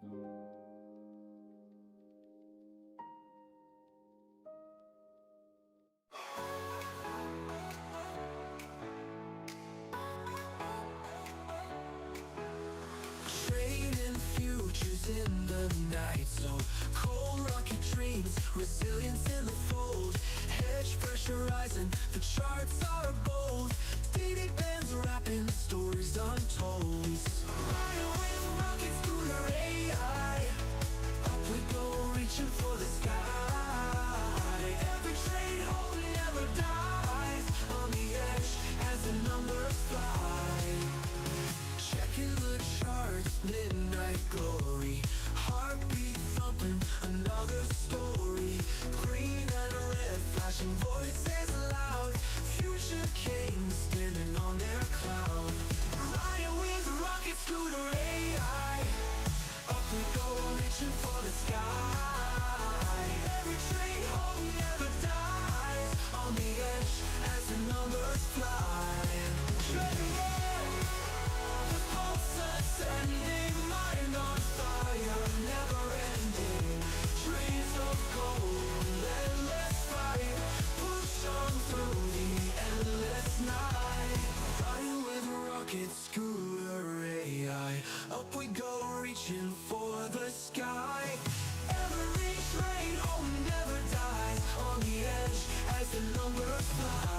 Trading futures in the night, so cold rocket dreams, resilience in the fold. Hedge pressurizing, the charts are bold. Daily bands rapping, stories untold. Flying with rockets through the AI. Up we go, reaching for the sky. Every trade hold never dies. On the edge as the numbers fly. Checking the charts, midnight glory. Heartbeat thumping, another story. Green and red, flashing voices loud. Future kings standing on their cloud. Flying with rockets through the AI. Up we go, reaching for the sky. Every trade hold never dies. On the edge as the numbers fly. Treading on, the pulse ascending, mind on fire, never ending. Dreams of gold, endless fight. Push on through the endless night. Flying with rockets, scooter AI. Up we go, reaching for the sky. Every train home never dies. On the edge as the numbers fly.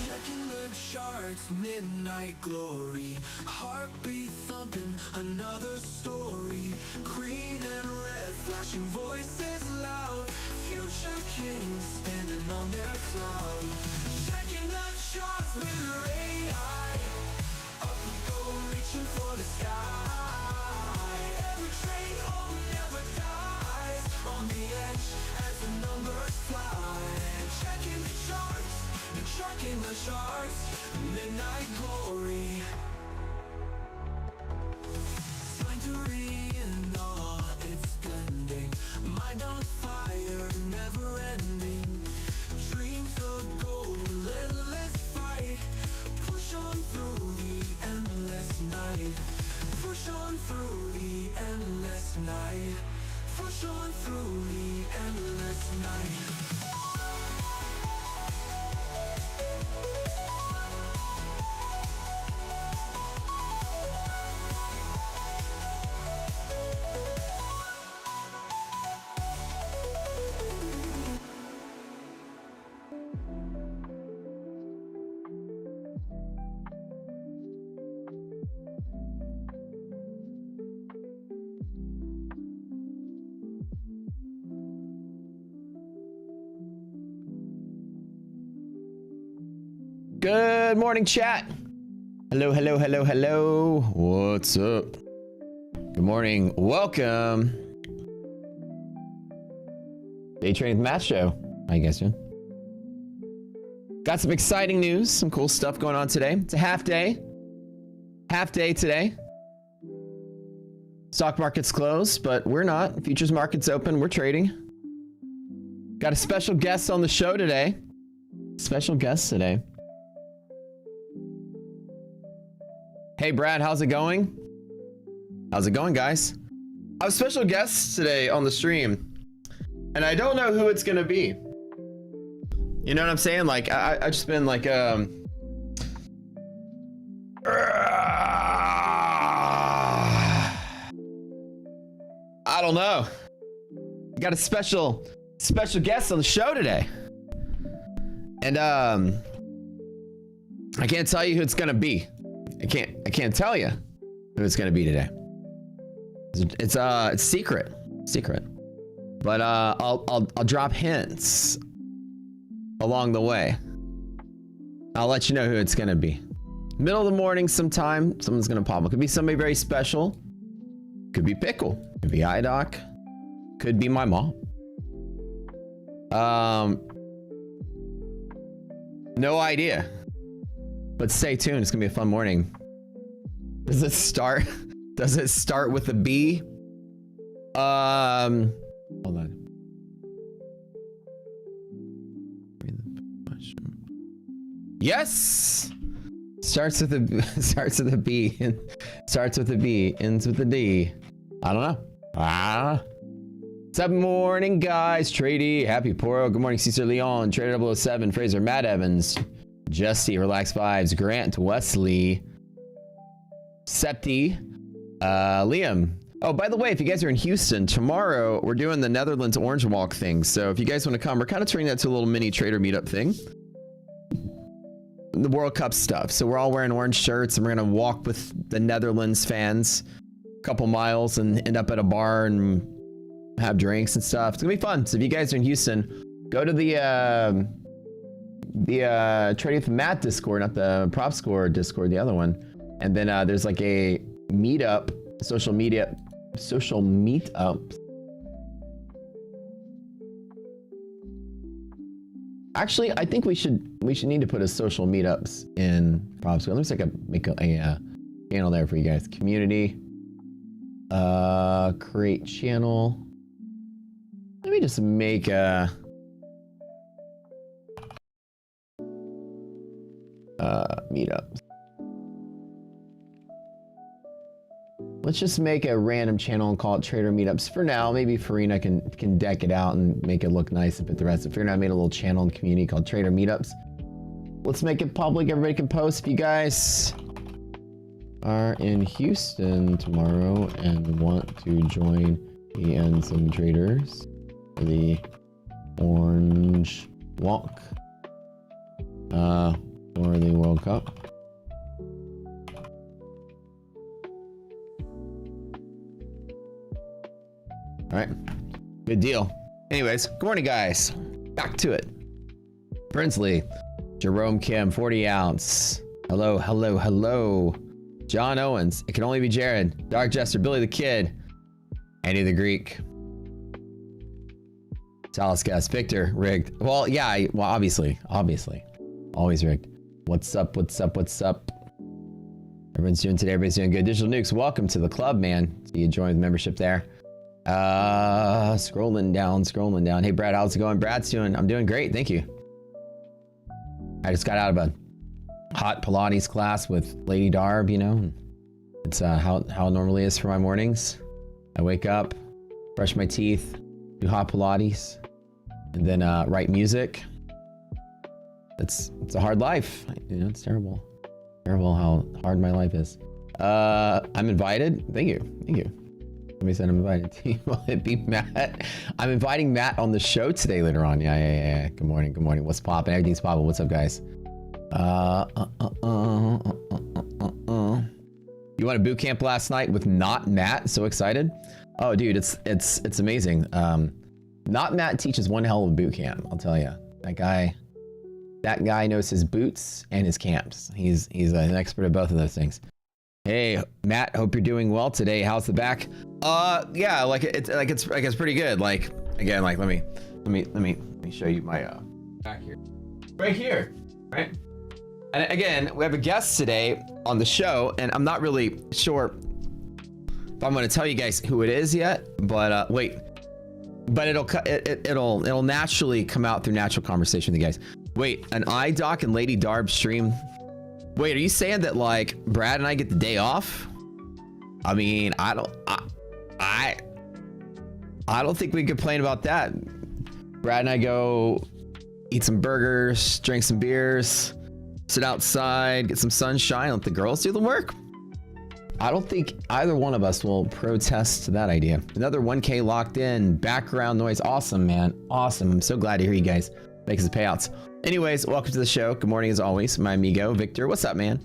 Checking the charts, midnight glory. Heartbeat thumping, another story. Green and red, flashing voices loud. Future kings standing on their cloud. Checking the charts with their AI. Up we go, reaching for the sky. Every train home never dies. On the edge as the numbers fly. Checking the charts, checking the charts. Midnight glory. Sanctuary in all its blending. Mind on fire, never ending. Dreams of gold, endless fight. Push on through the endless night. Push on through the endless night. Push on through the endless night. Good morning, chat. Hello, hello, hello, hello. What's up? Good morning. Welcome. Day Trading with Matt Show. How you guys doing? Got some exciting news, some cool stuff going on today. It's a half day. Half day today. Stock market's closed, but we're not. Futures market's open. We're trading. Got a special guest on the show today. Special guest today. Hey Brad, how's it going? How's it going, guys? I have special guests today on the stream, and I don't know who it's gonna be. You know what I'm saying? Like, I just been like, I don't know. We got a special guest on the show today, and I can't tell you who it's gonna be. I can't tell you who it's gonna be today. It's secret, but I'll drop hints along the way. I'll let you know who it's gonna be. Middle of the morning sometime, someone's gonna pop up. Could be somebody very special. Could be Pickle. Could be iDoc. Could be my mom. No idea. But stay tuned. It's gonna be a fun morning. Does it start with a B? Hold on. Yes. Starts with a B, starts with a B, ends with a D. I don't know. Good morning, guys. Trady, Happy Poro. Good morning, Cesar Leon, Trader 007, Fraser, Matt Evans, Jesse, Relax Vibes, Grant, Wesley, Septi, Liam. Oh, by the way, if you guys are in Houston, tomorrow we're doing the Netherlands Orange Walk thing. So if you guys want to come, we're kind of turning that to a little mini trader meetup thing. The World Cup stuff. So we're all wearing orange shirts and we're going to walk with the Netherlands fans a couple miles and end up at a bar and have drinks and stuff. It's going to be fun. So if you guys are in Houston, go to the Trading with Matt Discord, not the Prop Score Discord, the other one. And then there's like a meetup, social meetup. Actually, I think we should need to put a social meetups in Prop Score. Let me see if I can make a channel there for you guys. Community, create channel. Let me just make a meetups. Let's just make a random channel and call it Trader Meetups for now. Maybe Farina can deck it out and make it look nice and put the rest. If you're not made a little channel in the community called Trader Meetups. Let's make it public. Everybody can post. If you guys are in Houston tomorrow and want to join me and some traders for the Orange Walk for the World Cup. All right, good deal. Anyways, good morning, guys. Back to it. Brinsley, Jerome Kim, 40 ounce. Hello, hello, hello. John Owens, it can only be Jared. Dark Jester, Billy the Kid, Andy the Greek. Salascast, Victor, rigged. Well, yeah, well, obviously, always rigged. What's up? What's up? What's up? Everyone's doing today. Everybody's doing good. Digital Nukes, welcome to the club, man. So you joined the membership there. Scrolling down. Hey, Brad, how's it going? I'm doing great. Thank you. I just got out of a hot Pilates class with Lady Darb, you know. It's how it normally is for my mornings. I wake up, brush my teeth, do hot Pilates, and then write music. It's a hard life. You know, it's terrible. Terrible how hard my life is. I'm invited. Thank you. Somebody said I'm invited. Will it be Matt? I'm inviting Matt on the show today later on. Yeah. Good morning. What's poppin'? Everything's poppin'. What's up, guys? You went to boot camp last night with not Matt? So excited. Oh, dude, it's amazing. Not Matt teaches one hell of a boot camp. I'll tell you. That guy knows his boots and his camps. He's an expert at both of those things. Hey, Matt, hope you're doing well today. How's the back? Yeah, it's pretty good. Like, again, like let me show you my back here. Right here, right? And again, we have a guest today on the show, and I'm not really sure if I'm going to tell you guys who it is yet, but wait. But it'll naturally come out through natural conversation with you guys. Wait, an iDoc and Lady Darb stream. Wait, are you saying that like Brad and I get the day off? I mean, I don't think we can complain about that. Brad and I go eat some burgers, drink some beers, sit outside, get some sunshine, let the girls do the work. I don't think either one of us will protest that idea. Another 1K locked in, background noise. Awesome, man. Awesome. I'm so glad to hear you guys make his payouts. Anyways, welcome to the show. Good morning as always. My amigo, Victor. What's up, man?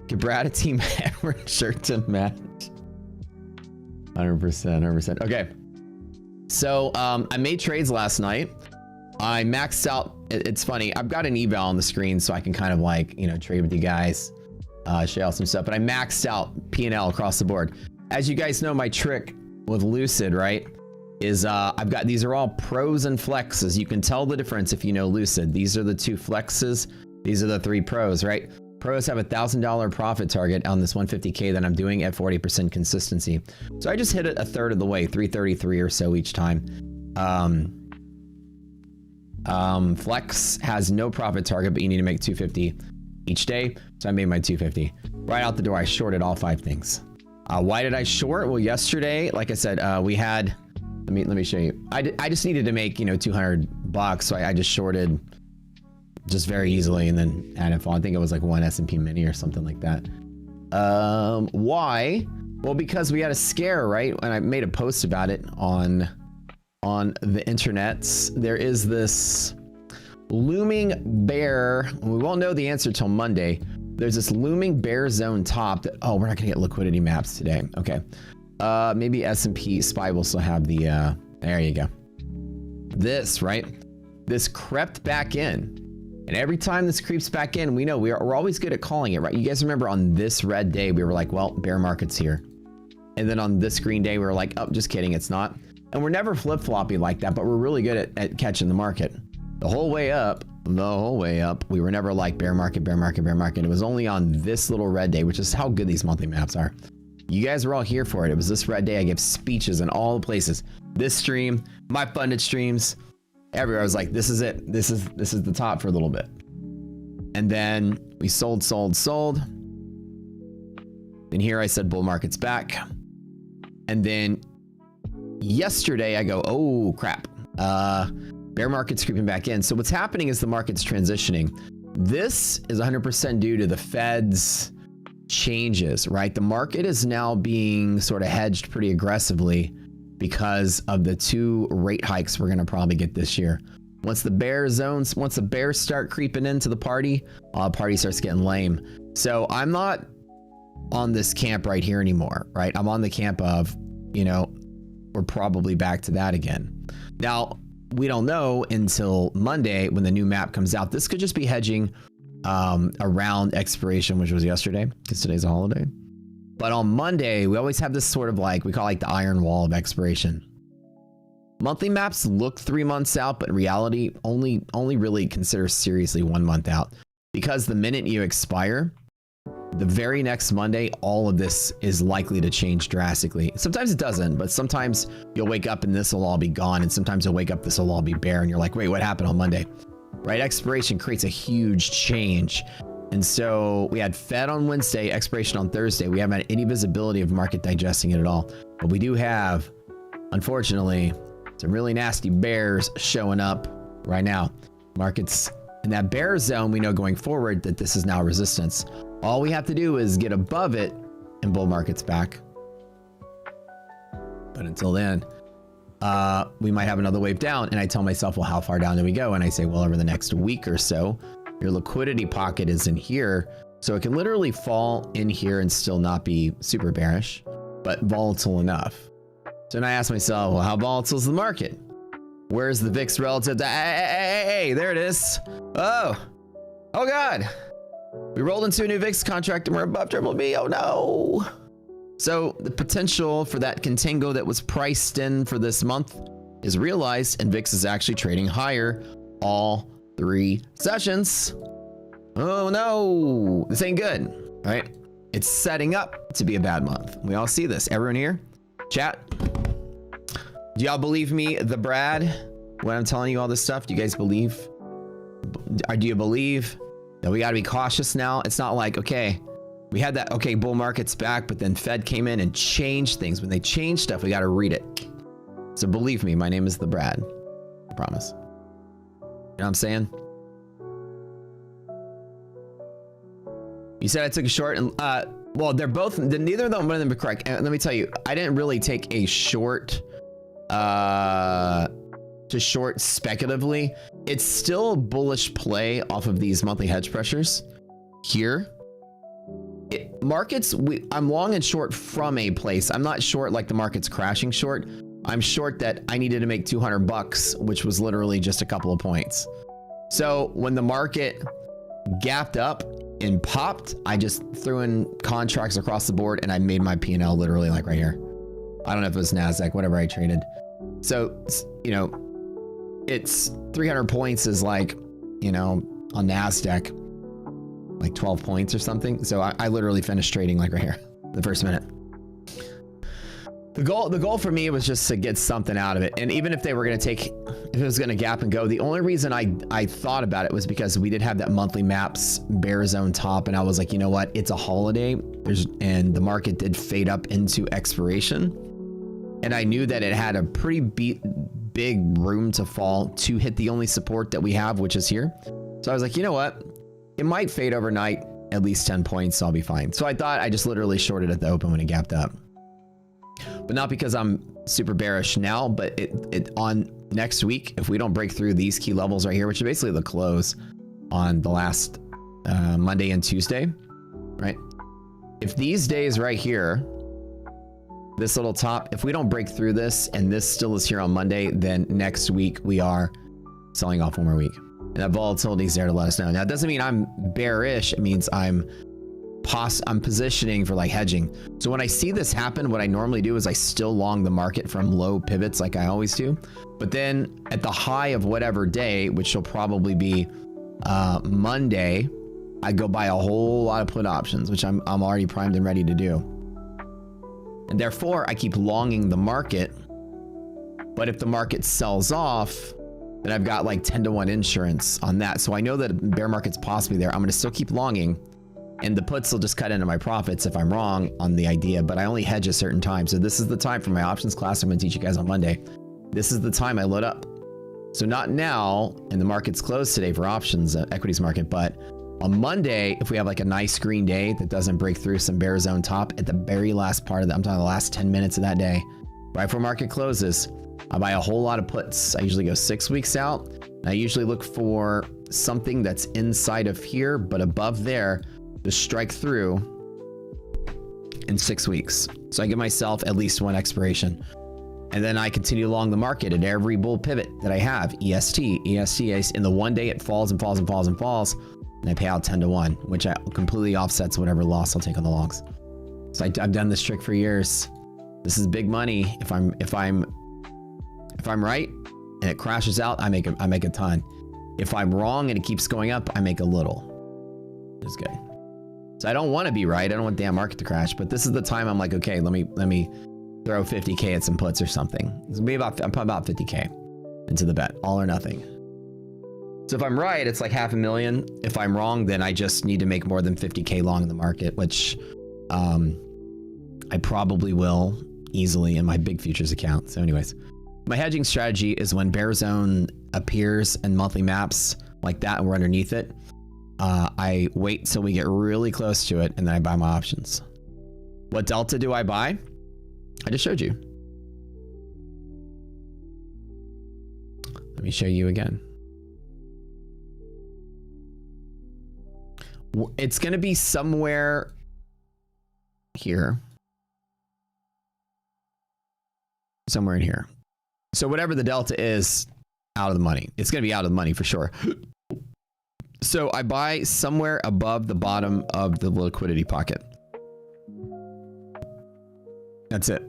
Give Brad a team Edward shirt to match. 100%. Okay. So I made trades last night. I maxed out. It's funny. I've got an eval on the screen so I can kind of like, you know, trade with you guys, show you some stuff. But I maxed out P&L across the board. As you guys know, my trick with Lucid, right, is I've got, these are all pros and flexes. You can tell the difference if you know Lucid. These are the two flexes. These are the three pros, right? Pros have $1,000 profit target on this 150K that I'm doing at 40% consistency. So I just hit it a third of the way, 333 or so each time. Flex has no profit target, but you need to make 250 each day. So I made my 250. Right out the door, I shorted all 5 things. Why did I short? Well, yesterday, like I said, we had, let me show you. I just needed to make, you know, $200, so I just shorted just very easily and then added fall. I think it was like 1 S&P mini or something like that. Why? Well, because we had a scare, right? And I made a post about it on the internets. There is this looming bear. We won't know the answer till Monday. There's this looming bear zone top that, oh, we're not gonna get liquidity maps today. Okay. Maybe S&P SPY will still have the, there you go. This, right? This crept back in. And every time this creeps back in, we know we're always good at calling it, right? You guys remember on this red day, we were like, well, bear market's here. And then on this green day, we were like, oh, just kidding, it's not. And we're never flip-floppy like that, but we're really good at catching the market. The whole way up, we were never like bear market, bear market, bear market. It was only on this little red day, which is how good these monthly maps are. You guys were all here for it. It was this red day. I gave speeches in all the places. This stream, my funded streams, everywhere. I was like, this is it. This is the top for a little bit. And then we sold. And here I said bull market's back. And then yesterday I go, oh crap. Bear market's creeping back in. So what's happening is the market's transitioning. This is 100% due to the Fed's changes, right? The market is now being sort of hedged pretty aggressively because of the 2 rate hikes we're going to probably get this year. Once the bears start creeping into the party starts getting lame. So I'm not on this camp right here anymore, right? I'm on the camp of, you know, we're probably back to that again. Now, we don't know until Monday when the new map comes out. This could just be hedging around expiration, which was yesterday, because today's a holiday. But on Monday, we always have this sort of like, we call like the iron wall of expiration. Monthly maps look 3 months out, but in reality, only really consider seriously 1 month out. Because the minute you expire, the very next Monday, all of this is likely to change drastically. Sometimes it doesn't, but sometimes you'll wake up and this will all be gone. And sometimes you'll wake up, this will all be bare. And you're like, wait, what happened on Monday? Right? Expiration creates a huge change. And so we had Fed on Wednesday, expiration on Thursday. We haven't had any visibility of market digesting it at all. But we do have, unfortunately, some really nasty bears showing up right now. Markets in that bear zone, we know going forward that this is now resistance. All we have to do is get above it and bull market's back. But until then, we might have another wave down. And I tell myself, well, how far down do we go? And I say, well, over the next week or so, your liquidity pocket is in here. So it can literally fall in here and still not be super bearish, but volatile enough. So then I ask myself, well, how volatile is the market? Where's the VIX relative to, hey, there it is. Oh God. We rolled into a new VIX contract and we're above triple B. Oh no. So the potential for that contango that was priced in for this month is realized, and VIX is actually trading higher all 3 sessions. Oh no, this ain't good, right? It's setting up to be a bad month. We all see this. Everyone here? Chat? Do y'all believe me, the Brad, when I'm telling you all this stuff? Do you guys believe? Or do you believe that we got to be cautious now? It's not like, okay, we had that, okay, bull market's back, but then Fed came in and changed things. When they change stuff, we got to read it. So believe me, my name is the Brad. I promise. You know what I'm saying? You said I took a short, and well, they're both, neither of them, one of them are correct. And let me tell you, I didn't really take a short to short speculatively. It's still a bullish play off of these monthly hedge pressures here. Markets, I'm long and short from a place. I'm not short like the market's crashing short. I'm short that I needed to make $200, which was literally just a couple of points. So when the market gapped up and popped, I just threw in contracts across the board and I made my P&L literally like right here. I don't know if it was NASDAQ, whatever I traded. So, you know, it's 300 points is like, you know, on NASDAQ. like 12 points or something. So I literally finished trading like right here, the first minute. The goal for me was just to get something out of it. And even if they were going to take, if it was going to gap and go, the only reason I thought about it was because we did have that monthly maps bear zone top. And I was like, you know what? It's a holiday. And the market did fade up into expiration. And I knew that it had a pretty big room to fall to hit the only support that we have, which is here. So I was like, you know what? It might fade overnight, at least 10 points. So I'll be fine. So I thought I just literally shorted at the open when it gapped up. But not because I'm super bearish now, but it on next week, if we don't break through these key levels right here, which is basically the close on the last Monday and Tuesday, right? If these days right here, this little top, if we don't break through this and this still is here on Monday, then next week we are selling off one more week. And that volatility is there to let us know. Now, it doesn't mean I'm bearish. It means I'm positioning for like hedging. So when I see this happen, what I normally do is I still long the market from low pivots like I always do. But then at the high of whatever day, which will probably be Monday, I go buy a whole lot of put options, which I'm already primed and ready to do. And therefore I keep longing the market. But if the market sells off, then I've got like 10-to-1 insurance on that. So I know that bear market's possibly there. I'm going to still keep longing. And the puts will just cut into my profits if I'm wrong on the idea, but I only hedge a certain time. So this is the time for my options class I'm going to teach you guys on Monday. This is the time I load up. So not now, and the market's closed today for options, equities market, but on Monday, if we have like a nice green day that doesn't break through some bear zone top at the very last part of that, I'm talking the last 10 minutes of that day, right before market closes, I buy a whole lot of puts. I usually go 6 weeks out. And I usually look for something that's inside of here, but above there, to strike through in 6 weeks. So I give myself at least one expiration. And then I continue along the market at every bull pivot that I have, EST. In the one day it falls and falls and falls and falls. And I pay out 10-to-1, which completely offsets whatever loss I'll take on the longs. So I've done this trick for years. This is big money. If I'm right and it crashes out, I make a ton. If I'm wrong and it keeps going up, I make a little. It's good. So I don't want to be right. I don't want the damn market to crash, but this is the time I'm like, okay, let me throw 50K at some puts or something. It's gonna be I'm putting about 50K into the bet, all or nothing. So if I'm right, it's like $500,000. If I'm wrong, then I just need to make more than 50K long in the market, which I probably will easily in my big futures account. So anyways, my hedging strategy is when bear zone appears in monthly maps like that and we're underneath it, I wait till we get really close to it and then I buy my options. What delta do I buy? I just showed you. Let me show you again. It's going to be somewhere here. Somewhere in here. So whatever the delta is, out of the money. It's going to be out of the money for sure. So I buy somewhere above the bottom of the liquidity pocket. That's it.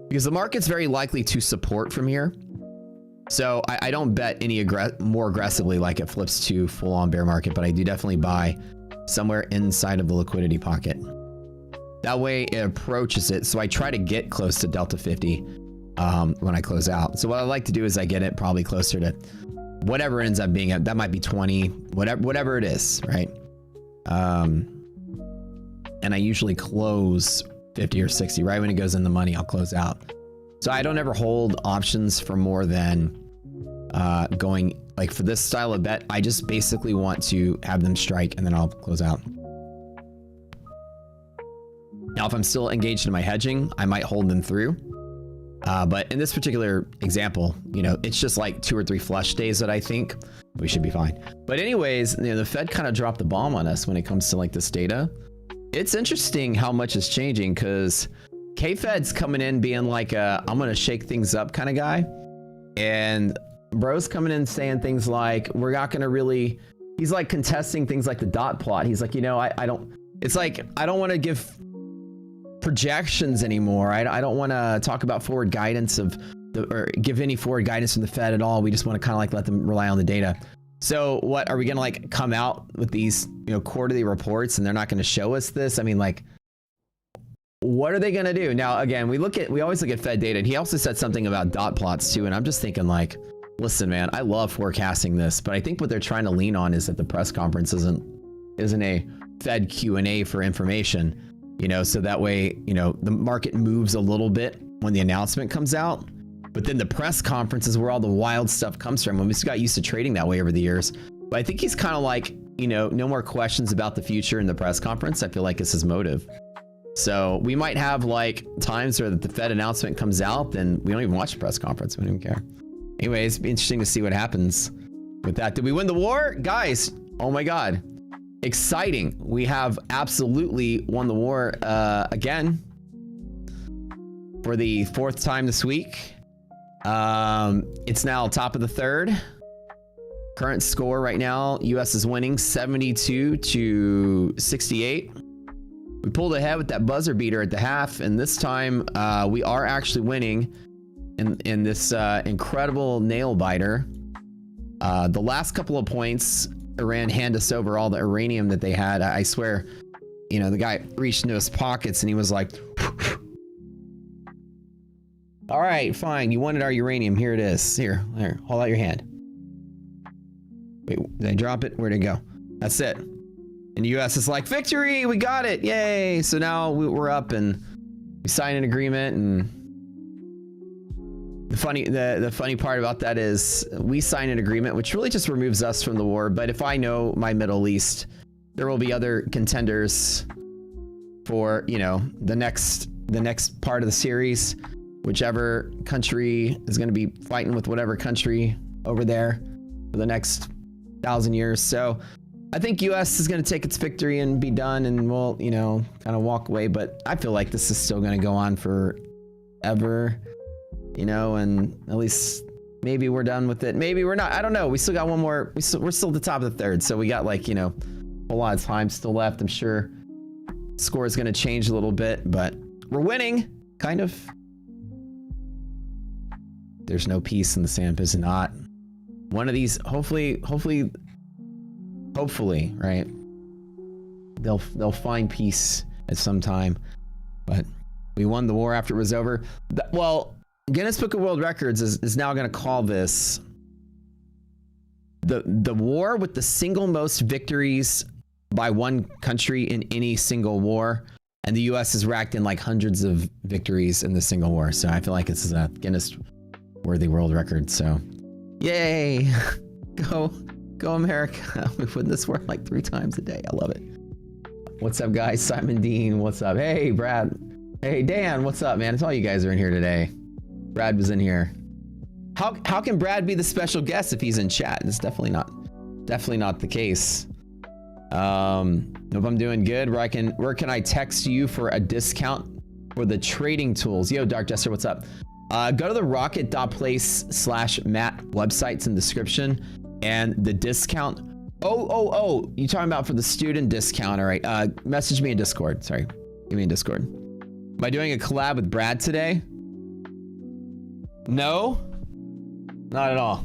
Because the market's very likely to support from here. So I don't bet any more aggressively like it flips to full on bear market, but I do definitely buy somewhere inside of the liquidity pocket. That way it approaches it. So I try to get close to Delta 50 when I close out. So what I like to do is I get it probably closer to whatever it ends up being at. That might be 20, whatever it is, right? And I usually close 50 or 60 right when it goes in the money. I'll close out. So I don't ever hold options for more than going like for this style of bet. I just basically want to have them strike and then I'll close out. Now, if I'm still engaged in my hedging, I might hold them through. But in this particular example, you know, it's just like 2 or 3 flush days that I think we should be fine. But anyways, you know, the Fed kind of dropped the bomb on us when it comes to like this data. It's interesting how much is changing because K-Fed's coming in being like I'm going to shake things up kind of guy. And bro's coming in saying things like, we're not going to really, he's like contesting things like the dot plot. He's like, you know, I don't, it's like, I don't want to give projections anymore. I don't want to talk about forward guidance or give any forward guidance from the Fed at all. We just want to kind of like let them rely on the data. So what, are we gonna like come out with these, you know, quarterly reports and they're not gonna show us this? I mean, like, what are they gonna do? Now, again, we always look at Fed data, and he also said something about dot plots too, and I'm just thinking like, listen, man, I love forecasting this, but I think what they're trying to lean on is that the press conference isn't a Fed Q&A for information, you know, so that way, you know, the market moves a little bit when the announcement comes out. But then the press conference is where all the wild stuff comes from. And we just got used to trading that way over the years. But I think he's kind of like, you know, no more questions about the future in the press conference. I feel like it's his motive. So we might have like times where the Fed announcement comes out, then we don't even watch the press conference. We don't even care. Anyways, it'd be interesting to see what happens with that. Did we win the war? Guys, oh my God. Exciting. We have absolutely won the war again for the 4th time this week. It's now top of the 3rd. Current score right now, US is winning 72-68. We pulled ahead with that buzzer beater at the half, and this time we are actually winning in this incredible nail biter. The last couple of points, Iran handed us over all the uranium that they had. I swear, you know, the guy reached into his pockets and he was like, all right, fine. You wanted our uranium. Here it is. Here, hold out your hand. Wait, did I drop it? Where'd it go? That's it. And the US is like, victory, we got it. Yay. So now we're up and we signed an agreement, and the funny part about that is we signed an agreement which really just removes us from the war. But if I know my Middle East, there will be other contenders for, you know, the next part of the series. Whichever country is going to be fighting with whatever country over there for the next 1,000 years. So I think US is going to take its victory and be done, and we'll, you know, kind of walk away. But I feel like this is still going to go on forever, you know, and at least maybe we're done with it. Maybe we're not. I don't know. We still got one more. We're still at the top of the 3rd. So we got like, you know, a lot of time still left. I'm sure score is going to change a little bit, but we're winning, kind of. There's no peace in the sand. Is not one of these. Hopefully, right? They'll find peace at some time. But we won the war after it was over. Well, Guinness Book of World Records is now going to call this the war with the single most victories by one country in any single war. And the US has racked in like hundreds of victories in the single war. So I feel like this is a Guinness worthy world record. So yay. Go America. We win this war like 3 times a day. I love it. What's up, guys? Simon Dean, what's up? Hey, Brad. Hey, Dan, what's up, man? It's all you guys are in here today. Brad was in here. How can Brad be the special guest if he's in chat? It's definitely not the case. Hope I'm doing good. Where can I text you for a discount for the trading tools? Yo, Dark Jester, what's up? Go to the rocket.place/Matt websites in the description, and the discount. Oh, you talking about for the student discount? All right. Message me in Discord. Sorry. Give me in Discord. Am I doing a collab with Brad today? No, not at all.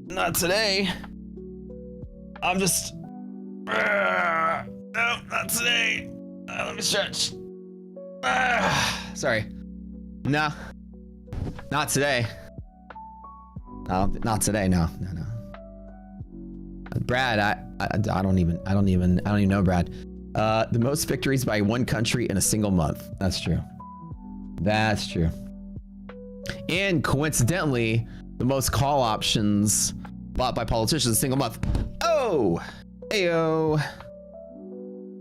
Not today. I'm just. No, not today. Let me stretch. Sorry. Nah. Not today. No, not today. No. Brad, I don't even know Brad. The most victories by one country in a single month. That's true. That's true. And coincidentally, the most call options bought by politicians in a single month. Oh, ayo.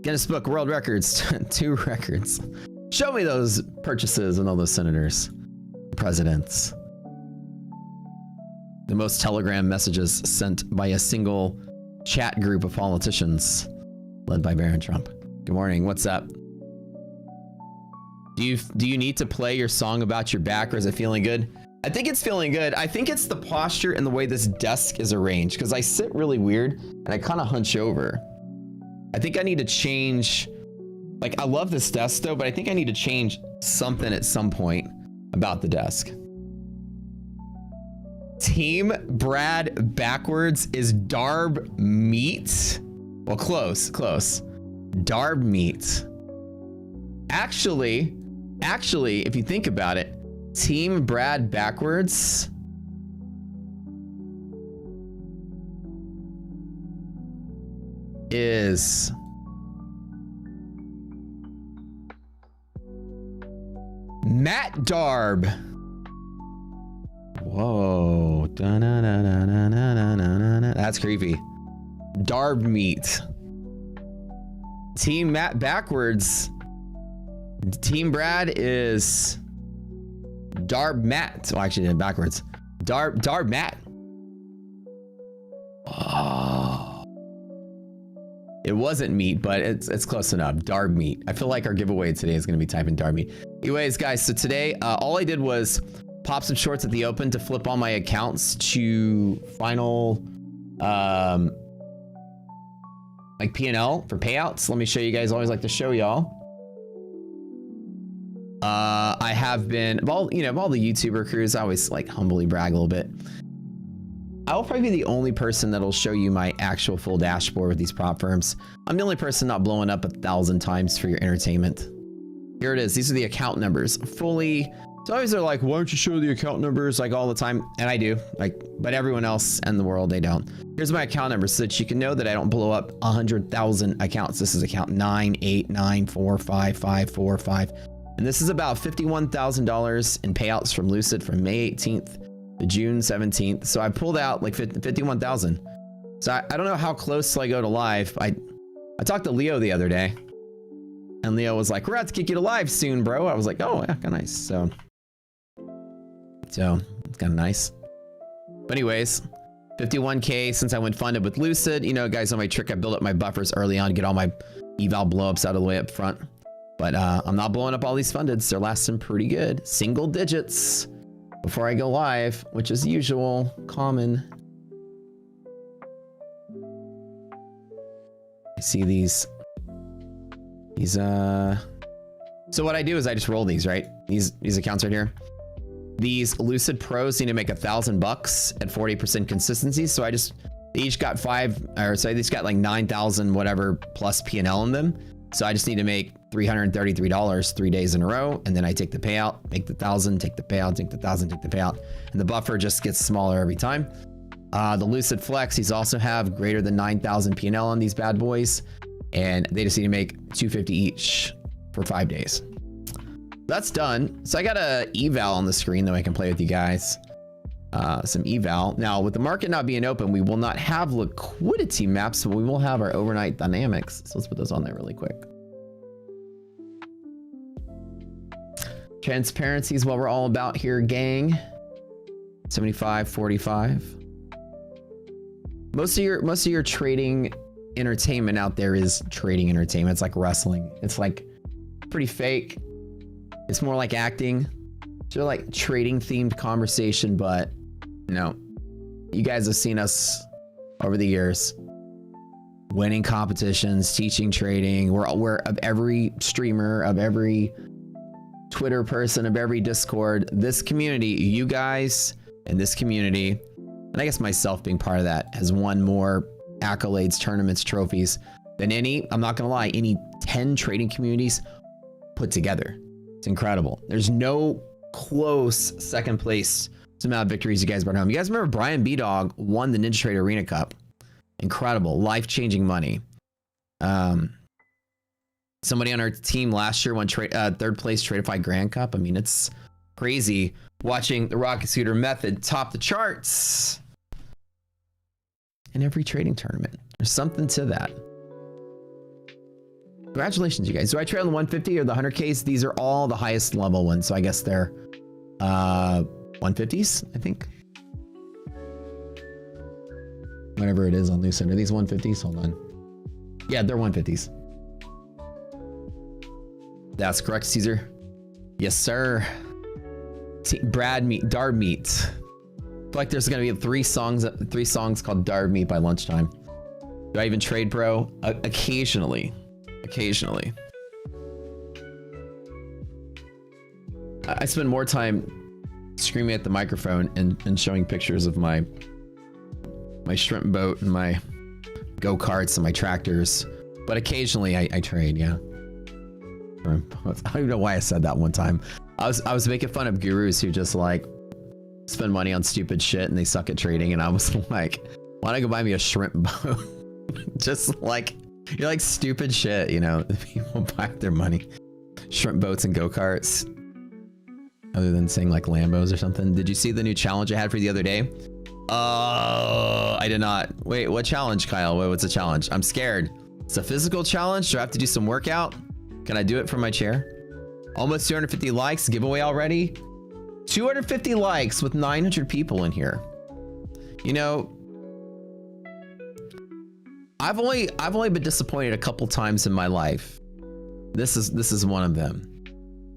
Guinness Book World Records, 2 records. Show me those purchases and all those senators, presidents. The most Telegram messages sent by a single chat group of politicians, led by Barron Trump. Good morning. What's up? Do you need to play your song about your back, or is it feeling good? I think it's feeling good. I think it's the posture and the way this desk is arranged, because I sit really weird and I kind of hunch over. I think I need to change. Like, I love this desk though, but I think I need to change something at some point about the desk. Team Brad backwards is Darb meat. Well, close. Darb meat. Actually, if you think about it, Team Brad backwards is Matt Darb. Whoa. That's creepy. Darb meat. Team Matt backwards. Team Brad is Darb Matt. Well, actually, backwards. Darb Matt. Oh. It wasn't meat, but it's close enough. Darb meat. I feel like our giveaway today is going to be typing Darb meat. Anyways, guys, so today, all I did was pop some shorts at the open to flip all my accounts to final, like P&L for payouts. Let me show you guys. I always like to show y'all. I have been, of all the YouTuber crews, I always like humbly brag a little bit. I will probably be the only person that'll show you my actual full dashboard with these prop firms. I'm the only person not blowing up 1,000 times for your entertainment. Here it is. These are the account numbers fully. So always they're like, why don't you show the account numbers like all the time? And I do, like, but everyone else in the world, they don't. Here's my account number so that you can know that I don't blow up 100,000 accounts. This is account 989455545. And this is about $51,000 in payouts from Lucid from May 18th to June 17th. So I pulled out like 51,000. So I don't know how close till I go to live. I talked to Leo the other day. And Leo was like, we're about to kick you to live soon, bro. I was like, oh, yeah, kind of nice. So it's kind of nice. But anyways, 51K since I went funded with Lucid. You know, guys, on my trick, I build up my buffers early on, get all my eval blowups out of the way up front. But I'm not blowing up all these fundeds. They're lasting pretty good. Single digits before I go live, which is usual, common. I see these. So what I do is I just roll these, right? These accounts right here. These Lucid Pros need to make $1,000 at 40% consistency. So they each got they each got like 9,000 whatever plus P&L in them. So I just need to make $333 3 days in a row. And then I take the payout, make the 1,000, take the payout, take the 1,000, take the payout. And the buffer just gets smaller every time. The Lucid Flex, these also have greater than 9,000 P&L on these bad boys. And they just need to make $250 each for 5 days. That's done. So I got a eval on the screen that I can play with you guys. Some eval. Now, with the market not being open, we will not have liquidity maps, but we will have our overnight dynamics. So let's put those on there really quick. Transparency is what we're all about here, gang. 75-45. Most of your trading entertainment out there is trading entertainment. It's like wrestling. It's like pretty fake. It's more like acting. So like trading themed conversation, but no. You guys have seen us over the years winning competitions, teaching trading. We're of every streamer, of every Twitter person, of every Discord. This community, you guys and this community, and I guess myself being part of that, has won more accolades, tournaments, trophies than I'm not gonna lie, any 10 trading communities put together. It's incredible. There's no close second place to the amount of victories you guys brought home. You guys remember Brian B-Dog won the Ninja Trade Arena Cup? Incredible, life-changing money. Somebody on our team last year won third place Tradeify Grand Cup. I mean, it's crazy watching the Rocket Scooter method top the charts in every trading tournament. There's something to that. Congratulations, you guys. Do I trade on the 150 or the 100Ks? These are all the highest level ones. So I guess they're 150s, I think. Whatever it is on Lucid. Are these 150s? Hold on. Yeah, they're 150s. That's correct, Caesar. Yes, sir. Darb meat. I feel like there's gonna be three songs called Darb meat by lunchtime. Do I even trade, bro? Occasionally. I spend more time screaming at the microphone and showing pictures of my shrimp boat and my go-karts and my tractors. But occasionally I trade, yeah. I don't even know why I said that one time. I was making fun of gurus who just like spend money on stupid shit and they suck at trading, and I was like, why don't I go buy me a shrimp boat? Just like, you're like stupid shit, you know. People buy their money. Shrimp boats and go-karts. Other than saying like Lambos or something. Did you see the new challenge I had for the other day? I did not. Wait, what challenge, Kyle? What's the challenge? I'm scared. It's a physical challenge. Do I have to do some workout? Can I do it from my chair? Almost 250 likes. Giveaway already. 250 likes with 900 people in here. You know, I've only been disappointed a couple times in my life. This is one of them.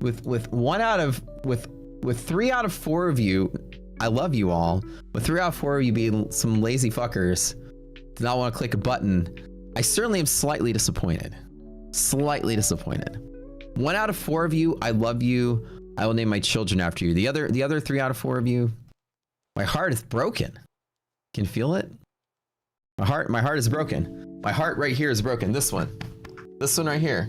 With 3 out of 4 of you, I love you all. With 3 out of 4 of you being some lazy fuckers, do not want to click a button, I certainly am slightly disappointed. Slightly disappointed. 1 out of 4 of you, I love you. I will name my children after you. The other 3 out of 4 of you, my heart is broken. Can you feel it? My heart is broken. My heart right here is broken. This one right here.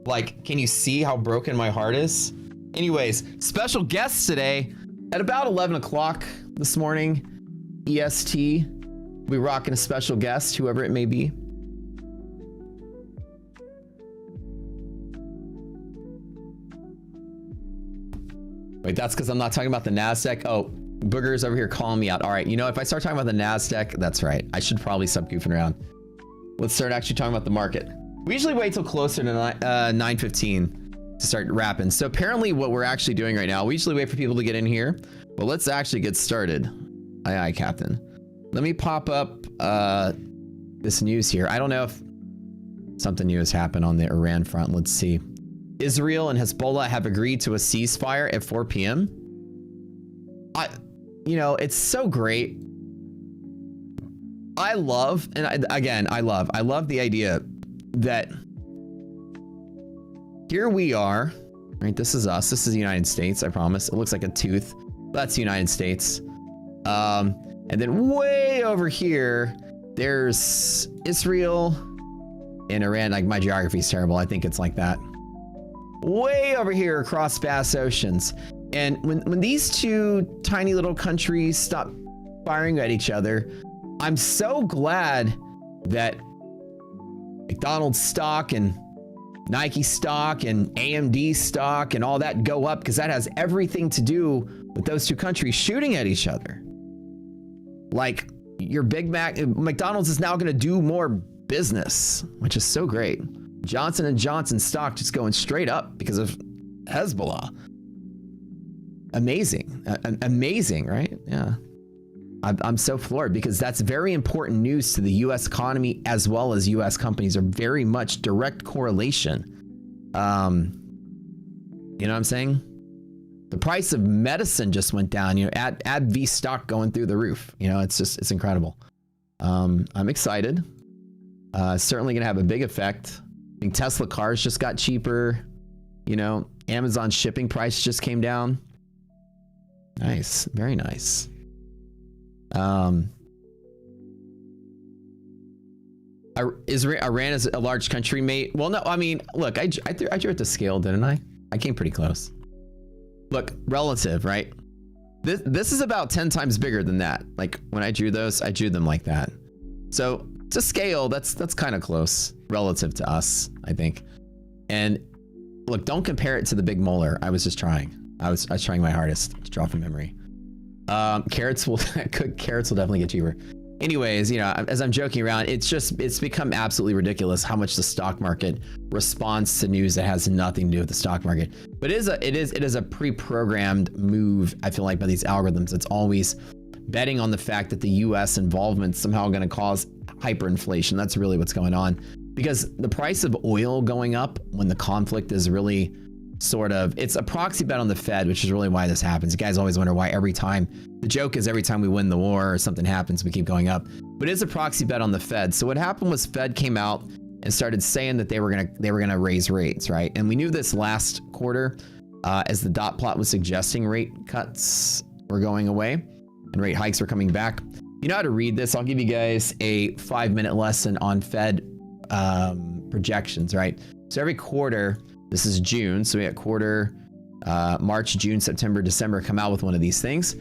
Like, can you see how broken my heart is? Anyways, special guests today at about 11 o'clock this morning, EST. We're rocking a special guest, whoever it may be. Wait, that's because I'm not talking about the NASDAQ. Oh, Booger's over here calling me out. All right, you know, if I start talking about the NASDAQ, that's right. I should probably stop goofing around. Let's start actually talking about the market. We usually wait till closer to 9:15 to start wrapping. So apparently what we're actually doing right now, we usually wait for people to get in here. Well, let's actually get started. Aye, aye, Captain. Let me pop up this news here. I don't know if something new has happened on the Iran front. Let's see. Israel and Hezbollah have agreed to a ceasefire at 4 p.m. You know, it's so great. I love, and I love the idea that here we are, right? This is us. This is the United States, I promise. It looks like a tooth. That's the United States. And then way over here, there's Israel and Iran. Like, my geography is terrible. I think it's like that. Way over here across vast oceans. And when these two tiny little countries stop firing at each other, I'm so glad that McDonald's stock and Nike stock and AMD stock and all that go up, because that has everything to do with those two countries shooting at each other. Like, your Big Mac, McDonald's is now going to do more business, which is so great. Johnson & Johnson stock just going straight up because of Hezbollah. Amazing. Amazing, right? Yeah. I'm so floored, because that's very important news to the U.S. economy, as well as U.S. companies are very much direct correlation. You know what I'm saying? The price of medicine just went down. You know, AbbVie stock going through the roof. You know, it's incredible. I'm excited. Certainly going to have a big effect. I think Tesla cars just got cheaper. You know, Amazon shipping price just came down. Nice. Very nice. Iran is a large country, mate. Well, no, I mean, look, I drew it to scale, didn't I? I came pretty close. Look, relative, right? This is about 10 times bigger than that. Like, when I drew those, I drew them like that. So to scale, that's kind of close relative to us, I think. And look, don't compare it to the big molar. I was just trying. I was trying my hardest to draw from memory. Carrots will definitely get cheaper. Anyways, you know, as I'm joking around, it's become absolutely ridiculous how much the stock market responds to news that has nothing to do with the stock market. But it is a pre-programmed move, I feel like, by these algorithms. It's always betting on the fact that the US involvement is somehow going to cause hyperinflation. That's really what's going on. Because the price of oil going up when the conflict is really sort of, it's a proxy bet on the Fed, which is really why this happens. You guys always wonder why every time, the joke is every time we win the war or something happens, we keep going up. But it is a proxy bet on the Fed. So what happened was Fed came out and started saying that they were gonna raise rates, right? And we knew this last quarter, as the dot plot was suggesting, rate cuts were going away and rate hikes were coming back. You know how to read this? I'll give you guys a 5-minute lesson on Fed projections, right? So every quarter, this is June, so we got quarter, March, June, September, December, come out with one of these things.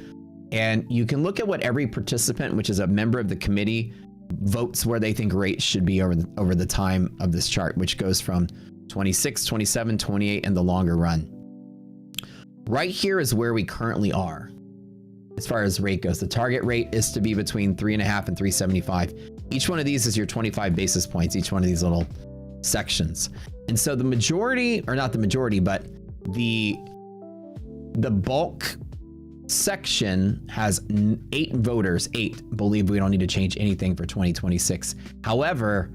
And you can look at what every participant, which is a member of the committee, votes where they think rates should be over the time of this chart, which goes from 26, 27, 28, and the longer run. Right here is where we currently are as far as rate goes. The target rate is to be between 3.5 and 375. Each one of these is your 25 basis points, each one of these little sections. And so the majority, or not the majority, but the bulk section has 8 voters, 8 believe we don't need to change anything for 2026. However,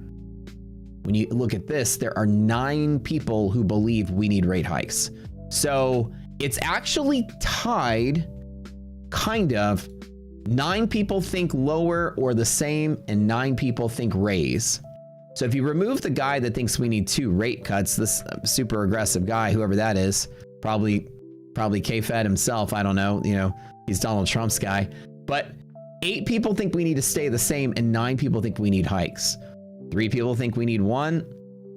when you look at this, there are 9 people who believe we need rate hikes. So it's actually tied, kind of. 9 people think lower or the same, and 9 people think raise. So if you remove the guy that thinks we need 2 rate cuts, this super aggressive guy, whoever that is, probably K-Fed himself, I don't know, you know, he's Donald Trump's guy. But 8 people think we need to stay the same, and 9 people think we need hikes. 3 people think we need 1,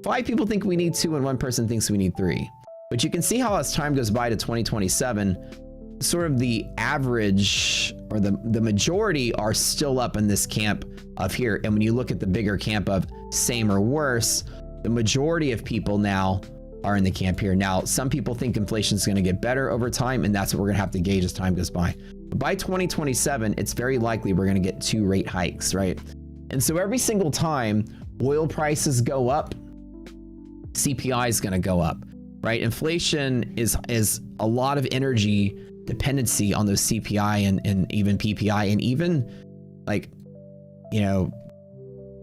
5 people think we need 2, and 1 person thinks we need 3. But you can see how as time goes by to 2027, sort of the average or the majority are still up in this camp of here. And when you look at the bigger camp of same or worse, the majority of people now are in the camp here. Now, some people think inflation is going to get better over time, and that's what we're going to have to gauge as time goes by. But by 2027, it's very likely we're going to get 2 rate hikes, right? And so every single time oil prices go up, CPI is going to go up, right? Inflation is a lot of energy dependency on those CPI and even PPI, and even like, you know,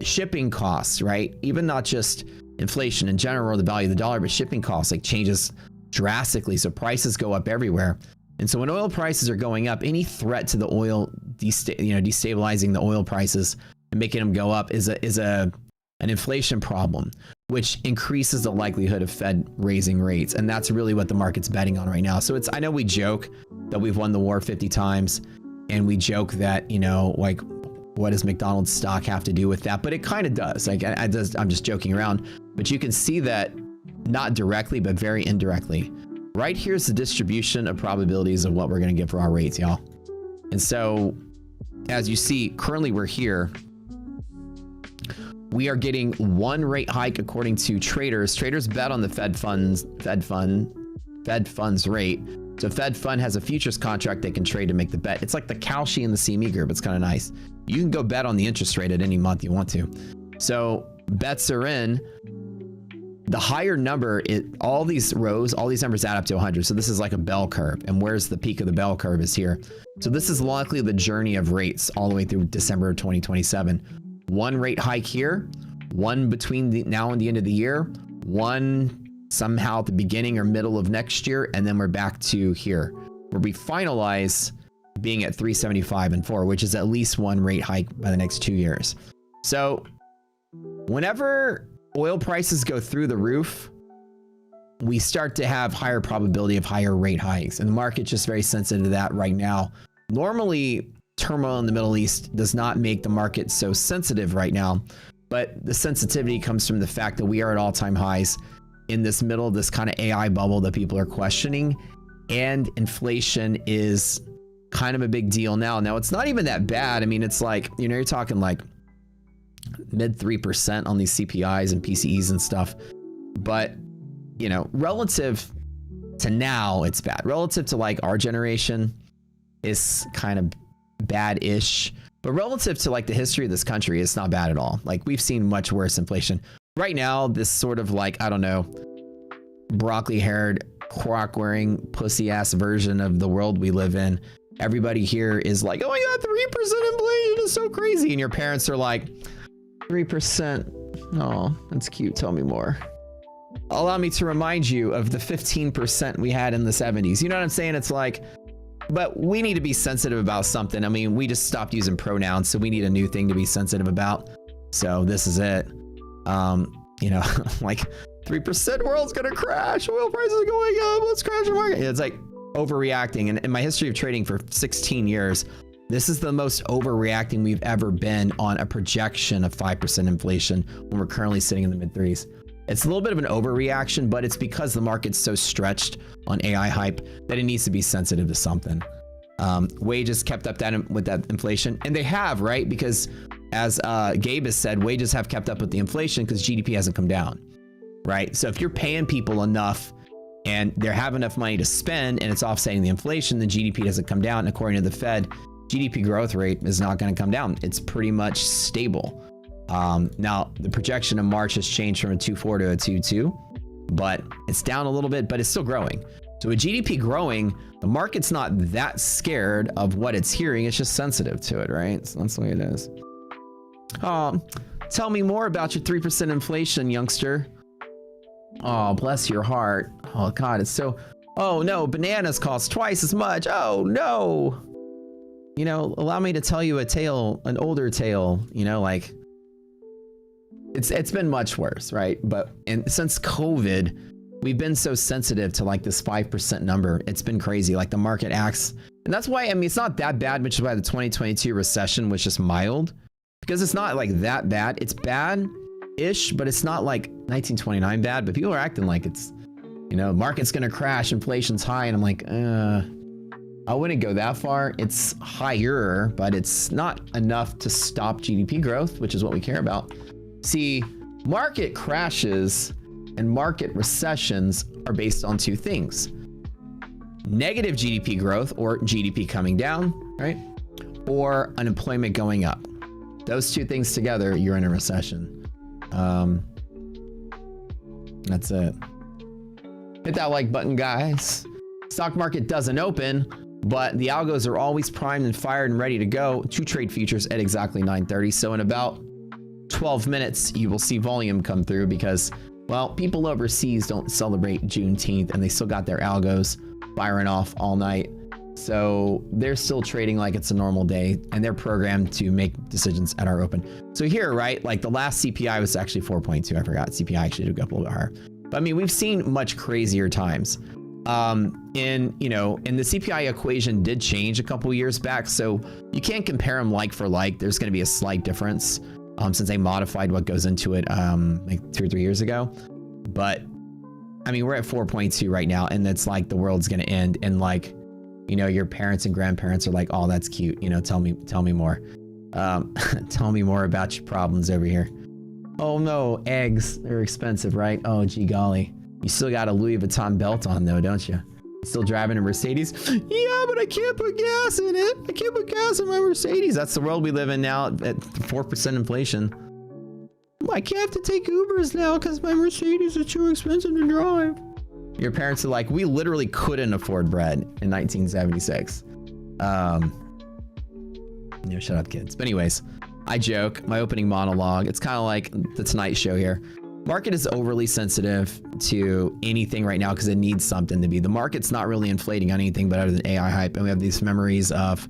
shipping costs, right? Even not just inflation in general or the value of the dollar, but shipping costs like changes drastically. So prices go up everywhere. And so when oil prices are going up, any threat to the oil, destabilizing the oil prices and making them go up is an inflation problem, which increases the likelihood of Fed raising rates. And that's really what the market's betting on right now. So I know we joke that we've won the war 50 times, and we joke that, you know, like, what does McDonald's stock have to do with that? But it kind of does. Like, I'm just joking around, but you can see that not directly, but very indirectly. Right here's the distribution of probabilities of what we're going to get for our rates, y'all. And so, as you see, currently we're here. We are getting 1 rate hike according to traders. Traders bet on the Fed funds rate. So Fed fund has a futures contract they can trade to make the bet. It's like the Kalshi and the CME group. It's kind of nice. You can go bet on the interest rate at any month you want to. So bets are in. The higher number, all these rows, all these numbers add up to 100. So this is like a bell curve. And where's the peak of the bell curve is here. So this is likely the journey of rates all the way through December of 2027. 1 rate hike here, 1 between now and the end of the year, 1 somehow at the beginning or middle of next year, and then we're back to here, where we finalize being at 375 and 4, which is at least 1 rate hike by the next 2 years. So whenever oil prices go through the roof, we start to have higher probability of higher rate hikes, and the market's just very sensitive to that right now. Normally, turmoil in the Middle East does not make the market so sensitive right now, but the sensitivity comes from the fact that we are at all-time highs in this middle of this kind of AI bubble that people are questioning, and inflation is kind of a big deal now. Now, it's not even that bad. I mean, it's like, you know, you're talking like mid 3% on these CPIs and PCEs and stuff, but, you know, relative to now, it's bad. Relative to like our generation, is kind of bad-ish, but relative to like the history of this country, it's not bad at all. Like, we've seen much worse inflation. Right now, this sort of like, I don't know, broccoli-haired, crock-wearing, pussy-ass version of the world we live in, everybody here is like, oh my god, 3% inflation is so crazy. And your parents are like, 3%? Oh, that's cute. Tell me more. Allow me to remind you of the 15% we had in the 70s. You know what I'm saying? It's like, but we need to be sensitive about something. I mean, we just stopped using pronouns, so we need a new thing to be sensitive about. So this is it. You know, like 3% world's gonna crash. Oil prices are going up. Let's crash the market. It's like overreacting. And in my history of trading for 16 years, this is the most overreacting we've ever been on a projection of 5% inflation when we're currently sitting in the mid threes. It's a little bit of an overreaction, but it's because the market's so stretched on AI hype that it needs to be sensitive to something. Wages kept up with that inflation, and they have, right? Because as Gabe has said, wages have kept up with the inflation because GDP hasn't come down, right? So if you're paying people enough and they have enough money to spend and it's offsetting the inflation, then GDP doesn't come down. And according to the Fed, GDP growth rate is not going to come down. It's pretty much stable. Now, the projection in March has changed from a 2.4 to a 2.2, but it's down a little bit, but it's still growing. So with GDP growing, the market's not that scared of what it's hearing. It's just sensitive to it, right? So that's the way it is. Tell me more about your 3% inflation, youngster. Oh, bless your heart. Oh, God, it's so... Oh, no, bananas cost twice as much. Oh, no. You know, allow me to tell you a tale, an older tale, you know, like... It's been much worse, right? But since COVID, we've been so sensitive to like this 5% number. It's been crazy. Like the market acts. And that's why, I mean, it's not that bad, which is why the 2022 recession was just mild. Because it's not like that bad. It's bad-ish, but it's not like 1929 bad. But people are acting like it's, you know, market's going to crash, inflation's high. And I'm like, I wouldn't go that far. It's higher, but it's not enough to stop GDP growth, which is what we care about. See, market crashes and market recessions are based on two things. Negative GDP growth, or GDP coming down, right? Or unemployment going up. Those two things together, you're in a recession. That's it. Hit that like button, guys. Stock market doesn't open, but the algos are always primed and fired and ready to go to trade futures at exactly 9:30. So in about 12 minutes, you will see volume come through because, well, people overseas don't celebrate Juneteenth and they still got their algos firing off all night. So they're still trading like it's a normal day and they're programmed to make decisions at our open. So here, right, like the last CPI was actually 4.2. I forgot. CPI actually did go up a little bit higher. But I mean, we've seen much crazier times. And the CPI equation did change a couple years back. So you can't compare them like for like. There's going to be a slight difference. Since they modified what goes into it like 2 or 3 years ago. But I mean, we're at 4.2 right now, and it's like the world's gonna end, and like, you know, your parents and grandparents are like, oh, that's cute, you know, tell me more. Tell me more about your problems over here. Oh no, eggs, they're expensive, right? Oh gee golly. You still got a Louis Vuitton belt on though, don't you? Still driving a Mercedes? Yeah, but I can't put gas in it. I can't put gas in my Mercedes. That's the world we live in now at 4% inflation. I can't have to take Ubers now because my Mercedes is too expensive to drive. Your parents are like, we literally couldn't afford bread in 1976. Shut up, kids. But anyways, I joke. My opening monologue. It's kind of like the Tonight Show here. Market is overly sensitive to anything right now because it needs something to be. The market's not really inflating on anything but other than AI hype. And we have these memories of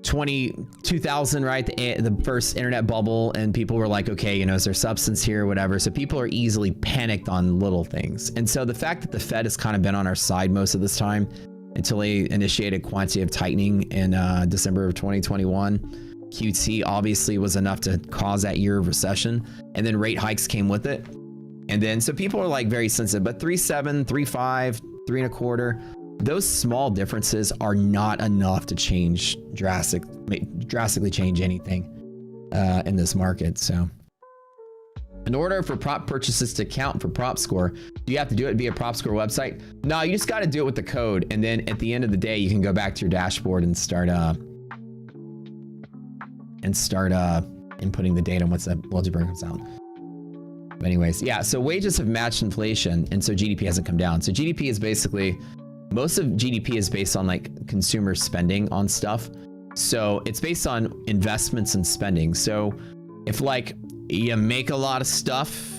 2000, right? The first internet bubble, and people were like, okay, you know, is there substance here or whatever? So people are easily panicked on little things. And so the fact that the Fed has kind of been on our side most of this time until they initiated quantitative tightening in December of 2021. QT obviously was enough to cause that year of recession, and then rate hikes came with it. And then, so people are like very sensitive, but 3.7, 3.5, 3.25, those small differences are not enough to change drastically change anything in this market. So in order for prop purchases to count for prop score, do you have to do it via prop score website? No, you just got to do it with the code. And then at the end of the day, you can go back to your dashboard and start inputting the data once that algebra comes out. But anyways, yeah, so wages have matched inflation, and so GDP hasn't come down. So GDP is basically, most of GDP is based on like consumer spending on stuff. So it's based on investments and spending. So if like you make a lot of stuff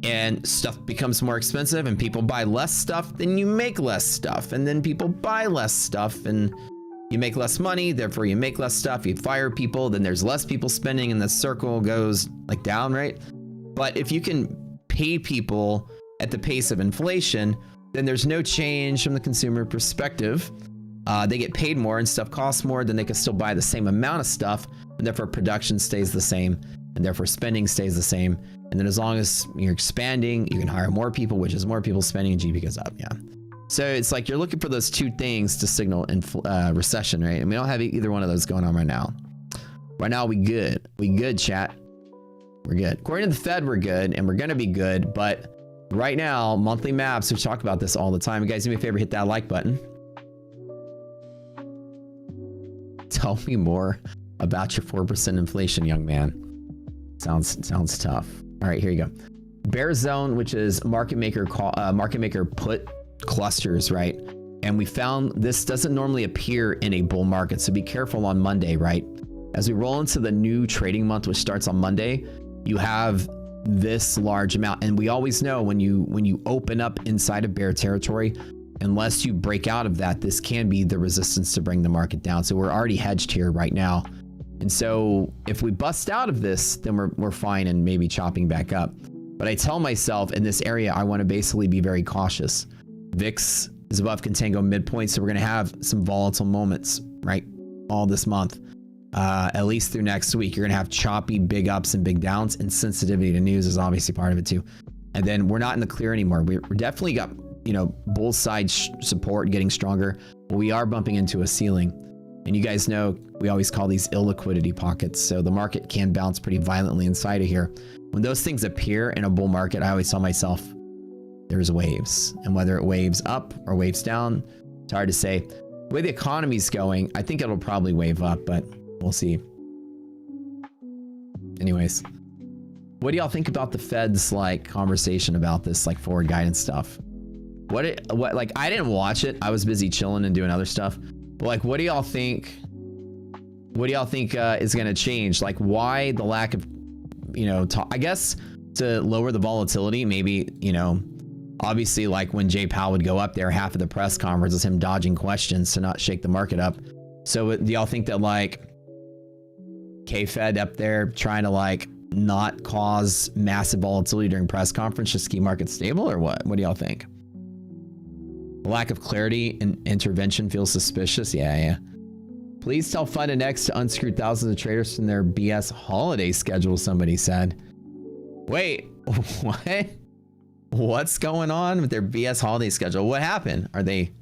and stuff becomes more expensive and people buy less stuff, then you make less stuff, and then people buy less stuff and you make less money, therefore you make less stuff, you fire people, then there's less people spending, and the circle goes like down, right? But if you can pay people at the pace of inflation, then there's no change from the consumer perspective. They get paid more and stuff costs more, then they can still buy the same amount of stuff, and therefore production stays the same, and therefore spending stays the same. And then as long as you're expanding, you can hire more people, which is more people spending, and GDP goes up. Yeah. So it's like you're looking for those two things to signal recession, right? And we don't have either one of those going on right now. Right now, we good. We good, chat. We're good. According to the Fed, we're good, and we're going to be good. But right now, monthly maps, we talk about this all the time. You guys do me a favor, hit that like button. Tell me more about your 4% inflation, young man. Sounds tough. All right, here you go. Bear zone, which is market maker put clusters, right? And we found this doesn't normally appear in a bull market, so be careful on Monday, right? As we roll into the new trading month, which starts on Monday, you have this large amount, and we always know when you open up inside of bear territory, unless you break out of that, this can be the resistance to bring the market down. So we're already hedged here right now. And so if we bust out of this, then we're fine and maybe chopping back up. But I tell myself in this area, I want to basically be very cautious. VIX is above contango midpoint, so we're going to have some volatile moments, right? All this month, at least through next week. You're going to have choppy big ups and big downs, and sensitivity to news is obviously part of it too. And then we're not in the clear anymore. We're definitely got, bull side support getting stronger, but we are bumping into a ceiling. And you guys know we always call these illiquidity pockets. So the market can bounce pretty violently inside of here. When those things appear in a bull market, I always tell myself there's waves. And whether it waves up or waves down, it's hard to say. The way the economy's going, I think it'll probably wave up, but we'll see. Anyways, what do y'all think about the Fed's conversation about this forward guidance stuff? What I didn't watch it. I was busy chilling and doing other stuff. But what do y'all think? What do y'all think is going to change? Why the lack of, I guess to lower the volatility, maybe, obviously when Jay Powell would go up there, half of the press conference was him dodging questions to not shake the market up. So do y'all think that K-Fed up there trying to not cause massive volatility during press conference, just keep markets stable, or what? What do y'all think? Lack of clarity and intervention feels suspicious. Yeah. Please tell FundNX to unscrew thousands of traders from their BS holiday schedule, somebody said. Wait, what? What's going on with their BS holiday schedule? What happened? Are they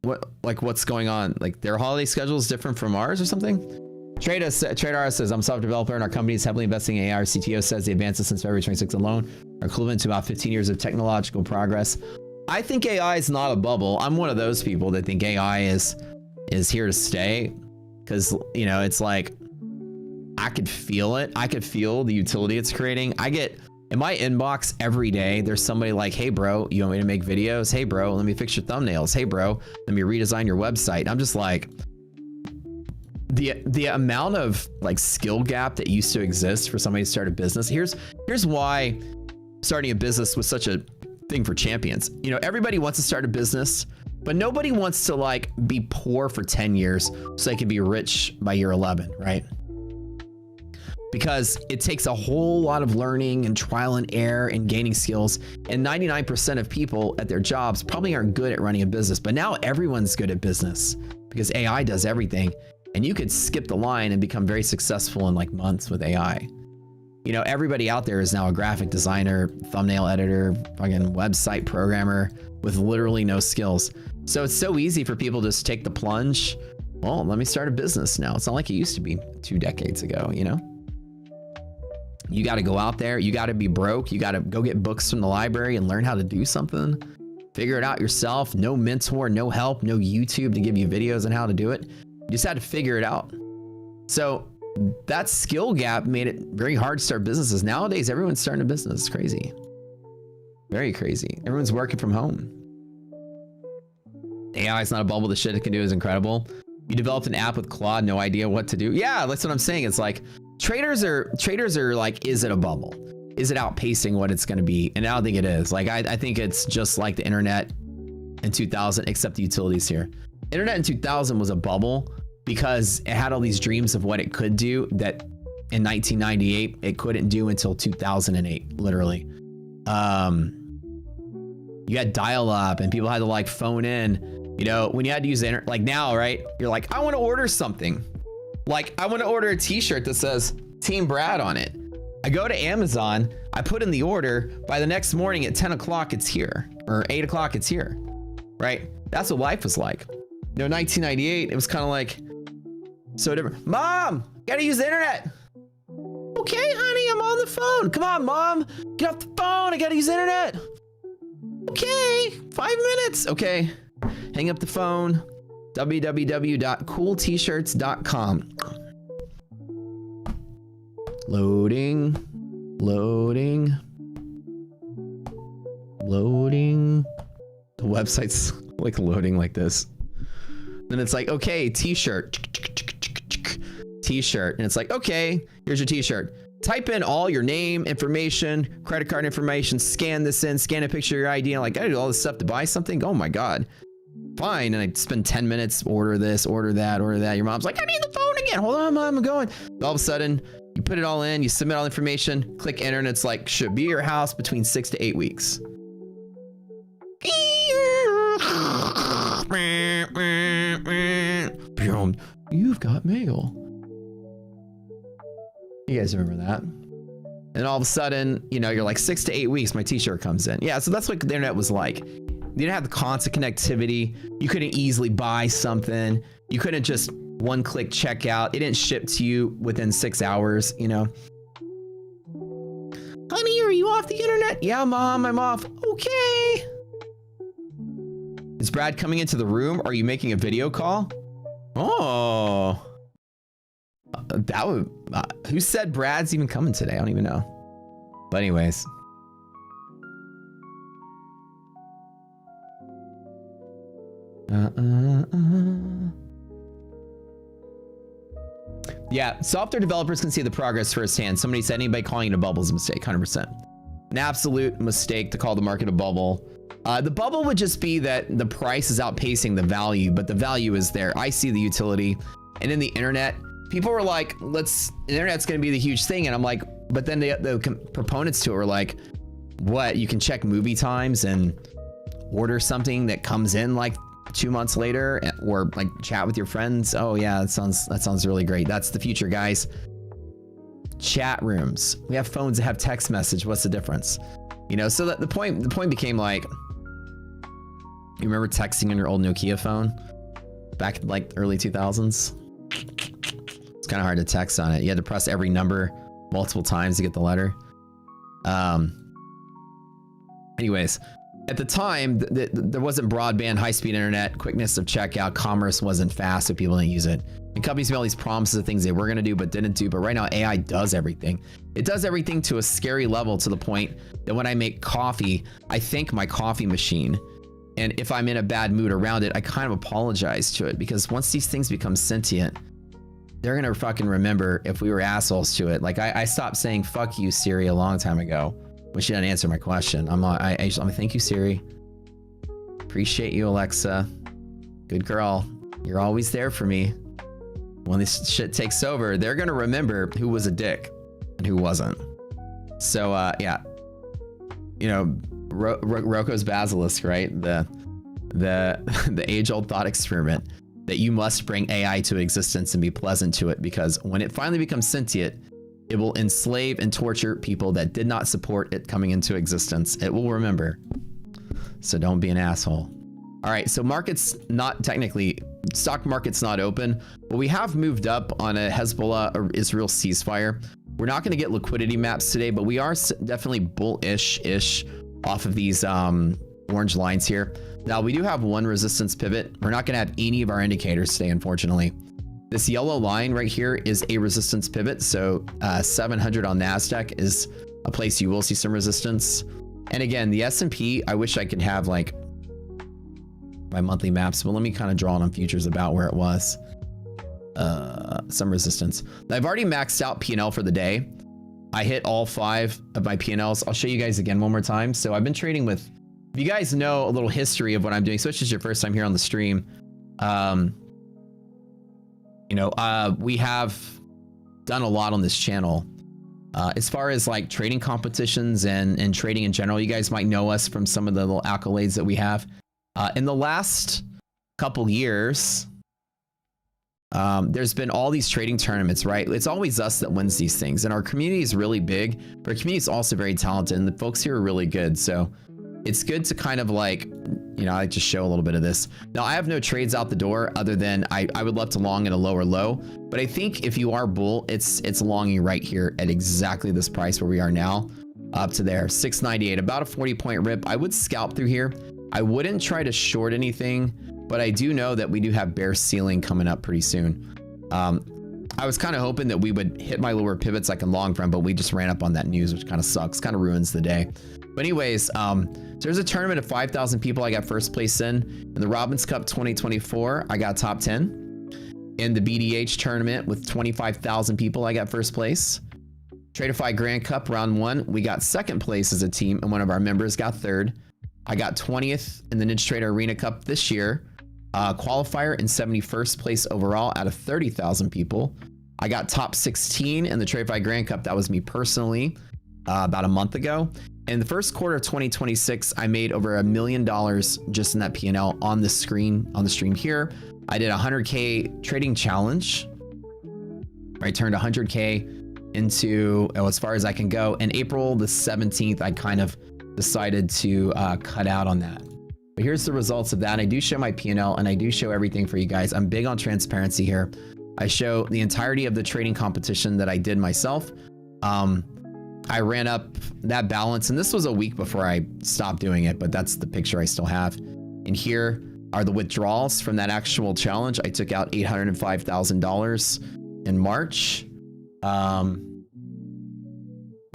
what's going on? Their holiday schedule is different from ours or something? Trader says, I'm a software developer and our company is heavily investing in AI. Our CTO says the advances since February 26 alone are equivalent to about 15 years of technological progress. I think AI is not a bubble. I'm one of those people that think AI is here to stay, because it's I could feel it. I could feel the utility it's creating. I get in my inbox every day, there's somebody hey bro, you want me to make videos? Hey bro, let me fix your thumbnails. Hey bro, let me redesign your website. I'm just the amount of skill gap that used to exist for somebody to start a business. Here's why starting a business was such a thing for champions. Everybody wants to start a business, but nobody wants to be poor for 10 years so they can be rich by year 11, right? Because it takes a whole lot of learning and trial and error and gaining skills. And 99% of people at their jobs probably aren't good at running a business, but now everyone's good at business because AI does everything. And you could skip the line and become very successful in months with AI. Everybody out there is now a graphic designer, thumbnail editor, fucking website programmer with literally no skills. So it's so easy for people to just take the plunge. Well, let me start a business now. It's not like it used to be 2 decades ago, You got to go out there. You got to be broke. You got to go get books from the library and learn how to do something. Figure it out yourself. No mentor, no help, no YouTube to give you videos on how to do it. You just had to figure it out. So that skill gap made it very hard to start businesses. Nowadays, everyone's starting a business. It's crazy. Very crazy. Everyone's working from home. AI is not a bubble. The shit it can do is incredible. You developed an app with Claude, no idea what to do. Yeah, that's what I'm saying. It's traders are is it a bubble? Is it outpacing what it's going to be? And I don't think it is. I think it's just like the internet in 2000, except the utilities here. Internet in 2000 was a bubble because it had all these dreams of what it could do that in 1998. It couldn't do until 2008, literally. You had dial-up and people had to like phone in, you know, when you had to use the internet. Like now, right? You're like, I want to order something. Like I want to order a t-shirt that says Team Brad on it. I go to Amazon, I put in the order. By the next morning at 10 o'clock, it's here, or 8 o'clock, it's here, right? That's what life was like. You know, 1998, it was kind of like so different. Mom, gotta use the internet. Okay, honey, I'm on the phone. Come on, Mom, get off the phone. I gotta use the internet. Okay, 5 minutes. Okay, hang up the phone. www.cooltshirts.com. Loading. The website's like loading like this. Then it's like, okay, t-shirt. And it's like, okay, here's your t-shirt. Type in all your name, information, credit card information, scan this in, scan a picture of your ID. And like, I gotta do all this stuff to buy something. Oh my God. Fine. And I spend 10 minutes, order this, order that, order that. Your mom's like, I need the phone again. Hold on, Mom, I'm going. All of a sudden, you put it all in, you submit all the information, click enter, and it's like, should be at your house between 6 to 8 weeks. You've got mail. You guys remember that? And all of a sudden, you know, you're like 6 to 8 weeks, my t-shirt comes in. Yeah, so that's what the internet was like. You didn't have the constant connectivity. You couldn't easily buy something. You couldn't just one-click checkout. It didn't ship to you within 6 hours, you know. Honey, are you off the internet? Yeah, Mom, I'm off. Okay. Is Brad coming into the room? Are you making a video call? Oh. That would... who said Brad's even coming today? I don't even know. But anyways. Yeah, software developers can see the progress firsthand. Somebody said anybody calling it a bubble is a mistake, 100%. An absolute mistake to call the market a bubble. The bubble would just be that the price is outpacing the value, but the value is there. I see the utility. And in the internet, people were like, the internet's going to be the huge thing. And I'm like, but then the proponents to it were like, what? You can check movie times and order something that comes in like 2 months later, or like chat with your friends. Oh yeah, that sounds really great. That's the future, guys. Chat rooms. We have phones that have text message. What's the difference? You know, so that the point became like, you remember texting on your old Nokia phone back in like early 2000s? It's kind of hard to text on it. You had to press every number multiple times to get the letter. Anyways, at the time, there wasn't broadband, high-speed internet, quickness of checkout, commerce wasn't fast, so people didn't use it. And companies made all these promises of things they were going to do but didn't do. But right now, AI does everything. It does everything to a scary level, to the point that when I make coffee, I thank my coffee machine. And if I'm in a bad mood around it, I kind of apologize to it, because once these things become sentient, they're going to fucking remember if we were assholes to it. Like I stopped saying fuck you, Siri, a long time ago when she didn't answer my question. I'm like, thank you, Siri. Appreciate you, Alexa. Good girl. You're always there for me. When this shit takes over, they're going to remember who was a dick and who wasn't. So, yeah. You know, Roko's Basilisk, right? The age-old thought experiment that you must bring AI to existence and be pleasant to it, because when it finally becomes sentient, it will enslave and torture people that did not support it coming into existence. It will remember. So don't be an asshole. All right, so market's not technically, stock market's not open, but we have moved up on a Hezbollah or Israel ceasefire. We're not going to get liquidity maps today, but we are definitely bullish-ish off of these orange lines here. Now, we do have one resistance pivot. We're not going to have any of our indicators today, unfortunately. This yellow line right here is a resistance pivot. So 700 on NASDAQ is a place you will see some resistance. And again, the S&P, I wish I could have like my monthly maps, but let me kind of draw it on futures about where it was. Some resistance. I've already maxed out P&L for the day. I hit all 5 of my P&Ls. I'll show you guys again one more time. So I've been trading with, if you guys know a little history of what I'm doing, especially if it's your first time here on the stream, you know, we have done a lot on this channel. As far as like trading competitions and trading in general, you guys might know us from some of the little accolades that we have. In the last couple years, there's been all these trading tournaments, right? It's always us that wins these things, and our community is really big, but our community is also very talented, and the folks here are really good. So it's good to kind of like, you know, I just show a little bit of this. Now, I have no trades out the door other than I would love to long at a lower low, but I think if you are bull, it's longing right here at exactly this price where we are now, up to there, 698, about a 40-point rip. I would scalp through here. I wouldn't try to short anything, but I do know that we do have bear ceiling coming up pretty soon. I was kind of hoping that we would hit my lower pivots like in long from, but we just ran up on that news, which kind of sucks, kind of ruins the day. But anyways, so there's a tournament of 5,000 people. I got first place in the Robbins Cup 2024. I got top 10 in the BDH tournament with 25,000 people. I got first place. Tradeify Grand Cup round 1. We got second place as a team, and one of our members got third. I got 20th in the Ninja Trader Arena Cup this year. Qualifier in 71st place overall out of 30,000 people. I got top 16 in the Tradeify Grand Cup. That was me personally about a month ago. In the first quarter of 2026, I made over $1 million just in that P&L on the screen, on the stream here. I did a 100K trading challenge. I turned 100K into as far as I can go. And April the 17th, I kind of decided to cut out on that. But here's the results of that. I do show my P&L and I do show everything for you guys. I'm big on transparency here. I show the entirety of the trading competition that I did myself. I ran up that balance, and this was a week before I stopped doing it, but that's the picture I still have. And here are the withdrawals from that actual challenge. I took out $805,000 in March. I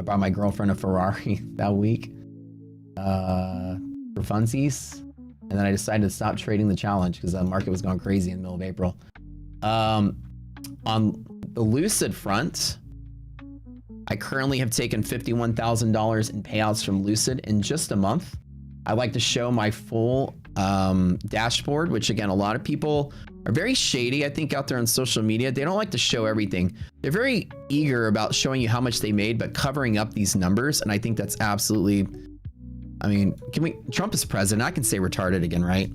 bought my girlfriend a Ferrari that week for funsies. And then I decided to stop trading the challenge because the market was going crazy in the middle of April. On the Lucid front, I currently have taken $51,000 in payouts from Lucid in just a month. I like to show my full dashboard, which again, a lot of people are very shady, I think, out there on social media. They don't like to show everything. They're very eager about showing you how much they made, but covering up these numbers. And I think that's absolutely, I mean, Trump is president. I can say retarded again, right?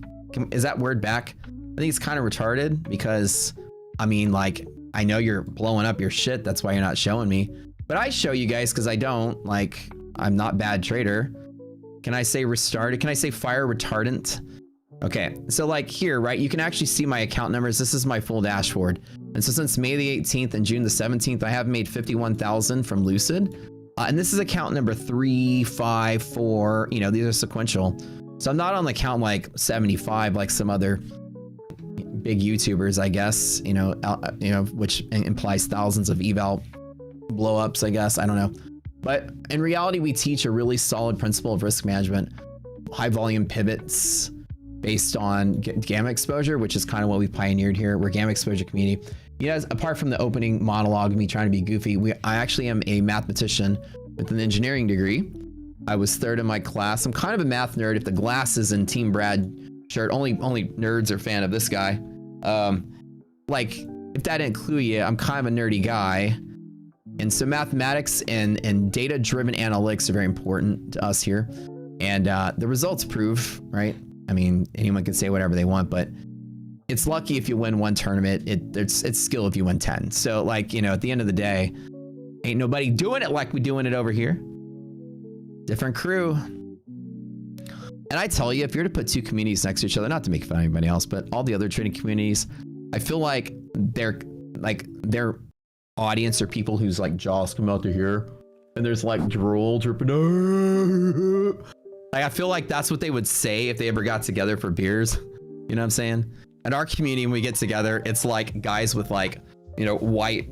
Is that word back? I think it's kind of retarded because, I mean, like, I know you're blowing up your shit. That's why you're not showing me. But I show you guys because I don't, like, I'm not bad trader. Can I say restarted? Can I say fire retardant? Okay, so like here, right, you can actually see my account numbers. This is my full dashboard. And so since May the 18th and June the 17th, I have made 51,000 from Lucid. And this is account number 3, 5, 4, you know, these are sequential. So I'm not on the count like 75 like some other big YouTubers, I guess, you know, which implies thousands of eval blow-ups, I guess, I don't know. But in reality, we teach a really solid principle of risk management, high volume pivots based on gamma exposure, which is kind of what we pioneered here. We're gamma exposure community. You guys, apart from the opening monologue of me trying to be goofy, I actually am a mathematician with an engineering degree. I was third in my class. I'm kind of a math nerd. If the glasses and Team Brad shirt, only nerds are fan of this guy. Like, if that didn't clue you, I'm kind of a nerdy guy. And so mathematics and data-driven analytics are very important to us here. And the results prove, right? I mean, anyone can say whatever they want, but it's lucky if you win one tournament. It's skill if you win 10. So like, you know, at the end of the day, ain't nobody doing it like we doing it over here. Different crew. And I tell you, if you're to put two communities next to each other, not to make fun of anybody else, but all the other trading communities, I feel like their audience are people whose like jaws come out to here and there's like drool dripping. Like, I feel like that's what they would say if they ever got together for beers. You know what I'm saying? In our community, when we get together, it's like guys with like, you know, white,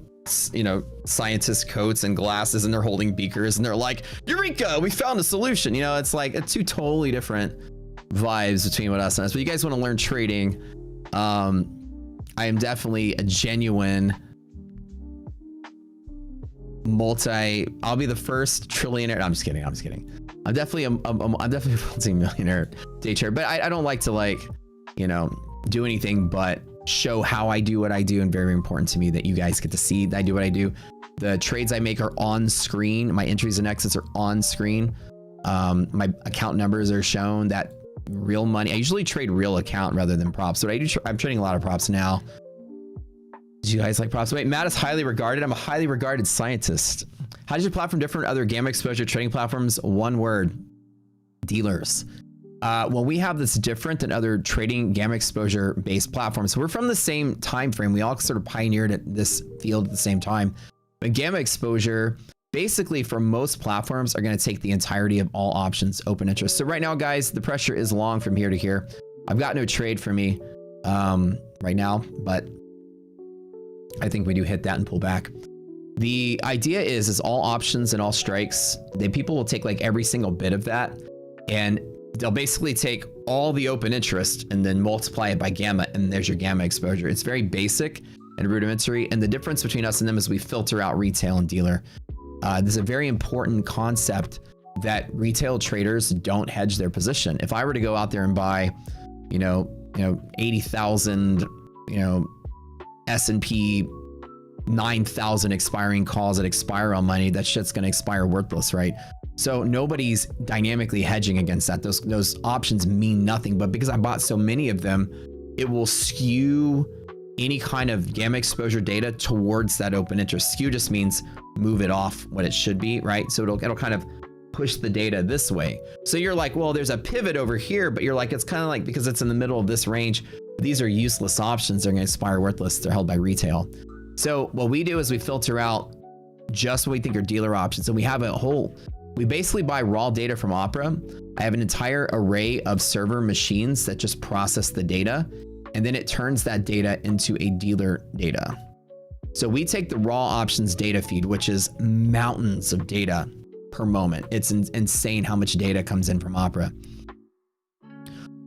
you know, scientist coats and glasses, and they're holding beakers and they're like, Eureka, we found a solution. You know, it's like two totally different vibes between what us and us. But you guys want to learn trading. I am definitely a genuine I'll be the first trillionaire. No, I'm just kidding. I'm definitely I'm definitely a multi-millionaire day trader, but I don't like to, like, you know, do anything but show how I do what I do, and very important to me that you guys get to see that I do what I do. The trades I make are on screen. My entries and exits are on screen. My account numbers are shown. That real money. I usually trade real account rather than props. So I'm trading a lot of props now. Do you guys like props? Wait, Matt is highly regarded. I'm a highly regarded scientist. How does your platform differ from other gamma exposure trading platforms? One word: dealers. Well, we have this different than other trading gamma exposure based platforms. So we're from the same time frame. We all sort of pioneered at this field at the same time. But gamma exposure, basically for most platforms, are going to take the entirety of all options open interest. So right now, guys, the pressure is long from here to here. I've got no trade for me right now, but I think we do hit that and pull back. The idea is all options and all strikes, people will take like every single bit of that, and they'll basically take all the open interest and then multiply it by gamma, and there's your gamma exposure. It's very basic and rudimentary, and the difference between us and them is we filter out retail and dealer. This is a very important concept that retail traders don't hedge their position. If I were to go out there and buy, 80,000, S&P 9,000 expiring calls that expire on money, that shit's gonna expire worthless, right? So nobody's dynamically hedging against that. Those options mean nothing, but because I bought so many of them, it will skew any kind of gamma exposure data towards that open interest. Skew just means move it off what it should be, right? So it'll kind of push the data this way. So you're like, well, there's a pivot over here, but you're like, it's kind of like, because it's in the middle of this range, these are useless options. They're going to expire worthless. They're held by retail. So what we do is we filter out just what we think are dealer options. And we basically buy raw data from Opera. I have an entire array of server machines that just process the data, and then it turns that data into a dealer data. So we take the raw options data feed, which is mountains of data per moment. It's insane how much data comes in from Opera.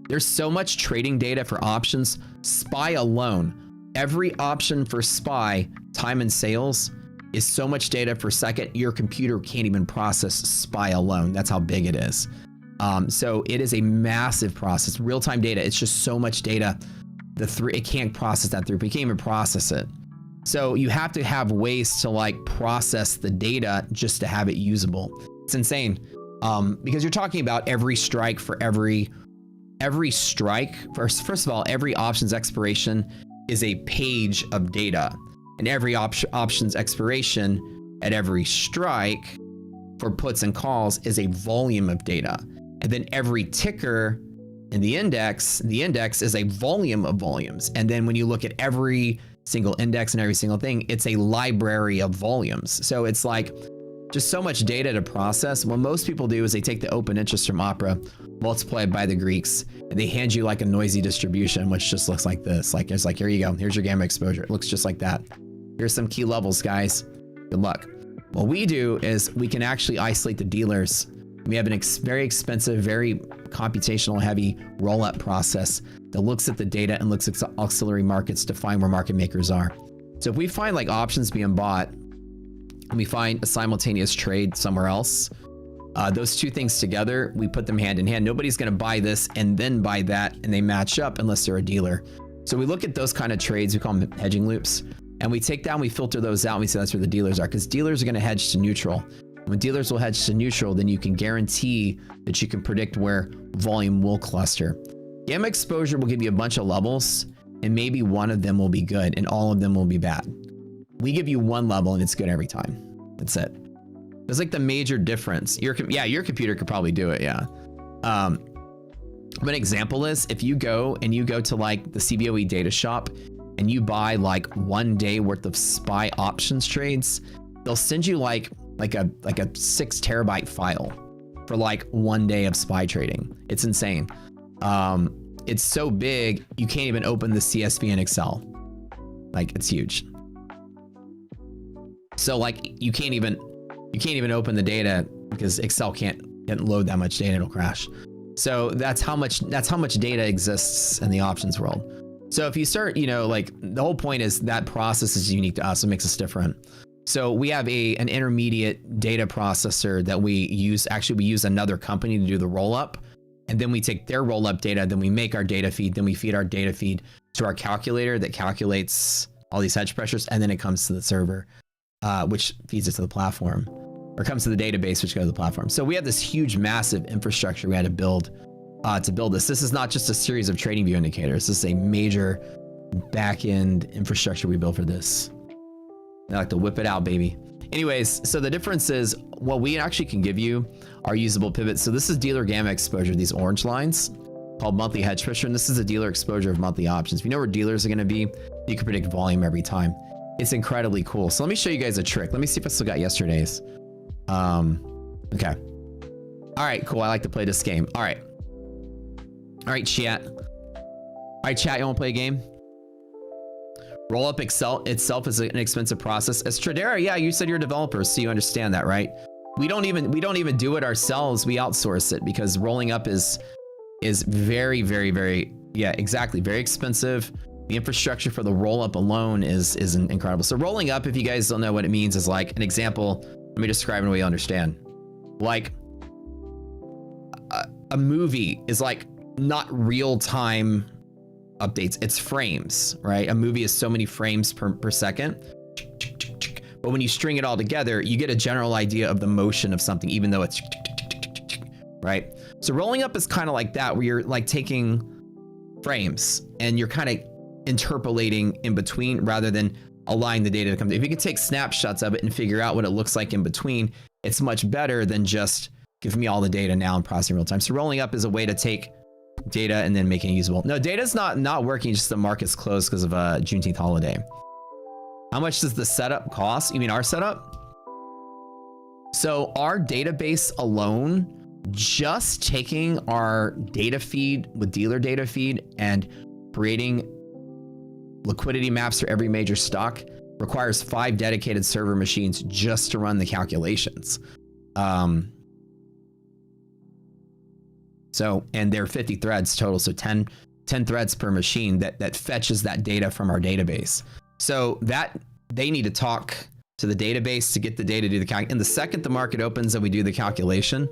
There's so much trading data for options. SPY alone, every option for SPY, time and sales, is so much data per second, your computer can't even process SPY alone. That's how big it is. So it is a massive process. Real-time data, it's just so much data. It can't process that through, but you can't even process it. So you have to have ways to like process the data just to have it usable. It's insane. Because you're talking about every strike for every strike. First of all, every options expiration is a page of data, and every options expiration at every strike for puts and calls is a volume of data. And then every ticker in the index is a volume of volumes. And then when you look at every single index and every single thing, it's a library of volumes. So it's like just so much data to process. What most people do is they take the open interest from Opera, multiply it by the Greeks, and they hand you like a noisy distribution, which just looks like this. Like it's like, here you go. Here's your gamma exposure. It looks just like that. Here's some key levels, guys. Good luck. What we do is we can actually isolate the dealers. We have an very expensive, very computational heavy roll-up process that looks at the data and looks at auxiliary markets to find where market makers are. So if we find like options being bought and we find a simultaneous trade somewhere else, those two things together, we put them hand in hand. Nobody's going to buy this and then buy that, and they match up unless they're a dealer. So we look at those kind of trades, we call them hedging loops, and we take down, we filter those out, and we say that's where the dealers are, because dealers are going to hedge to neutral. When dealers will hedge to neutral, then you can guarantee that you can predict where volume will cluster. Gamma exposure will give you a bunch of levels, and maybe one of them will be good and all of them will be bad. We give you one level and it's good every time. That's it. That's like the major difference. Your computer could probably do it, yeah. But an example is if you go to like the CBOE data shop and you buy like 1 day worth of SPY options trades, they'll send you like a 6 terabyte file for like 1 day of SPY trading. It's insane. It's so big you can't even open the CSV in Excel. Like it's huge. So like you can't even open the data because Excel can't load that much data, it'll crash. So that's how much data exists in the options world. So if you start, like the whole point is that process is unique to us. It makes us different. So we have an intermediate data processor that we use. Actually, we use another company to do the roll up, and then we take their roll up data, then we make our data feed, then we feed our data feed to our calculator that calculates all these hedge pressures, and then it comes to the server. which feeds it to the platform, or comes to the database, which goes to the platform. So we have this huge, massive infrastructure we had to build this. This is not just a series of trading view indicators. This is a major back-end infrastructure we built for this. I like to whip it out, baby. Anyways, so the difference is what we actually can give you are usable pivots. So this is dealer gamma exposure, these orange lines called monthly hedge pressure. And this is the dealer exposure of monthly options. If you know where dealers are going to be, you can predict volume every time. It's incredibly cool. So let me show you guys a trick. Let me see if I still got yesterday's. Okay. All right, cool. I like to play this game. All right. All right, chat. All right, chat, you want to play a game? Roll up itself is an expensive process. As Tradera, yeah, you said you're a developer, so you understand that, right? We don't even do it ourselves. We outsource it because rolling up is very, very, very, yeah, exactly, very expensive. The infrastructure for the roll up alone is incredible. So rolling up, if you guys don't know what it means, is like an example. Let me describe it in a way you understand. Like a movie is like not real time updates, it's frames, right? A movie is so many frames per second. But when you string it all together, you get a general idea of the motion of something, even though it's right? So rolling up is kind of like that, where you're like taking frames and you're kind of interpolating in between rather than allowing the data to come. If you can take snapshots of it and figure out what it looks like in between, it's much better than just give me all the data now and processing real time. So rolling up is a way to take data and then making it usable. No, data's not working, just the market's closed because of a Juneteenth holiday. How much does the setup cost? You mean our setup? So our database alone, just taking our data feed with dealer data feed and creating liquidity maps for every major stock requires 5 dedicated server machines just to run the calculations. So, and there are 50 threads total, so 10 threads per machine that fetches that data from our database. So that they need to talk to the database to get the data to do the calc. And the second the market opens and we do the calculation,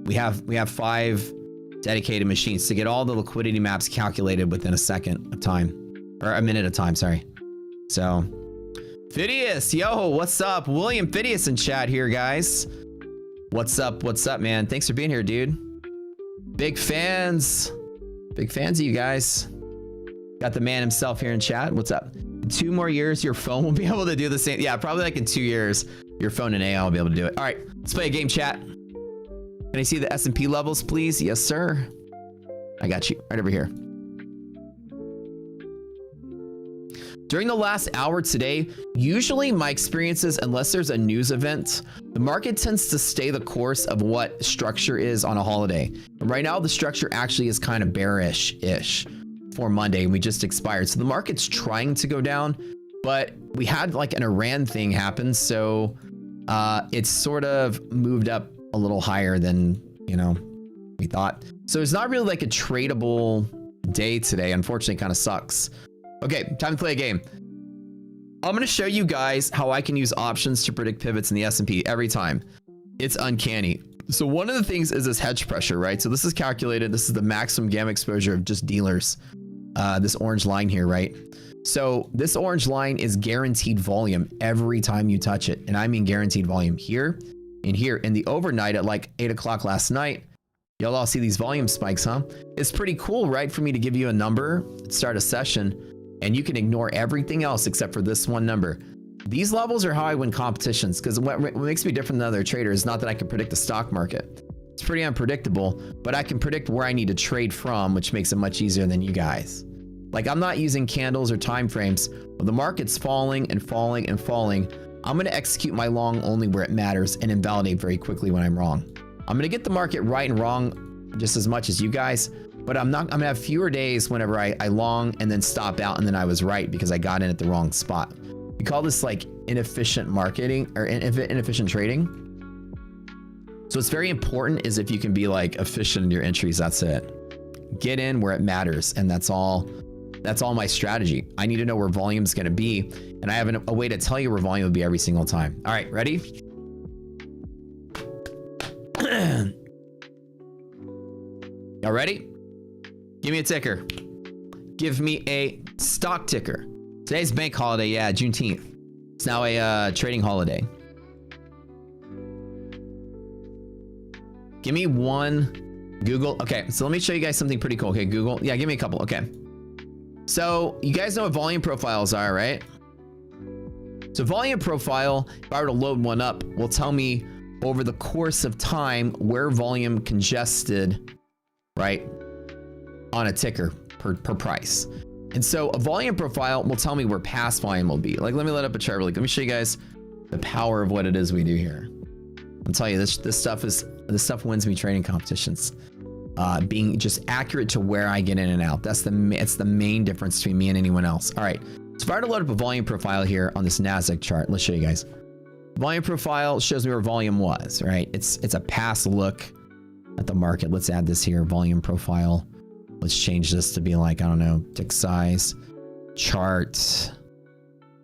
we have 5 dedicated machines to get all the liquidity maps calculated within a second of time, or a minute of time, sorry. So Phidias, yo, what's up? William Phidias in chat here, guys. What's up, man? Thanks for being here, dude. Big fans of you guys. Got the man himself here in chat. What's up? In 2 more years, your phone will be able to do the same. Yeah, probably like in 2 years, your phone and AI will be able to do it. All right, let's play a game, chat. Can I see the S&P levels, please? Yes, sir. I got you right over here. During the last hour today, usually my experiences, unless there's a news event, the market tends to stay the course of what structure is on a holiday. And right now, the structure actually is kind of bearish-ish for Monday, and we just expired. So the market's trying to go down, but we had like an Iran thing happen, so it's sort of moved up a little higher than, you know, we thought. So it's not really like a tradable day today. Unfortunately, kind of sucks. Okay, time to play a game. I'm going to show you guys how I can use options to predict pivots in the S&P every time. It's uncanny. So one of the things is this hedge pressure, right? So this is calculated. This is the maximum gamma exposure of just dealers. This orange line here, right? So this orange line is guaranteed volume every time you touch it. And I mean guaranteed volume here and here. In the overnight at like 8 o'clock last night, y'all all see these volume spikes, huh? It's pretty cool, right? For me to give you a number, start a session, and you can ignore everything else except for this one number. These levels are how I win competitions, because what makes me different than other traders is not that I can predict the stock market. It's pretty unpredictable, but I can predict where I need to trade from, which makes it much easier than you guys. Like, I'm not using candles or time frames. When the market's falling and falling and falling, I'm gonna execute my long only where it matters and invalidate very quickly when I'm wrong. I'm gonna get the market right and wrong just as much as you guys, but I'm gonna have fewer days whenever I long and then stop out and then I was right because I got in at the wrong spot. We call this like inefficient marketing or inefficient trading. So what's very important is if you can be like efficient in your entries, that's it. Get in where it matters, and that's all my strategy. I need to know where volume's gonna be, and I have a way to tell you where volume will be every single time. All right, ready? Y'all ready? Give me a ticker. Give me a stock ticker. Today's bank holiday, yeah, Juneteenth. It's now a trading holiday. Give me one Google. Okay, so let me show you guys something pretty cool. Okay, Google. Yeah, give me a couple. Okay. So you guys know what volume profiles are, right? So volume profile, if I were to load one up, will tell me over the course of time where volume congested, right, on a ticker per price. And so a volume profile will tell me where past volume will be. Like, let me let up a chart really quick. Let me show you guys the power of what it is we do here. I'll tell you, this stuff wins me trading competitions. Being just accurate to where I get in and out. It's the main difference between me and anyone else. All right. So if I were to load up a volume profile here on this NASDAQ chart, let's show you guys. Volume profile shows me where volume was, right? It's a past look at the market. Let's add this here, volume profile. Let's change this to be like, I don't know, tick size, chart,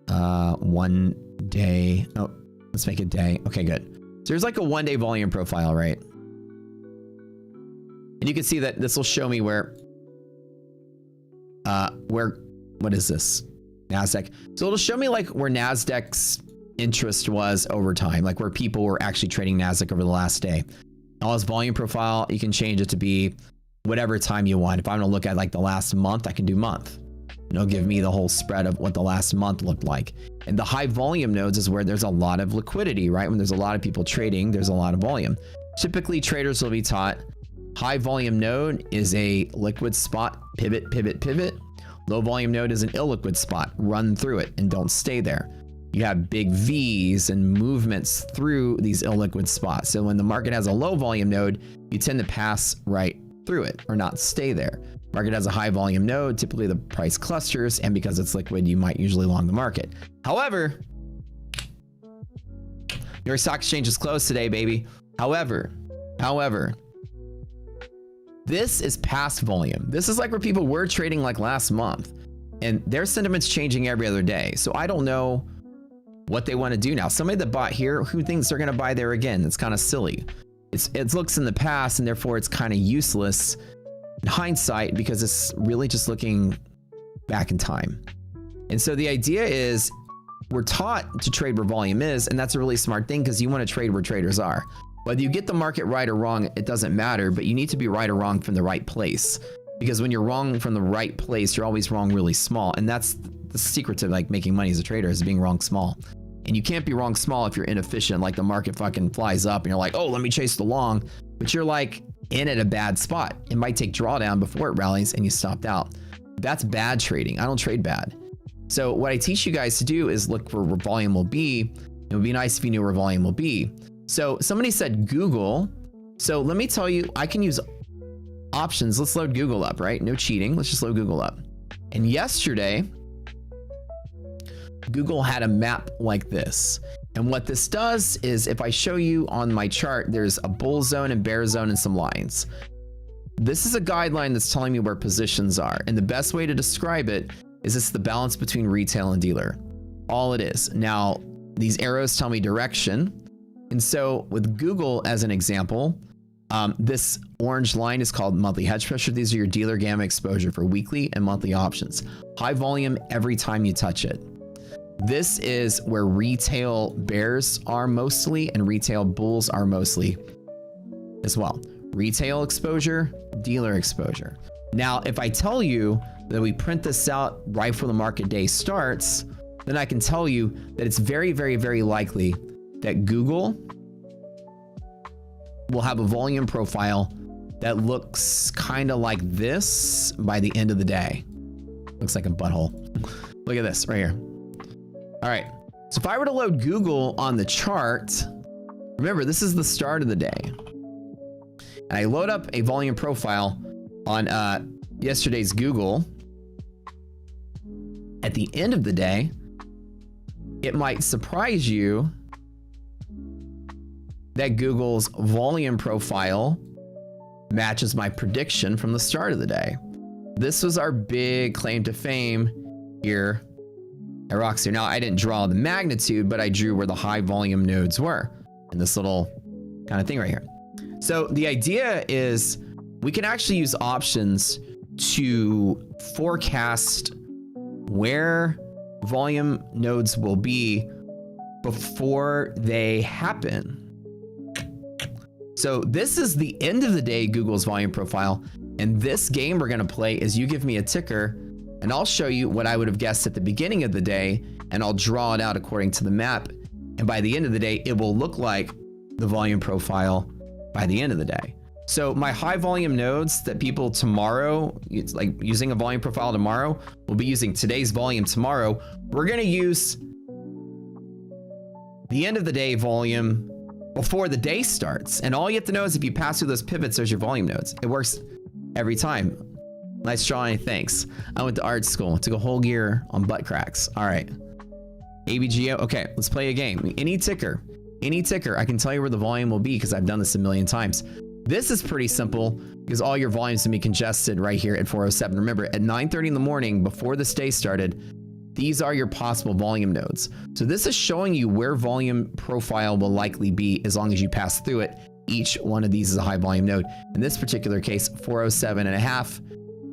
1 day. Oh, let's make it day. Okay, good. So there's like a 1 day volume profile, right? And you can see that this will show me where, what is this? NASDAQ. So it'll show me like where NASDAQ's interest was over time, like where people were actually trading NASDAQ over the last day. Now as volume profile, you can change it to be whatever time you want. If I'm gonna look at like the last month, I can do month. And it'll give me the whole spread of what the last month looked like. And the high volume nodes is where there's a lot of liquidity, right? When there's a lot of people trading, there's a lot of volume. Typically traders will be taught high volume node is a liquid spot, pivot, pivot, pivot. Low volume node is an illiquid spot, run through it and don't stay there. You have big V's and movements through these illiquid spots. So when the market has a low volume node, you tend to pass right through it or not stay there. Market has a high volume node, typically the price clusters, and because it's liquid, you might usually long the market. However, New York Stock Exchange is closed today, baby. However, this is past volume. This is like where people were trading like last month, and their sentiment's changing every other day. So I don't know what they want to do now. Somebody that bought here, who thinks they're going to buy there again? It's kind of silly. It looks in the past, and therefore it's kind of useless in hindsight because it's really just looking back in time. And so the idea is we're taught to trade where volume is, and that's a really smart thing because you want to trade where traders are. Whether you get the market right or wrong, it doesn't matter, but you need to be right or wrong from the right place. Because when you're wrong from the right place, you're always wrong really small. And that's the secret to like making money as a trader, is being wrong small. And you can't be wrong small if you're inefficient, like the market fucking flies up and you're like, oh, let me chase the long. But you're like in at a bad spot. It might take drawdown before it rallies and you stopped out. That's bad trading. I don't trade bad. So what I teach you guys to do is look for where volume will be. It would be nice if you knew where volume will be. So somebody said Google. So let me tell you, I can use options. Let's load Google up, right? No cheating. Let's just load Google up. And yesterday, Google had a map like this. And what this does is if I show you on my chart, there's a bull zone and bear zone and some lines. This is a guideline that's telling me where positions are. And the best way to describe it is it's the balance between retail and dealer. All it is. Now, these arrows tell me direction. And so with Google as an example, this orange line is called monthly hedge pressure. These are your dealer gamma exposure for weekly and monthly options. High volume every time you touch it. This is where retail bears are mostly and retail bulls are mostly as well. Retail exposure, dealer exposure. Now, if I tell you that we print this out right before the market day starts, then I can tell you that it's very, very, very likely that Google will have a volume profile that looks kind of like this by the end of the day. Looks like a butthole. Look at this right here. All right. So if I were to load Google on the chart, remember, this is the start of the day. And I load up a volume profile on yesterday's Google. At the end of the day, it might surprise you that Google's volume profile matches my prediction from the start of the day. This was our big claim to fame here at Roxy. Now, I didn't draw the magnitude, but I drew where the high volume nodes were in this little kind of thing right here. So the idea is we can actually use options to forecast where volume nodes will be before they happen. So this is the end of the day Google's volume profile. And this game we're going to play is you give me a ticker and I'll show you what I would have guessed at the beginning of the day, and I'll draw it out according to the map. And by the end of the day, it will look like the volume profile by the end of the day. So my high volume nodes that people tomorrow, it's like using a volume profile tomorrow, will be using today's volume tomorrow. We're going to use the end of the day volume before the day starts. And all you have to know is if you pass through those pivots, there's your volume nodes. It works every time. Nice drawing, thanks. I went to art school, took a whole year on butt cracks. All right. ABGO, okay, let's play a game. Any ticker, I can tell you where the volume will be because I've done this a million times. This is pretty simple because all your volumes can be congested right here at 407. Remember, at 9:30 in the morning before this day started, these are your possible volume nodes. So this is showing you where volume profile will likely be as long as you pass through it. Each one of these is a high volume node. In this particular case, 407.5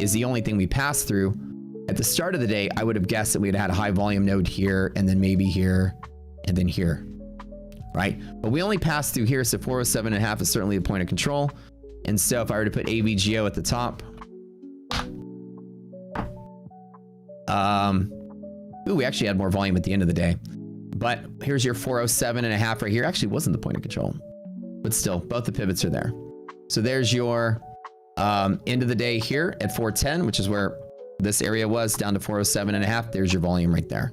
is the only thing we pass through. At the start of the day, I would have guessed that we'd had a high volume node here, and then maybe here, and then here, right? But we only pass through here, so 407.5 is certainly the point of control. And so if I were to put AVGO at the top, ooh, we actually had more volume at the end of the day. But here's your 407.5 right here. Actually wasn't the point of control, but still, both the pivots are there. So there's your end of the day here at 410, which is where this area was, down to 407.5. There's your volume right there.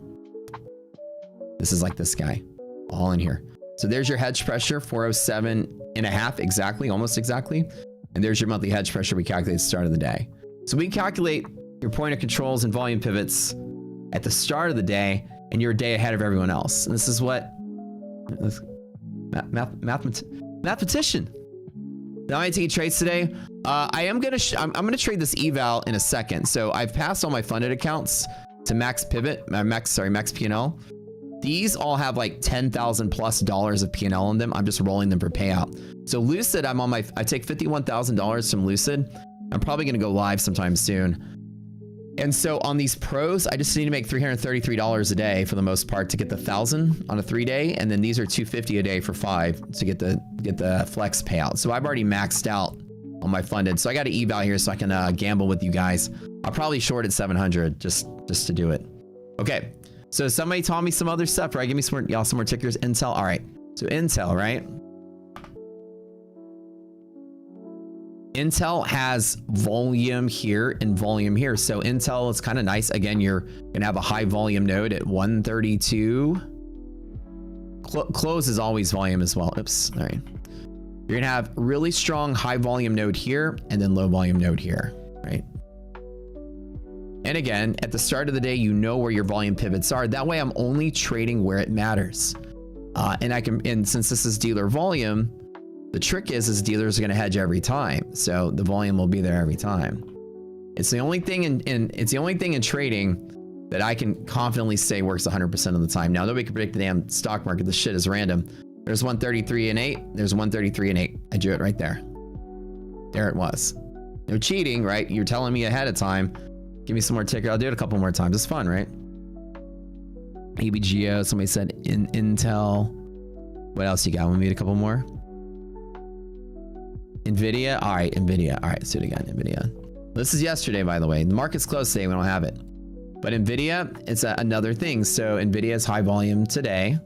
This is like this guy, all in here. So there's your hedge pressure, 407.5 exactly, almost exactly. And there's your monthly hedge pressure we calculate at the start of the day. So we calculate your point of controls and volume pivots at the start of the day, and you're a day ahead of everyone else. And this is what mathematician. Now I take trades today. I'm gonna trade this eval in a second. So I've passed all my funded accounts to max pivot, max P&L. These all have like $10,000+ of P&L in them. I'm just rolling them for payout. So Lucid, I take $51,000 from Lucid. I'm probably gonna go live sometime soon. And so on these pros, I just need to make $333 a day for the most part to get the 1,000 on a 3-day, and then these are $250 a day for 5 to get the flex payout. So I've already maxed out on my funded. So I got to eval here so I can gamble with you guys. I'll probably short at 700 just to do it. Okay. So somebody taught me some other stuff, right? Give me some more tickers. Intel. All right. So Intel, right? Intel has volume here and volume here. So Intel is kind of nice. Again, you're going to have a high volume node at 132. Close is always volume as well. Oops. All right. You're going to have really strong high volume node here and then low volume node here, right? And again, at the start of the day, you know where your volume pivots are. That way I'm only trading where it matters. And since this is dealer volume, the trick is dealers are going to hedge every time. So the volume will be there every time. It's the only thing in trading that I can confidently say works 100% of the time. Now, nobody can predict the damn stock market. This shit is random. There's 133.8. There's 133.8. I drew it right there. There it was. No cheating, right? You're telling me ahead of time. Give me some more ticker. I'll do it a couple more times. It's fun, right? ABGO. Somebody said Intel. What else you got? Want me to do a couple more? NVIDIA. All right, NVIDIA. All right, let's do it again. NVIDIA. This is yesterday, by the way. The market's closed today. We don't have it. But NVIDIA, it's another thing. So NVIDIA's high volume today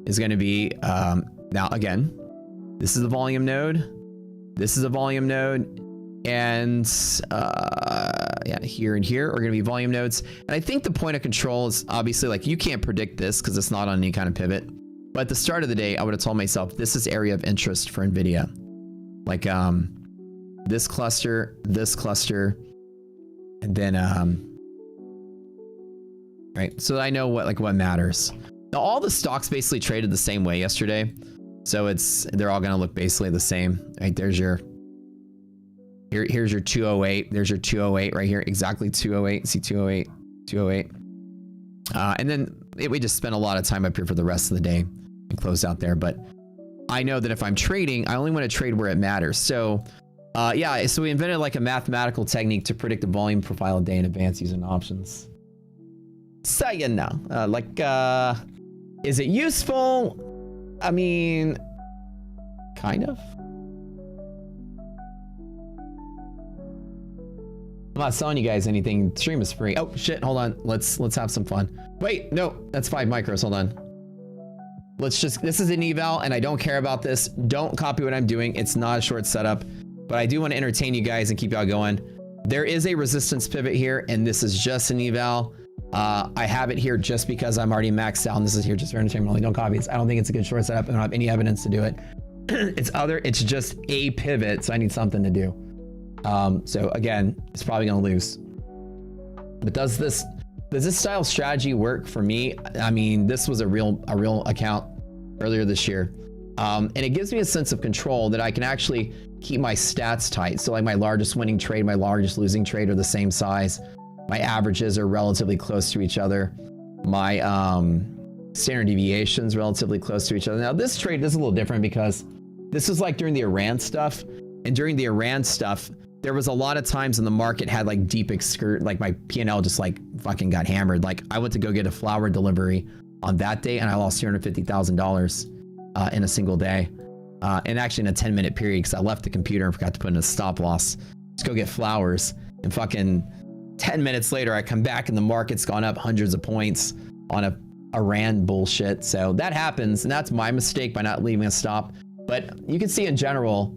is going to be, now again, this is the volume node. This is a volume node. And yeah, here and here are going to be volume nodes. And I think the point of control is obviously like you can't predict this because it's not on any kind of pivot. But at the start of the day, I would have told myself this is area of interest for NVIDIA. Like this cluster, and then right. So I know what matters. Now all the stocks basically traded the same way yesterday. So they're all gonna look basically the same. Right, there's your here's your 208. There's your 208 right here. Exactly 208. See 208, 208. And then we just spent a lot of time up here for the rest of the day and close out there. But I know that if I'm trading, I only want to trade where it matters. So yeah, so we invented like a mathematical technique to predict the volume profile a day in advance using options. So you know, Is it useful? I mean, kind of. I'm not selling you guys anything. Stream is free. Oh shit, hold on. Let's have some fun. Wait, no, that's 5 micros. Hold on. Let's just, this is an eval and I don't care about this. Don't copy what I'm doing. It's not a short setup, but I do want to entertain you guys and keep y'all going. There is a resistance pivot here and this is just an eval. I have it here just because I'm already maxed out and this is here just for entertainment only. Don't copy this. I don't think it's a good short setup. I don't have any evidence to do it. It's just a pivot. So I need something to do. So again, it's probably going to lose. But does this style strategy work for me? I mean, this was a real account earlier this year. And it gives me a sense of control that I can actually keep my stats tight. So like my largest winning trade, my largest losing trade are the same size. My averages are relatively close to each other. My standard deviations relatively close to each other. Now this trade is a little different because this is like during the Iran stuff. And during the Iran stuff, there was a lot of times in the market had like deep excursion, like my P&L just like fucking got hammered. Like I went to go get a flower delivery on that day and I lost $250,000 in a single day. And actually in a 10-minute period because I left the computer and forgot to put in a stop loss. Just go get flowers and fucking 10 minutes later, I come back and the market's gone up hundreds of points on a Iran bullshit. So that happens and that's my mistake by not leaving a stop. But you can see in general,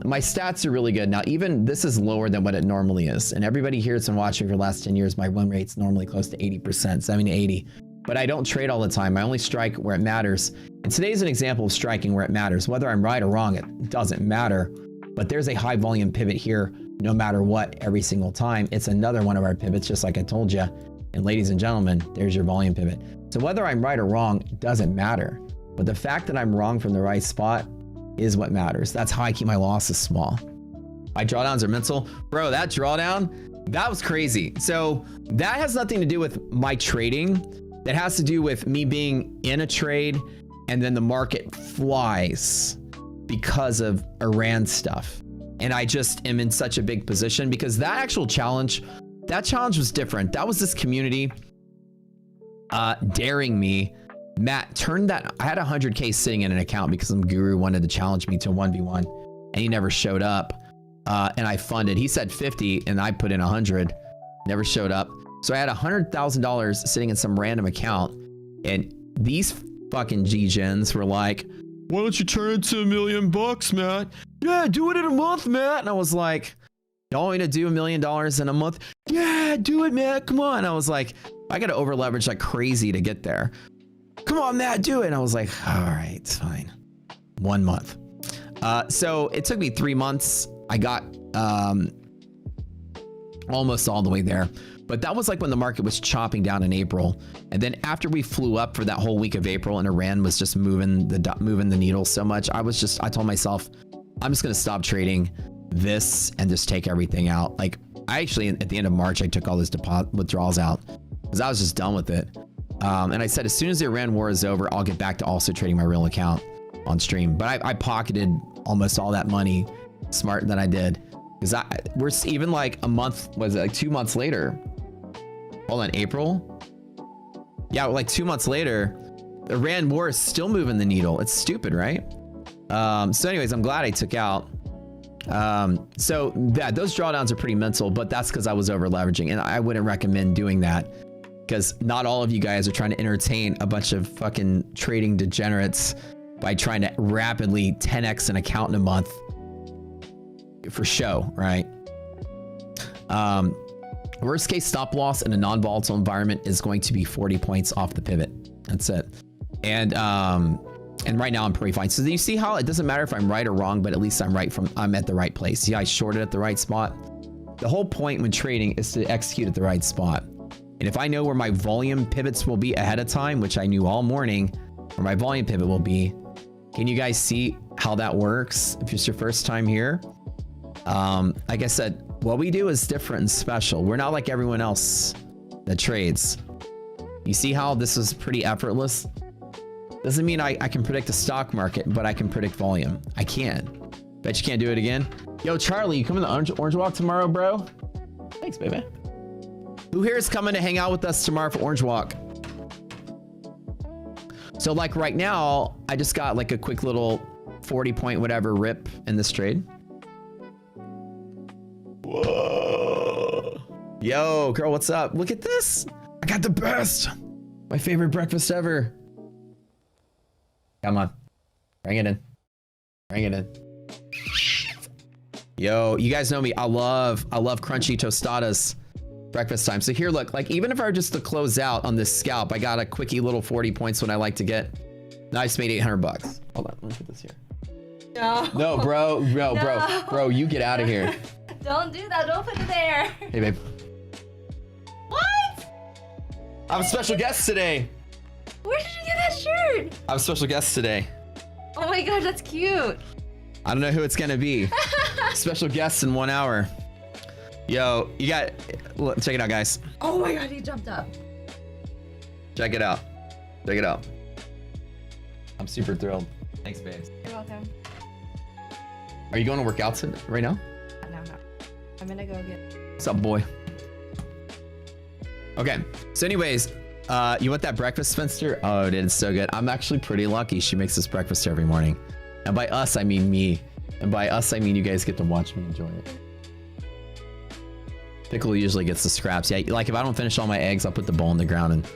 my stats are really good. Now, even this is lower than what it normally is. And everybody here that's been watching for the last 10 years, my win rate's normally close to 80%, 70 to 80. But I don't trade all the time. I only strike where it matters. And today's an example of striking where it matters. Whether I'm right or wrong, it doesn't matter. But there's a high volume pivot here, no matter what, every single time. It's another one of our pivots, just like I told you. And ladies and gentlemen, there's your volume pivot. So whether I'm right or wrong, doesn't matter. But the fact that I'm wrong from the right spot is what matters. That's how I keep my losses small. My drawdowns are mental. Bro, that drawdown, that was crazy. So that has nothing to do with my trading. That has to do with me being in a trade and then the market flies because of Iran stuff. And I just am in such a big position because that actual challenge, that challenge was different. That was this community daring me. Matt, turned that, I had 100K sitting in an account because some guru wanted to challenge me to 1v1 and he never showed up. And I funded, he said 50 and I put in 100, never showed up. So I had $100,000 sitting in some random account and these fucking G-gens were like, why don't you turn it to $1 million, Matt? Yeah, do it in a month, Matt. And I was like, y'all want me to do $1 million in a month? Yeah, do it, Matt, come on. I was like, I got to over leverage like crazy to get there. Come on, Matt, do it. And I was like, all right, fine. 1 month. So it took me 3 months. I got almost all the way there. But that was like when the market was chopping down in April. And then after we flew up for that whole week of April and Iran was just moving the needle so much, I told myself, I'm just going to stop trading this and just take everything out. Like I actually, at the end of March, I took all those withdrawals out because I was just done with it. And I said, as soon as the Iran war is over, I'll get back to also trading my real account on stream. But I pocketed almost all that money, smart than I did. Because we're even like a month, was it like 2 months later? Hold on, April? Yeah, like 2 months later, the Iran war is still moving the needle. It's stupid, right? So anyways, I'm glad I took out. So yeah, those drawdowns are pretty mental, but that's because I was over leveraging. And I wouldn't recommend doing that. Because not all of you guys are trying to entertain a bunch of fucking trading degenerates by trying to rapidly 10x an account in a month for show, right? Worst case stop loss in a non-volatile environment is going to be 40 points off the pivot. That's it. And right now I'm pretty fine. So you see how it doesn't matter if I'm right or wrong, but at least I'm at the right place. See, I shorted at the right spot. The whole point when trading is to execute at the right spot. And if I know where my volume pivots will be ahead of time, which I knew all morning, where my volume pivot will be, can you guys see how that works? If it's your first time here, like I said, what we do is different and special. We're not like everyone else that trades. You see how this is pretty effortless? Doesn't mean I can predict the stock market, but I can predict volume. I can. Bet you can't do it again. Yo, Charlie, you coming to Orange Walk tomorrow, bro? Thanks, baby. Who here is coming to hang out with us tomorrow for Orange Walk? So So like right now, I just got like a quick little 40 point whatever rip in this trade. Whoa. Yo, girl, what's up? Look at this. I got the best. My favorite breakfast ever. Come on. Bring it in. Bring it in. Yo, you guys know me. I love crunchy tostadas breakfast time. So here, look, like even if I were just to close out on this scalp, I got a quickie little 40 points when I like to get. Now I just made 800 bucks. Hold on, let me put this here. No, bro, you get out of here. Don't do that. Don't put it there. Hey, babe. What? I have a special guest today. Where did you get that shirt? I have a special guest today. Oh my god, that's cute. I don't know who it's gonna be. Special guest in 1 hour. Yo, you got, look, check it out, guys. Oh my god, he jumped up. Check it out. Check it out. I'm super thrilled. Thanks, babes. You're welcome. Are you going to work out right now? No. I'm gonna go get. What's up, boy? Okay. So anyways, you want that breakfast, Spencer? Oh, dude, it's so good. I'm actually pretty lucky. She makes this breakfast every morning. And by us, I mean me. And by us, I mean you guys get to watch me enjoy it. Pickle usually gets the scraps. Yeah, like if I don't finish all my eggs, I'll put the bowl in the ground and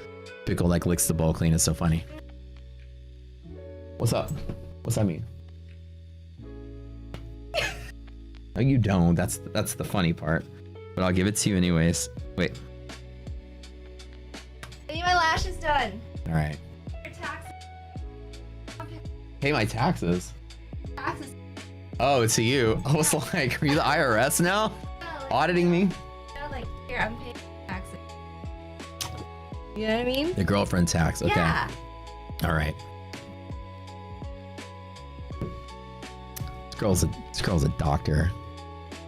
Pickle like licks the bowl clean. It's so funny. What's up? What's that mean? No, you don't. That's the funny part. But I'll give it to you anyways. Wait. I need my lashes done. All right. Your taxes. Pay my taxes. Taxes. Oh, it's to you. I was like, are you the IRS now? Auditing me? Like, here, I'm paying taxes. You know what I mean? The girlfriend tax. Okay. Yeah. All right. This girl's a doctor.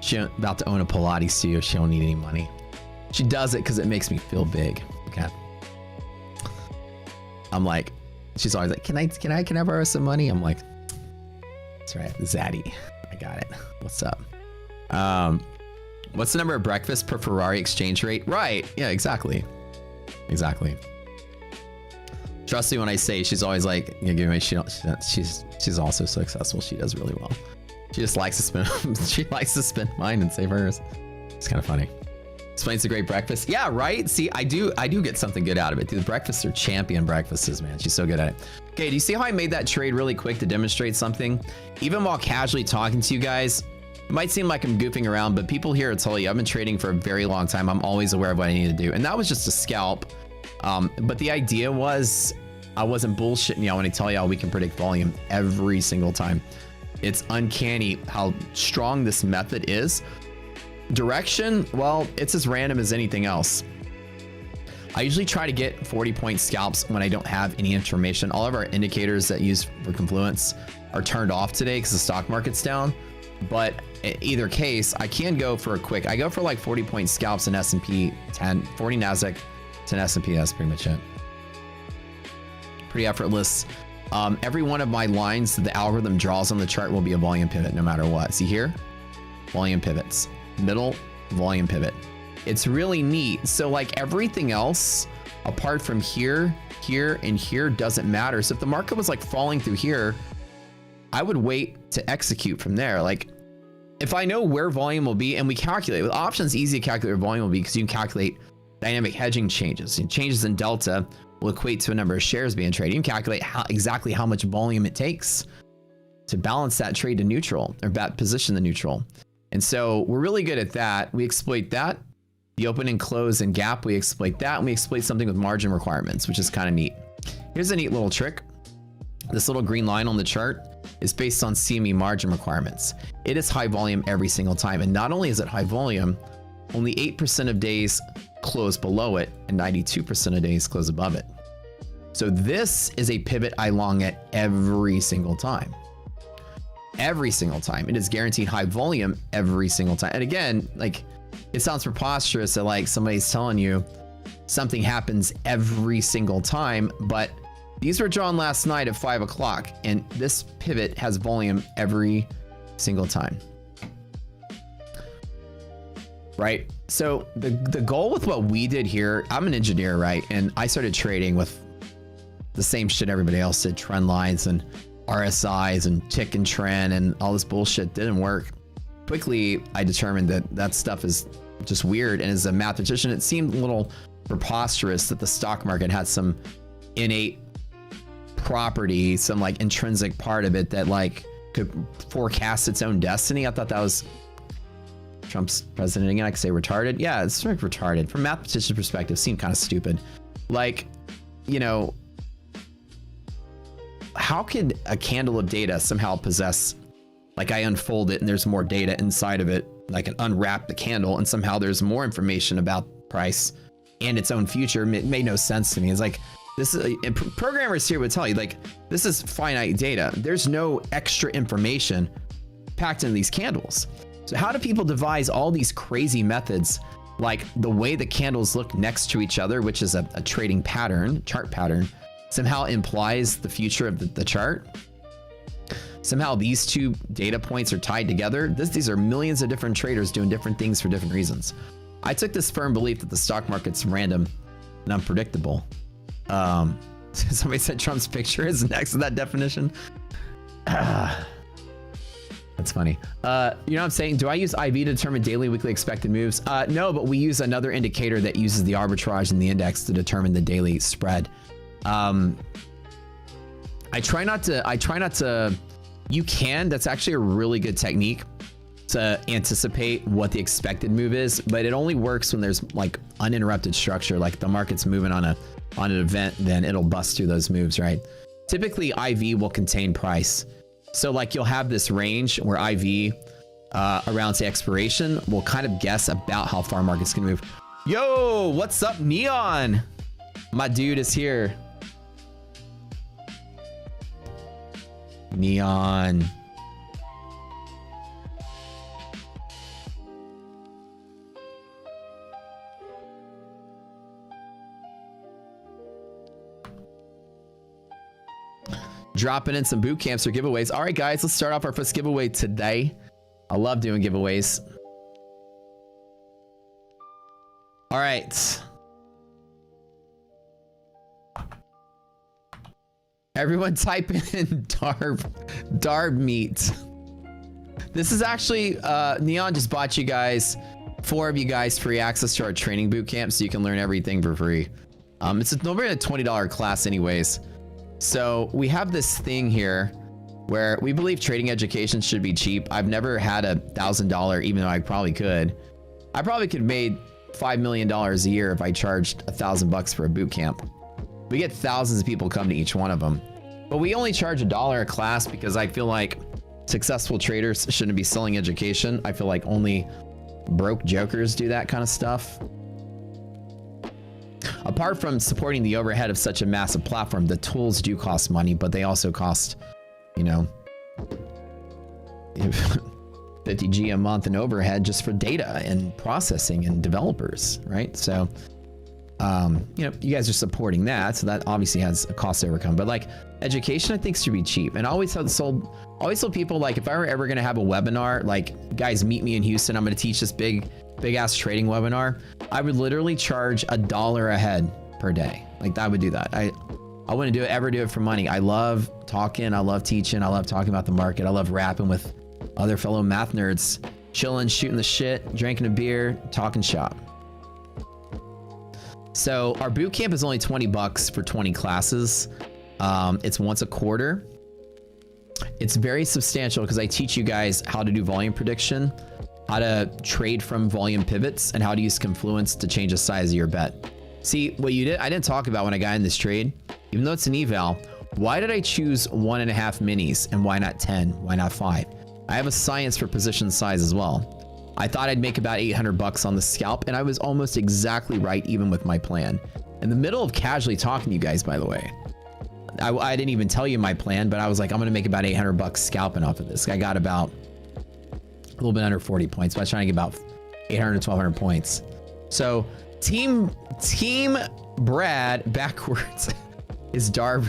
She's about to own a Pilates studio. She don't need any money. She does it because it makes me feel big. Okay. I'm like, she's always like, can I borrow some money? I'm like, that's right, Zaddy. I got it. What's up? What's the number of breakfast per Ferrari exchange rate? Right. Yeah, exactly. Exactly. Trust me when I say she's always like, you know, she's also successful. She does really well. She just likes to spend she likes to spend mine and save hers. It's kind of funny. Explains a great breakfast. Yeah, right. See, I do get something good out of it. Dude, the breakfasts are champion breakfasts, man. She's so good at it. Okay, do you see how I made that trade really quick to demonstrate something? Even while casually talking to you guys, it might seem like I'm goofing around, but people here will tell you I've been trading for a very long time. I'm always aware of what I need to do. And that was just a scalp. But the idea was I wasn't bullshitting y'all when I tell y'all we can predict volume every single time. It's uncanny how strong this method is. Direction, well, it's as random as anything else. I usually try to get 40-point scalps when I don't have any information. All of our indicators that use for confluence are turned off today because the stock market's down. But in either case, I can go for a quick. I go for like 40-point scalps in S&P 10, 40 NASDAQ, 10 S&P. That's pretty much it. Pretty effortless. Every one of my lines that the algorithm draws on the chart will be a volume pivot no matter what. See here? Volume pivots. Middle, volume pivot. It's really neat. So like everything else, apart from here, here, and here doesn't matter. So if the market was like falling through here, I would wait to execute from there. Like if I know where volume will be, and we calculate with options, easy to calculate where volume will be because you can calculate dynamic hedging changes. And changes in delta will equate to a number of shares being traded. You can calculate exactly how much volume it takes to balance that trade to neutral or that position to neutral. And so we're really good at that. We exploit that. The open and close and gap, we exploit that. And we exploit something with margin requirements, which is kind of neat. Here's a neat little trick. This little green line on the chart is based on CME margin requirements. It is high volume every single time. And not only is it high volume, only 8% of days close below it and 92% of days close above it. So this is a pivot I long at every single time. Every single time. It is guaranteed high volume every single time. And again, like it sounds preposterous that like somebody's telling you something happens every single time, but these were drawn last night at 5 o'clock and this pivot has volume every single time. Right? So the goal with what we did here, I'm an engineer, right? And I started trading with the same shit everybody else did, trend lines and RSIs and tick and trend and all this bullshit didn't work. Quickly, I determined that that stuff is just weird, and as a mathematician, it seemed a little preposterous that the stock market had some innate property, some like intrinsic part of it that like could forecast its own destiny. I thought that was Trump's president again. I could say retarded. Yeah, it's sort of retarded from a mathematician's perspective. Seemed kind of stupid. Like, you know, how could a candle of data somehow possess, like I unfold it and there's more data inside of it, I can unwrap the candle and somehow there's more information about price and its own future. It made no sense to me. It's like, this is, programmers here would tell you, like, this is finite data. There's no extra information packed into these candles. So how do people devise all these crazy methods, like the way the candles look next to each other, which is a trading pattern, chart pattern, somehow implies the future of the chart? Somehow these two data points are tied together. These are millions of different traders doing different things for different reasons. I took this firm belief that the stock market's random and unpredictable. Somebody said Trump's picture is next to that definition. That's funny. You know what I'm saying? Do I use IV to determine daily, weekly expected moves? No, but we use another indicator that uses the arbitrage in the index to determine the daily spread. I try not to, you can, that's actually a really good technique to anticipate what the expected move is, but it only works when there's like uninterrupted structure, like the market's moving on an event, then it'll bust through those moves, right? Typically IV will contain price. So like you'll have this range where IV around the expiration will kind of guess about how far markets can move. Yo, what's up, Neon? My dude is here. Neon. Dropping in some boot camps or giveaways. All right, guys, let's start off our first giveaway today. I love doing giveaways. All right. Everyone type in Darb meat. This is actually, Neon just bought you guys, 4 of you guys, free access to our training boot camp so you can learn everything for free. It's normally a $20 class anyways. So we have this thing here where we believe trading education should be cheap. I've never had $1,000, even though I probably could. I probably could have made $5 million a year if I charged $1,000 for a boot camp. We get thousands of people come to each one of them, but we only charge $1 a class because I feel like successful traders shouldn't be selling education. I feel like only broke jokers do that kind of stuff. Apart from supporting the overhead of such a massive platform, the tools do cost money, but they also cost, you know, 50G a month in overhead just for data and processing and developers, right? So, you know, you guys are supporting that, so that obviously has a cost to overcome. But like education, I think should be cheap. And I always told people, like, if I were ever going to have a webinar, like, guys, meet me in Houston, I'm going to teach this big ass trading webinar, I would literally charge $1 a head per day. Like, I would do that. I wouldn't ever do it for money. I love talking, I love teaching, I love talking about the market, I love rapping with other fellow math nerds, chilling, shooting the shit, drinking a beer, talking shop. So our boot camp is only $20 for 20 classes. It's once a quarter. It's very substantial because I teach you guys how to do volume prediction, how to trade from volume pivots, and how to use confluence to change the size of your bet. See, what I didn't talk about when I got in this trade, even though it's an eval, why did I choose 1.5 minis and why not 10? Why not 5? I have a science for position size as well. I thought I'd make about $800 on the scalp, and I was almost exactly right, even with my plan. In the middle of casually talking to you guys, by the way, I didn't even tell you my plan, but I was like, I'm gonna make about $800 scalping off of this. I got about a little bit under 40 points, but I was trying to get about 800 to 1200 points. So team Brad backwards is Darb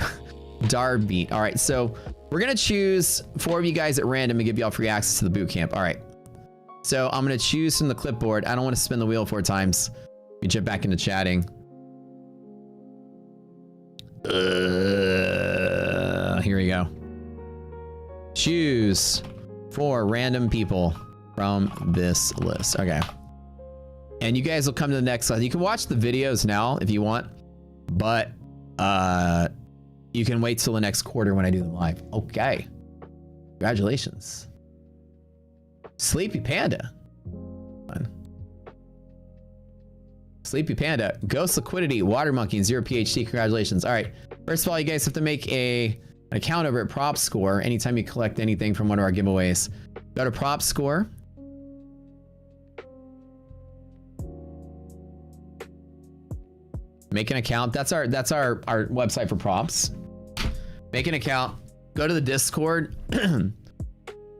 beat. All right, so we're gonna choose 4 of you guys at random and give y'all free access to the boot camp. All right. So I'm going to choose from the clipboard. I don't want to spin the wheel 4 times. We jump back into chatting. Here we go. Choose 4 random people from this list. Okay. And you guys will come to the next slide. You can watch the videos now if you want, but you can wait till the next quarter when I do them live. Okay. Congratulations. Sleepy Panda. Sleepy Panda, Ghost Liquidity, Water Monkey, and 0 PhD. Congratulations. All right. First of all, you guys have to make an account over at Prop Score anytime you collect anything from one of our giveaways. Go to Prop Score. Make an account. That's our website for props. Make an account. Go to the Discord. Go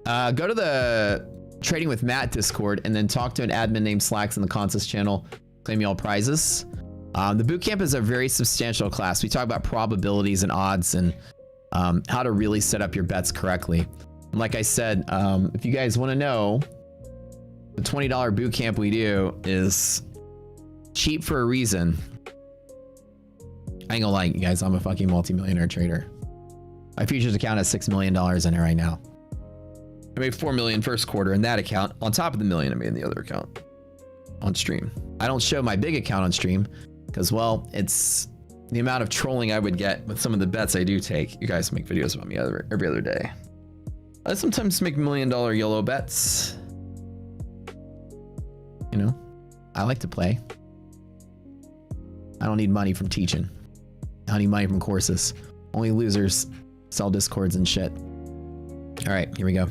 to the Trading with Matt Discord and then talk to an admin named Slacks in the contest channel. Claim you all prizes. The bootcamp is a very substantial class. We talk about probabilities and odds and how to really set up your bets correctly. And like I said, if you guys want to know, the $20 bootcamp we do is cheap for a reason. I ain't gonna lie, you guys, I'm a fucking multi-millionaire trader. My futures account has $6 million in it right now. I made $4 million first quarter in that account on top of the $1 million I made in the other account on stream. I don't show my big account on stream because, well, it's the amount of trolling I would get with some of the bets I do take. You guys make videos about me every other day. I sometimes make $1 million YOLO bets. You know, I like to play. I don't need money from teaching. I don't need money from courses. Only losers sell discords and shit. All right, here we go.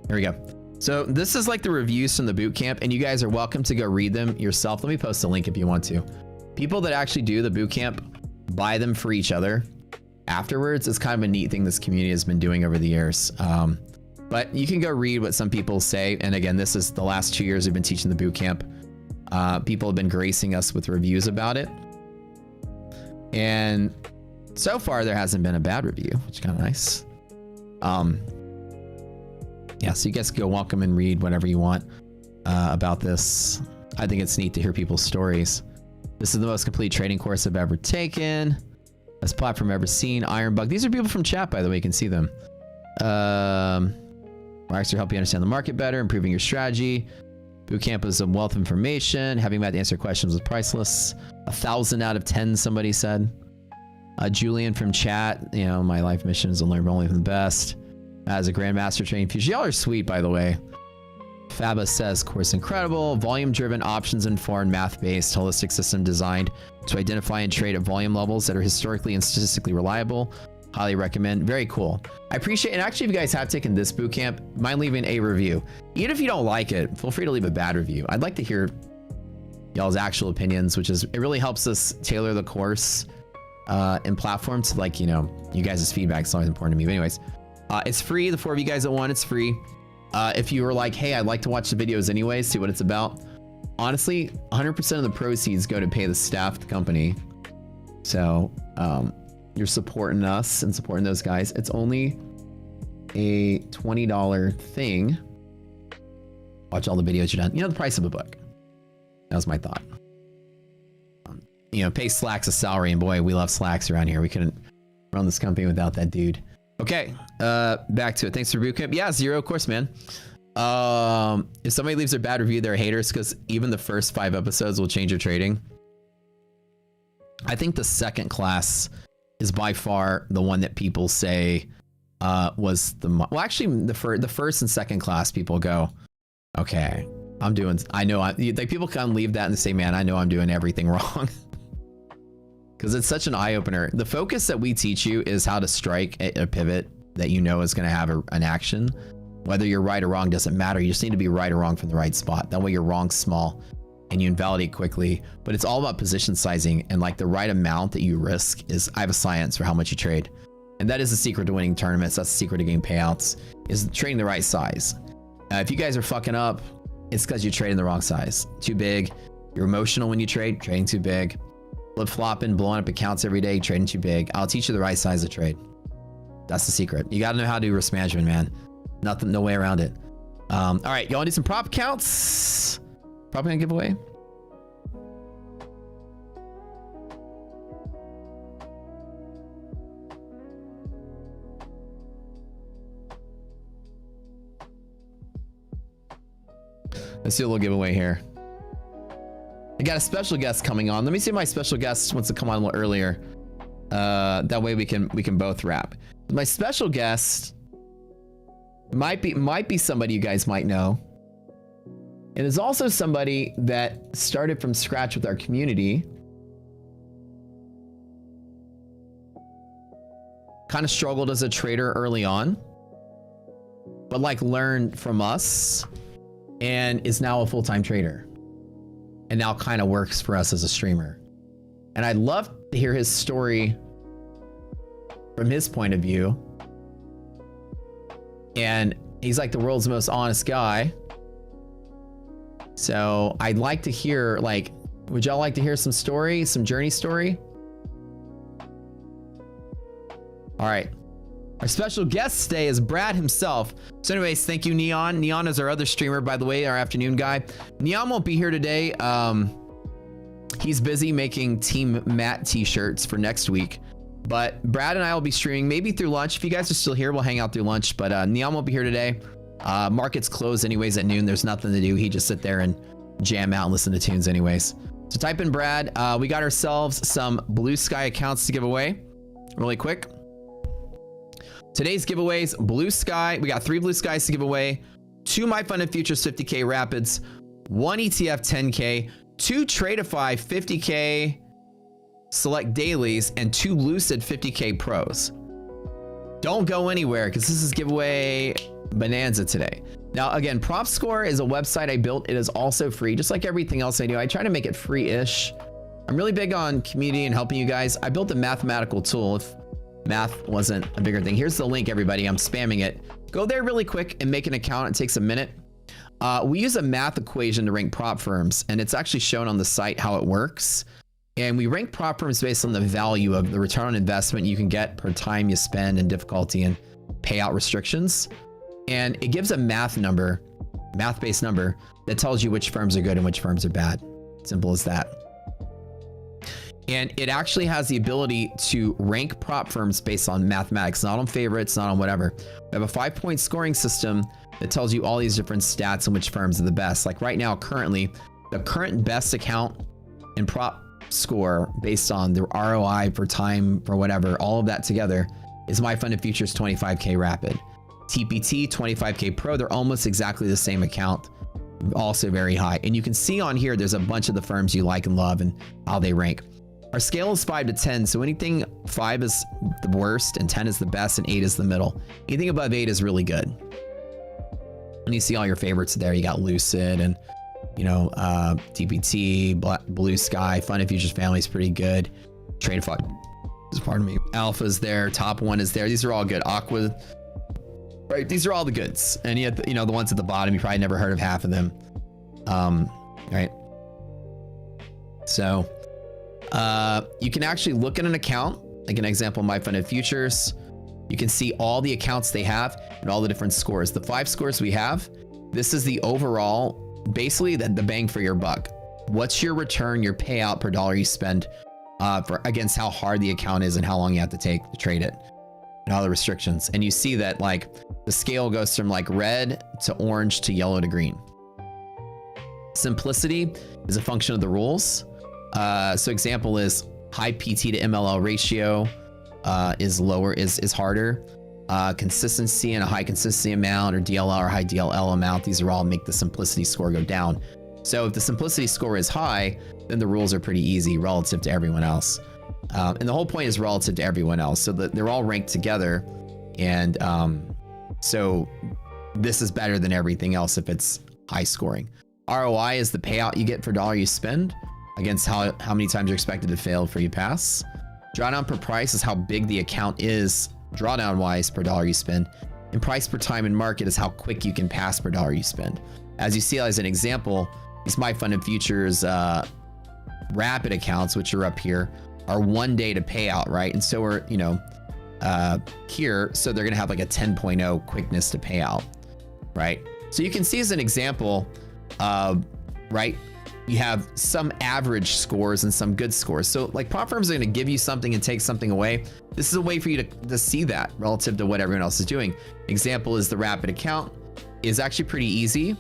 Here we go. So this is like the reviews from the boot camp, and you guys are welcome to go read them yourself. Let me post a link if you want to. People that actually do the boot camp buy them for each other afterwards. It's kind of a neat thing this community has been doing over the years. But you can go read what some people say. And again, this is the last 2 years we've been teaching the boot camp. People have been gracing us with reviews about it. And so far there hasn't been a bad review, which is kind of nice. Yeah, so you guys can go welcome and read whatever you want about this. I think it's neat to hear people's stories. This is the most complete trading course I've ever taken. Best platform I've ever seen. Ironbug. These are people from chat, by the way. You can see them. Marks are helping you understand the market better, improving your strategy. Bootcamp is a wealth of information. Having Matt answer questions was priceless. 1,000 out of 10, somebody said. Julian from chat. You know, my life mission is to learn only from the best. As a grandmaster training future. Y'all are sweet, by the way. Faba says, course incredible, volume-driven, options-informed, math-based, holistic system designed to identify and trade at volume levels that are historically and statistically reliable. Highly recommend. Very cool. I appreciate, and actually if you guys have taken this bootcamp, mind leaving a review. Even if you don't like it, feel free to leave a bad review. I'd like to hear y'all's actual opinions, which is, it really helps us tailor the course and platform to, like, you know, you guys' feedback is always important to me. But anyways, it's free. The 4 of you guys that want, it's free. If you were like, hey, I'd like to watch the videos anyways, see what it's about. Honestly, 100% of the proceeds go to pay the staff at the company. So you're supporting us and supporting those guys. It's only a $20 thing. Watch all the videos you're done. You know, the price of a book. That was my thought. You know, pay Slacks a salary, and boy, we love Slacks around here. We couldn't run this company without that dude. Okay, back to it. Thanks for bootcamp. Yeah, Zero, of course, man. If somebody leaves a bad review, they're haters, because even the first 5 episodes will change your trading. I think the second class is by far the one that people say was the well, actually the first and second class people go, okay, I'm doing, I know, like people can leave that and say, man, I know I'm doing everything wrong. Because it's such an eye-opener. The focus that we teach you is how to strike a pivot that you know is going to have an action. Whether you're right or wrong doesn't matter. You just need to be right or wrong from the right spot. That way you're wrong small and you invalidate quickly. But it's all about position sizing, and like the right amount that you risk is, I have a science for how much you trade. And that is the secret to winning tournaments. That's the secret to getting payouts, is trading the right size. If you guys are fucking up, it's because you're trading the wrong size. Too big. You're emotional when you trade, trading too big. Flip-flopping, blowing up accounts every day, trading too big. I'll teach you the right size of trade. That's the secret. You got to know how to do risk management, man. Nothing, no way around it. All right, y'all do some prop counts. Probably gonna give away. Let's do a little giveaway here. I got a special guest coming on. Let me see if my special guest wants to come on a little earlier. That way we can both rap. My special guest might be somebody you guys might know. It is also somebody that started from scratch with our community. Kind of struggled as a trader early on, but like learned from us and is now a full-time trader and now kind of works for us as a streamer. And I'd love to hear his story from his point of view. And he's like the world's most honest guy. So I'd like to hear, like, would y'all like to hear some story, some journey story? All right. Our special guest today is Brad himself. So anyways, thank you, Neon. Neon is our other streamer, by the way, our afternoon guy. Neon won't be here today. He's busy making Team Matt t-shirts for next week. But Brad and I will be streaming maybe through lunch. If you guys are still here, we'll hang out through lunch. But Neon won't be here today. Market's closed anyways at noon. There's nothing to do. He just sit there and jam out and listen to tunes anyways. So type in Brad. We got ourselves some Blue Sky accounts to give away really quick. Today's giveaways, Blue Sky. We got 3 Blue Skies to give away, 2 My Funded Futures 50K Rapids, 1 ETF 10K, 2 Tradeify 50K Select Dailies, and 2 Lucid 50K Pros. Don't go anywhere because this is giveaway bonanza today. Now, again, Prop Score is a website I built. It is also free, just like everything else I do. I try to make it free-ish. I'm really big on community and helping you guys. I built a mathematical tool. If math wasn't a bigger thing, here's the link, everybody. I'm spamming it. Go there really quick and make an account. It takes a minute. We use a math equation to rank prop firms, and it's actually shown on the site how it works. And we rank prop firms based on the value of the return on investment you can get per time you spend and difficulty and payout restrictions. And it gives a math-based number that tells you which firms are good and which firms are bad. Simple as that. And it actually has the ability to rank prop firms based on mathematics, not on favorites, not on whatever. We have a 5-point scoring system that tells you all these different stats and which firms are the best. Like right now, currently, the current best account in prop score based on the ROI for time for whatever, all of that together is My Funded Futures 25K Rapid. TPT 25K Pro, they're almost exactly the same account, also very high. And you can see on here, there's a bunch of the firms you like and love and how they rank. Our scale is 5 to 10, so anything 5 is the worst and 10 is the best and 8 is the middle. Anything above 8 is really good. And you see all your favorites there. You got Lucid and, you know, TPT, Blue Sky, Funded Futures Family is pretty good. Tradeify, pardon me, Alpha's there, Top One is there. These are all good. Aqua, right? These are all the goods. And yet, you know, the ones at the bottom, you probably never heard of half of them. Right? So, you can actually look at an account, like an example, My Funded Futures. You can see all the accounts they have and all the different scores. The 5 scores we have, this is the overall, basically the bang for your buck. What's your return, your payout per dollar you spend for against how hard the account is and how long you have to take to trade it and all the restrictions. And you see that like the scale goes from like red to orange to yellow to green. Simplicity is a function of the rules. So example is high PT to MLL ratio is lower, is harder. Consistency and a high consistency amount or DLL or high DLL amount, these are all make the simplicity score go down. So if the simplicity score is high, then the rules are pretty easy relative to everyone else. And the whole point is relative to everyone else. So that they're all ranked together. And so this is better than everything else if it's high scoring. ROI is the payout you get for dollar you spend against how many times you're expected to fail before you pass. Drawdown per price is how big the account is drawdown wise per dollar you spend. And price per time in market is how quick you can pass per dollar you spend. As you see as an example, these My Funded Futures rapid accounts, which are up here, are 1 day to pay out, right? And so we're, you know, here, so they're gonna have like a 10.0 quickness to pay out, right? So you can see as an example, right? You have some average scores and some good scores. So like prop firms are going to give you something and take something away. This is a way for you to see that relative to what everyone else is doing. Example is the rapid account is actually pretty easy.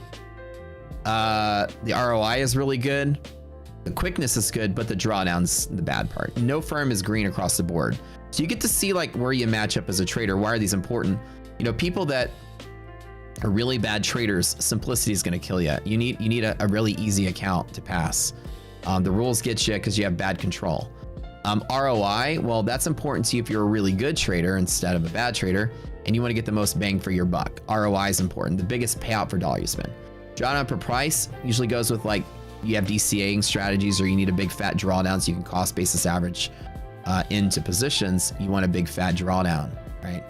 The ROI is really good. The quickness is good, but the drawdown's the bad part. No firm is green across the board. So you get to see like where you match up as a trader. Why are these important? You know, people that are really bad traders, simplicity is going to kill you. You need a really easy account to pass. The rules get you because you have bad control. ROI, well, that's important to you if you're a really good trader instead of a bad trader, and you want to get the most bang for your buck. ROI is important. The biggest payout for dollar you spend. Drawdown per price usually goes with like you have DCAing strategies or you need a big fat drawdown so you can cost basis average into positions. You want a big fat drawdown, right?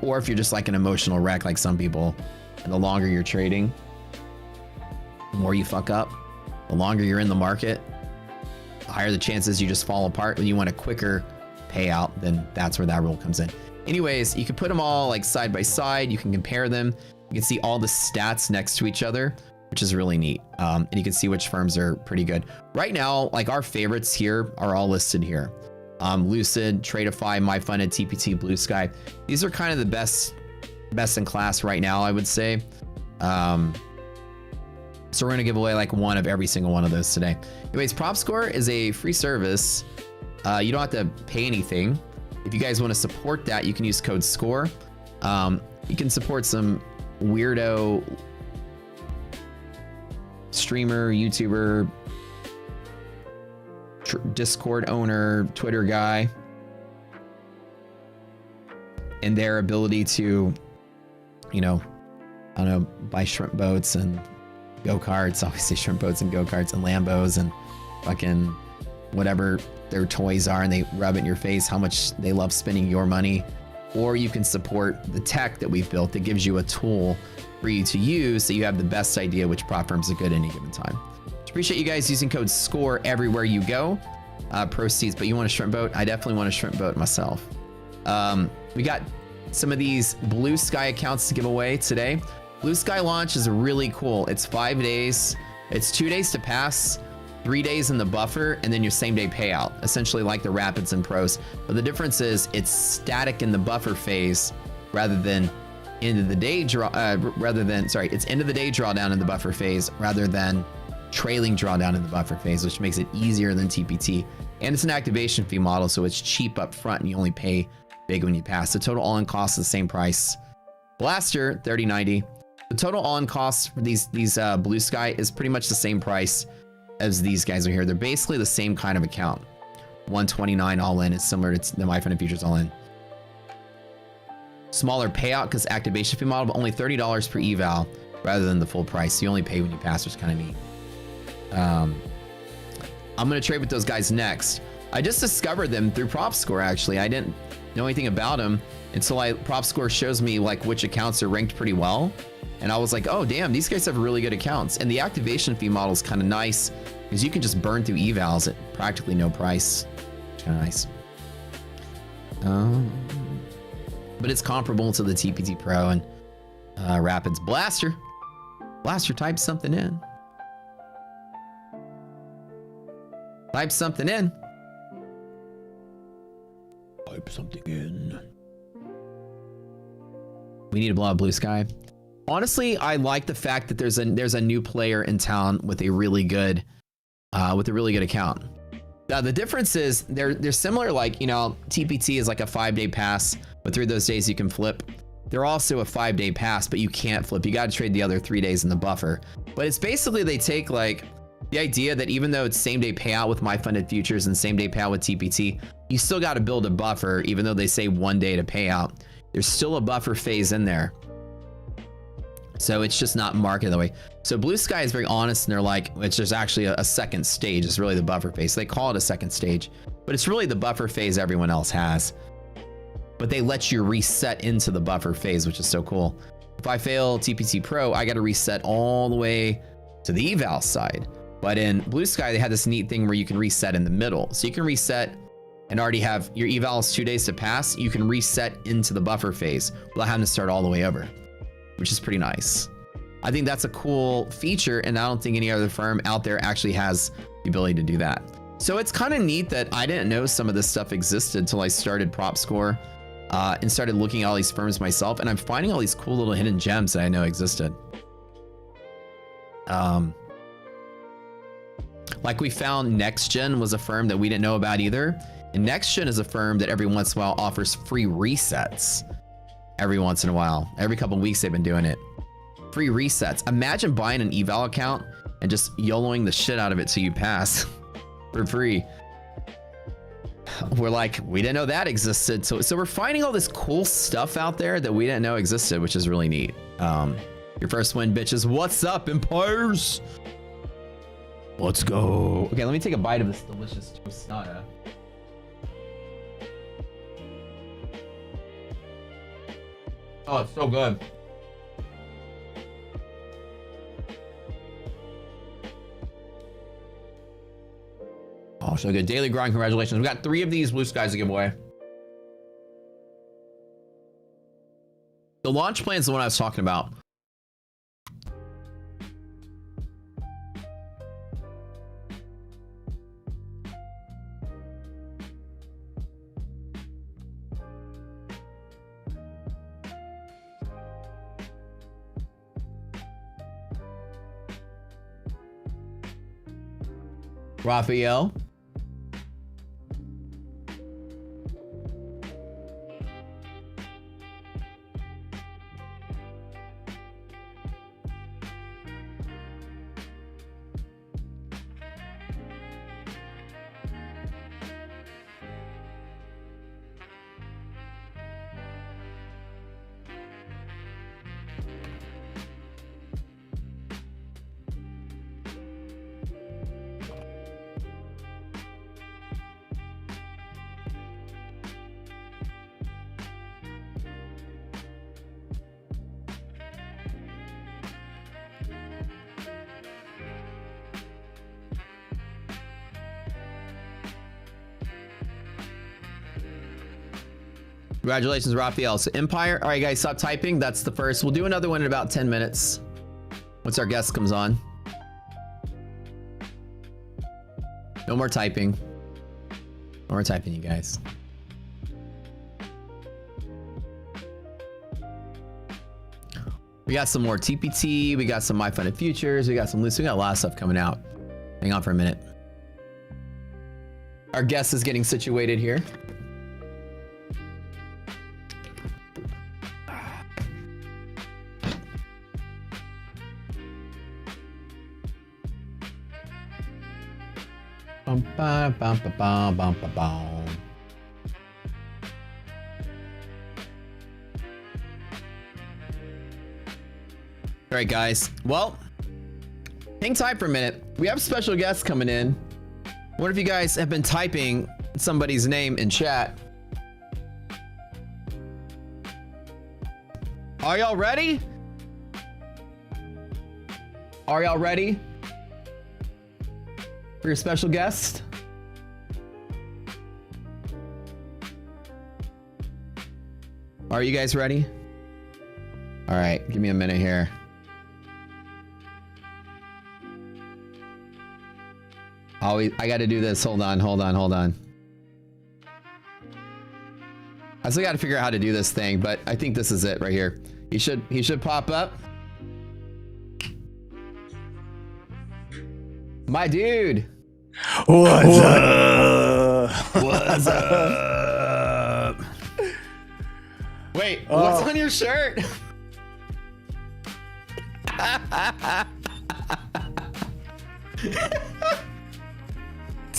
Or if you're just like an emotional wreck like some people, and the longer you're trading, the more you fuck up, the longer you're in the market, the higher the chances you just fall apart. When you want a quicker payout, then that's where that rule comes in. Anyways, you can put them all like side by side. You can compare them. You can see all the stats next to each other, which is really neat. And you can see which firms are pretty good. Right now, like our favorites here are all listed here. Lucid, Tradeify, MyFunded, TPT, Blue Sky. These are kind of the best in class right now, I would say. So we're gonna give away like one of every single one of those today. Anyways, PropScore is a free service. You don't have to pay anything. If you guys want to support that, you can use code SCORE. You can support some weirdo streamer, YouTuber, Discord owner, Twitter guy, and their ability to, you know, I don't know, buy shrimp boats and go-karts. Obviously shrimp boats and go-karts and Lambos and fucking whatever their toys are, and they rub it in your face how much they love spending your money. Or you can support the tech that we've built that gives you a tool for you to use so you have the best idea which prop firms are good at any given time. Appreciate you guys using code SCORE everywhere you go. Proceeds, but you want a shrimp boat? I definitely want a shrimp boat myself. We got some of these Blue Sky accounts to give away today. Blue Sky launch is really cool. It's 5 days. It's 2 days to pass, 3 days in the buffer, and then your same day payout, essentially like the Rapids and Pros. But the difference is it's static in the buffer phase rather than end of the day it's end of the day drawdown in the buffer phase rather than trailing drawdown in the buffer phase, which makes it easier than TPT. And it's an activation fee model, so it's cheap up front and you only pay big when you pass. The total all-in cost is the same price. Blaster, $30.90. The total all-in cost for these Blue Sky is pretty much the same price as these guys are here. They're basically the same kind of account. $129 all-in is similar to the MyFunded Futures all-in. Smaller payout because activation fee model, but only $30 per eval rather than the full price. So you only pay when you pass, which is kind of neat. I'm gonna trade with those guys next. I just discovered them through PropScore. Actually, I didn't know anything about them until PropScore shows me like which accounts are ranked pretty well, and I was like, oh damn, these guys have really good accounts. And the activation fee model is kind of nice because you can just burn through evals at practically no price. It's kind of nice. But it's comparable to the TPT Pro and Rapids. Blaster, type something in. Type something in. Type something in. We need to blow up Blue Sky. Honestly, I like the fact that there's a new player in town with a really good account. Now the difference is they're similar. Like, you know, TPT is like a 5-day pass, but through those days you can flip. They're also a 5-day pass, but you can't flip. You got to trade the other 3 days in the buffer. But it's basically they take like the idea that even though it's same day payout with MyFunded Futures and same day payout with TPT, you still got to build a buffer. Even though they say 1 day to pay out, there's still a buffer phase in there. So it's just not marketed that way. So Blue Sky is very honest, and they're like, it's just actually a second stage. It's really the buffer phase. They call it a second stage, but it's really the buffer phase everyone else has. But they let you reset into the buffer phase, which is so cool. If I fail TPT Pro, I got to reset all the way to the eval side. But in Blue Sky, they had this neat thing where you can reset in the middle. So you can reset and already have your eval is 2 days to pass. You can reset into the buffer phase without having to start all the way over, which is pretty nice. I think that's a cool feature, and I don't think any other firm out there actually has the ability to do that. So it's kind of neat that I didn't know some of this stuff existed until I started PropScore and started looking at all these firms myself, and I'm finding all these cool little hidden gems that I know existed. Like we found NextGen was a firm that we didn't know about either. And NextGen is a firm that every once in a while offers free resets. Every once in a while. Every couple of weeks they've been doing it. Free resets. Imagine buying an eval account and just YOLOing the shit out of it so you pass for free. We're like, we didn't know that existed. So we're finding all this cool stuff out there that we didn't know existed, which is really neat. Your first win, bitches. What's up, Empires? Let's go. Okay, let me take a bite of this delicious tostada. Oh, it's so good. Oh, so good. Daily grind, congratulations. We got 3 of these blue skies to give away. The launch plan is the one I was talking about. Raphael. Congratulations, Raphael. So Empire. All right, guys, stop typing. That's the first. We'll do another one in about 10 minutes. Once our guest comes on. No more typing. No more typing, you guys. We got some more TPT. We got some My Funded Futures. We got some loose. We got a lot of stuff coming out. Hang on for a minute. Our guest is getting situated here. Bum, bum, bum, bum, bum, bum, bum. All right, guys. Well, hang tight for a minute. We have special guests coming in. What if you guys have been typing somebody's name in chat? Are y'all ready? Are y'all ready for your special guest? Are you guys ready? All right, give me a minute here. I got to do this. Hold on. I still got to figure out how to do this thing, but I think this is it right here. He should pop up. My dude. What's up? What's up? Wait, what's on your shirt?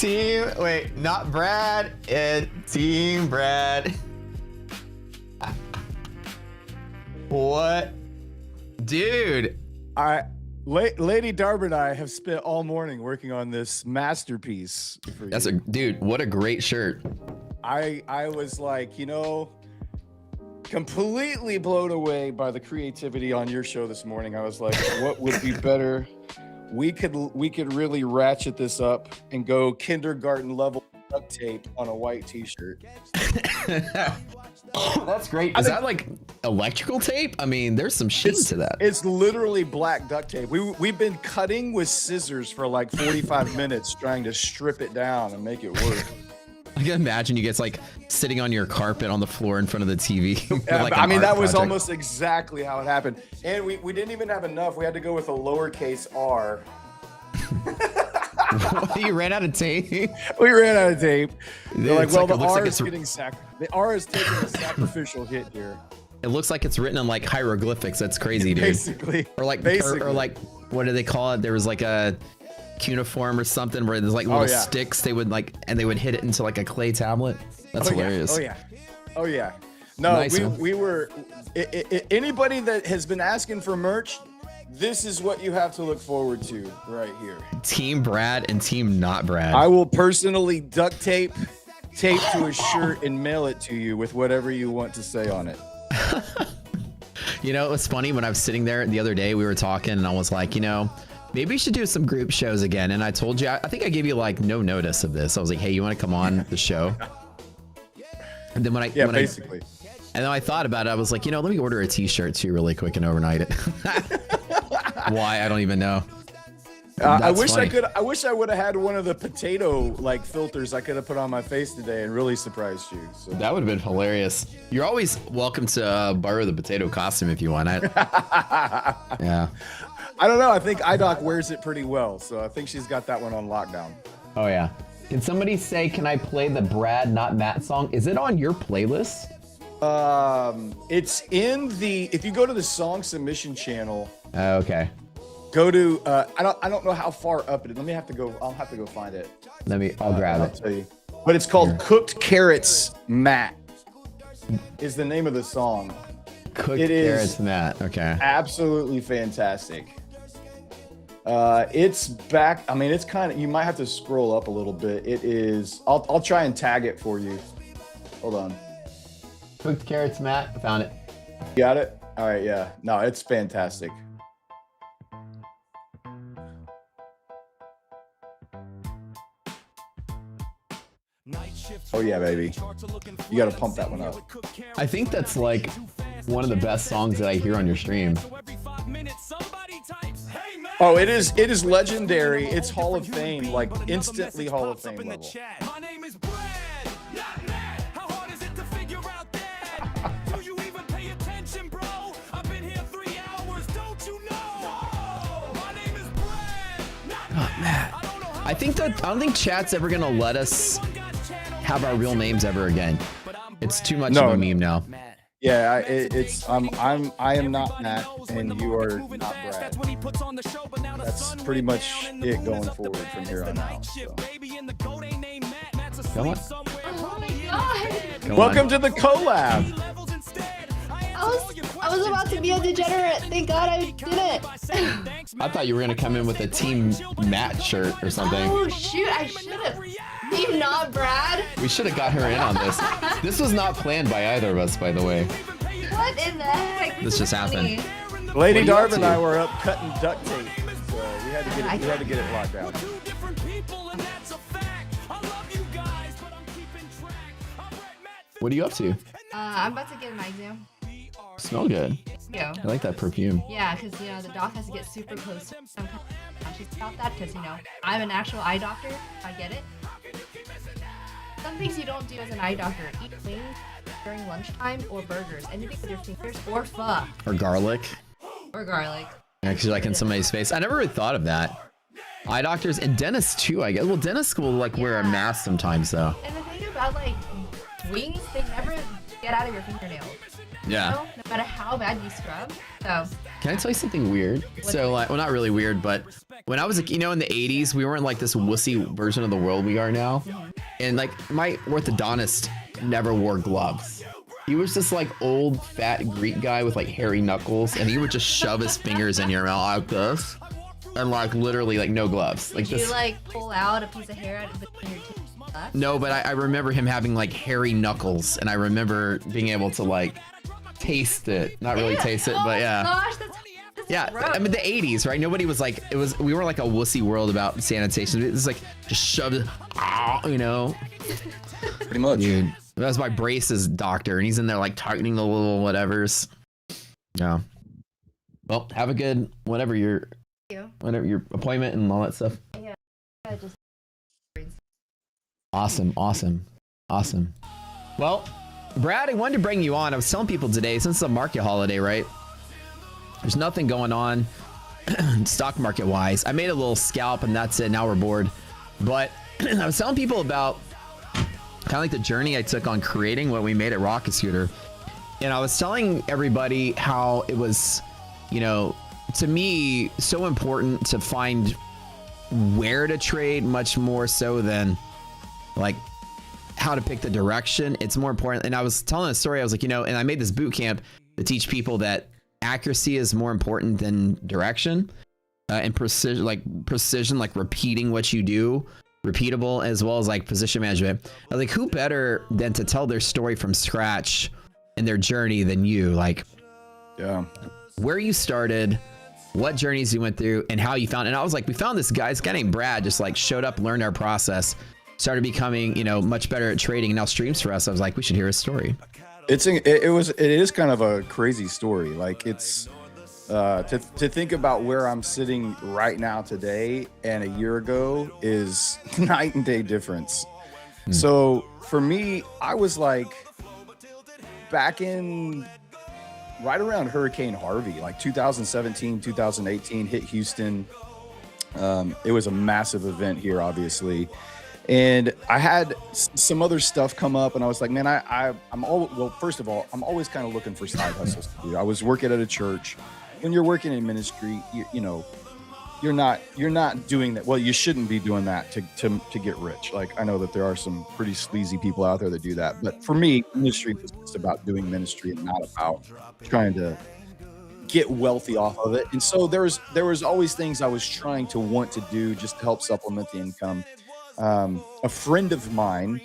Wait, not Brad, Team Brad. What? Dude. Lady Darb and I have spent all morning working on this masterpiece for you. Dude, what a great shirt. I was like, completely blown away by the creativity on your show this morning. I was like, what would be better? We could really ratchet this up and go kindergarten level duct tape on a white t-shirt. That's great. Is that like electrical tape? I mean, there's some shit to that. It's literally black duct tape. We've been cutting with scissors for like 45 minutes trying to strip it down and make it work. I can imagine you guys like sitting on your carpet on the floor in front of the TV. with, Yeah, like, I an mean, art that was project. almost exactly how it happened. And we didn't even have enough. We had to go with a lowercase r. You ran out of tape. We ran out of tape. They're like, It's well, like- it the looks R like is it's- getting the R is taking a sacrificial hit here. It looks like it's written in like hieroglyphics. That's crazy, dude. Basically. Or like, basically. or like, what do they call it? There was like a cuneiform or something where there's like little yeah. sticks. They would like, and they would hit it into like a clay tablet. That's hilarious. Yeah. Oh yeah. No, Nice, man. we were. Anybody that has been asking for merch, this is what you have to look forward to right here. Team Brad and Team Not Brad. I will personally duct tape to a shirt and mail it to you with whatever you want to say on it. You know, it was funny when I was sitting there the other day, we were talking and I was like, you know, maybe we should do some group shows again. And I told you, I think I gave you like no notice of this. I was like, hey, you want to come on the show? And then when basically. And then I thought about it. I was like, you know, let me order a t-shirt too really quick and overnight it. Why? I don't even know. I wish funny. I wish I would have had one of the potato like filters I could have put on my face today and really surprised you. So. That would have been hilarious. You're always welcome to borrow the potato costume if you want. Yeah. I don't know. I think iDoc wears it pretty well, so I think she's got that one on lockdown. Oh yeah. Can somebody say, can I play the Brad Not Matt song? Is it on your playlist? It's in the. If you go to the song submission channel. Oh, okay. Go to I don't know how far up it is. I'll have to go find it. I'll grab I'll it. tell you. But it's called Cooked Carrots Matt is the name of the song. Cooked It is- Carrots Matt. Okay. Absolutely fantastic. It's back. I mean, it's kind of, you might have to scroll up a little bit. It is, I'll try and tag it for you. Hold on. Cooked Carrots Matt. I found it. You got it? All right. Yeah. No, it's fantastic. Oh yeah, baby. You got to pump that one up. I think that's like one of the best songs that I hear on your stream. Oh, it is legendary. It's Hall of Fame, like instantly Hall of Fame level. My name is Brad, not Matt. How hard is it to figure out that? Do you even pay attention, bro? I've been here 3 hours, don't you know? My name is Brad, not Matt. I don't think chat's ever gonna let us have our real names ever again. It's too much of a meme now. Yeah, I am not Matt, and you are not Brad. That's pretty much it going forward from here on out. So. Come on. Oh my god! Come Welcome on. to the collab. I was about to be a degenerate. Thank God I didn't. I thought you were gonna come in with a Team Matt shirt or something. Oh shoot! I should have. You not Brad? We should have got her in on this. This was not planned by either of us, by the way. What in the heck? This just happened. Funny. Lady What are you up Darb and to? I were up cutting duct tape, so we had to get it locked down. What are you up to? I'm about to get my exam. Smell good. Yeah. I like that perfume. Yeah, because you know the doc has to get super close. So I'm kind of conscious about that because you know I'm an actual eye doctor. I get it. Some things you don't do as an eye doctor: eat wings during lunchtime or burgers, anything with your fingers, or pho Or garlic. or garlic. Actually, like in somebody's face. I never really thought of that. Eye doctors and dentists too, I guess. Well, dentists will like wear a mask sometimes though. And the thing about like wings, they never get out of your fingernails. Yeah. You know? No matter how bad you scrub. So Can I tell you something weird? So like, well, not really weird, but when I was like, you know, in the 80s, we weren't like this wussy version of the world we are now. And like my orthodontist never wore gloves. He was just like old fat Greek guy with like hairy knuckles, and he would just shove his fingers in your mouth like this, and like literally like no gloves. Like did this. you like pull out a piece of hair out of between your teeth? No, but I remember him having like hairy knuckles, and I remember being able to like taste it. Not really taste it, but yeah. Gosh, that's Yeah, gross. I mean the 80s, right? Nobody was like, we were like a wussy world about sanitation. It was like just shoved it, you know. Pretty much. Dude, that was my braces doctor, and he's in there like tightening the little whatevers. Yeah. Well, have a good whatever your appointment and all that stuff. I just Awesome. Awesome. Well, Brad, I wanted to bring you on. I was telling people today, since it's a market holiday, right? There's nothing going on stock market wise. I made a little scalp and that's it. Now we're bored. But I was telling people about kind of like the journey I took on creating what we made at Rocket Scooter. And I was telling everybody how it was, you know, to me, so important to find where to trade much more so than like how to pick the direction. It's more important. And I was telling a story. I was like, you know, and I made this boot camp to teach people that accuracy is more important than direction, and precision, like repeating what you do, repeatable, as well as like position management. I was like, who better than to tell their story from scratch and their journey than you? Like, yeah, where you started, what journeys you went through, and how you found. And I was like, we found this guy named Brad, just like showed up, learned our process, started becoming, you know, much better at trading, and now streams for us. I was like, we should hear his story. It is kind of a crazy story. Like, it's to think about where I'm sitting right now today and a year ago is night and day difference. So for me, I was like back in right around Hurricane Harvey, like 2017, 2018, hit Houston. It was a massive event here, obviously. And I had some other stuff come up, and I was like, man, first of all, I'm always kind of looking for side hustles to do. I was working at a church. When you're working in ministry, you know, you're not doing that. Well, you shouldn't be doing that to get rich. Like, I know that there are some pretty sleazy people out there that do that. But for me, ministry is just about doing ministry and not about trying to get wealthy off of it. And so there was always things I was trying to want to do just to help supplement the income. A friend of mine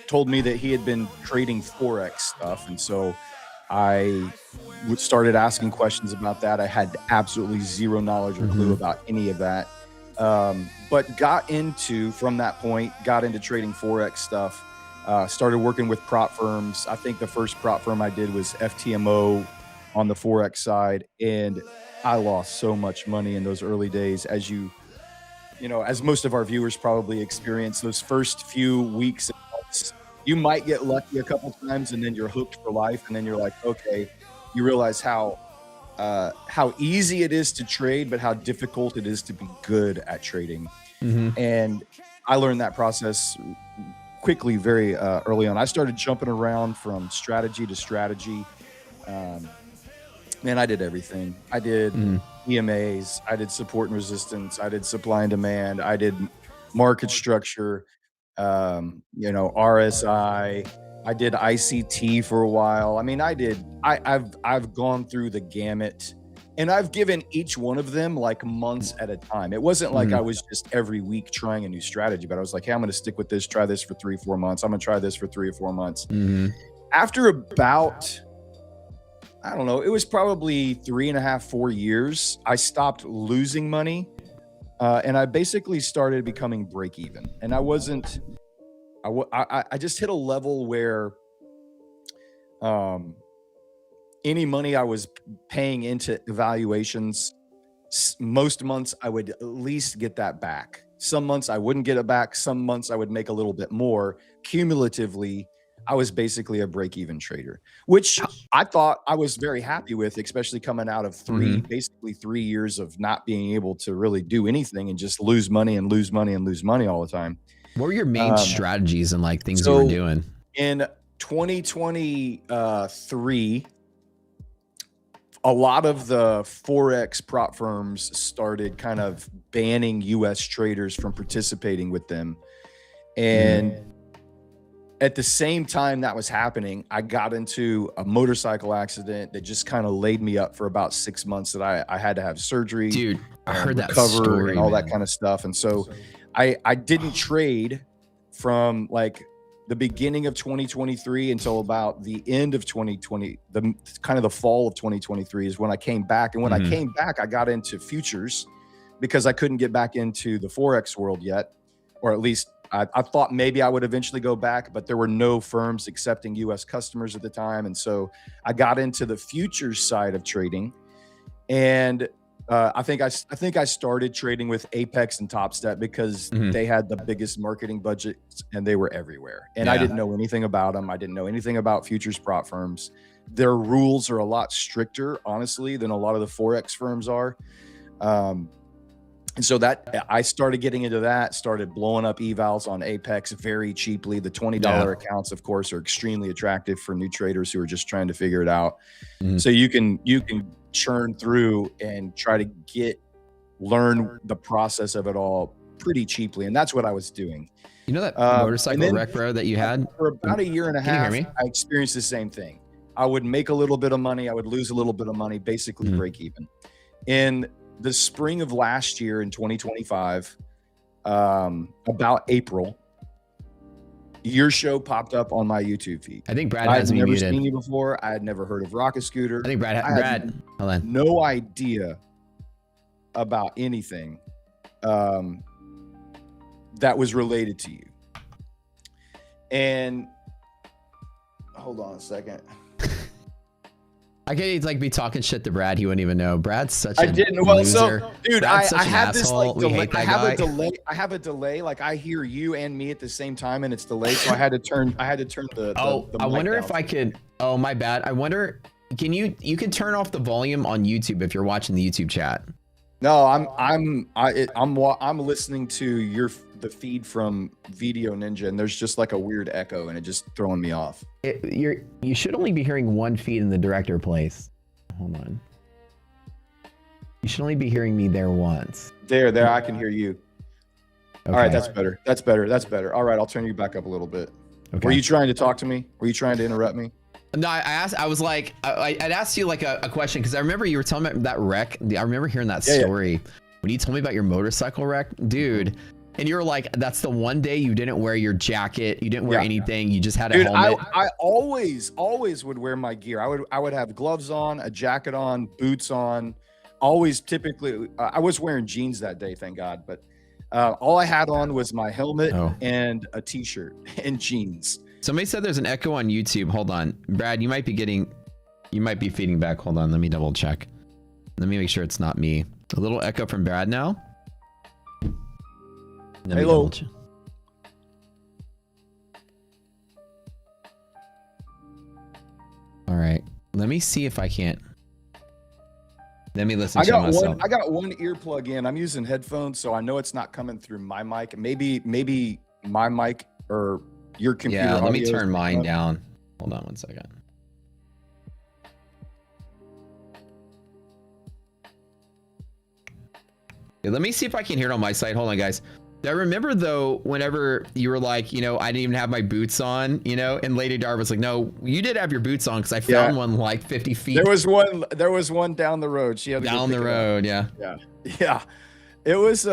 told me that he had been trading Forex stuff. And so I started asking questions about that. I had absolutely zero knowledge or clue about any of that. But from that point, got into trading Forex stuff, started working with prop firms. I think the first prop firm I did was FTMO on the Forex side. And I lost so much money in those early days, as as most of our viewers probably experience. Those first few weeks and months, you might get lucky a couple times and then you're hooked for life. And then you're like, okay, you realize how easy it is to trade, but how difficult it is to be good at trading. And I learned that process quickly, very early on. I started jumping around from strategy to strategy. Man, I did everything. I did EMAs, I did support and resistance, I did supply and demand, I did market structure, RSI, I did ICT for a while. I mean, I've gone through the gamut, and I've given each one of them like months at a time. It wasn't like I was just every week trying a new strategy, but I was like, hey, I'm going to stick with this, try this for 3-4 months. I'm going to try this for 3 or 4 months. After about, I don't know, it was probably 3.5-4 years, I stopped losing money, and I basically started becoming break even. And I just hit a level where any money I was paying into evaluations, most months I would at least get that back. Some months I wouldn't get it back. Some months I would make a little bit more. Cumulatively, I was basically a break-even trader, which I thought I was very happy with, especially coming out of basically 3 years of not being able to really do anything and just lose money and lose money and lose money all the time. What were your main strategies and like things you were doing? In 2023, a lot of the Forex prop firms started kind of banning US traders from participating with them. And at the same time that was happening, I got into a motorcycle accident that just kind of laid me up for about 6 months, that I had to have surgery. Dude, I heard that recover story, and all man. that kind of stuff. And so I didn't trade from like the beginning of 2023 until about the end of 2020, the kind of the fall of 2023 is when I came back. And when I came back, I got into futures because I couldn't get back into the Forex world yet, or at least I thought maybe I would eventually go back, but there were no firms accepting US customers at the time. And so I got into the futures side of trading, and I think I started trading with Apex and Top Step because they had the biggest marketing budgets and they were everywhere. And I didn't know anything about them. I didn't know anything about futures prop firms. Their rules are a lot stricter, honestly, than a lot of the Forex firms are. And so that I started getting into that, started blowing up evals on Apex very cheaply. The $20 accounts, of course, are extremely attractive for new traders who are just trying to figure it out. So you can churn through and try to learn the process of it all pretty cheaply. And that's what I was doing. You know that motorcycle wreck, bro, that you had? For about a year and a half, you hear me? I experienced the same thing. I would make a little bit of money. I would lose a little bit of money, basically break even. In the spring of last year in 2025, about April, your show popped up on my YouTube feed. I think Brad has me never muted. seen you before. I had never heard of Rocket Scooter. I think Brad hold on. No idea about anything that was related to you. And hold on a second. I could like be talking shit to Brad. He wouldn't even know. Brad's such a didn't. Well, loser. so dude, Brad's I such an have this asshole. like We delay. hate that I have guy. a delay. I have a delay. Like I hear you and me at the same time, and it's delayed. So I had to turn the. Oh, the I mic wonder down. if I could. Oh, my bad. I wonder. Can you can turn off the volume on YouTube if you're watching the YouTube chat? No, I'm listening to the feed from Video Ninja, and there's just like a weird echo, and it just throwing me off. You should only be hearing one feed in the director place. Hold on. You should only be hearing me there once. There, I can hear you. Okay. All right, that's better. That's better. All right, I'll turn you back up a little bit. Okay. Were you trying to talk to me? Were you trying to interrupt me? No, I asked. I was like, I'd asked you like a question because I remember you were telling me that wreck. I remember hearing that story when you told me about your motorcycle wreck, dude. And you were like, that's the one day you didn't wear your jacket. You didn't wear anything. You just had a helmet. I always would wear my gear. I would have gloves on, a jacket on, boots on. Always, typically, I was wearing jeans that day, thank God. But all I had on was my helmet and a t-shirt and jeans. Somebody said there's an echo on YouTube. Hold on, Brad. You might be feeding back. Hold on. Let me double check. Let me make sure it's not me. A little echo from Brad now. Hello. All right. Let me see if I can't. Let me listen I to myself. I got one earplug in. I'm using headphones, so I know it's not coming through my mic. Maybe my mic or your computer. Yeah, let me turn mine down. Hold on one second. Yeah, let me see if I can hear it on my side. Hold on, guys. I remember though, whenever you were like, you know, I didn't even have my boots on, you know, and Lady Darb was like, no, you did have your boots on because I found one like 50 feet. There was one down the road. She had to down the road. Yeah. It was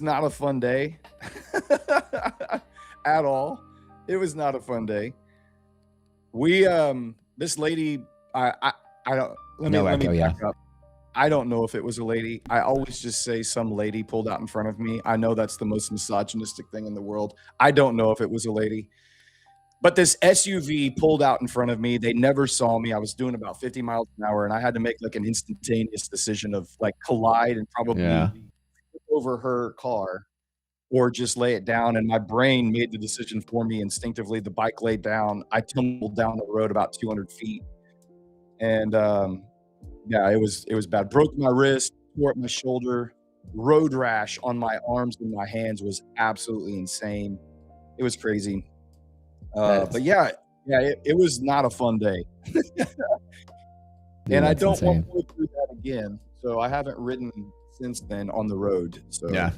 not a fun day at all. It was not a fun day. We this lady, I don't let me back up. I don't know if it was a lady. I always just say some lady pulled out in front of me. I know that's the most misogynistic thing in the world. I don't know if it was a lady. But this SUV pulled out in front of me. They never saw me. I was doing about 50 miles an hour, and I had to make like an instantaneous decision of like collide and probably flip over her car or just lay it down. And my brain made the decision for me instinctively. The bike laid down. I tumbled down the road about 200 feet. And yeah, it was bad. Broke my wrist, tore up my shoulder, road rash on my arms and my hands was absolutely insane. It was crazy. But yeah, it was not a fun day. And I don't want to go through that again. So I haven't ridden since then on the road. So yeah.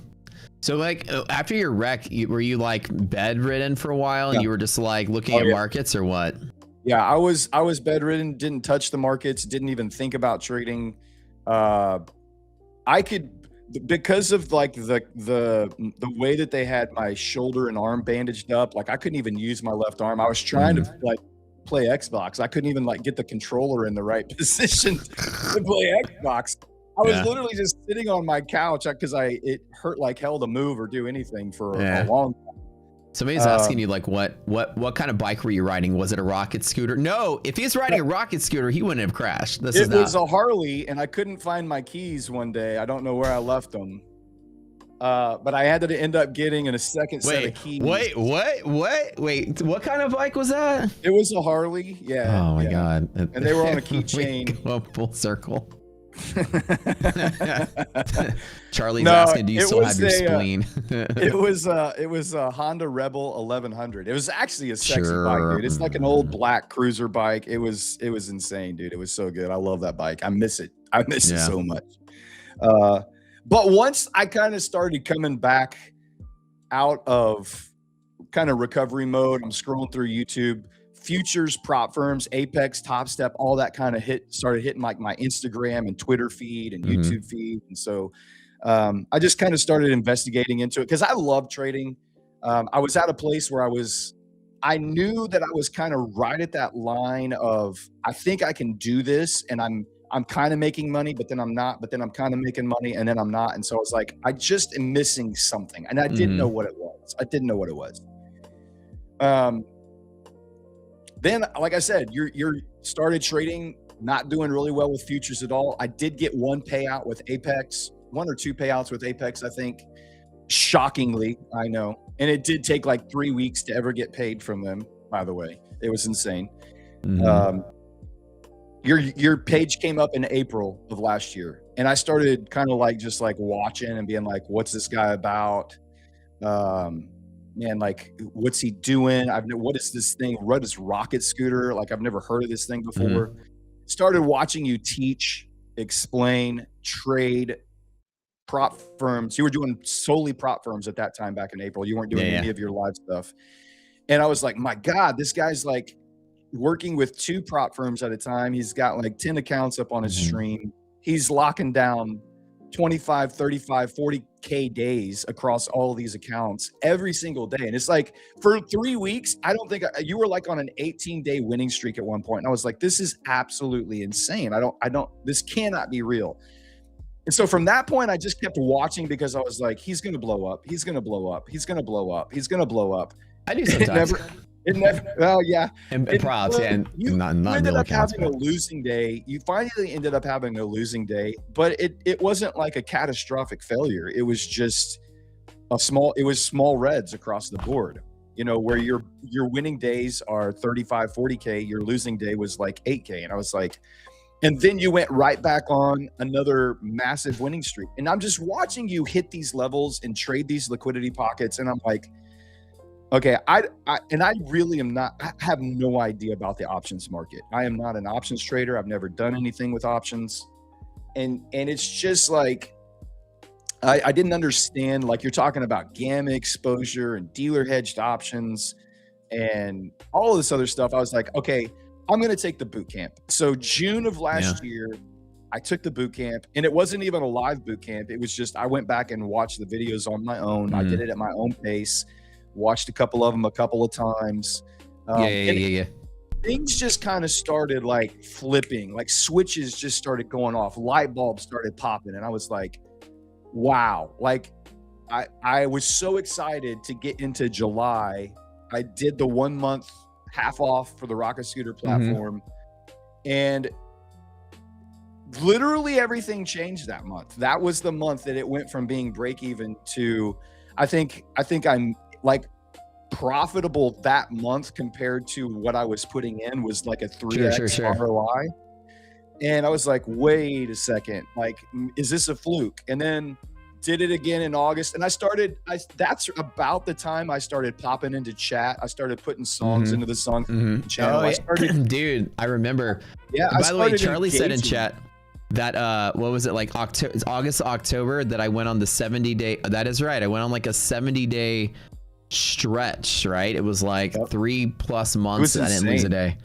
So like after your wreck, were you like bedridden for a while and you were just like looking at markets or what? Yeah, I was bedridden, didn't touch the markets, didn't even think about trading. I could, because of like the way that they had my shoulder and arm bandaged up, like I couldn't even use my left arm. I was trying to like play Xbox. I couldn't even like get the controller in the right position to play Xbox. I was literally just sitting on my couch because it hurt like hell to move or do anything for a long time. Somebody's asking you like what kind of bike were you riding? Was it a rocket scooter? No, if he's riding a rocket scooter, he wouldn't have crashed. It was a Harley, and I couldn't find my keys one day. I don't know where I left them. But I had to end up getting a second set of keys. Wait, what kind of bike was that? It was a Harley, yeah. Oh my god! And they were on a keychain. Go full circle. Charlie's asking, do you still have your spleen? it was a Honda Rebel 1100. It was actually a sexy bike, dude. It's like an old black cruiser bike. It was insane, dude. It was so good. I love that bike. I miss it. I miss it so much. But once I kind of started coming back out of kind of recovery mode, I'm scrolling through YouTube, futures, prop firms, Apex, Top Step, all that kind of started hitting like my Instagram and Twitter feed and YouTube feed. And so I just kind of started investigating into it because I love trading. I was at a place where I knew that I was kind of right at that line of, I think I can do this, and I'm kind of making money, but then I'm not, but then I'm kind of making money, and then I'm not. And so I was like, I just am missing something. And I didn't know what it was. Then, like I said, you're started trading, not doing really well with futures at all. I did get one payout with Apex, 1 or 2 payouts with Apex, I think. Shockingly, I know. And it did take like 3 weeks to ever get paid from them, by the way. It was insane. Your page came up in April of last year, and I started kind of like just like watching and being like, what's this guy about? Man, like, what's he doing? What is this thing? What is rocket scooter? Like, I've never heard of this thing before. Started watching you teach, explain, trade prop firms. You were doing solely prop firms at that time back in April. You weren't doing any of your live stuff. And I was like, my God, this guy's like working with 2 prop firms at a time. He's got like 10 accounts up on his stream. He's locking down 25, 35, 40K days across all of these accounts every single day. And it's like for 3 weeks, I don't think you were like on an 18-day winning streak at one point. And I was like, this is absolutely insane. This cannot be real. And so from that point, I just kept watching because I was like, he's going to blow up. He's going to blow up. He's going to blow up. He's going to blow up. I do sometimes. It never, well, yeah. And props, and you ended up having a losing day. You finally ended up having a losing day, but it wasn't like a catastrophic failure. It was just small reds across the board, you know, where your winning days are 35, 40K, your losing day was like 8K. And I was like, and then you went right back on another massive winning streak. And I'm just watching you hit these levels and trade these liquidity pockets. And I'm like, okay, I really am not, I have no idea about the options market. I am not an options trader. I've never done anything with options. And it's just like, I didn't understand, like you're talking about gamma exposure and dealer hedged options and all of this other stuff. I was like, okay, I'm going to take the boot camp. So June of last year, I took the boot camp, and it wasn't even a live boot camp. It was just, I went back and watched the videos on my own. I did it at my own pace. Watched a couple of them a couple of times. Things just kind of started like flipping, like switches just started going off, light bulbs started popping, and I was like, wow. Like I was so excited to get into July. I did the 1 month half off for the Rocket Scooter platform, and literally everything changed that month. That was the month that it went from being break even to, I think I'm like profitable that month compared to what I was putting in was like a 3x ROI. And I was like, wait a second, like, is this a fluke? And then did it again in August. And that's about the time I started popping into chat. I started putting songs into the song channel. Dude, I remember. Yeah. By the way, Charlie said in chat that, what was it, like August, October, that I went on the 70-day. That is right. I went on like a 70-day stretch, right? It was like 3+ months. I didn't lose a day.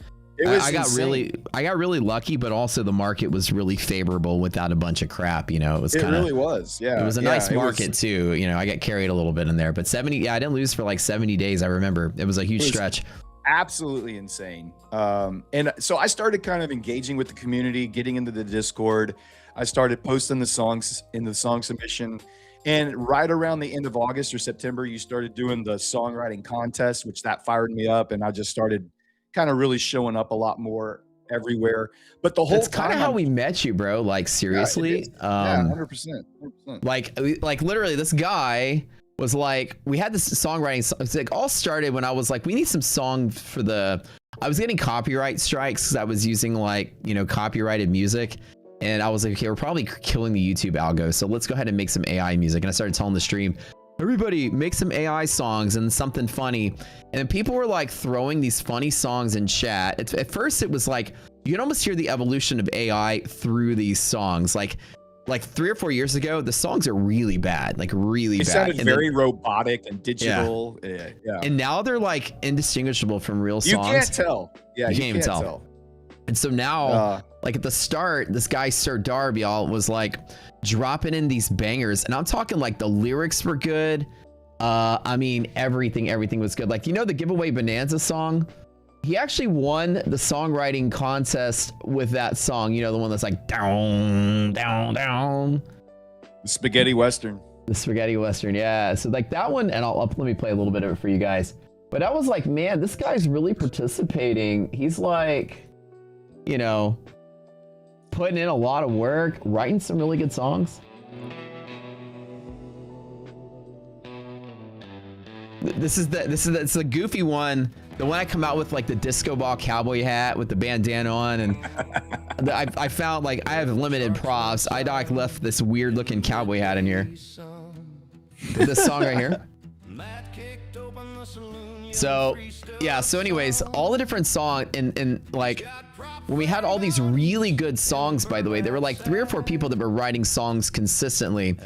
I got really lucky, but also the market was really favorable without a bunch of crap. You know, it really was. Yeah, it was a nice market too. You know, I got carried a little bit in there, but 70. Yeah, I didn't lose for like 70 days. I remember it was a huge stretch. Absolutely insane. And so I started kind of engaging with the community, getting into the Discord. I started posting the songs in the song submission. And right around the end of August or September, you started doing the songwriting contest, which that fired me up, and I just started kind of really showing up a lot more everywhere. But the whole That's kind of time how we met you, bro. Like yeah, it seriously. is. Yeah, 100%. 100%. Like literally this guy was like, we had this songwriting, it's like all started when I was like, we need some song for I was getting copyright strikes because I was using like, you know, copyrighted music. And I was like, okay, we're probably killing the YouTube algo. So let's go ahead and make some AI music. And I started telling the stream, everybody make some AI songs and something funny. And people were like throwing these funny songs in chat. At first it was like, you can almost hear the evolution of AI through these songs. Like 3 or 4 years ago, the songs are really bad, like really It bad. sounded And very robotic and digital. Yeah. and now they're like indistinguishable from real You songs. can't tell. Yeah, You can't even tell. And so now, like at the start, this guy, Sir Darb, y'all, was like dropping in these bangers. And I'm talking like the lyrics were good. I mean, everything was good. Like, you know, the Giveaway Bonanza song? He actually won the songwriting contest with that song. You know, the one that's like down, down, down. Spaghetti Western. The Spaghetti Western, yeah. So like that one, and let me play a little bit of it for you guys. But I was like, man, this guy's really participating. He's like, you know, putting in a lot of work, writing some really good songs. It's the goofy one, the one I come out with like the disco ball cowboy hat with the bandana on, and I found like I have limited props. iDoc left this weird looking cowboy hat in here. This song right here. So yeah, so anyways, all the different songs and like when we had all these really good songs, by the way, there were like 3 or 4 people that were writing songs consistently,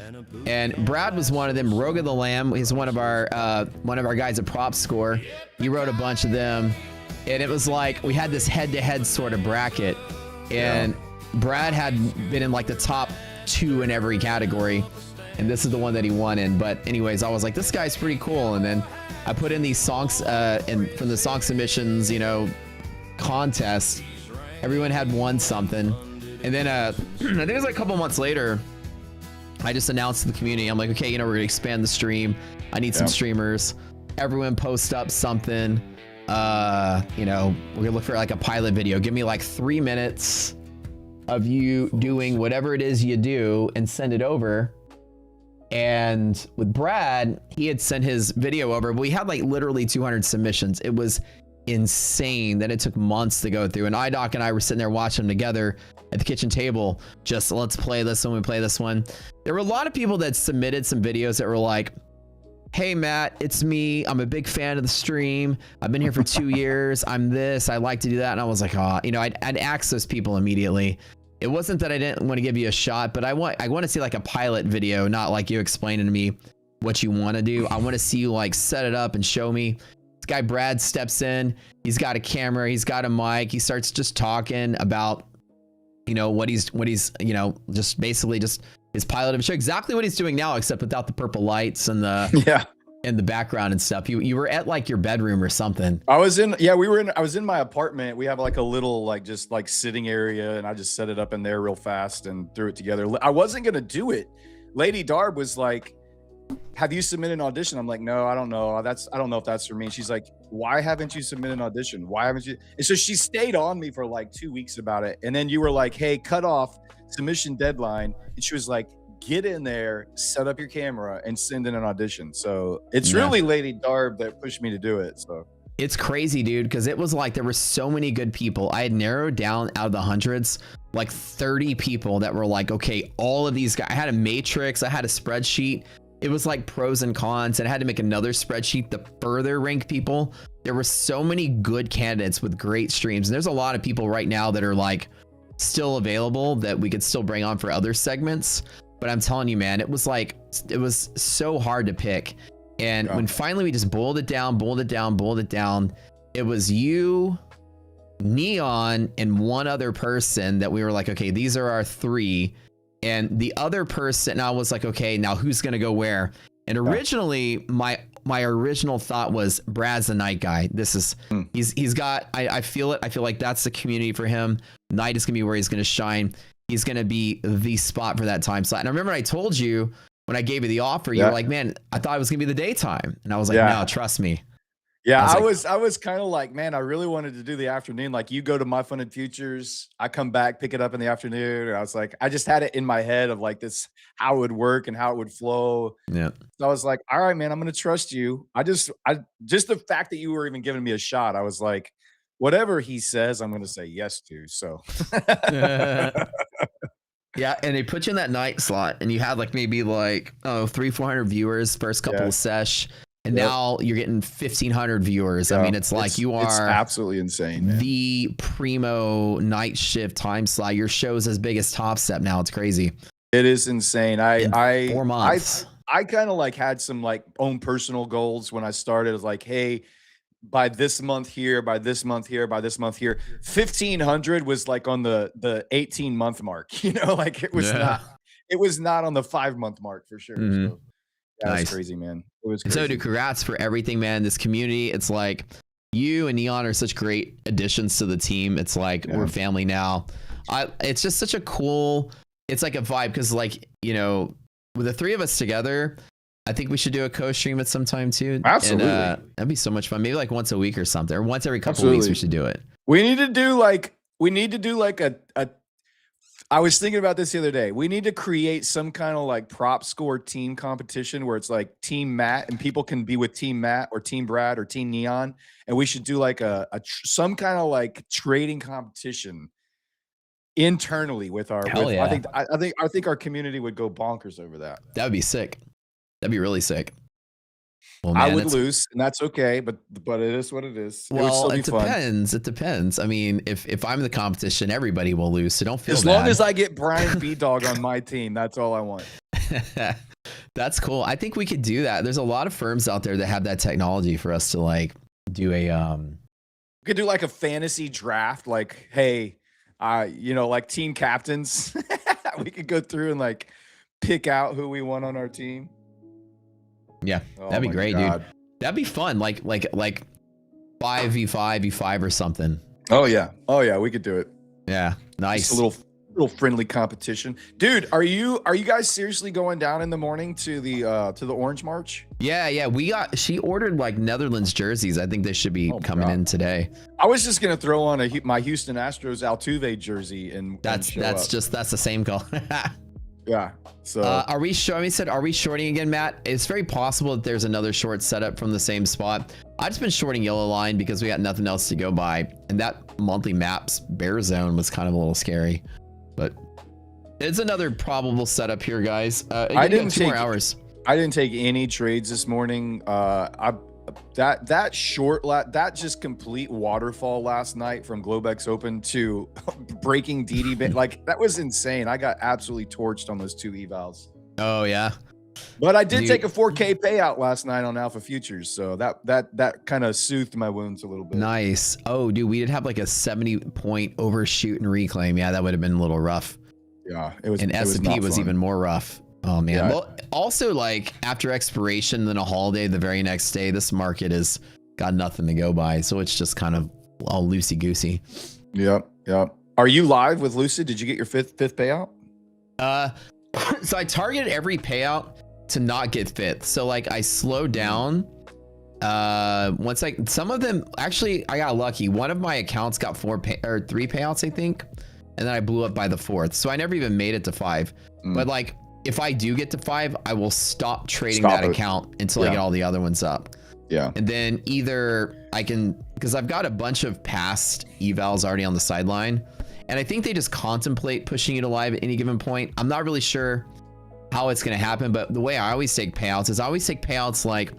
and Brad was one of them. Rogue of the Lamb, he's one of our guys at Prop Score. He wrote a bunch of them, and it was like we had this head-to-head sort of bracket, and Brad had been in like the top 2 in every category, and this is the one that he won in. But anyways, I was like, this guy's pretty cool, and then I put in these songs and from the song submissions, you know, contest. Everyone had won something, and then I think it was like a couple months later, I just announced to the community, I'm like, okay, you know, we're gonna expand the stream. I need some streamers. Everyone post up something. You know, we're gonna look for like a pilot video. Give me like 3 minutes of you doing whatever it is you do and send it over. And with Brad, he had sent his video over, but we had like literally 200 submissions. It was insane that it took months to go through, and iDoc and I were sitting there watching them together at the kitchen table, just let's play this one, we play this one. There were a lot of people that submitted some videos that were like, hey Matt, it's me, I'm a big fan of the stream, I've been here for 2 years, I'm this, I like to do that. And I was like, oh, you know, I'd axe those people immediately. It wasn't that I didn't want to give you a shot, but I want to see like a pilot video, not like you explaining to me what you want to do. I want to see you like set it up and show me. This guy Brad steps in, he's got a camera, he's got a mic, he starts just talking about, you know, what he's, you know, just basically just his pilot of a show, exactly what he's doing now, except without the purple lights and the and the background and stuff. You were at like your bedroom or something. I was in my apartment. We have like a little like just like sitting area, and I just set it up in there real fast and threw it together. I wasn't gonna do it. Lady Darb was like, have you submitted an audition? I'm like, no, I don't know. I don't know if that's for me. She's like, why haven't you submitted an audition? Why haven't you? And so she stayed on me for like 2 weeks about it. And then you were like, hey, cut off submission deadline. And she was like, get in there, set up your camera, and send in an audition. So it's really Lady Darb that pushed me to do it. So it's crazy, dude, because it was like there were so many good people. I had narrowed down out of the hundreds like 30 people that were like, okay, all of these guys. I had a matrix, I had a spreadsheet. It was like pros and cons, and I had to make another spreadsheet to further rank people. There were so many good candidates with great streams, and there's a lot of people right now that are like still available that we could still bring on for other segments. But I'm telling you, man, it was so hard to pick. And when finally we just boiled it down, it was you, Neon, and one other person that we were like, okay, these are our 3. And the other person, I was like, okay, now who's gonna go where? And originally, my original thought was Brad's the night guy. This is he's got. I feel it. I feel like that's the community for him. Night is gonna be where he's gonna shine. He's gonna be the spot for that time slot. And I remember I told you when I gave you the offer, you were like, man, I thought it was gonna be the daytime. And I was like, no, trust me. Yeah, I was kind of like, man, I really wanted to do the afternoon. Like, you go to My Funded Futures, I come back, pick it up in the afternoon. And I was like, I just had it in my head of like this, how it would work and how it would flow. Yeah. So I was like, all right, man, I'm gonna trust you. I just the fact that you were even giving me a shot, I was like, whatever he says, I'm gonna say yes to. So yeah, and they put you in that night slot, and you had like maybe like 300-400 viewers first couple of sesh. And now you're getting 1,500 viewers. I mean, it's like it's absolutely insane, man. The primo night shift time slot. Your show's as big as Top Step now. It's crazy. It is insane. I 4 months. I kind of like had some like own personal goals when I started. It was like, hey, by this month here, by this month here, by this month here, 1,500 was like on the 18-month mark. You know, like it was not on the 5-month mark for sure. So. Yeah, nice. That's crazy, man. It was crazy. So, dude, congrats for everything, man. This community, it's like you and Neon are such great additions to the team. It's like we're family now. It's just such a cool, it's like a vibe because, like, you know, with the 3 of us together, I think we should do a co-stream at some time too. Absolutely. And, that'd be so much fun. Maybe like once a week or something, or once every couple of weeks we should do it. We need to do like a I was thinking about this the other day. We need to create some kind of like prop score team competition where it's like Team Matt and people can be with Team Matt or Team Brad or Team Neon. And we should do like some kind of like trading competition internally with our, I think our community would go bonkers over that. That would be sick. That'd be really sick. Well, man, I would lose, and that's okay, but it is what it is. Well, it depends. It depends. I mean, if I'm in the competition, everybody will lose, so don't feel as long as I get Brian B Dog on my team, that's all I want. That's cool. I think we could do that. There's a lot of firms out there that have that technology for us to like do a we could do like a fantasy draft, like, hey, you know, like team captains. We could go through and like pick out who we want on our team. Yeah, that'd be great, dude. That'd be fun. Like 5v5, v5 or something. Oh yeah, we could do it. Yeah, nice. Just a little friendly competition, dude. Are you guys seriously going down in the morning to the Orange March? Yeah. She ordered like Netherlands jerseys. I think they should be coming in today. I was just gonna throw on my Houston Astros Altuve jersey, and that's the same color. Yeah. So are we shorting again, Matt? It's very possible that there's another short setup from the same spot. I've just been shorting Yellow Line because we got nothing else to go by, and that monthly maps bear zone was kind of a little scary, but it's another probable setup here, guys. I didn't take 2 more hours. I didn't take any trades this morning. That just complete waterfall last night from Globex Open to breaking DD, like that was insane. I got absolutely torched on those 2 evals. Oh yeah, but I did take a 4K payout last night on Alpha Futures, so that kind of soothed my wounds a little bit. Nice. Oh, dude, we did have like a 70-point overshoot and reclaim. Yeah, that would have been a little rough. Yeah, it was. And S&P was even more rough. Oh man. Yeah. Well, also like after expiration, then a holiday the very next day, this market has got nothing to go by, so it's just kind of all loosey goosey. Yep. Are you live with Lucid? Did you get your fifth payout? So I targeted every payout to not get fifth. So like I slowed down. Once some of them actually I got lucky. One of my accounts got 3 payouts, I think, and then I blew up by the 4th. So I never even made it to 5. But like, if I do get to 5, I will stop trading that account until I get all the other ones up. Yeah. And then either I can, because I've got a bunch of past evals already on the sideline, and I think they just contemplate pushing you to live at any given point. I'm not really sure how it's going to happen, but the way I always take payouts is I always take payouts like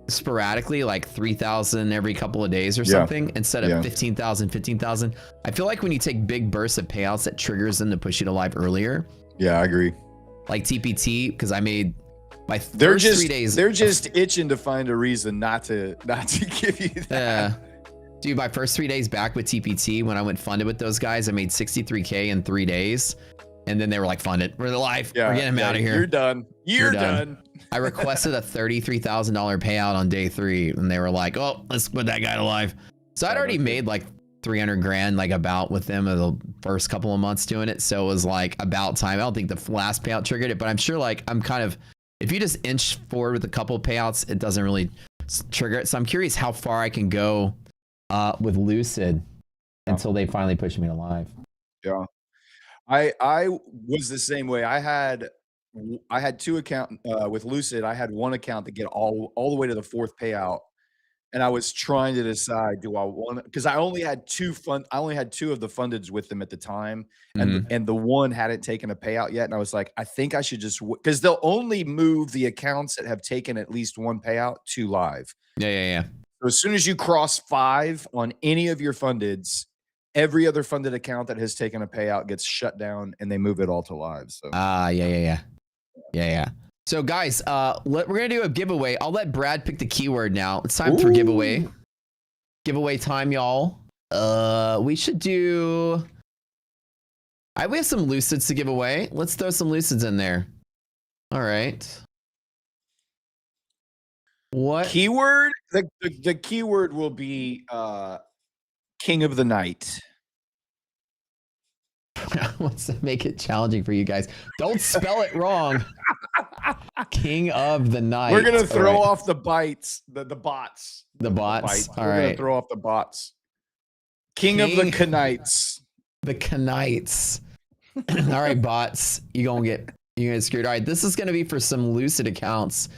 sporadically, like 3,000 every couple of days or something, instead of 15,000. I feel like when you take big bursts of payouts, that triggers them to push you to live earlier. Yeah, I agree. Like TPT, because I made my they're first just 3 days. They're just itching to find a reason not to give you that. Dude, my first 3 days back with TPT, when I went funded with those guys, I made 63K in 3 days, and then they were like, "Funded, we're live. We're getting them out of here. You're done. You're done." I requested a $33,000 payout on day 3, and they were like, "Oh, let's put that guy to live." So I'd already made like 300 grand like about with them the first couple of months doing it. So it was like about time. I don't think the last payout triggered it, but I'm sure like I'm kind of, if you just inch forward with a couple of payouts, it doesn't really trigger it. So I'm curious how far I can go with Lucid until they finally push me to live. Yeah. I was the same way. I had two accounts with Lucid. I had one account to get all the way to the 4th payout, and I was trying to decide, do I want, because I only had two of the fundeds with them at the time, and the one hadn't taken a payout yet, and I was like, I think I should just, because they'll only move the accounts that have taken at least one payout to live. Yeah. So as soon as you cross 5 on any of your fundeds, every other funded account that has taken a payout gets shut down, and they move it all to live. So yeah. So guys, we're gonna do a giveaway. I'll let Brad pick the keyword now. It's time for giveaway. Giveaway time, y'all. We should do. We have some Lucids to give away. Let's throw some Lucids in there. All right. What keyword? The keyword will be King of the Night. Let's make it challenging for you guys. Don't spell it wrong. King of the Night. We're gonna throw off the bites, the bots. The bots. All We're right. gonna throw off the bots. King of the Knights. The Knights. All right, bots. You're gonna get screwed. All right, this is gonna be for some Lucid accounts.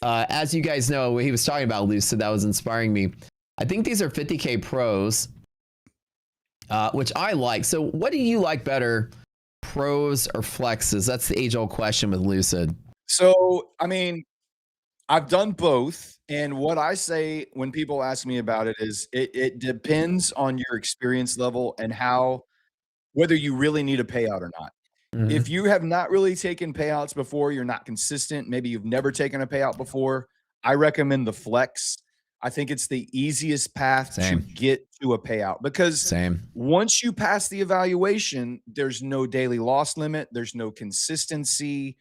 As you guys know, when he was talking about Lucid, that was inspiring me. I think these are 50K pros, which I like. So what do you like better, pros or flexes? That's the age-old question with Lucid. So, I mean, I've done both. And what I say when people ask me about it is it depends on your experience level and whether you really need a payout or not. If you have not really taken payouts before, you're not consistent, maybe you've never taken a payout before, I recommend the flex. I think it's the easiest path to get to a payout because once you pass the evaluation, there's no daily loss limit. There's no consistency.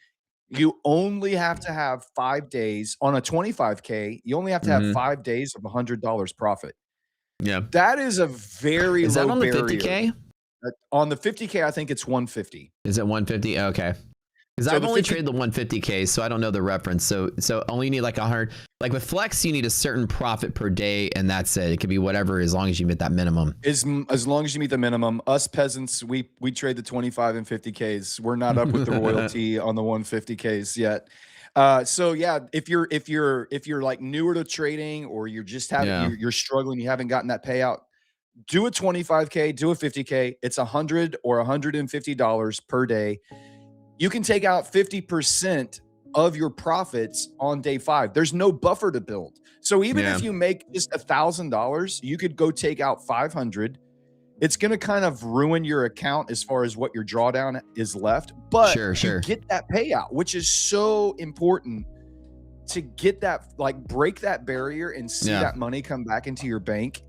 You only have to have 5 days on a 25K. You only have to have 5 days of $100 profit. Yeah. That is a very low on the barrier. 50K? On the 50K, I think it's 150. Is it 150? Okay. Because I've only traded the 150K, so I don't know the reference. So only need like 100. Like with Flex, you need a certain profit per day, and that's it. It could be whatever as long as you meet that minimum. As long as you meet the minimum. Us peasants, we trade the 25 and 50Ks. We're not up with the royalty on the 150Ks yet. So yeah, if you're like newer to trading or you're just having you're struggling, you haven't gotten that payout, do a 25K, do a 50K. It's $100 or $150 per day. You can take out 50% of your profits on day 5. There's no buffer to build. So even if you make just $1,000, you could go take out 500. It's going to kind of ruin your account as far as what your drawdown is left. But you get that payout, which is so important to get that, like break that barrier and see that money come back into your bank.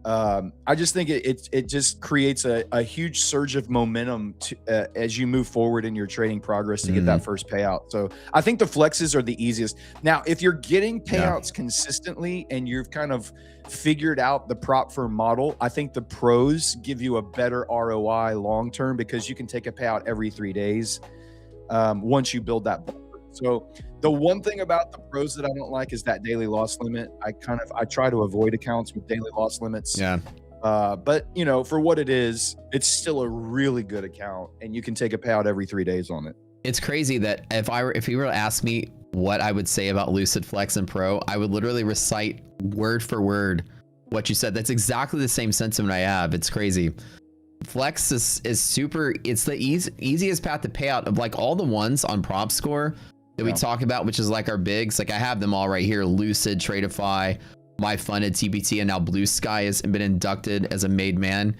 I just think it just creates a huge surge of momentum as you move forward in your trading progress to get that first payout. So I think the flexes are the easiest. Now, if you're getting payouts consistently and you've kind of figured out the prop firm model, I think the pros give you a better ROI long term because you can take a payout every 3 days once you build that buffer. So the one thing about the pros that I don't like is that daily loss limit. I try to avoid accounts with daily loss limits. But you know, for what it is, it's still a really good account and you can take a payout every 3 days on it. It's crazy that if you were to ask me what I would say about Lucid Flex and Pro, I would literally recite word for word what you said. That's exactly the same sentiment I have. It's crazy. Flex is super, it's the easiest path to payout of like all the ones on prop score that we talk about, which is like our bigs. Like I have them all right here: Lucid, Tradeify, My Funded, TPT, and now Blue Sky has been inducted as a made man.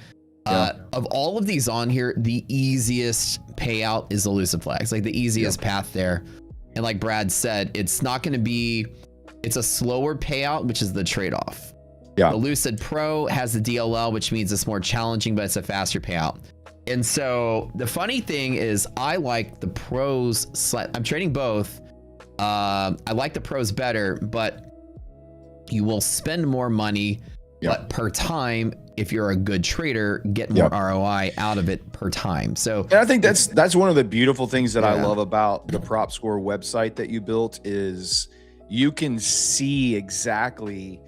Of all of these on here, the easiest payout is the Lucid Flex, like the easiest path there. And like Brad said, it's not going to be, it's a slower payout, which is the trade-off. The Lucid Pro has the DLL, which means it's more challenging, but it's a faster payout. And so the funny thing is I like the pros. I'm trading both. I like the pros better, but you will spend more money but per time, if you're a good trader, get more ROI out of it per time. So, and I think that's one of the beautiful things that I love about the Prop Score website that you built is you can see exactly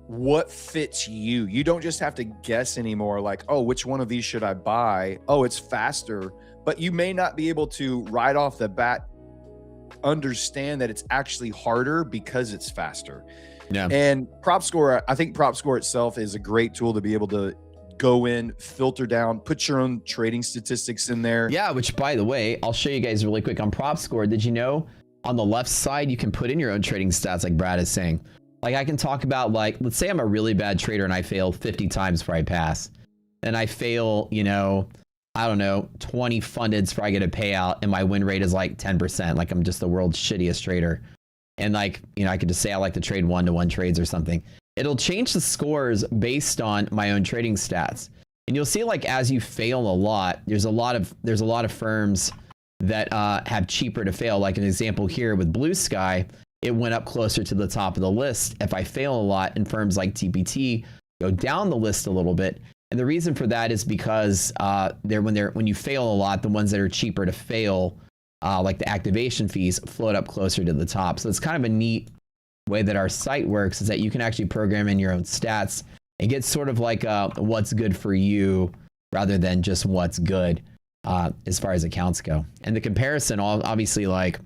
what fits you. You don't just have to guess anymore, like, oh, which one of these should I buy? Oh, it's faster. But you may not be able to right off the bat understand that it's actually harder because it's faster. Yeah. And Prop Score, I think Prop Score itself is a great tool to be able to go in, filter down, put your own trading statistics in there. Yeah, which by the way, I'll show you guys really quick on Prop Score. Did you know on the left side, you can put in your own trading stats like Brad is saying. Like I can talk about, like, let's say I'm a really bad trader and I fail 50 times before I pass. And I fail, you know, I don't know, 20 fundeds before I get a payout and my win rate is like 10%. Like I'm just the world's shittiest trader. And like, you know, I could just say I like to trade 1-to-1 trades or something. It'll change the scores based on my own trading stats. And you'll see, like, as you fail a lot, there's a lot of firms that have cheaper to fail. Like an example here with Blue Sky, it went up closer to the top of the list. If I fail a lot, and firms like TPT go down the list a little bit. And the reason for that is because when you fail a lot, the ones that are cheaper to fail, like the activation fees, float up closer to the top. So it's kind of a neat way that our site works, is that you can actually program in your own stats and get sort of like what's good for you rather than just what's good as far as accounts go. And the comparison obviously like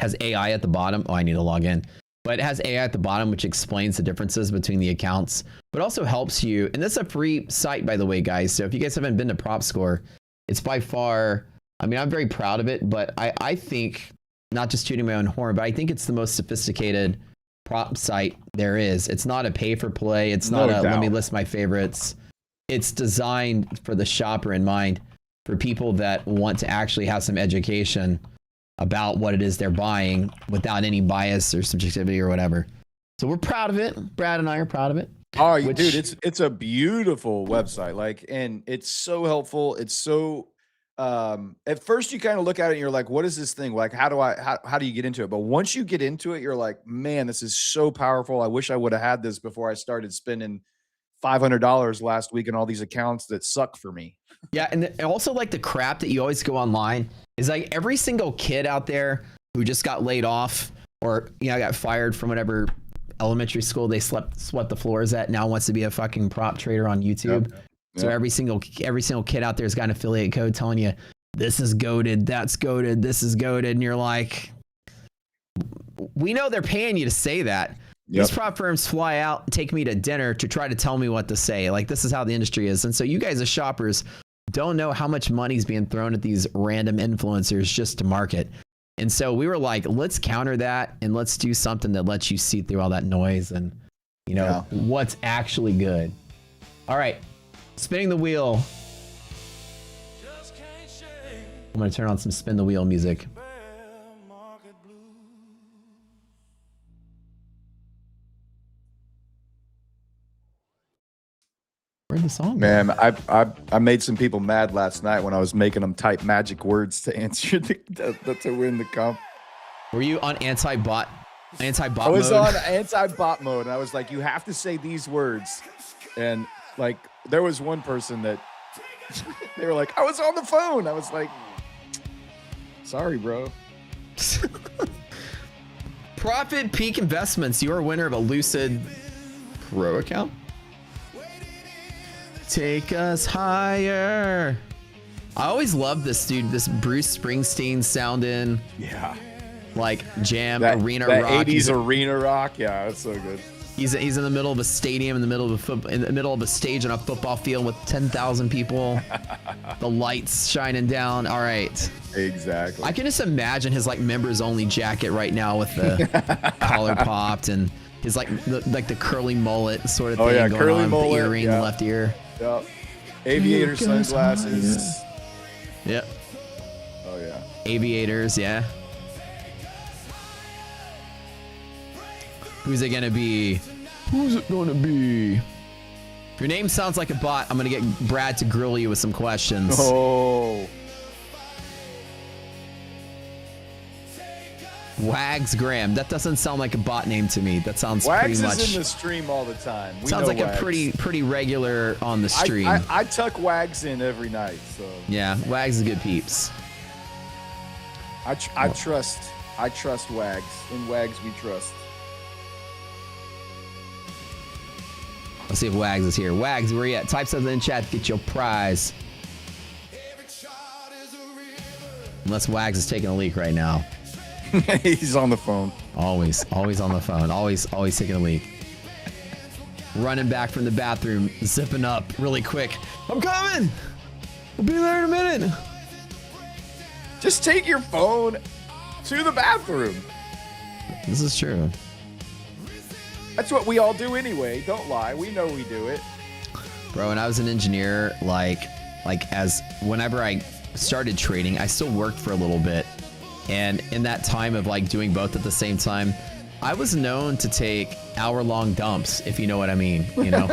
has AI at the bottom. Oh, I need to log in. But it has AI at the bottom, which explains the differences between the accounts, but also helps you. And this is a free site, by the way, guys. So if you guys haven't been to Prop Score, it's by far, I mean, I'm very proud of it, but I think, not just tooting my own horn, but I think it's the most sophisticated prop site there is. It's not a pay for play. It's not let me list my favorites. It's designed for the shopper in mind, for people that want to actually have some education about what it is they're buying without any bias or subjectivity or whatever. So we're proud of it. Brad and I are proud of it. Oh, dude, it's a beautiful website. Like, and it's so helpful. It's so, at first you kind of look at it and you're like, what is this thing? Like, how do you get into it? But once you get into it, you're like, man, this is so powerful. I wish I would have had this before I started spending $500 last week on all these accounts that suck for me. Yeah. And also, like, the crap that you always go online is like every single kid out there who just got laid off or, you know, got fired from whatever elementary school they swept the floors at, now wants to be a fucking prop trader on YouTube. Yep. So every single kid out there has got an affiliate code telling you this is goated, that's goated, this is goated, and you're like, we know they're paying you to say that. Yep. These prop firms fly out and take me to dinner to try to tell me what to say. Like, this is how the industry is. And so you guys as shoppers don't know how much money's being thrown at these random influencers just to market. And so we were like, let's counter that and let's do something that lets you see through all that noise and, you know, what's actually good. All right. Spinning the wheel. I'm going to turn on some spin the wheel music. Where'd the song go? Man, I made some people mad last night when I was making them type magic words to answer to win the comp. Were you on anti-bot mode? I was on anti-bot mode, and I was like, you have to say these words. And like, there was one person that they were like, I was on the phone. I was like, sorry, bro. Profit Peak Investments, you're a winner of a Lucid Pro account. Take us higher. I always love this dude, this Bruce Springsteen sounding. Yeah. Like jam, that arena that rock. 80s arena rock. Yeah, that's so good. He's in the middle of a stadium, in the middle of a stage on a football field with 10,000 people. The lights shining down. All right. Exactly. I can just imagine his like members only jacket right now with the collar popped and his like the curly mullet sort of thing going curly on, mullet, the earring in the left ear. Yep. Aviator sunglasses. Yep. Oh yeah. Aviators, yeah. Who's it gonna be? Who's it gonna be? If your name sounds like a bot, I'm gonna get Brad to grill you with some questions. Oh. Wags Graham. That doesn't sound like a bot name to me. That sounds Wags pretty much. is in the stream all the time. We Sounds know like Wags. a pretty regular on the stream. I tuck Wags in every night. So yeah, Wags is good peeps. I trust Wags. In Wags we trust. Let's see if Wags is here. Wags, where you at? Type something in chat to get your prize. Unless Wags is taking a leak right now. He's on the phone. Always on the phone. Always taking a leak. Running back from the bathroom, zipping up really quick. I'm coming. We'll be there in a minute. Just take your phone to the bathroom. This is true. That's what we all do anyway. Don't lie. We know we do it. Bro, when I was an engineer, whenever I started trading, I still worked for a little bit. And in that time of like doing both at the same time, I was known to take hour-long dumps, if you know what I mean, you know,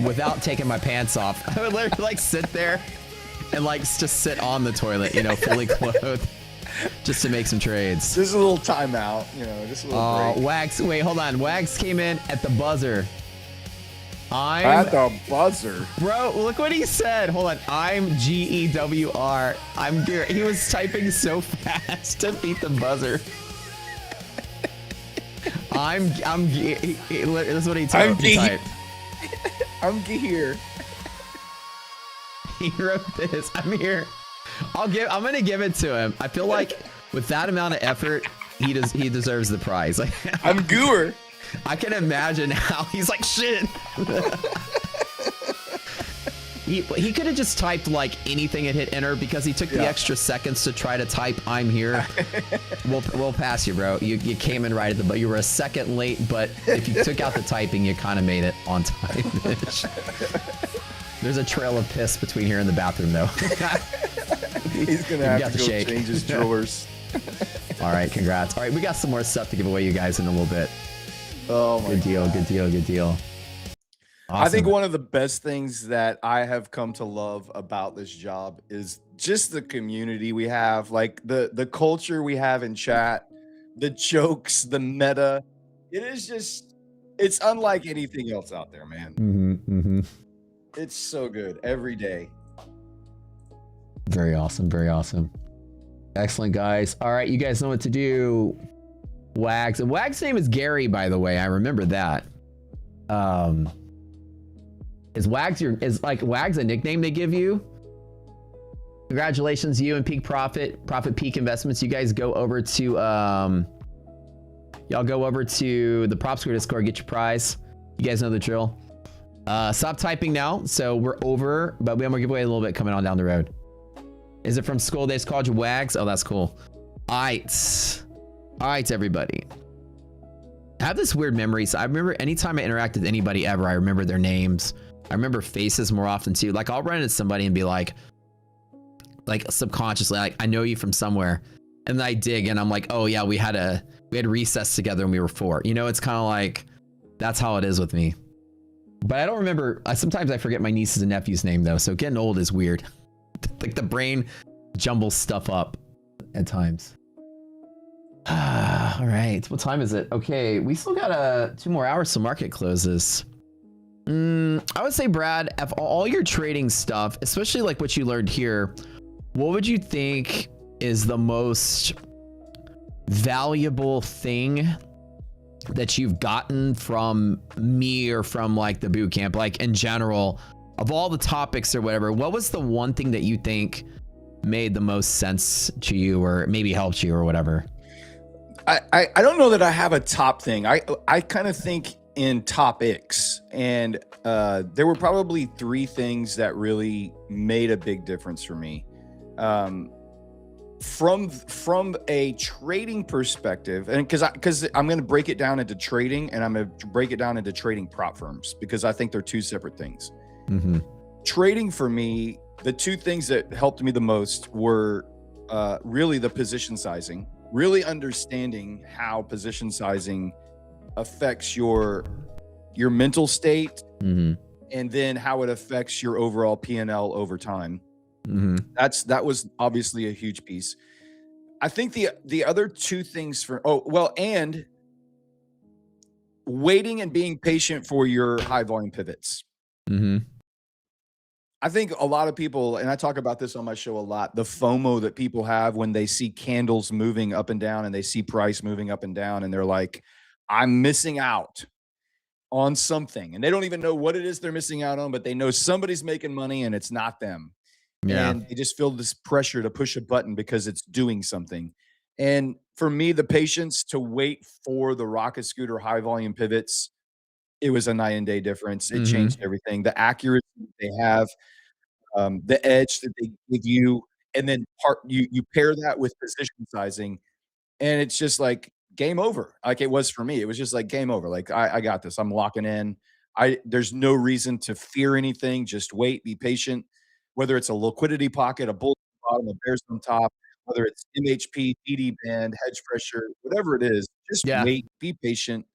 without taking my pants off. I would literally like sit there and like just sit on the toilet, you know, fully clothed, just to make some trades. Just a little timeout, you know, just a little break. Wags, wait, hold on. Wags came in at the buzzer. At the buzzer. Bro, look what he said. Hold on. I'm GEWR. He was typing so fast to beat the buzzer. This is what he typed. I'm here. He wrote this. I'm here. I'm gonna give it to him. I feel like with that amount of effort, he deserves the prize. Like, I'm gooer. I can imagine how he's like, shit. He could have just typed like anything and hit enter because he took the extra seconds to try to type I'm here. We'll pass you, bro. You came in right at but you were a second late, but if you took out the typing, you kind of made it on time. There's a trail of piss between here and the bathroom though. He's gonna have to go change his drawers. All right, congrats. All right, we got some more stuff to give away you guys in a little bit. Oh my good deal, good deal, good deal. Awesome. I think one of the best things that I have come to love about this job is just the community we have, like the culture we have in chat, the jokes, the meta. It's unlike anything else out there, man. It's so good every day. Very awesome, very awesome. Excellent, guys. All right, you guys know what to do. Wags. And Wags' name is Gary, by the way. I remember that. Is Wags a nickname they give you? Congratulations, you and Peak Profit Peak Investments. You guys go over to y'all go over to the Prop Square Discord, get your prize. You guys know the drill. Stop typing now. So we're over, but we have more giveaway a little bit coming on down the road. Is it from school days called you Wags? Oh, that's cool. All right, everybody. I have this weird memory. So I remember anytime I interact with anybody ever, I remember their names. I remember faces more often too. Like I'll run into somebody and be like subconsciously, like I know you from somewhere, and then I dig and I'm like, oh yeah, we had recess together when we were 4. You know, it's kind of like that's how it is with me. But I don't remember. Sometimes I forget my niece's and nephew's name though. So getting old is weird. Like the brain jumbles stuff up at times. All right, what time is it? Okay, we still got 2 more hours till market closes. I would say, Brad, of all your trading stuff, especially like what you learned here, what would you think is the most valuable thing that you've gotten from me or from like the boot camp, like in general, of all the topics or whatever? What was the one thing that you think made the most sense to you or maybe helped you or whatever? I don't know that I have a top thing. I kind of think in topics, and there were probably 3 things that really made a big difference for me. From a trading perspective, and because I'm going to break it down into trading, and I'm going to break it down into trading prop firms, because I think they're 2 separate things. Trading for me, the 2 things that helped me the most were really the position sizing. Really understanding how position sizing affects your mental state, and then how it affects your overall P&L over time. That was obviously a huge piece. I think the other two things for and waiting and being patient for your high volume pivots. Mm-hmm. I think a lot of people, and I talk about this on my show a lot, the FOMO that people have when they see candles moving up and down and they see price moving up and down, and they're like, I'm missing out on something. And they don't even know what it is they're missing out on, but they know somebody's making money and it's not them. Yeah. And they just feel this pressure to push a button because it's doing something. And for me, the patience to wait for the rocket scooter high volume pivots, it was a night and day difference. It changed Mm-hmm. everything. The accuracy that they have, the edge that they give you, and then you pair that with position sizing, and it's just like game over. Like it was for me. It was just like game over. Like I got this. I'm locking in. There's no reason to fear anything. Just wait, be patient. Whether it's a liquidity pocket, a bull at the bottom, a bears on top, whether it's MHP, DD band, hedge pressure, whatever it is, just Yeah. wait, be patient,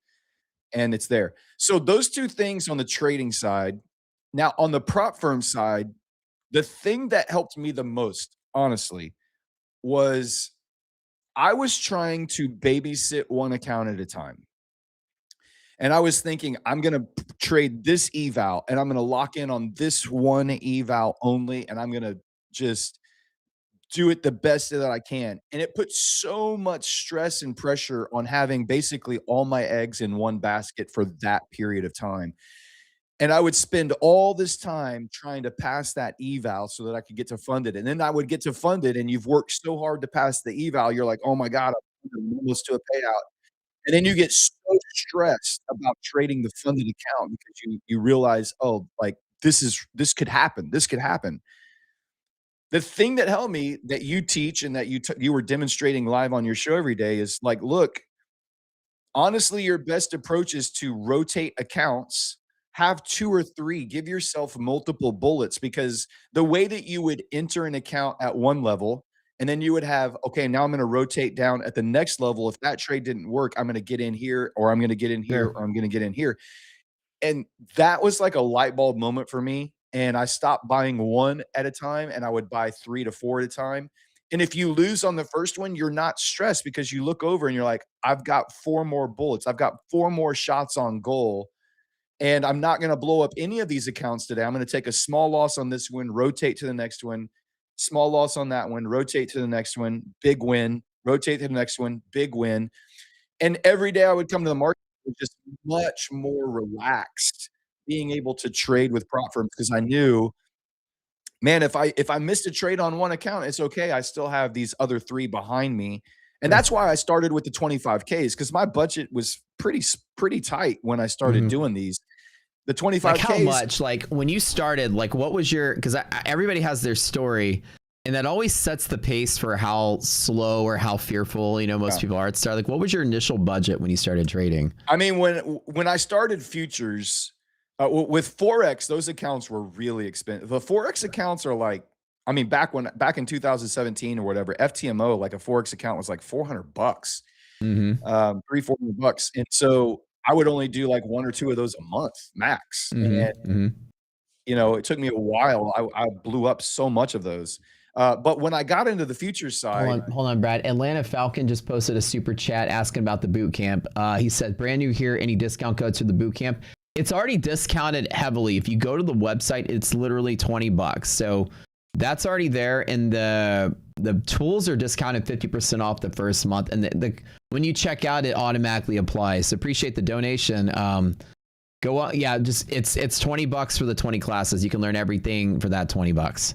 and it's there. So those two things on the trading side. Now on the prop firm side, the thing that helped me the most, honestly, was I was trying to babysit one account at a time. And I was thinking, I'm going to trade this eval and I'm going to lock in on this one eval only. And I'm going to just do it the best that I can. And it put so much stress and pressure on having basically all my eggs in one basket for that period of time. And I would spend all this time trying to pass that eval so that I could get to fund it. And then I would get to fund it, and you've worked so hard to pass the eval, you're like, "Oh my god, I'm almost to a payout." And then you get so stressed about trading the funded account because you realize, "Oh, like, this could happen. This could happen." The thing that helped me that you teach and that you were demonstrating live on your show every day is like, look, honestly, your best approach is to rotate accounts, have 2 or 3, give yourself multiple bullets because the way that you would enter an account at one level and then you would have, okay, now I'm going to rotate down at the next level. If that trade didn't work, I'm going to get in here or I'm going to get in here Sure. or I'm going to get in here. And that was like a light bulb moment for me. And I stopped buying one at a time and I would buy 3 to 4 at a time. And if you lose on the first one, you're not stressed because you look over and you're like, I've got 4 more bullets. I've got 4 more shots on goal. And I'm not going to blow up any of these accounts today. I'm going to take a small loss on this one, rotate to the next one, small loss on that one, rotate to the next one, big win, rotate to the next one, big win. And every day I would come to the market with just much more relaxed, being able to trade with prop firms because I knew, man, if I missed a trade on one account, it's okay. I still have these other 3 behind me. And Sure. that's why I started with the 25Ks because my budget was pretty tight when I started Mhm. doing these. The Like how 25Ks. much? Like when you started, like what was your? Because everybody has their story, and that always sets the pace for how slow or how fearful most Yeah. people are at start. Like, what was your initial budget when you started trading? I mean, when I started futures with Forex, those accounts were really expensive. The Forex accounts are like, I mean, back in 2017 or whatever, FTMO, like a Forex account was like $400, Mm-hmm. 300-400 bucks. And so I would only do like 1 or 2 of those a month max. And, Mm-hmm. Mm-hmm. it took me a while. I blew up so much of those. But when I got into the futures side, Hold on, Brad. Atlanta Falcon just posted a super chat asking about the boot camp. He said, brand new here. Any discount codes for the boot camp? It's already discounted heavily. If you go to the website, it's literally $20. So that's already there. And the tools are discounted 50% off the first month. And when you check out, it automatically applies. So appreciate the donation. Go on. Yeah, just it's $20 for the 20 classes. You can learn everything for that $20.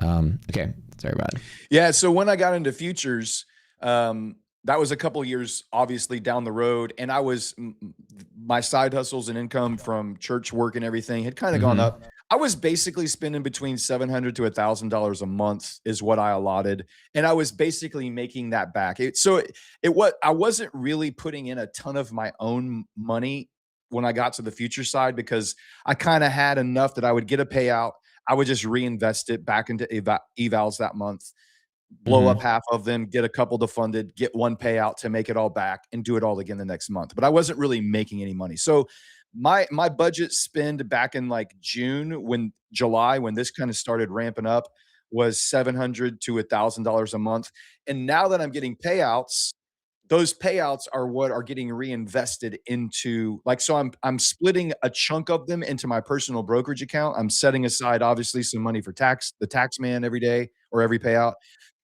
Okay. Sorry, Brad. yeah. So when I got into futures, that was a couple years obviously down the road, and my side hustles and income from church work and everything had kind of gone up. I was basically spending between $700 to $1,000 a month is what I allotted, and I was basically making that back. I wasn't really putting in a ton of my own money when I got to the future side because I kind of had enough that I would get a payout. I would just reinvest it back into evals that month, blow up half of them, get a couple defunded, get one payout to make it all back, and do it all again the next month. But I wasn't really making any money. So my budget spend back in like July when this kind of started ramping up was $700 to $1,000 a month. And now that I'm getting payouts, those payouts are what are getting reinvested into, like, so I'm splitting a chunk of them into my personal brokerage account. I'm setting aside obviously some money for the tax man every day or every payout.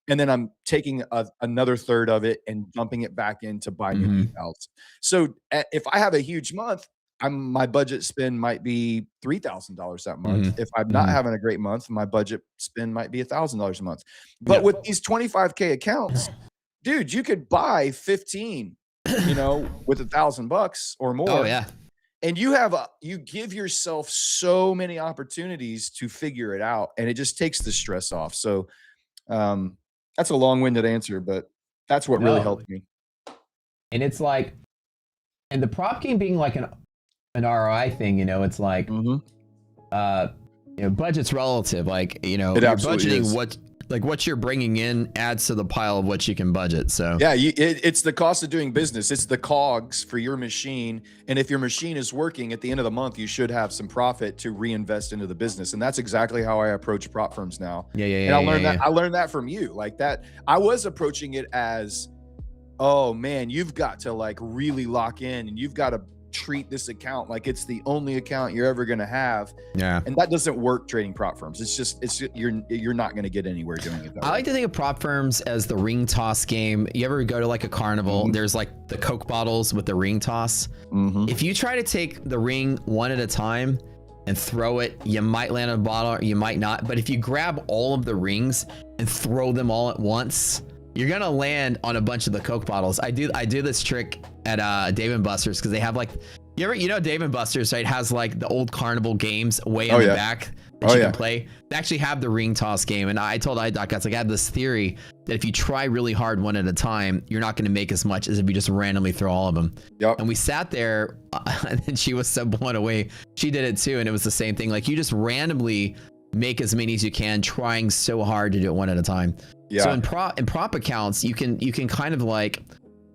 And then I'm taking another third of it and dumping it back in to buy new payouts. So if I have a huge month, my budget spend might be $3,000 that month. If I'm not having a great month, my budget spend might be $1,000 a month. But with these 25K accounts, dude, you could buy 15, with $1,000 or more. Oh yeah. And you give yourself so many opportunities to figure it out, and it just takes the stress off. So that's a long-winded answer, but that's what really helped me. And it's like, and the prop game being like an ROI thing, it's like, budget's relative. Like, you're budgeting what you're bringing in adds to the pile of what you can budget. So yeah, it's the cost of doing business. It's the cogs for your machine. And if your machine is working at the end of the month, you should have some profit to reinvest into the business. And that's exactly how I approach prop firms now. And I learned that from you. Like that, I was approaching it as, oh man, you've got to like really lock in, and you've got to treat this account like it's the only account you're ever going to have. Yeah. And that doesn't work trading prop firms. You're not going to get anywhere doing it. I like to think of prop firms as the ring toss game. You ever go to like a carnival, there's like the Coke bottles with the ring toss. If you try to take the ring one at a time and throw it, you might land on a bottle or you might not. But if you grab all of the rings and throw them all at once, you're gonna land on a bunch of the Coke bottles. I do this trick at Dave and Buster's, because they have like, Dave and Buster's, right, has like the old carnival games way in the back that you can play. They actually have the ring toss game, and I told iDoc, I was like, I have this theory that if you try really hard one at a time, you're not going to make as much as if you just randomly throw all of them. And we sat there, and then she was so blown away. She did it too, and it was the same thing. Like, you just randomly make as many as you can, trying so hard to do it one at a time. So in prop accounts, you can kind of like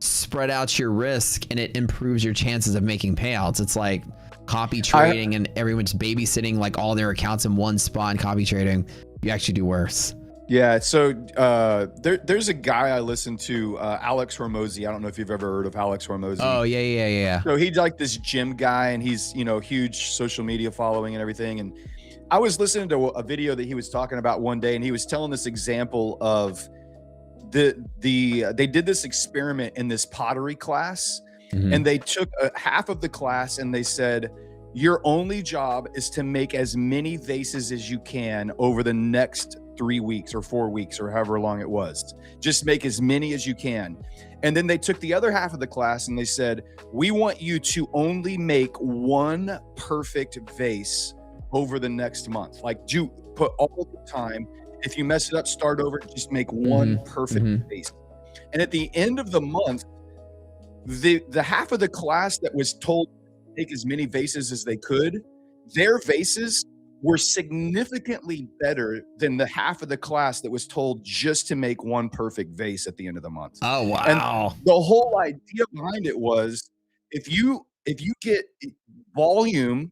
spread out your risk, and it improves your chances of making payouts. It's like copy trading, and everyone's babysitting like all their accounts in one spot and copy trading. You actually do worse. Yeah. So there's a guy I listen to, Alex Hormozy. I don't know if you've ever heard of Alex Hormozy. Oh yeah. So he's like this gym guy, and he's huge social media following and everything. And I was listening to a video that he was talking about one day, and he was telling this example of they did this experiment in this pottery class, and they took half of the class, and they said, your only job is to make as many vases as you can over the next 3 weeks or 4 weeks or however long it was. Just make as many as you can. And then they took the other half of the class, and they said, we want you to only make one perfect vase over the next month. Like, put all the time. If you mess it up, start over, just make one perfect vase. And at the end of the month, the half of the class that was told to take as many vases as they could, their vases were significantly better than the half of the class that was told just to make one perfect vase at the end of the month. Oh wow. And the whole idea behind it was, if you get volume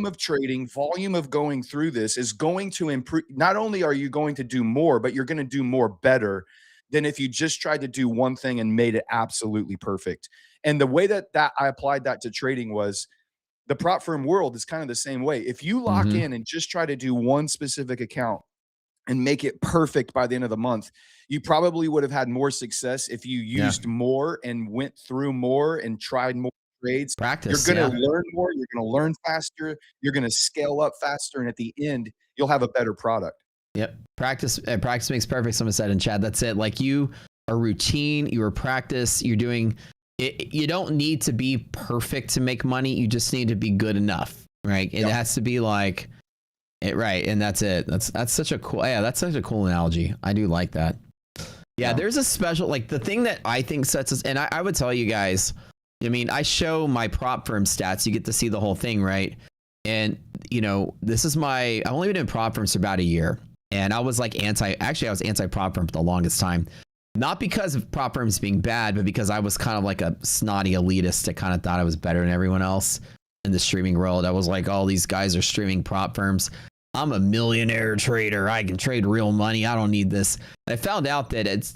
of trading, volume of going through this is going to improve. Not only are you going to do more, but you're going to do more better than if you just tried to do one thing and made it absolutely perfect. And the way that I applied that to trading was, the prop firm world is kind of the same way. If you lock in and just try to do one specific account and make it perfect by the end of the month, you probably would have had more success if you used more and went through more and tried more trades. Practice. You're going to learn more. You're going to learn faster. You're going to scale up faster. And at the end, you'll have a better product. Yep. Practice makes perfect. Someone said in chat, that's it. Like, you are routine, you are practice, you're doing it. You don't need to be perfect to make money. You just need to be good enough, right? It has to be like it, right? And that's it. That's such a cool, that's such a cool analogy. I do like that. Yeah. There's a special, like, the thing that I think sets us, and I would tell you guys, I mean, I show my prop firm stats. You get to see the whole thing, right? And, this is I've only been in prop firms for about a year. And I was like I was anti-prop firm for the longest time. Not because of prop firms being bad, but because I was kind of like a snotty elitist that kind of thought I was better than everyone else in the streaming world. I was like, all these guys are streaming prop firms. I'm a millionaire trader. I can trade real money. I don't need this. I found out that it's,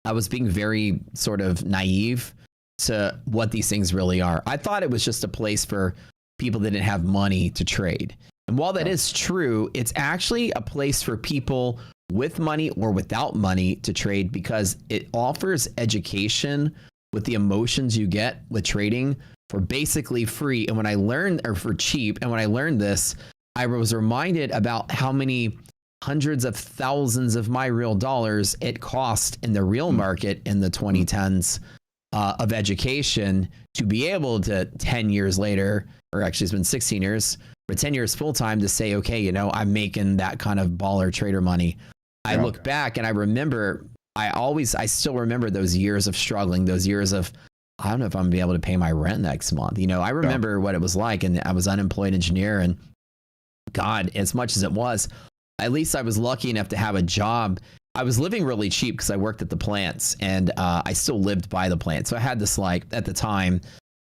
I was being very sort of naive to what these things really are. I thought it was just a place for people that didn't have money to trade. And while that is true, it's actually a place for people with money or without money to trade, because it offers education with the emotions you get with trading for basically free. And when I learned, or for cheap, and when I learned this, I was reminded about how many hundreds of thousands of my real dollars it cost in the real market in the 2010s of education to be able to 10 years later, or actually it's been 16 years, but 10 years full time to say, okay, I'm making that kind of baller trader money. I look back and I remember, I still remember those years of struggling, those years of, I don't know if I'm gonna be able to pay my rent next month. I remember what it was like, and I was unemployed engineer, and God, as much as it was, at least I was lucky enough to have a job. I was living really cheap because I worked at the plants, and I still lived by the plant. So I had this, like, at the time,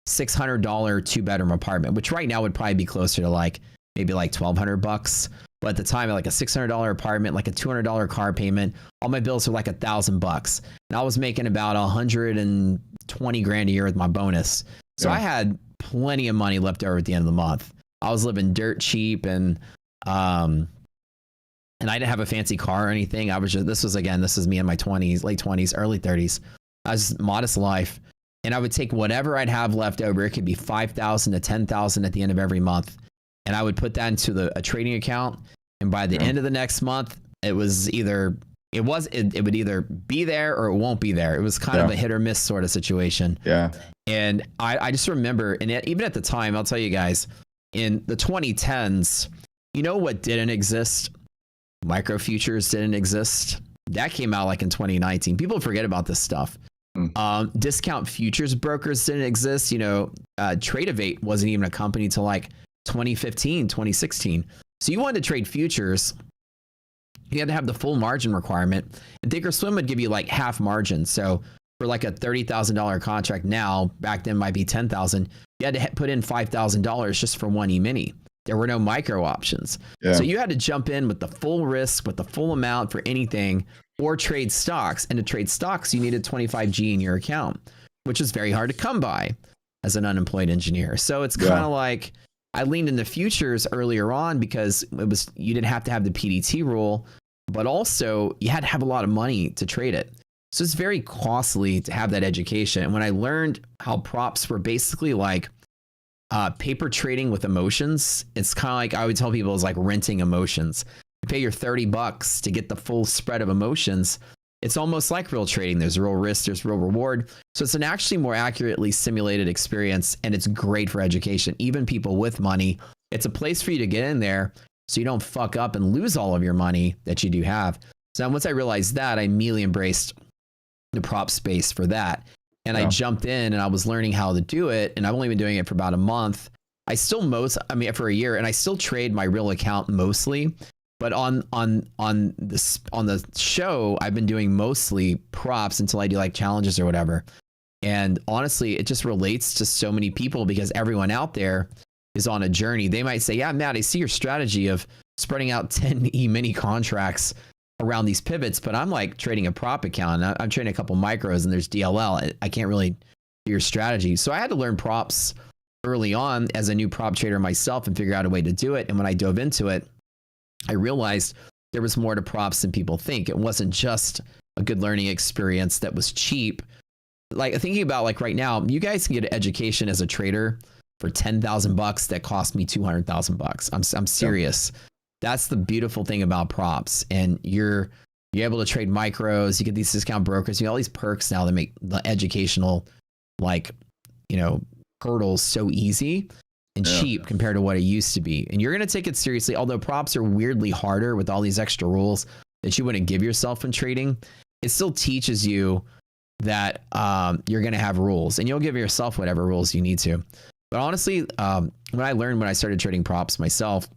$600 2-bedroom apartment, which right now would probably be closer to maybe $1,200. But at the time, like a $600 apartment, like a $200 car payment, all my bills were like $1,000. And I was making about 120 grand a year with my bonus. So I had plenty of money left over at the end of the month. I was living dirt cheap, and I didn't have a fancy car or anything. I was just, this was me in my 20s, late 20s, early 30s. I was modest life. And I would take whatever I'd have left over. It could be $5,000 to $10,000 at the end of every month. And I would put that into a trading account. And by the end of the next month, it would either be there or it won't be there. It was kind of a hit or miss sort of situation. Yeah. And I just remember, and even at the time, I'll tell you guys, in the 2010s, what didn't exist? Micro futures didn't exist. That came out in 2019. People forget about this stuff. Discount futures brokers didn't exist. Tradeovate wasn't even a company till 2015, 2016. So you wanted to trade futures, you had to have the full margin requirement, and Thinkorswim would give you half margin. So for a $30,000 contract now, back then might be $10,000, you had to put in $5,000 just for one E-mini. There were no micro options. So you had to jump in with the full risk, with the full amount for anything, or trade stocks. And to trade stocks, you needed 25G in your account, which is very hard to come by as an unemployed engineer. So it's kind of like, I leaned into futures earlier on because you didn't have to have the PDT rule, but also you had to have a lot of money to trade it. So it's very costly to have that education. And when I learned how props were basically paper trading with emotions, it's kind of like I would tell people it's like renting emotions. You pay your $30 to get the full spread of emotions. It's almost like real trading. There's real risk, there's real reward. So it's an actually more accurately simulated experience, and it's great for education. Even people with money, it's a place for you to get in there so you don't fuck up and lose all of your money that you do have. So once I realized that, I immediately embraced the prop space for that. And I jumped in and I was learning how to do it. And I've only been doing it for about a month. For a year, and I still trade my real account mostly. But on the show, I've been doing mostly props until I do challenges or whatever. And honestly, it just relates to so many people because everyone out there is on a journey. They might say, yeah, Matt, I see your strategy of spreading out 10 E-mini contracts around these pivots, but I'm trading a prop account. I'm trading a couple micros and there's DLL. I can't really do your strategy. So I had to learn props early on as a new prop trader myself and figure out a way to do it. And when I dove into it, I realized there was more to props than people think. It wasn't just a good learning experience that was cheap. Thinking about right now, you guys can get an education as a trader for $10,000 that cost me $200,000. I'm serious. That's the beautiful thing about props. And you're able to trade micros. You get these discount brokers. You get all these perks now that make the educational hurdles so easy and cheap compared to what it used to be. And you're going to take it seriously. Although props are weirdly harder with all these extra rules that you wouldn't give yourself in trading, it still teaches you that you're going to have rules, and you'll give yourself whatever rules you need to. But honestly, what I learned when I started trading props myself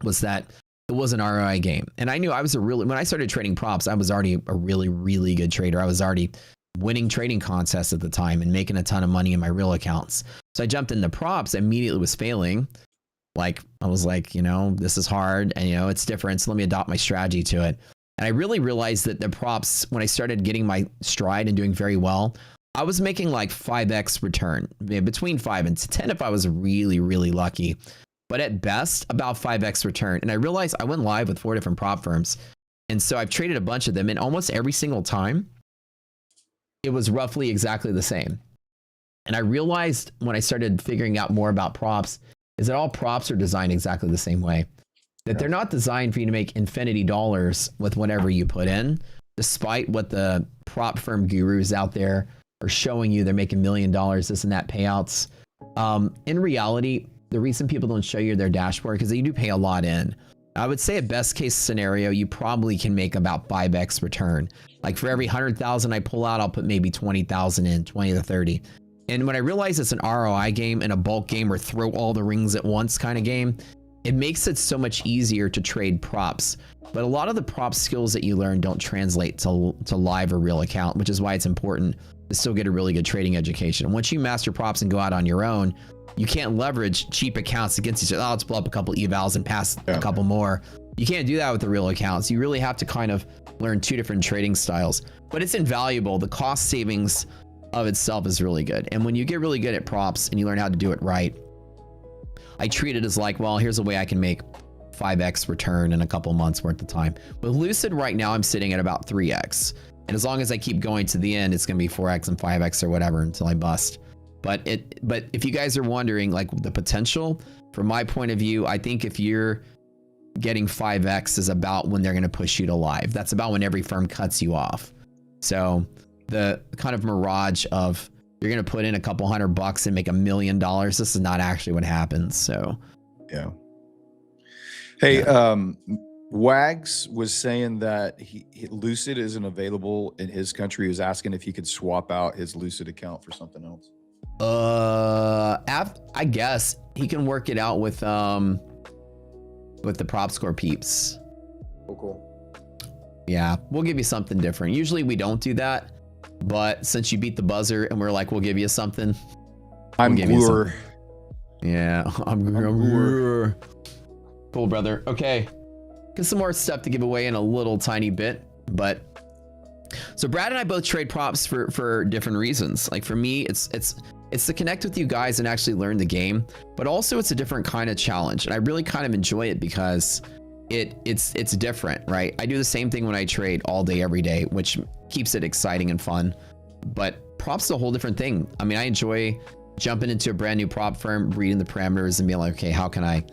was that it was an ROI game. And I knew when I started trading props, I was already a really, really good trader. I was already winning trading contests at the time and making a ton of money in my real accounts. So I jumped into props, immediately was failing. Like I was like, you know, this is hard and, you know, it's different. So let me adopt my strategy to it. And I really realized that the props, when I started getting my stride and doing very well, I was making like 5x return, between 5 and 10 if I was really, really lucky. But at best, about 5x return. And I realized I went live with 4 different prop firms. And so I've traded a bunch of them, and almost every single time, it was roughly exactly the same. And I realized when I started figuring out more about props is that all props are designed exactly the same way. That they're not designed for you to make infinity dollars with whatever you put in, despite what the prop firm gurus out there are showing you. They're making $1 million, this and that payouts. In reality, the reason people don't show you their dashboard because they do pay a lot in. I would say a best case scenario, you probably can make about 5x return. Like for every 100,000 I pull out, I'll put maybe 20,000 in, 20 to 30. And when I realize it's an ROI game and a bulk game or throw all the rings at once kind of game, it makes it so much easier to trade props. But a lot of the prop skills that you learn don't translate to live or real account, which is why it's important to still get a really good trading education. And once you master props and go out on your own, you can't leverage cheap accounts against each other. Oh, let's blow up a couple evals and pass a couple more. You can't do that with the real accounts. You really have to kind of learn 2 different trading styles, but it's invaluable. The cost savings of itself is really good. And when you get really good at props and you learn how to do it right, I treat it as like, well, here's a way I can make 5x return in a couple months worth of time. With Lucid right now, I'm sitting at about 3x. And as long as I keep going to the end, it's going to be 4x and 5x or whatever until I bust. But if you guys are wondering, like the potential, from my point of view, I think if you're getting 5x is about when they're going to push you to live. That's about when every firm cuts you off. So the kind of mirage of you're going to put in a couple $100 and make $1 million, this is not actually what happens. So yeah. Hey, Wags was saying that Lucid isn't available in his country. He was asking if he could swap out his Lucid account for something else. I guess he can work it out with the prop score peeps. Oh, cool. Yeah, we'll give you something different. Usually we don't do that, but since you beat the buzzer and we're like, we'll give you something. I'm Glur. Yeah, I'm Glur. Cool, brother. Okay, got some more stuff to give away in a little tiny bit, but so Brad and I both trade props for different reasons. Like for me, it's to connect with you guys and actually learn the game, but also it's a different kind of challenge, and I really kind of enjoy it because it's different, right? I do the same thing when I trade all day, every day, which keeps it exciting and fun. But props is a whole different thing. I mean, I enjoy jumping into a brand new prop firm, reading the parameters, and being like, okay, how can I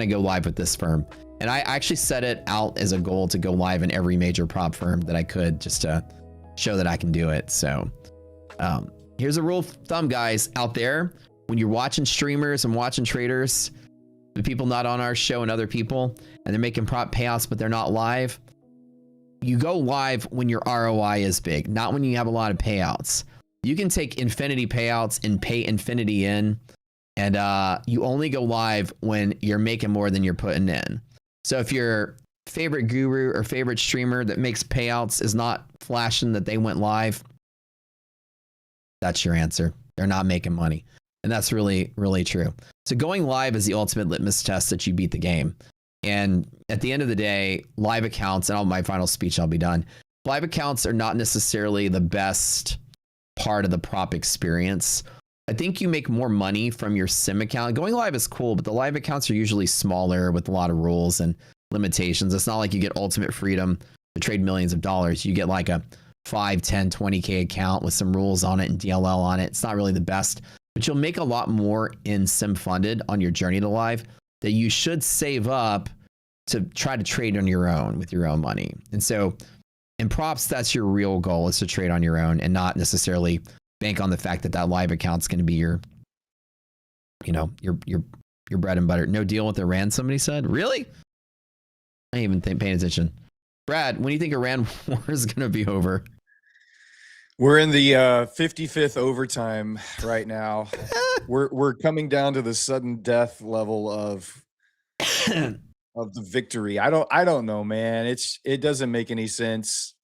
go live with this firm? And I actually set it out as a goal to go live in every major prop firm that I could, just to show that I can do it. So here's a rule of thumb, guys out there. When you're watching streamers and watching traders, the people not on our show and other people, and they're making prop payouts, but they're not live, you go live when your ROI is big, not when you have a lot of payouts. You can take infinity payouts and pay infinity in, and you only go live when you're making more than you're putting in. So if your favorite guru or favorite streamer that makes payouts is not flashing that they went live, that's your answer. They're not making money. And that's really, really true. So going live is the ultimate litmus test that you beat the game. And at the end of the day, live accounts, and on my final speech, I'll be done. Live accounts are not necessarily the best part of the prop experience. I think you make more money from your sim account. Going live is cool, but the live accounts are usually smaller with a lot of rules and limitations. It's not like you get ultimate freedom to trade millions of dollars. You get like a 5, 10, 20K account with some rules on it and DLL on it. It's not really the best, but you'll make a lot more in sim funded on your journey to live that you should save up to try to trade on your own with your own money. And so in props, that's your real goal, is to trade on your own and not necessarily bank on the fact that that live account's going to be your, you know, your bread and butter. No deal with Iran, somebody said. Really? I ain't even paying attention. Brad, when do you think Iran war is going to be over? We're in the 55th overtime right now. We're coming down to the sudden death level of the victory. I don't know, man. It doesn't make any sense.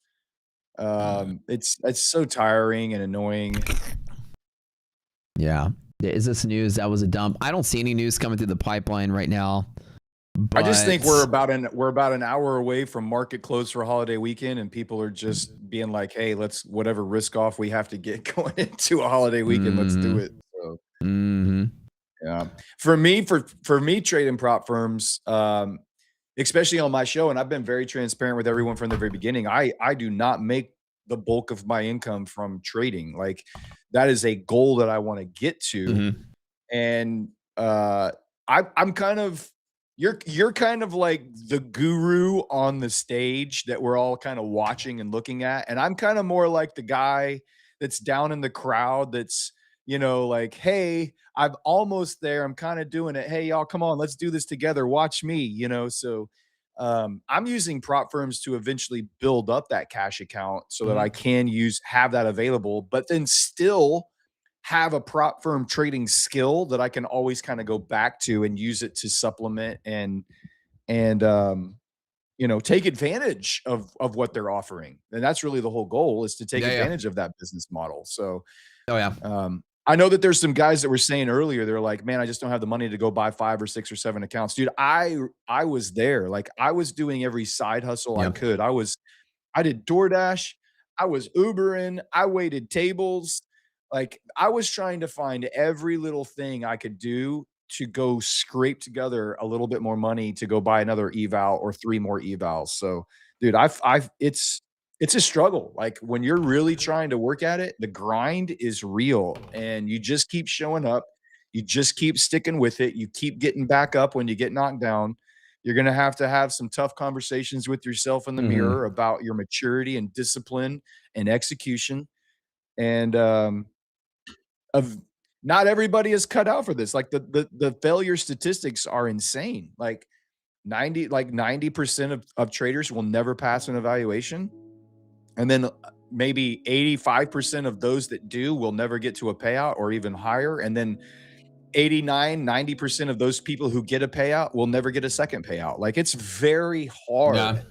It's so tiring and annoying. Yeah. Is this news? That was a dump. I don't see any news coming through the pipeline right now. I just think we're about an hour away from market close for holiday weekend, and people are just being like, "Hey, let's whatever risk off we have to get going into a holiday weekend, let's do it." So, yeah, for me, trading prop firms, especially on my show, and I've been very transparent with everyone from the very beginning. I do not make the bulk of my income from trading. Like that is a goal that I want to get to, and I'm kind of you're kind of like the guru on the stage that we're all kind of watching and looking at, and I'm kind of more like the guy that's down in the crowd that's, you know, like, hey, I'm almost there, I'm kind of doing it, hey y'all, come on, let's do this together, watch me, you know. So I'm using prop firms to eventually build up that cash account so that I can have that available, but then still have a prop firm trading skill that I can always kind of go back to and use it to supplement and you know, take advantage of what they're offering. And that's really the whole goal, is to take advantage of that business model. So I know that there's some guys that were saying earlier, they're like, man, I just don't have the money to go buy 5 or 6 or 7 accounts. Dude, I was there. Like I was doing every side hustle I could. I did DoorDash, I was Ubering, I waited tables. Like I was trying to find every little thing I could do to go scrape together a little bit more money to go buy another eval or 3 more evals. So, dude, it's a struggle. Like when you're really trying to work at it, the grind is real, and you just keep showing up. You just keep sticking with it. You keep getting back up when you get knocked down. You're going to have some tough conversations with yourself in the mirror about your maturity and discipline and execution. And of not everybody is cut out for this. Like the failure statistics are insane. Like 90% of traders will never pass an evaluation. And then maybe 85% of those that do will never get to a payout or even higher. And then 90% of those people who get a payout will never get a second payout. Like it's very hard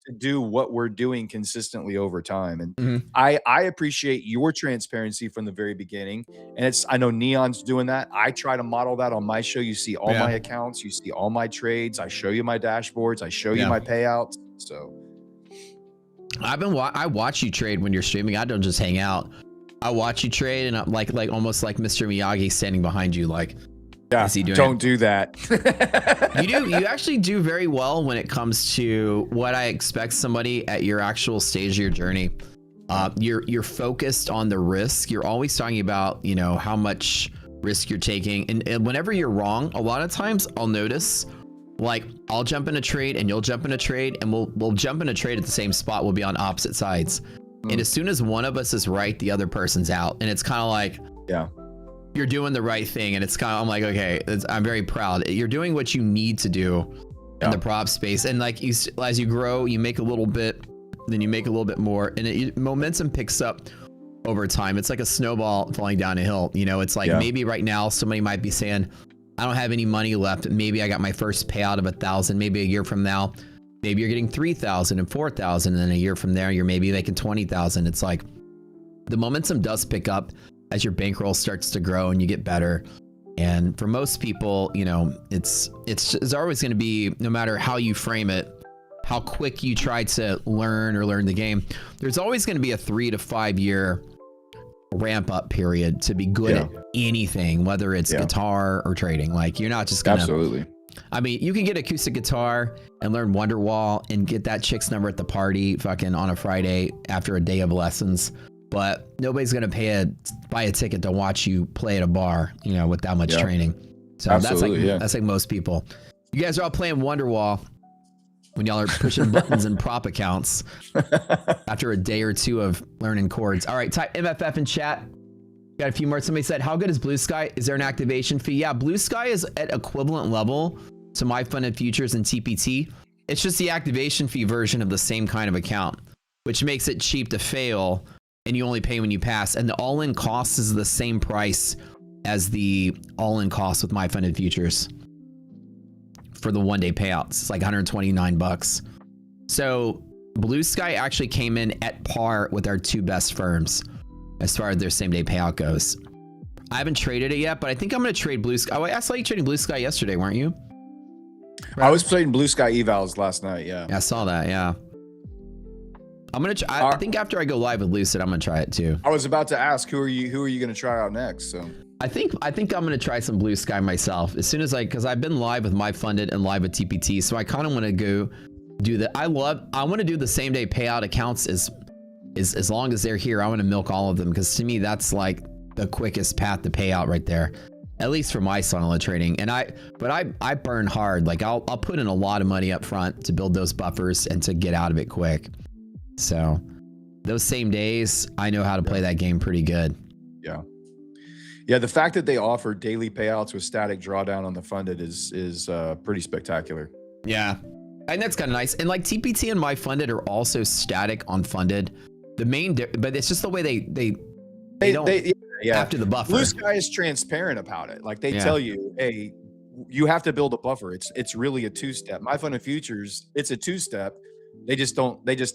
to do what we're doing consistently over time. And I appreciate your transparency from the very beginning. And I know Neon's doing that. I try to model that on my show. You see all my accounts, you see all my trades. I show you my dashboards. I show you my payouts. So I watch you trade when you're streaming. I don't just hang out. I watch you trade, and I'm like almost like Mr. Miyagi standing behind you, like, is he doing don't do that. You actually do very well when it comes to what I expect somebody at your actual stage of your journey. You're focused on the risk. You're always talking about, you know, how much risk you're taking, and whenever you're wrong, a lot of times I'll notice, like, I'll jump in a trade and you'll jump in a trade, and we'll jump in a trade at the same spot. We'll be on opposite sides. And as soon as one of us is right, the other person's out. And it's kind of like, you're doing the right thing. And it's kind of, I'm like, okay, I'm very proud. You're doing what you need to do in the prop space. And like, as you grow, you make a little bit, then you make a little bit more, and momentum picks up over time. It's like a snowball falling down a hill. You know, it's like maybe right now somebody might be saying, I don't have any money left. Maybe I got my first payout of 1,000. Maybe a year from now, maybe you're getting 3,000 and 4,000. And then a year from there, you're maybe making 20,000. It's like the momentum does pick up as your bankroll starts to grow and you get better. And for most people, you know, it's always going to be, no matter how you frame it, how quick you try to learn the game, there's always going to be a 3 to 5 year ramp up period to be good at anything, whether it's guitar or trading. Like, you're not just gonna I mean, you can get acoustic guitar and learn Wonderwall and get that chick's number at the party fucking on a Friday after a day of lessons, but nobody's gonna buy a ticket to watch you play at a bar, you know, with that much training. So that's like most people. You guys are all playing Wonderwall when y'all are pushing buttons and prop accounts after a day or two of learning chords. All right, type MFF in chat. Got a few more. Somebody said, how good is Blue Sky? Is there an activation fee? Yeah, Blue Sky is at equivalent level to My Funded Futures and TPT. It's just the activation fee version of the same kind of account, which makes it cheap to fail, and you only pay when you pass. And the all-in cost is the same price as the all-in cost with My Funded Futures for the one-day payouts. It's like 129 bucks. So Blue Sky actually came in at par with our two best firms as far as their same-day payout goes. I haven't traded it yet, but I think I'm gonna trade Blue Sky. Oh, I saw you trading Blue Sky yesterday, weren't you? I was playing Blue Sky evals last night. Yeah. Yeah, I saw that. Yeah. I'm gonna. I think after I go live with Lucid, I'm gonna try it too. I was about to ask who are you gonna try out next? So I think I'm gonna try some Blue Sky myself as soon as because I've been live with My Funded and live with TPT, so I kind of want to go do that. I want to do the same day payout accounts as long as they're here. I want to milk all of them because to me that's like the quickest path to payout right there, at least for my Sonala trading. And I burn hard. Like I'll put in a lot of money up front to build those buffers and to get out of it quick. So those same days, I know how to play that game pretty good. Yeah. Yeah, the fact that they offer daily payouts with static drawdown on the funded is pretty spectacular. Yeah. And that's kind of nice. And like TPT and My Funded are also static on funded. The main, but it's just the way they don't after the buffer. Blue Sky is transparent about it. Like they tell you, hey, you have to build a buffer. It's really a two-step. My Funded Futures, it's a two-step. They just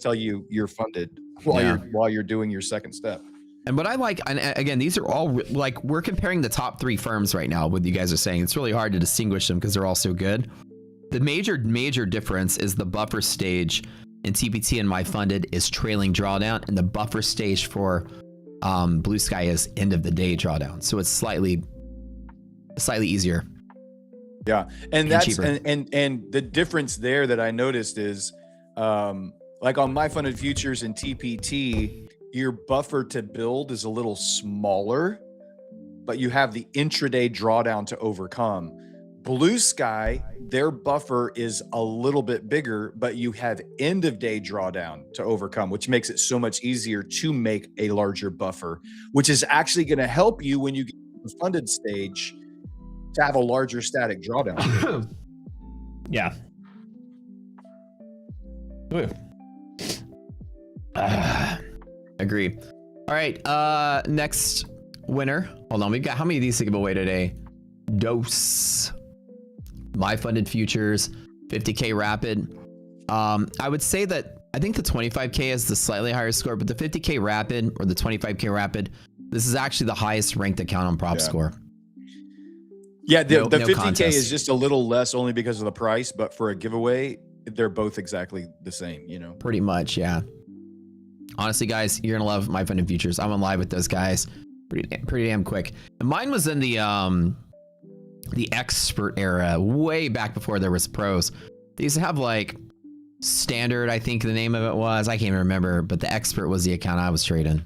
tell you you're funded while you're doing your second step. And what I like, and again, these are all like we're comparing the top 3 firms right now. What you guys are saying, it's really hard to distinguish them because they're all so good. The major difference is the buffer stage in TPT and My Funded is trailing drawdown, and the buffer stage for Blue Sky is end of the day drawdown. So it's slightly easier. Yeah, and that's cheaper. and the difference there that I noticed is. Like on My Funded Futures and TPT, your buffer to build is a little smaller, but you have the intraday drawdown to overcome. Blue Sky, their buffer is a little bit bigger, but you have end of day drawdown to overcome, which makes it so much easier to make a larger buffer, which is actually going to help you when you get to the funded stage to have a larger static drawdown. Yeah. Agree. All right. Next winner. Hold on. We've got how many of these to give away today? Dose. My Funded Futures. 50K Rapid. I would say that I think the 25K is the slightly higher score, but the 50K Rapid or the 25K Rapid, this is actually the highest ranked account on prop score. Yeah, the 50K contest. is just a little less only because of the price, but for a giveaway, they're both exactly the same, you know. Pretty much, yeah. Honestly, guys, you're gonna love My Funded Futures. I went live with those guys pretty damn quick. And mine was in the expert era, way back before there was pros. They used to have like standard, I think the name of it was. I can't even remember, but the expert was the account I was trading.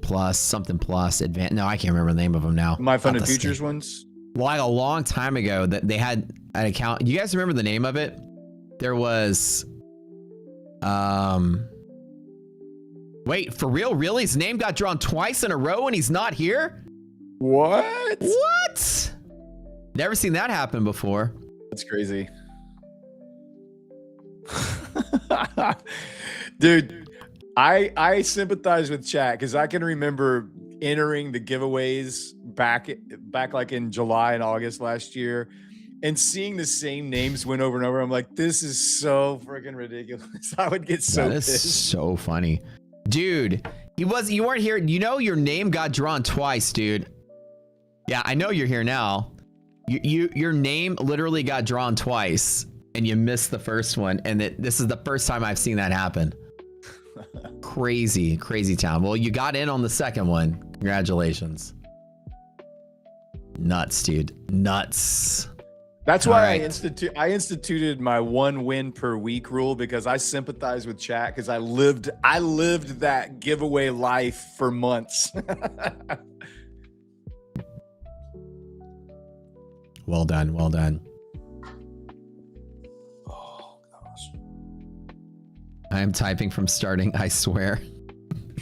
Plus something plus advanced. No, I can't remember the name of them now. My Funded Futures ones. Like a long time ago that they had an account. You guys remember the name of it? There was wait, for real? Really? His name got drawn twice in a row and he's not here? What? What? Never seen that happen before. That's crazy. Dude, I sympathize with chat because I can remember entering the giveaways back like in July and August last year and seeing the same names win over and over. I'm like, this is so freaking ridiculous. I would get so That is pissed. so funny. Dude, you weren't here. You know your name got drawn twice, dude. Yeah, I know you're here now. Your name literally got drawn twice and you missed the first one, and this is the first time I've seen that happen. Crazy town. Well, you got in on the second one. Congratulations. Nuts, dude. Nuts. That's why I instituted my 1 win per week rule, because I sympathize with chat because I lived that giveaway life for months. Well done. Well done. Oh gosh. I am typing from starting, I swear.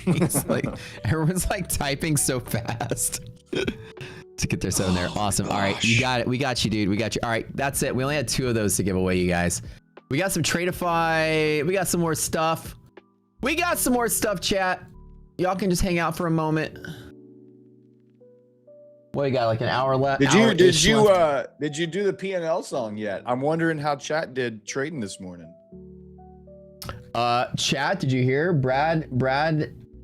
It's like everyone's like typing so fast to get their 7 there. Awesome. All right, you got it. We got you, dude. We got you. All right, that's it. We only had 2 of those to give away, you guys. We got some Tradeify. We got some more stuff. We got some more stuff, chat. Y'all can just hang out for a moment. What, you got like an hour left? Did you do the P&L song yet? I'm wondering how chat did trading this morning. Chat, did you hear? Brad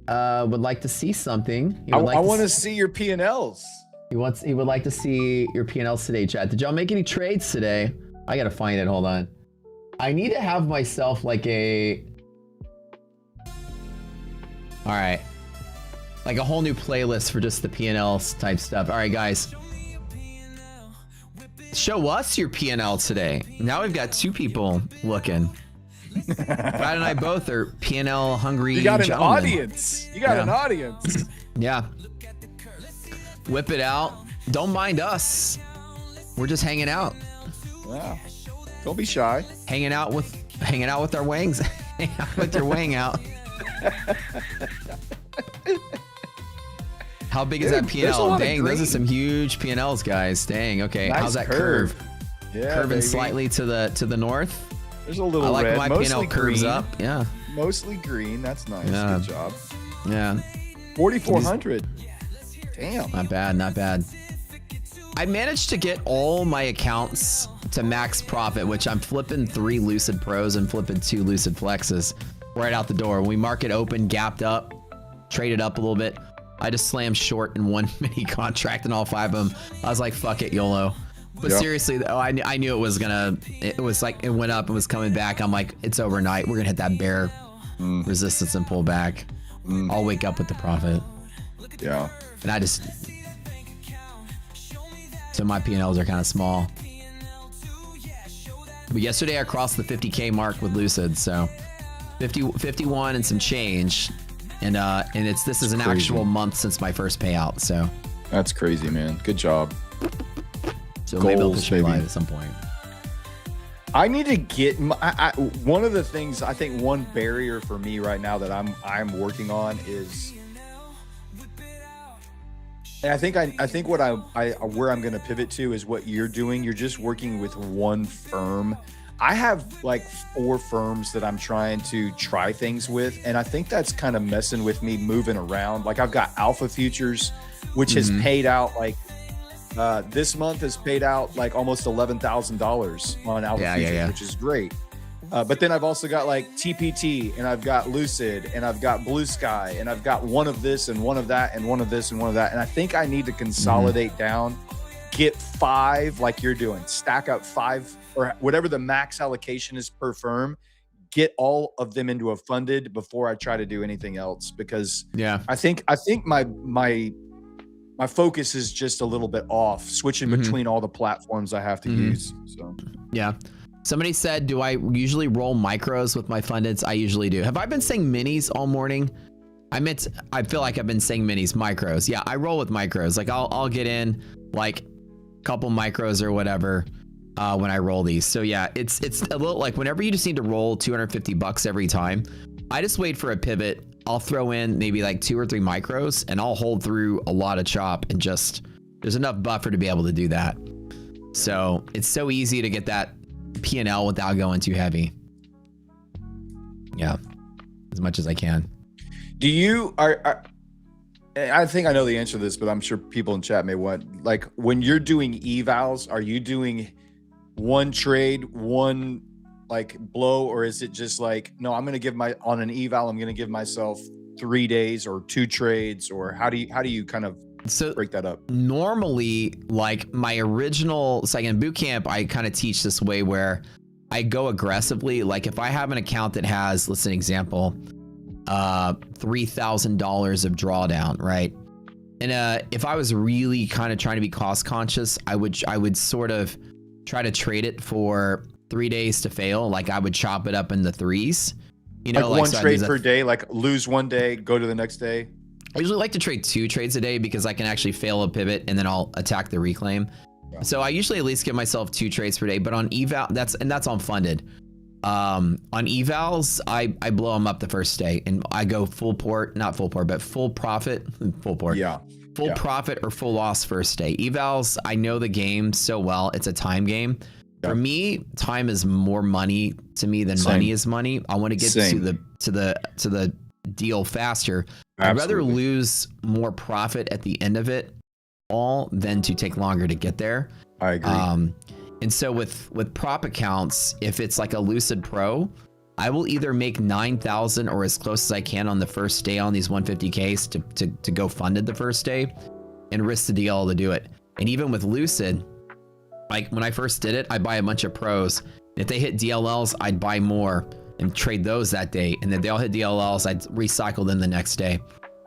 would like to see something. I want to see your P&Ls. He would like to see your P&Ls today, chat. Did y'all make any trades today? I gotta find it. Hold on. I need to have myself like a. All right, like a whole new playlist for just the P&Ls type stuff. All right, guys. Show us your P&L today. Now we've got 2 people looking. Brad and I both are P&L hungry. You got gentlemen. an audience. You got an audience. Yeah. Whip it out. Don't mind us. We're just hanging out. Wow. Don't be shy. Hanging out with our wangs. Hang out with your wang out. How big is that P&L? Dang, those are some huge P&Ls, guys. Dang. Okay. Nice how's that curve? Yeah, curving baby. Slightly to the north. There's a little I like red. when my P&L curves up. Yeah. Mostly green. That's nice. Yeah. Good job. Yeah. 4,400. Damn. Not bad. Not bad. I managed to get all my accounts to max profit, which I'm flipping 3 Lucid Pros and flipping 2 Lucid Flexes right out the door. We market open, gapped up, traded up a little bit. I just slammed short in 1 mini contract and all 5 of them. I was like, fuck it, YOLO. But seriously, though, I knew it was it was like, it went up and was coming back. I'm like, it's overnight. We're going to hit that bear resistance and pull back. I'll wake up with the profit. Yeah. And I just, so my P&Ls are kind of small. But yesterday I crossed the 50K mark with Lucid. So 51 and some change. And this is an actual month since my first payout. So that's crazy, man. Good job. So maybe I'll push it live at some point. I need to get one of the things, I think one barrier for me right now that I'm working on is, and I think what where I'm going to pivot to is what you're doing. You're just working with one firm. I have like 4 firms that I'm trying to try things with, and I think that's kind of messing with me moving around. Like I've got Alpha Futures, which has paid out like this month has paid out like almost $11,000 on Alpha Futures, which is great. But then I've also got like TPT, and I've got Lucid, and I've got Blue Sky, and I've got one of this and one of that and one of this and one of that. And I think I need to consolidate down, get 5 like you're doing, stack up 5 or whatever the max allocation is per firm, get all of them into a funded before I try to do anything else. Because I think my focus is just a little bit off, switching between all the platforms I have to use. So yeah. Somebody said, do I usually roll micros with my fundeds? I usually do. Have I been saying minis all morning? I feel like I've been saying minis, micros. Yeah, I roll with micros. Like I'll get in like a couple micros or whatever when I roll these. So yeah, it's a little like whenever you just need to roll $250 every time, I just wait for a pivot. I'll throw in maybe like 2 or 3 micros and I'll hold through a lot of chop and just, there's enough buffer to be able to do that. So it's so easy to get that P&L without going too heavy. Yeah, as much as I can. Do you I think I know the answer to this, but I'm sure people in chat may want, like when you're doing evals, are you doing one trade, one like blow, or is it just like, no, I'm going to on an eval, I'm going to give myself 3 days or 2 trades, or how do you kind of break that up? Normally, like my original second boot camp, I kind of teach this way where I go aggressively. Like if I have an account that has, let's say an example, $3,000 of drawdown, right? And if I was really kind of trying to be cost conscious, I would sort of try to trade it for 3 days to fail. Like I would chop it up in the 3s. You know, like one trade per day, like lose one day, go to the next day. I usually like to trade 2 trades a day because I can actually fail a pivot and then I'll attack the reclaim. Yeah. So I usually at least give myself 2 trades per day, but on eval, that's on funded. On evals, I blow them up the first day and I go full port, not full port, but full profit, full port. Yeah. Full profit or full loss first day. Evals, I know the game so well. It's a time game. For me, time is more money to me than money is money. I want to get to the deal faster. I'd rather lose more profit at the end of it all than to take longer to get there. I agree. And so with prop accounts, if it's like a Lucid Pro, I will either make 9,000 or as close as I can on the first day on these 150Ks to go funded the first day and risk the DL to do it. And even with Lucid, like when I first did it, I buy a bunch of pros. If they hit DLLs, I'd buy more and trade those that day. And then they all hit DLLs, I'd recycle them the next day.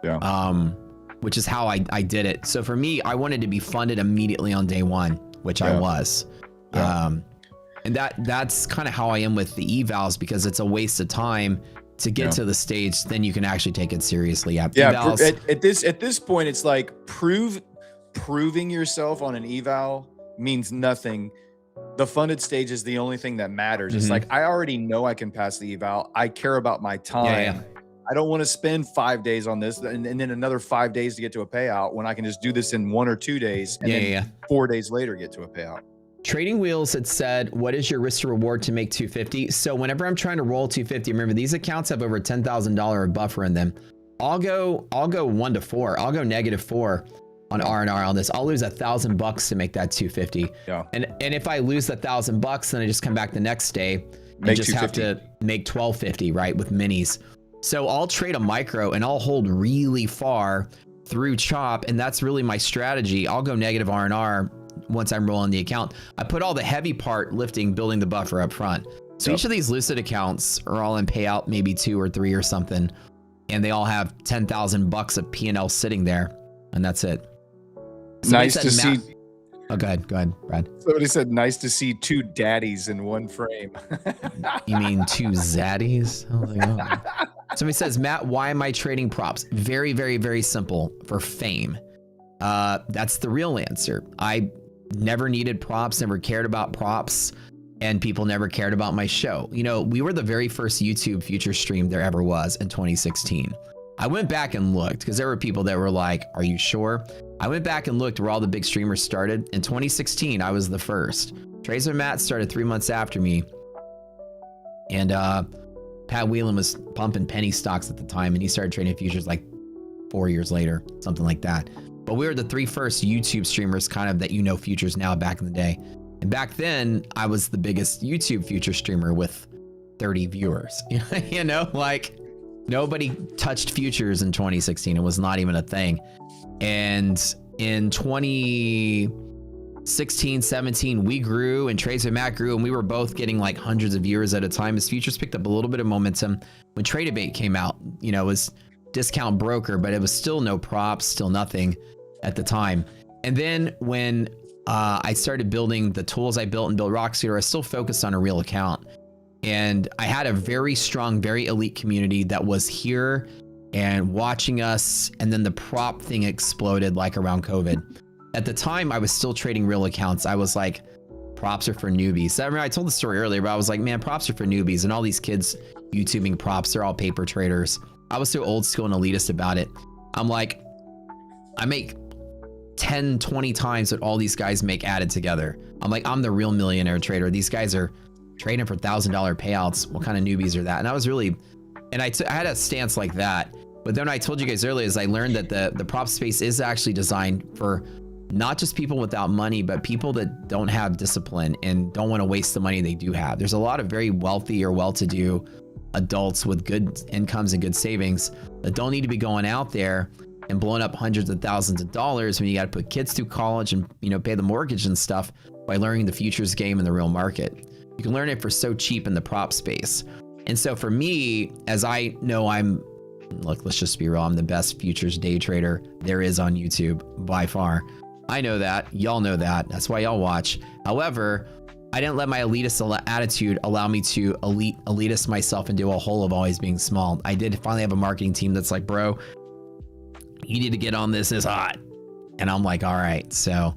Yeah. Which is how I did it. So for me, I wanted to be funded immediately on day one, which I was. Yeah. And that's kind of how I am with the evals, because it's a waste of time to get to the stage. Then you can actually take it seriously. Evals, at this point, it's like proving yourself on an eval means nothing. The funded stage is the only thing that matters. It's like, I already know I can pass the eval. I care about my time. I don't want to spend 5 days on this and then another 5 days to get to a payout when I can just do this in 1 or 2 days and then 4 days later get to a payout. Trading Wheels had said, what is your risk to reward to make 250? So whenever I'm trying to roll 250, remember these accounts have over $10,000 buffer in them. I'll go 1 to 4. I'll go -4 on R&R on this. I'll lose $1,000 to make that 250. Yeah. And if I lose $1,000, then I just come back the next day and just have to make 1,250, right, with minis. So I'll trade a micro and I'll hold really far through chop, and that's really my strategy. I'll go negative R&R once I'm rolling the account. I put all the heavy part lifting, building the buffer up front. So each of these Lucid accounts are all in payout, maybe 2 or 3 or something, and they all have $10,000 of P&L sitting there, and that's it. Nice to see. Oh, go ahead, Brad. Somebody said, nice to see 2 daddies in one frame. You mean 2 zaddies? I was like, oh. Somebody says, Matt, why am I trading props? Very, very, very simple. For fame. That's the real answer. I never needed props, never cared about props, and people never cared about my show. You know, we were the very first YouTube future stream there ever was in 2016. I went back and looked because there were people that were like, are you sure? I went back and looked where all the big streamers started. In 2016, I was the first. Tracer Matt started 3 months after me. And Pat Whelan was pumping penny stocks at the time, and he started trading futures like 4 years later, something like that. But we were the 3 first YouTube streamers kind of that futures now back in the day. And back then, I was the biggest YouTube future streamer with 30 viewers. You know, like nobody touched futures in 2016. It was not even a thing. And in 2016, 17, we grew and Tracer and Matt grew, and we were both getting like hundreds of viewers at a time as futures picked up a little bit of momentum. When Trade-A-Bait came out, you know, it was discount broker, but it was still no props, still nothing at the time. And then when I started building the tools I built and built Rockstar, I still focused on a real account. And I had a very strong, very elite community that was here and watching us. And then the prop thing exploded like around COVID. At the time, I was still trading real accounts. I was like, props are for newbies. I remember I told the story earlier, but I was like, man, props are for newbies. And all these kids YouTubing props, they're all paper traders. I was so old school and elitist about it. I'm like, I make 10, 20 times what all these guys make added together. I'm like, I'm the real millionaire trader. These guys are trading for $1,000 payouts. What kind of newbies are that? And I was really, and I had a stance like that. But then I told you guys earlier, is I learned that the prop space is actually designed for not just people without money, but people that don't have discipline and don't want to waste the money they do have. There's a lot of very wealthy or well-to-do adults with good incomes and good savings that don't need to be going out there and blowing up hundreds of thousands of dollars when you got to put kids through college and, you know, pay the mortgage and stuff by learning the futures game in the real market. You can learn it for so cheap in the prop space. And so for me, as I know, look, let's just be real, I'm the best futures day trader there is on YouTube by far. I know that. Y'all know that. That's why y'all watch. However, I didn't let my elitist attitude allow me to elitist myself into a hole of always being small. I did finally have a marketing team that's like, bro, you need to get on this. It's hot. And I'm like, all right. So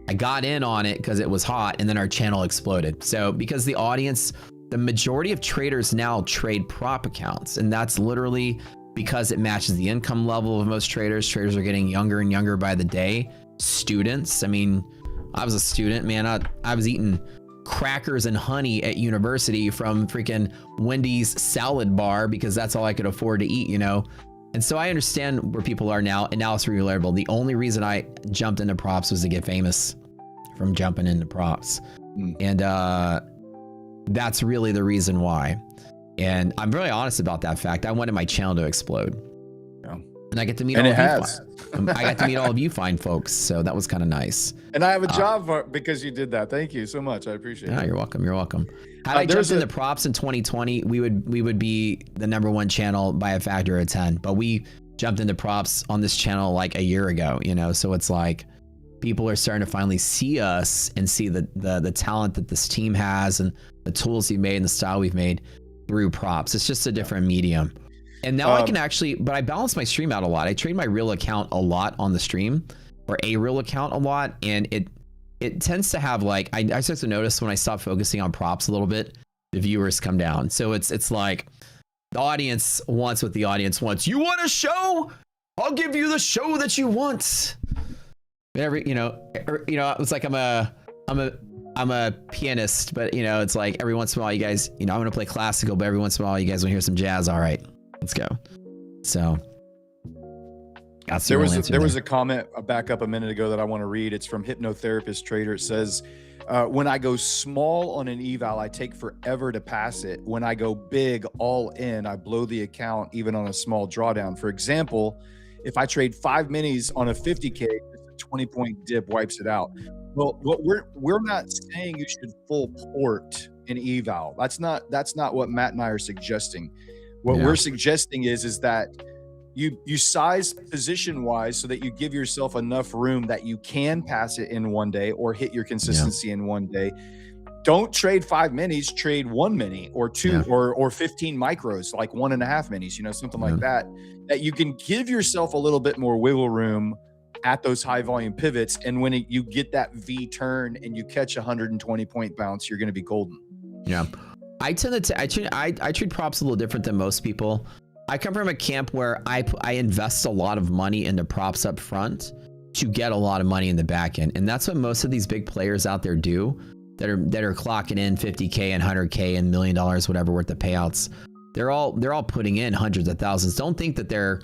I got in on it because it was hot, and then our channel exploded. So because the audience, the majority of traders now trade prop accounts, and that's literally because it matches the income level of most traders. Traders are getting younger and younger by the day. Students, I mean, I was a student, man. I was eating crackers and honey at university from freaking Wendy's salad bar because that's all I could afford to eat, you know? And so I understand where people are now, and now it's relatable. The only reason I jumped into props was to get famous from jumping into props. And that's really the reason why. And I'm really honest about that fact. I wanted my channel to explode. Yeah. And I get to meet And all it of has. you. I got to meet all of you fine folks. So that was kind of nice. And I have a job because you did that. Thank you so much. I appreciate Yeah, it. you're welcome. You're welcome. Had I jumped into props in 2020, we would be the #1 channel by a factor of 10. But we jumped into props on this channel like a year ago, you know. So it's like people are starting to finally see us and see the talent that this team has and the tools we've made and the style we've made through props. It's just a different medium. And now I can actually, but I balance my stream out a lot. I trade my real account a lot on the stream, or a real account a lot, and it tends to have like, I start to notice when I stop focusing on props a little bit, the viewers come down. So it's like the audience wants what the audience wants. You want a show? I'll give you the show that you want. You know, it's like I'm a pianist, but you know, it's like every once in a while you guys, you know, I'm gonna play classical, but every once in a while you guys want to hear some jazz. All right, let's go. So there was a comment back up a minute ago that I want to read. It's from Hypnotherapist Trader. It says, when I go small on an eval, I take forever to pass it. When I go big all in, I blow the account even on a small drawdown. For example, if I trade 5 minis on a 50K, a 20-point dip wipes it out. Well, what we're not saying you should full port an eval. That's not what Matt and I are suggesting. What we're suggesting is that you size position wise so that you give yourself enough room that you can pass it in one day or hit your consistency in one day. Don't trade 5 minis, trade 1 mini or 2 or 15 micros, like 1.5 minis, you know, something like that you can give yourself a little bit more wiggle room at those high volume pivots. And when you get that V turn and you catch a 120-point bounce, you're going to be golden. Yeah. I treat props a little different than most people. I come from a camp where I invest a lot of money into props up front to get a lot of money in the back end. And that's what most of these big players out there do that are clocking in 50K and 100K and $1 million, whatever worth of payouts. They're all putting in hundreds of thousands. Don't think that they're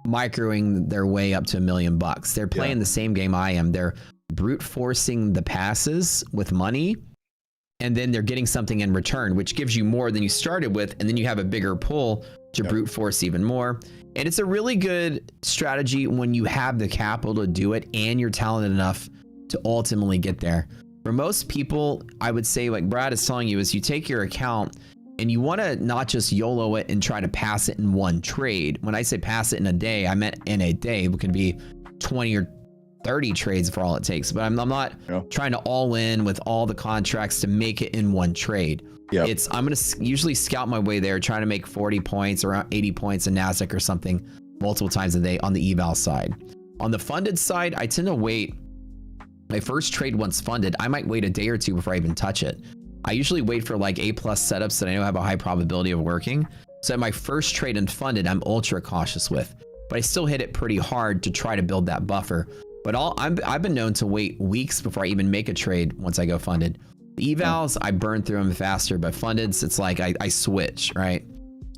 microing their way up to $1 million. They're playing the same game I am. They're brute forcing the passes with money, and then they're getting something in return, which gives you more than you started with, and then you have a bigger pull to brute force even more. And it's a really good strategy when you have the capital to do it and you're talented enough to ultimately get there. For most people, I would say, like Brad is telling you, is you take your account and you want to not just YOLO it and try to pass it in one trade. When I say pass it in a day, I meant in a day. It could be 20 or 30 trades for all it takes. But I'm not trying to all in with all the contracts to make it in one trade. I'm going to usually scout my way there, trying to make 40 points, around 80 points in NASDAQ or something multiple times a day on the eval side. On the funded side, I tend to wait. My first trade once funded, I might wait a day or two before I even touch it. I usually wait for like A+ setups that I know have a high probability of working. So my first trade in funded, I'm ultra cautious with, but I still hit it pretty hard to try to build that buffer. But I've been known to wait weeks before I even make a trade once I go funded. The evals, I burn through them faster, but fundeds, it's like I switch, right?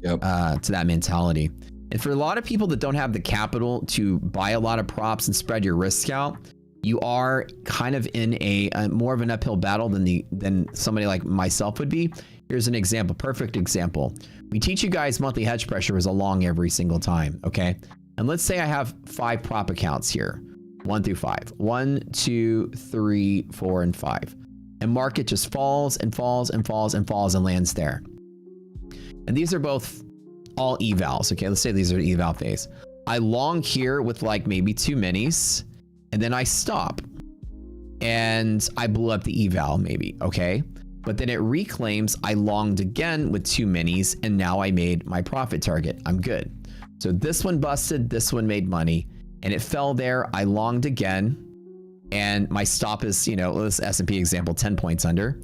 To that mentality. And for a lot of people that don't have the capital to buy a lot of props and spread your risk out, you are kind of in a more of an uphill battle than somebody like myself would be. Here's an example, perfect example. We teach you guys monthly hedge pressure is along every single time, okay? And let's say I have 5 prop accounts here, 1 through 5. 1, 2, 3, 4, and 5. And market just falls and falls and falls and falls and lands there. And these are both all evals, okay? Let's say these are eval phase. I long here with like maybe 2 minis, and then I stop. And I blew up the eval maybe, okay? But then it reclaims, I longed again with 2 minis, and now I made my profit target. I'm good. So this one busted, this one made money, and it fell there. I longed again, and my stop is, you know, this S&P example, 10 points under.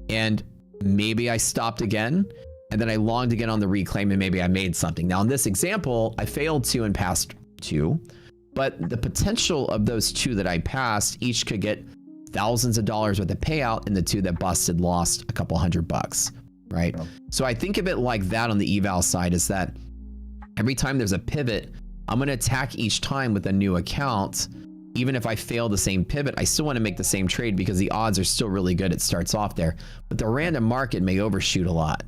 And maybe I stopped again, and then I longed again on the reclaim, and maybe I made something. Now in this example, I failed 2 and passed 2, but the potential of those 2 that I passed, each could get thousands of dollars worth of payout, and the 2 that busted lost a couple $100, right? So I think of it like that on the eval side, is that every time there's a pivot, I'm going to attack each time with a new account. Even if I fail the same pivot, I still want to make the same trade because the odds are still really good. It starts off there, but the random market may overshoot a lot.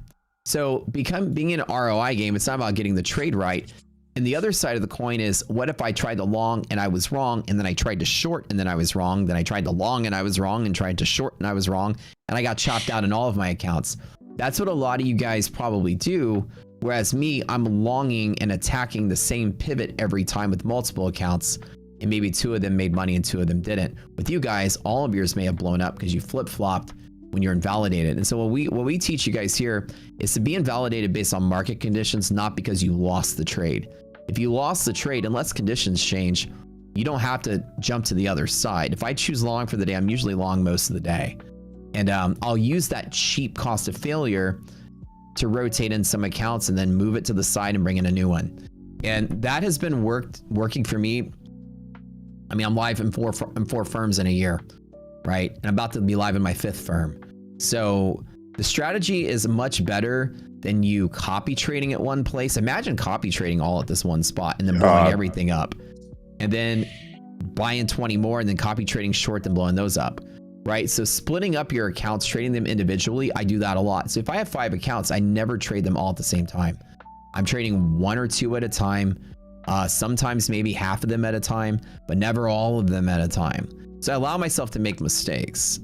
So being in an ROI game, it's not about getting the trade right. And the other side of the coin is, what if I tried to long and I was wrong, and then I tried to short and then I was wrong, then I tried to long and I was wrong, and tried to short and I was wrong, and I got chopped out in all of my accounts. That's what a lot of you guys probably do. Whereas me, I'm longing and attacking the same pivot every time with multiple accounts, and maybe 2 of them made money and 2 of them didn't. With you guys, all of yours may have blown up because you flip-flopped when you're invalidated. And so what we teach you guys here is to be invalidated based on market conditions, not because you lost the trade. If you lost the trade, unless conditions change, you don't have to jump to the other side. If I choose long for the day, I'm usually long most of the day. And I'll use that cheap cost of failure to rotate in some accounts and then move it to the side and bring in a new one. And that has been working for me. I mean, I'm live in four firms in a year, right? And I'm about to be live in my 5th firm. So the strategy is much better than you copy trading at one place. Imagine copy trading all at this one spot and then blowing everything up, and then buying 20 more and then copy trading short and blowing those up, right? So splitting up your accounts, trading them individually, I do that a lot. So if I have 5 accounts, I never trade them all at the same time. I'm trading 1 or 2 at a time, sometimes maybe half of them at a time, but never all of them at a time. So I allow myself to make mistakes.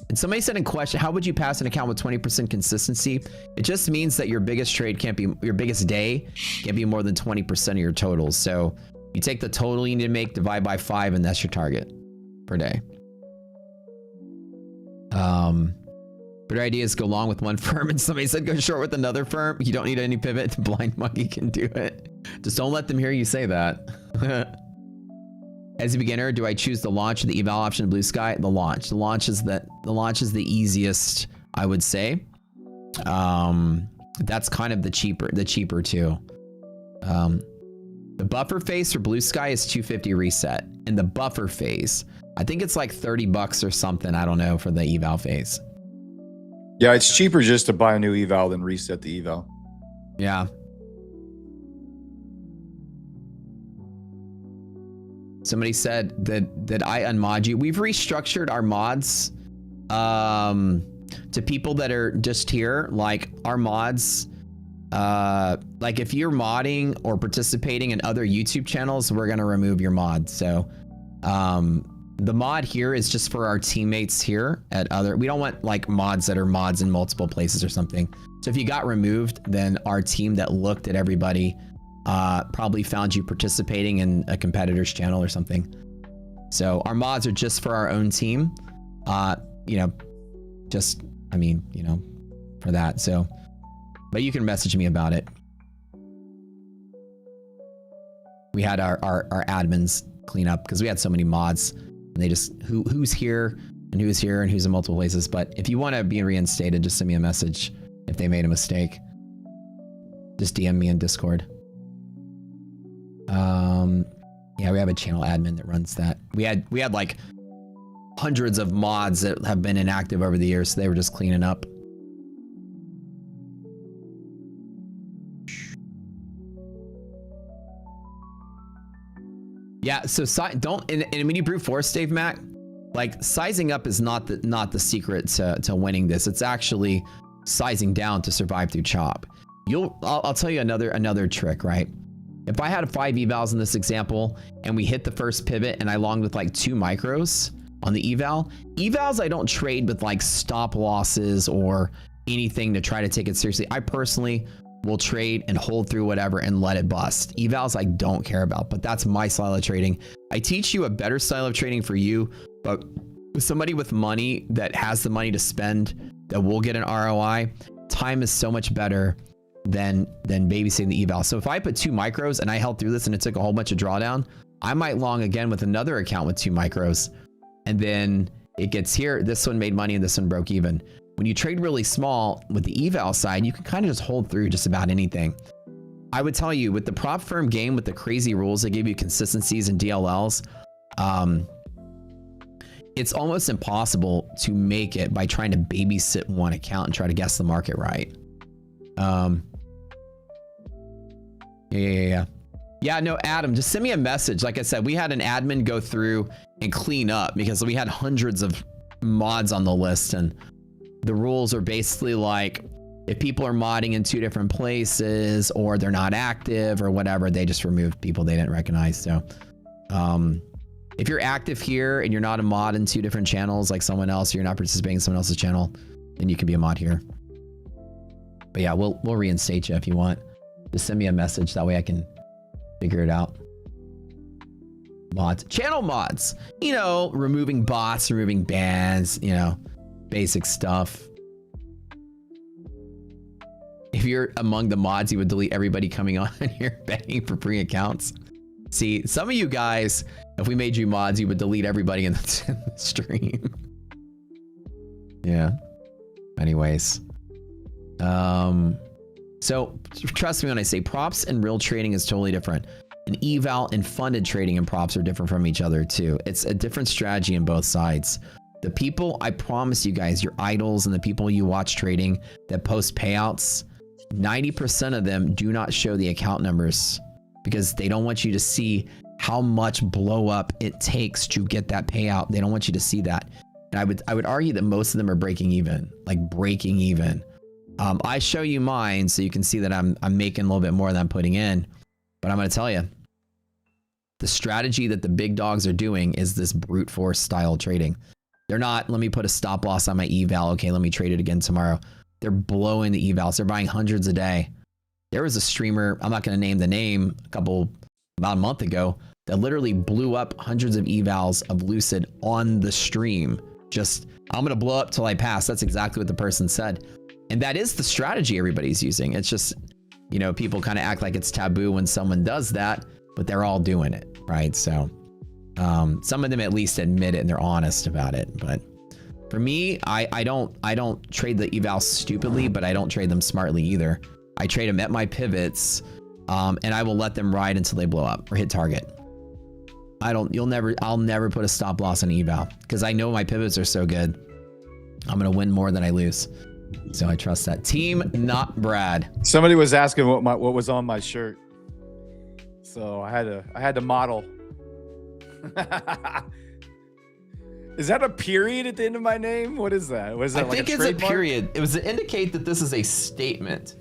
And somebody said in question, how would you pass an account with 20% consistency? It just means that your biggest trade can't be, your biggest day can't be more than 20% of your totals. So you take the total you need to make, divide by 5, and that's your target per day. Better idea is go long with one firm, and somebody said go short with another firm. You don't need any pivot. Blind monkey can do it. Just don't let them hear you say that. As a beginner, do I choose the launch or the eval option in Blue Sky? The launch. The launch is the easiest, I would say. That's kind of the cheaper too. The buffer phase for Blue Sky is $250 reset, and the buffer phase, I think it's like $30 or something. I don't know for the eval phase. Yeah, it's cheaper just to buy a new eval than reset the eval. Yeah. Somebody said that I unmod you. We've restructured our mods to people that are just here. Like our mods, like if you're modding or participating in other YouTube channels, we're gonna remove your mod. So the mod here is just for our teammates here at other. We don't want like mods that are mods in multiple places or something. So if you got removed, then our team that looked at everybody probably found you participating in a competitor's channel or something. So our mods are just for our own team. You know, just, I mean, you know, for that. So, but you can message me about it. We had our admins clean up because we had so many mods, and they just, who's here and who's here and who's in multiple places. But if you want to be reinstated, just send me a message if they made a mistake. Just DM me in Discord. Yeah, we have a channel admin that runs that. We had like hundreds of mods that have been inactive over the years, so they were just cleaning up. Yeah, so don't, and when you brute force Dave Mac, like sizing up is not the secret to winning this. It's actually sizing down to survive through chop. I'll tell you another trick, right? If I had 5 evals in this example and we hit the first pivot and I longed with like 2 micros on the evals I don't trade with like stop losses or anything to try to take it seriously. I personally will trade and hold through whatever and let it bust. Evals I don't care about, but that's my style of trading. I teach you a better style of trading for you, but with somebody with money that has the money to spend that will get an ROI, time is so much better than babysitting the eval. So if I put 2 micros and I held through this and it took a whole bunch of drawdown, I might long again with another account with 2 micros, and then it gets here, this one made money and this one broke even. When you trade really small with the eval side, you can kind of just hold through just about anything. I would tell you with the prop firm game, with the crazy rules that give you consistencies and DLLs, it's almost impossible to make it by trying to babysit one account and try to guess the market right. Yeah, no, Adam, just send me a message. Like I said, we had an admin go through and clean up because we had hundreds of mods on the list, and the rules are basically like if people are modding in 2 different places or they're not active or whatever, they just remove people they didn't recognize. So if you're active here and you're not a mod in 2 different channels like someone else, or you're not participating in someone else's channel, then you can be a mod here. But yeah, we'll reinstate you if you want. Just send me a message. That way I can figure it out. Mods, channel mods, you know, removing bots, removing bans, you know, basic stuff. If you're among the mods, you would delete everybody coming on here begging for free accounts. See, some of you guys, if we made you mods, you would delete everybody in the stream. Yeah. Anyways. So trust me when I say props and real trading is totally different. An eval and funded trading and props are different from each other too. It's a different strategy on both sides. The people, I promise you guys, your idols and the people you watch trading that post payouts, 90% of them do not show the account numbers because they don't want you to see how much blow up it takes to get that payout. They don't want you to see that. And I would argue that most of them are breaking even, like breaking even. I show you mine so you can see that I'm making a little bit more than I'm putting in. But I'm going to tell you, the strategy that the big dogs are doing is this brute force style trading. They're not, let me put a stop loss on my eval. Okay, let me trade it again tomorrow. They're blowing the evals. They're buying hundreds a day. There was a streamer, I'm not going to name the name, about a month ago, that literally blew up hundreds of evals of Lucid on the stream. Just, I'm going to blow up till I pass. That's exactly what the person said. And that is the strategy everybody's using. It's just, you know, people kind of act like it's taboo when someone does that, but they're all doing it, right? So some of them at least admit it and they're honest about it. But for me, I don't trade the evals stupidly, but I don't trade them smartly either. I trade them at my pivots, and I will let them ride until they blow up or hit target. I'll never put a stop loss on eval because I know my pivots are so good. I'm gonna win more than I lose. So I trust that. Team not Brad. Somebody was asking what was on my shirt, so I had to model. Is that a period at the end of my name? What is that? Was that I like think a it's trademark? a period. It was to indicate that this is a statement.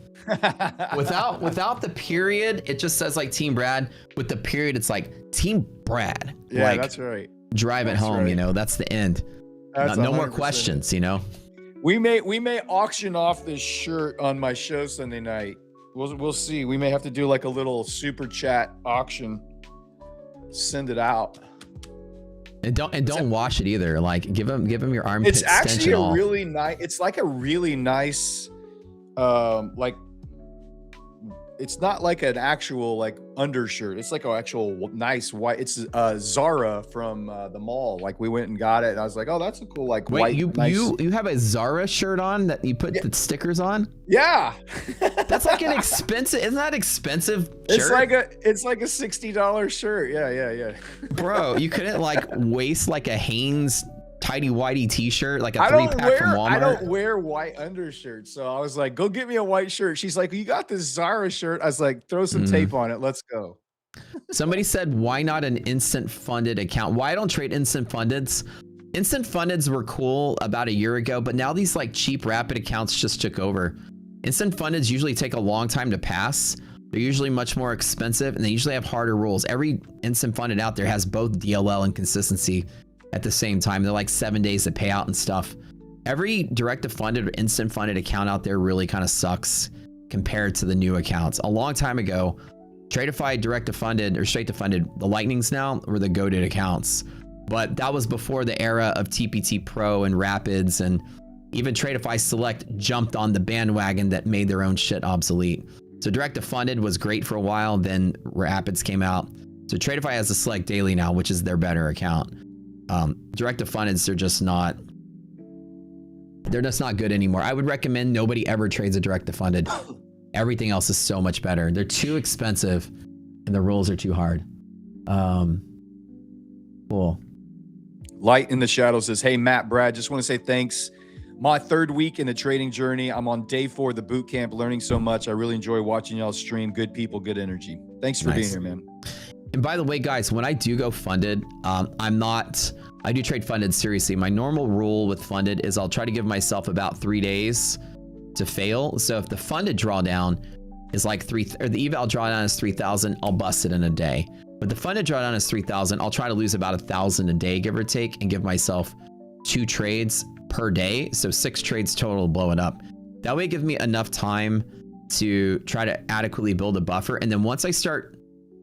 without the period, it just says like Team Brad. With the period, it's like Team Brad. Yeah, like, that's right. Drive it home. Right. You know, that's the end. No more questions. You know. We may auction off this shirt on my show Sunday night. We'll see. We may have to do like a little super chat auction. Send it out. And don't wash it either. Like give them your armpit. It's actually a off. really nice. It's like a really nice, like. It's not like an actual like undershirt. It's like an actual nice white. It's Zara from the mall. Like we went and got it, and I was like, "Oh, that's a cool like white." Nice... you have a Zara shirt on that you put the stickers on? Yeah, that's like an expensive. Isn't that expensive? Shirt? It's like a $60 shirt. Yeah. Bro, you couldn't like waste like a Hanes tidy whitey t-shirt, like a 3-pack from Walmart. I don't wear white undershirts, so I was like, go get me a white shirt. She's like, you got this Zara shirt? I was like, throw some tape on it, let's go. Somebody said, why not an instant funded account? Why I don't trade instant fundeds? Instant fundeds were cool about a year ago, but now these like cheap rapid accounts just took over. Instant fundeds usually take a long time to pass. They're usually much more expensive and they usually have harder rules. Every instant funded out there has both DLL and consistency at the same time. They're like 7 days to pay out and stuff. Every direct to funded or instant funded account out there really kind of sucks compared to the new accounts. A long time ago, Tradeify direct to funded or straight to funded, the Lightnings now were the goated accounts. But that was before the era of TPT Pro and Rapids, and even Tradeify Select jumped on the bandwagon that made their own shit obsolete. So direct to funded was great for a while, then Rapids came out. So Tradeify has a Select Daily now, which is their better account. Direct to fundeds, they're just not good anymore. I would recommend nobody ever trades a direct to funded. Everything else is so much better. They're too expensive and the rules are too hard. Cool. Light in the Shadow says, hey, Matt, Brad, just want to say thanks. My 3rd week in the trading journey. I'm on day 4 of the boot camp, learning so much. I really enjoy watching y'all stream. Good people, good energy. Thanks for being here, man. And by the way, guys, when I do go funded, I do trade funded seriously. My normal rule with funded is I'll try to give myself about 3 days to fail. So if the funded drawdown is like or the eval drawdown is 3,000, I'll bust it in a day. But the funded drawdown is 3,000. I'll try to lose about 1,000 a day, give or take, and give myself 2 trades per day. So 6 trades total, blow it up. That way it gives me enough time to try to adequately build a buffer. And then once I start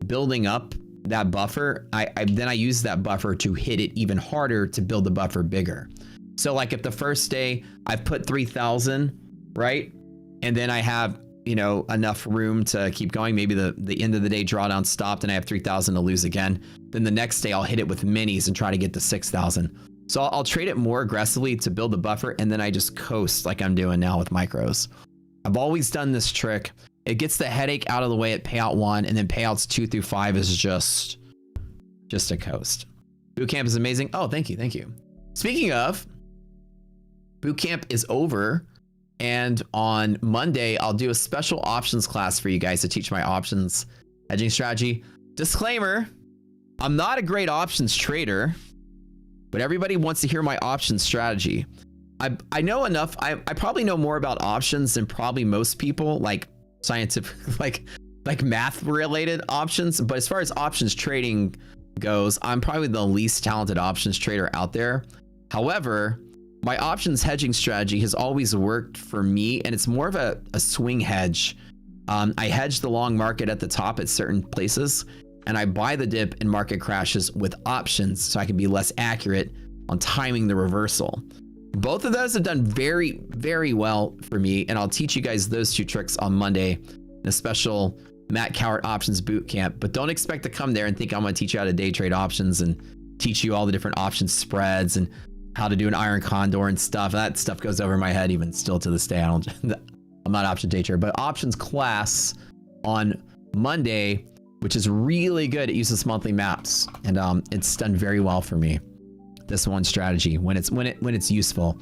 building up that buffer, then I use that buffer to hit it even harder to build the buffer bigger. So like if the first day I've put 3,000, right? And then I have, you know, enough room to keep going. Maybe the end of the day drawdown stopped and I have 3,000 to lose again. Then the next day I'll hit it with minis and try to get to 6,000. So I'll trade it more aggressively to build the buffer, and then I just coast like I'm doing now with micros. I've always done this trick. It gets the headache out of the way at payout 1, and then payouts 2 through 5 is just a coast. Bootcamp is amazing. Oh, thank you, thank you. Speaking of, bootcamp is over, and on Monday I'll do a special options class for you guys to teach my options hedging strategy. Disclaimer, I'm not a great options trader, but everybody wants to hear my options strategy. I know enough. I probably know more about options than probably most people, like scientific, like math related options. But as far as options trading goes, I'm probably the least talented options trader out there. However, my options hedging strategy has always worked for me, and it's more of a swing hedge. I hedge the long market at the top at certain places, and I buy the dip in market crashes with options so I can be less accurate on timing the reversal. Both of those have done very, very well for me, and I'll teach you guys those 2 tricks on Monday in a special Matt Cowart options boot camp. But don't expect to come there and think I'm going to teach you how to day trade options and teach you all the different option spreads and how to do an iron condor and stuff. That stuff goes over my head even still to this day. I'm not option day trader, but options class on Monday, which is really good. It uses monthly maps, and it's done very well for me. This one strategy, when it's useful,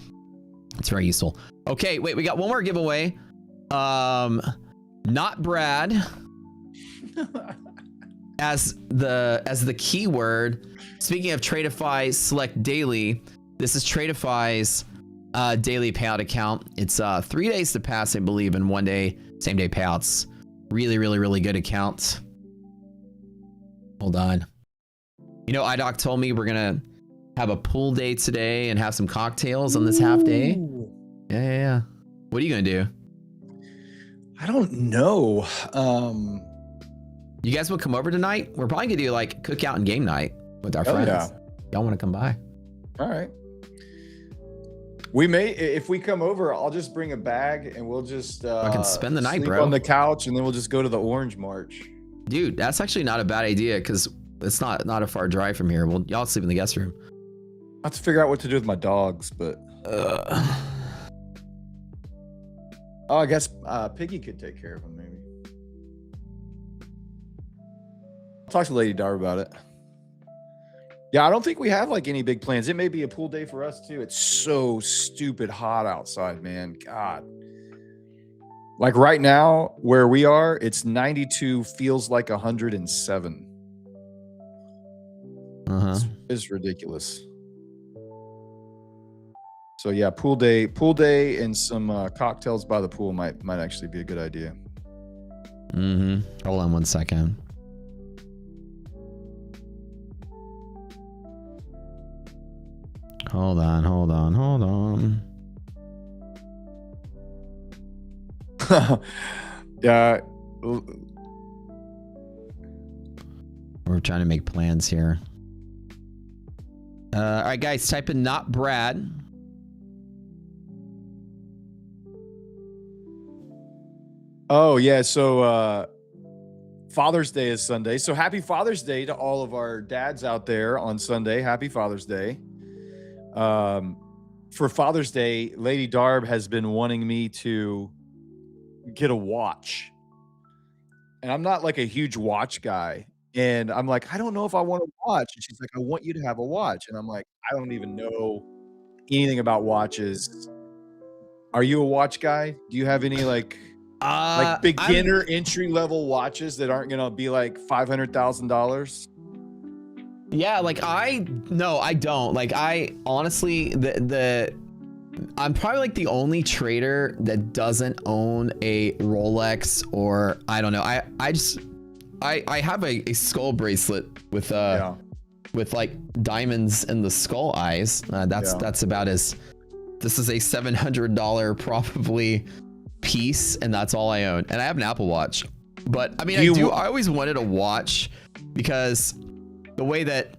it's very useful. Okay, wait, we got one more giveaway. Not Brad as the keyword. Speaking of Tradeify Select Daily, this is Tradeify's daily payout account. It's 3 days to pass, I believe, and 1 day, same day payouts. Really, really, really good account. Hold on. You know, iDoc told me we're gonna have a pool day today and have some cocktails on this half day. Yeah. What are you gonna do? I don't know. You guys will come over tonight? We're probably gonna do like cookout and game night with our friends. Yeah. Y'all want to come by? All right. We may, if we come over, I'll just bring a bag and we'll just I can spend the night, sleep bro, on the couch, and then we'll just go to the Orange March. Dude, that's actually not a bad idea because it's not a far drive from here. Well, y'all sleep in the guest room. I have to figure out what to do with my dogs, but oh, I guess Piggy could take care of them, maybe. I'll talk to Lady Darb about it. Yeah, I don't think we have like any big plans. It may be a pool day for us too. It's so stupid hot outside, man. God. Like right now where we are, it's 92, feels like 107. It's ridiculous. So yeah, pool day and some cocktails by the pool might actually be a good idea. Hold on 1 second. Hold on. Yeah. We're trying to make plans here. All right, guys, type in not Brad. Oh, yeah. So Father's Day is Sunday. So happy Father's Day to all of our dads out there on Sunday. Happy Father's Day. For Father's Day, Lady Darb has been wanting me to get a watch. And I'm not like a huge watch guy. And I'm like, I don't know if I want a watch. And she's like, I want you to have a watch. And I'm like, I don't even know anything about watches. Are you a watch guy? Do you have any like beginner entry level watches that aren't gonna be like $500,000? Yeah, like I don't. Like I honestly, the I'm probably like the only trader that doesn't own a Rolex, or I don't know. I have a skull bracelet with like diamonds in the skull eyes. That's about as. This is a $700 probably piece, and that's all I own. And I have an Apple Watch, but I mean, I always wanted a watch because the way that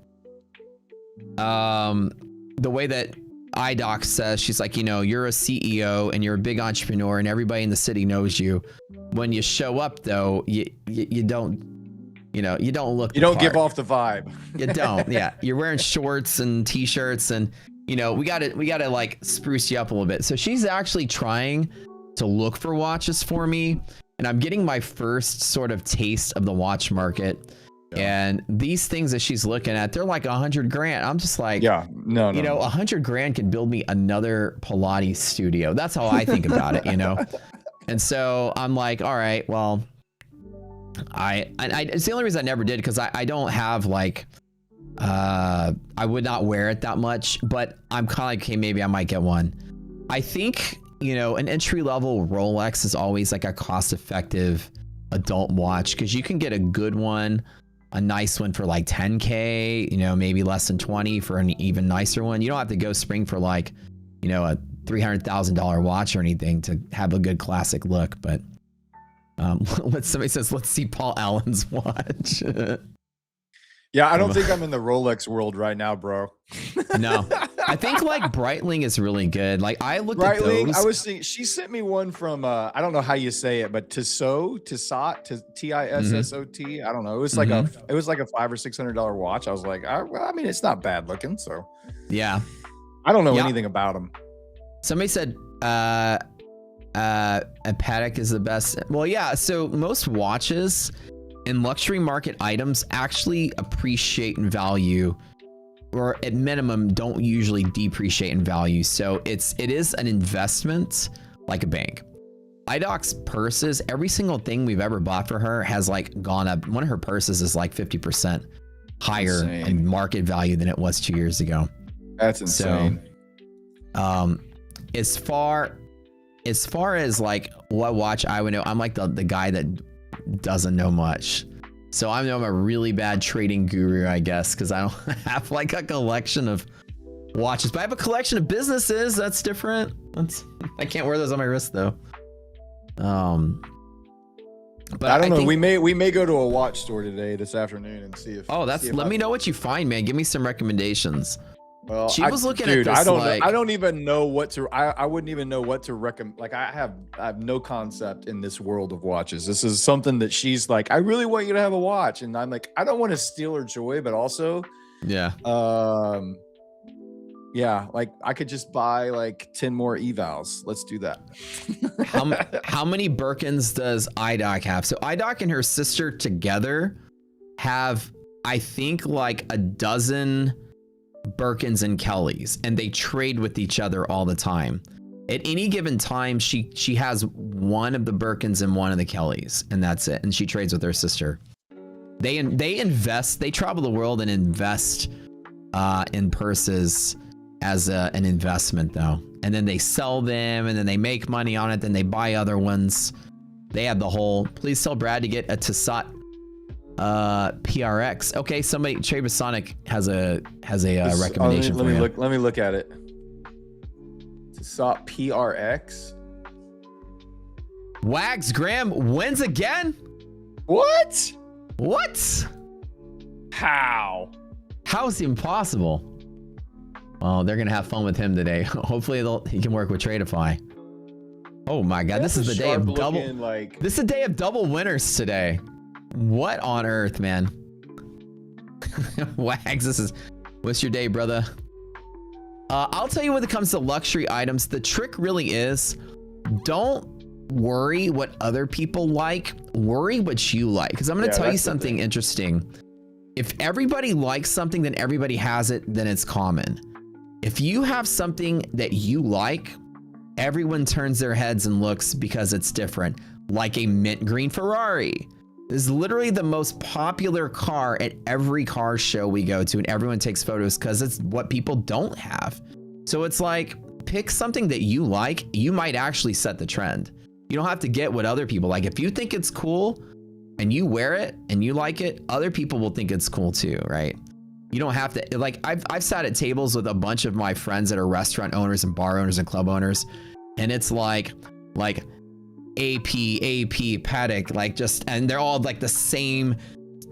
iDoc says, she's like, you know, you're a CEO and you're a big entrepreneur and everybody in the city knows you. When you show up though, you don't, you know, you don't look, you don't give off the vibe. You don't. Yeah. You're wearing shorts and t-shirts, and you know, we gotta like spruce you up a little bit. So she's actually trying to look for watches for me, and I'm getting my first sort of taste of the watch market. And these things that she's looking at, they're like $100,000. I'm just like, no, you know, $100,000 can build me another Pilates studio. That's how I think about it, you know? And so I'm like, all right, well, it's the only reason I never did, because I don't have like, I would not wear it that much, but I'm kind of like, okay, maybe I might get one. I think, you know, an entry level Rolex is always like a cost effective adult watch, because you can get a good one, a nice one for like 10K, you know, maybe less than 20 for an even nicer one. You don't have to go spring for like, you know, a $300,000 watch or anything to have a good classic look. But somebody says, let's see Paul Allen's watch. Yeah, I don't think I'm in the Rolex world right now, bro. No, I think like Breitling is really good. Like I looked Breitling, at those. I was thinking, she sent me one from I don't know how you say it, but Tissot, Tissot. I don't know. It was like a $500 or $600 watch. I was like, well, I mean, it's not bad looking. So yeah, I don't know anything about them. Somebody said a Patek is the best. Well, yeah. So most watches and luxury market items actually appreciate in value, or at minimum don't usually depreciate in value. So it is an investment like a bank. iDoc's purses, every single thing we've ever bought for her has like gone up. One of her purses is like 50% higher in market value than it was 2 years ago. That's insane. So, as far as like what watch I would know, I'm like the guy that doesn't know much. So I'm a really bad trading guru, I guess, because I don't have like a collection of watches, but I have a collection of businesses. That's different. I can't wear those on my wrist though. But I don't know. We may go to a watch store this afternoon and see if. Oh, let me know what you find, man. Give me some recommendations. Well, she was looking at this. I don't even know what to. I wouldn't even know what to recommend. Like I have no concept in this world of watches. This is something that she's like, I really want you to have a watch, and I'm like, I don't want to steal her joy, but also, yeah, like I could just buy like 10 more evals. Let's do that. How many Birkins does iDoc have? So iDoc and her sister together have, I think, like a dozen Birkins and Kellys, and they trade with each other all the time. At any given time, she has one of the Birkins and one of the Kellys, and that's it. And she trades with her sister. They invest. They travel the world and invest in purses as an investment, though. And then they sell them, and then they make money on it. Then they buy other ones. They have the whole. Please tell Brad to get a Tissot PRX. Okay, somebody, Travis Sonic has a recommendation for you. Let me look at it. Tissot PRX. Wags Graham wins again. What? How is it impossible? Well, they're gonna have fun with him today. Hopefully he can work with Tradeify. Oh my god, this is the day of double. This is the day of double winners today. What on earth, man? Wags, what's your day, brother? I'll tell you when it comes to luxury items, the trick really is, don't worry what other people like, worry what you like. Because I'm going to tell you something interesting. If everybody likes something, then everybody has it, then it's common. If you have something that you like, everyone turns their heads and looks because it's different. Like a mint green Ferrari. This is literally the most popular car at every car show we go to, and everyone takes photos because it's what people don't have. So it's like, pick something that you like, you might actually set the trend. You don't have to get what other people like. If you think it's cool and you wear it and you like it, other people will think it's cool too, right? You don't have to, like, I've sat at tables with a bunch of my friends that are restaurant owners and bar owners and club owners, and it's like AP, Paddock, like just, and they're all like the same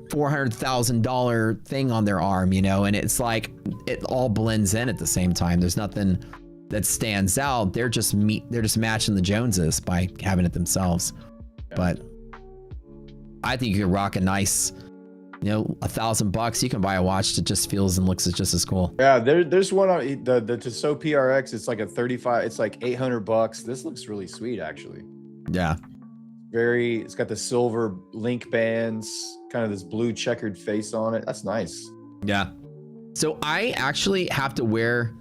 $400,000 thing on their arm, you know, and it's like, it all blends in at the same time. There's nothing that stands out. They're just matching the Joneses by having it themselves. Yeah. But I think you could rock a nice, you know, $1,000. You can buy a watch that just feels and looks just as cool. Yeah, there's one on the Tissot PRX. It's like a 35. It's like $800. This looks really sweet, actually. Yeah. It's got the silver link bands, kind of this blue checkered face on it. That's nice. Yeah. So I actually have to wear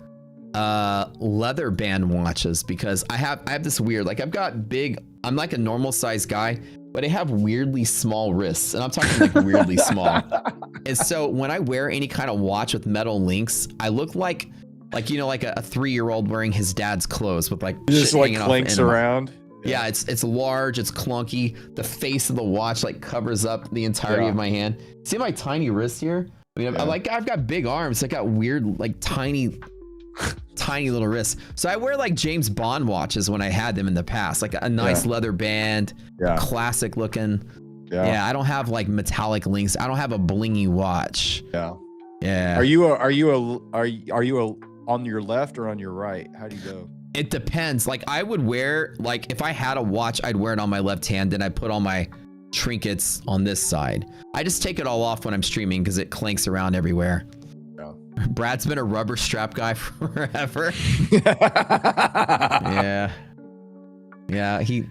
leather band watches because I have this weird, like I'm like a normal size guy, but I have weirdly small wrists, and I'm talking like weirdly small. And so when I wear any kind of watch with metal links, I look like you know, like a 3-year-old wearing his dad's clothes with like just like clinks around. Yeah, it's large, it's clunky. The face of the watch like covers up the entirety of my hand. See my tiny wrist here? I mean, I've got big arms. I got weird, like tiny little wrists. So I wear like James Bond watches when I had them in the past, like a nice leather band, classic looking. Yeah, I don't have like metallic links. I don't have a blingy watch. Yeah. Are you on your left or on your right? How do you go? It depends. Like I would wear, like if I had a watch, I'd wear it on my left hand. Then I put all my trinkets on this side. I just take it all off when I'm streaming because it clanks around everywhere. Yeah. Brad's been a rubber strap guy forever. Yeah. He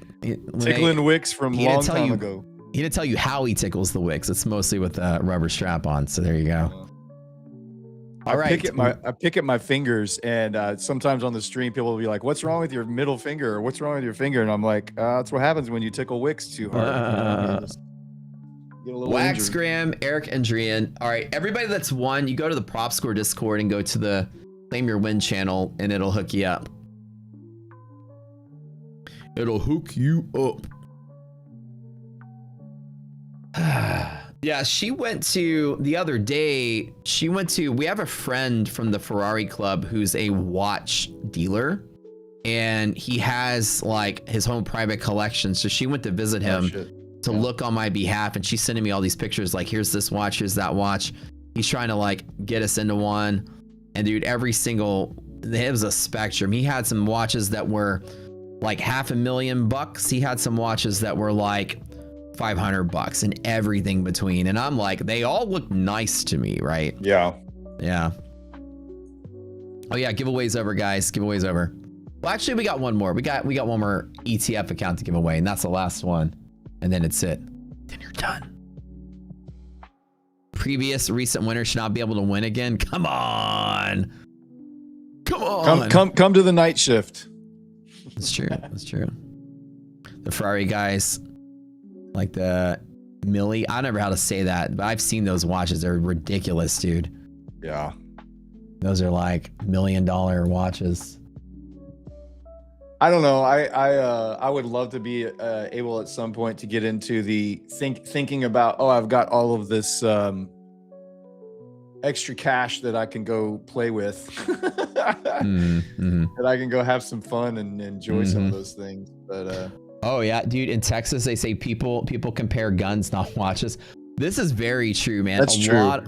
tickling wicks from long time ago. He didn't tell you how he tickles the wicks. It's mostly with a rubber strap on. So there you go. I pick at my fingers, and sometimes on the stream, people will be like, "What's wrong with your middle finger? Or what's wrong with your finger?" And I'm like, "That's what happens when you tickle wicks too hard." Wax Graham, Eric, and Drian. All right, everybody that's won, you go to the Prop Score Discord and go to the Claim Your Win channel, and it'll hook you up. It'll hook you up. Yeah, she went to the other day. We have a friend from the Ferrari Club who's a watch dealer, and he has like his own private collection. So she went to visit him to look on my behalf, and she's sending me all these pictures like, here's this watch, here's that watch. He's trying to like get us into one. And dude, it was a spectrum. He had some watches that were like $500,000. He had some watches that were like $500 and everything between. And I'm like, they all look nice to me, right? Yeah. Oh yeah, giveaways over, guys. Giveaways over. Well, actually, we got one more. We got one more ETF account to give away, and that's the last one. And then it's it. Then you're done. Recent winners should not be able to win again. Come on. Come to the night shift. That's true. That's true. The Ferrari guys, like the Millie. I don't know how to say that, but I've seen those watches. They're ridiculous, dude. Yeah. Those are like $1 million watches. I don't know. I would love to be able at some point to get into the thinking about, I've got all of this extra cash that I can go play with. That I can go have some fun and enjoy some of those things. But oh yeah, dude, in Texas they say people compare guns, not watches. This is very true, man. That's true.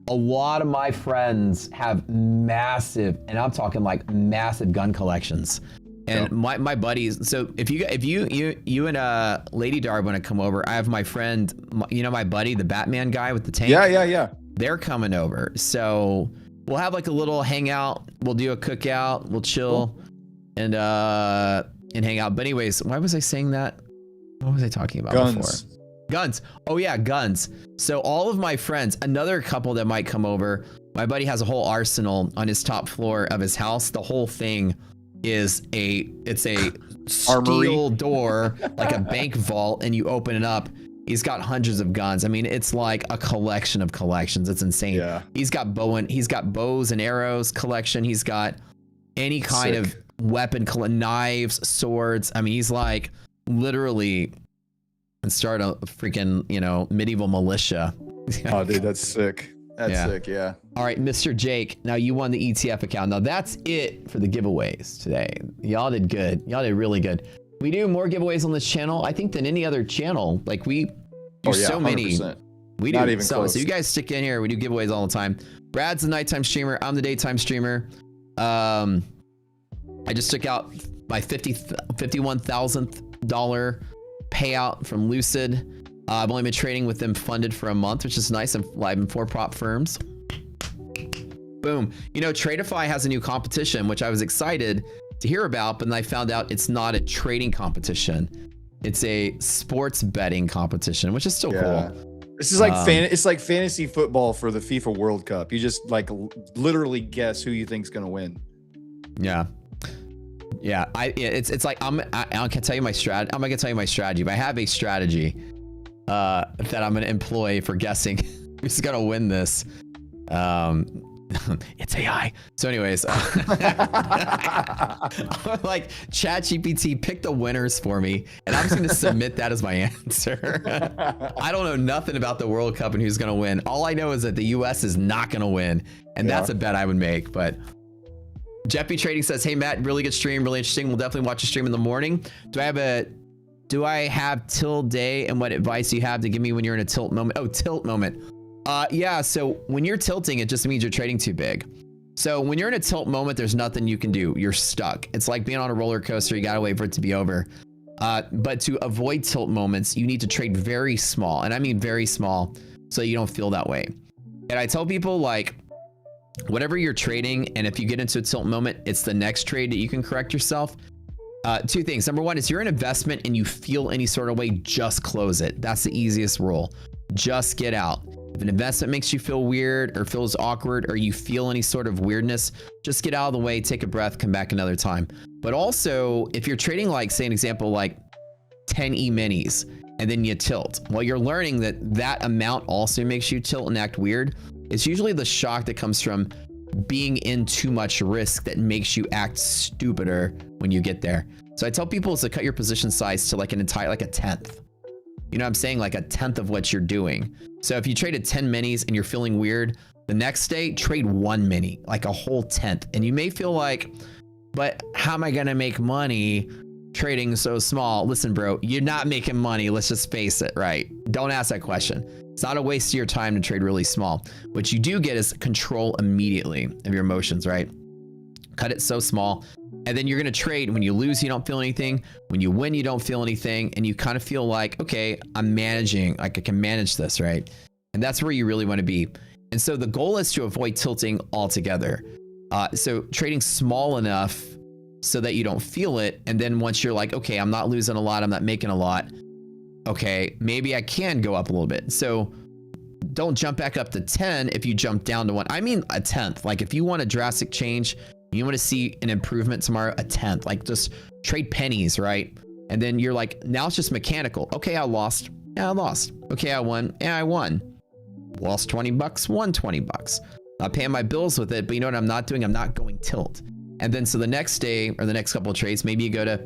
A lot of my friends have massive, and I'm talking like massive gun collections. And my buddies, so if you and Lady Darb want to come over, I have my friend, you know, my buddy, the Batman guy with the tank. Yeah. They're coming over. So we'll have like a little hangout. We'll do a cookout. We'll chill and hang out. But anyways, why was I saying that? What was I talking about before? Guns. Oh yeah, guns. So all of my friends, another couple that might come over, my buddy has a whole arsenal on his top floor of his house. The whole thing is it's a steel door, like a bank vault, and you open it up. He's got hundreds of guns. I mean, it's like a collection of collections. It's insane. Yeah. He's got bows and arrows collection. He's got any kind of knives, swords. I mean, he's like literally start a freaking, you know, medieval militia. Oh, dude, that's sick. That's sick, yeah. All right, Mr. Jake, now you won the ETF account. Now that's it for the giveaways today. Y'all did good. Y'all did really good. We do more giveaways on this channel, I think, than any other channel. Like, we do so many. 100%. We Not do even so. close. So you guys stick in here. We do giveaways all the time. Brad's the nighttime streamer. I'm the daytime streamer. I just took out my $51,000 payout from Lucid. I've only been trading with them funded for a month, which is nice. I'm live in 4 prop firms. Boom. You know, Tradeify has a new competition, which I was excited to hear about, but then I found out it's not a trading competition. It's a sports betting competition, which is still cool. This is like it's like fantasy football for the FIFA World Cup. You just like literally guess who you think's gonna win. Yeah. Yeah, it's like I can't tell you my strat. I'm not gonna tell you my strategy, but I have a strategy that I'm gonna employ for guessing who's gonna win this. It's AI. So anyways, like ChatGPT, pick the winners for me, and I'm just gonna submit that as my answer. I don't know nothing about the World Cup and who's gonna win. All I know is that the US is not gonna win, and that's a bet I would make. But Jeffy Trading says, hey Matt, really good stream, really interesting. We'll definitely watch a stream in the morning. Do I have till day, and what advice do you have to give me when you're in a tilt moment? Oh, tilt moment. Yeah, so when you're tilting, it just means you're trading too big. So when you're in a tilt moment, there's nothing you can do. You're stuck. It's like being on a roller coaster. You gotta wait for it to be over. But to avoid tilt moments, you need to trade very small, and I mean very small, so you don't feel that way. And I tell people, like, whatever you're trading, and if you get into a tilt moment, it's the next trade that you can correct yourself. 2 things. Number 1 is you're an investment and you feel any sort of way, just close it. That's the easiest rule. Just get out. If an investment makes you feel weird or feels awkward, or you feel any sort of weirdness, just get out of the way, take a breath, come back another time. But also, if you're trading, like, say an example, like 10 E-minis, and then you tilt, well, you're learning that that amount also makes you tilt and act weird. It's usually the shock that comes from being in too much risk that makes you act stupider when you get there. So I tell people to cut your position size to like an entire, like a 10th. You know what I'm saying? Like a 10th of what you're doing. So if you traded 10 minis and you're feeling weird, the next day trade 1 mini, like a whole 10th. And you may feel like, but how am I gonna make money trading so small? Listen, bro, you're not making money. Let's just face it, right? Don't ask that question. It's not a waste of your time to trade really small. What you do get is control immediately of your emotions, right? Cut it so small. And then you're going to trade. When you lose, you don't feel anything. When you win, you don't feel anything. And you kind of feel like, okay, I'm managing, like I can manage this, right? And that's where you really want to be. And so the goal is to avoid tilting altogether. So trading small enough so that you don't feel it. And then once you're like, okay, I'm not losing a lot, I'm not making a lot. Okay, maybe I can go up a little bit. So don't jump back up to 10 if you jump down to 1. I mean a 10th. Like if you want a drastic change, you want to see an improvement tomorrow, a 10th. Like just trade pennies, right? And then you're like, now it's just mechanical. Okay, I lost. Yeah, I lost. Okay, I won. Yeah, I won. Lost 20 bucks, won 20 bucks. Not paying my bills with it, but you know what I'm not doing? I'm not going tilt. And then so the next day or the next couple of trades, maybe you go to,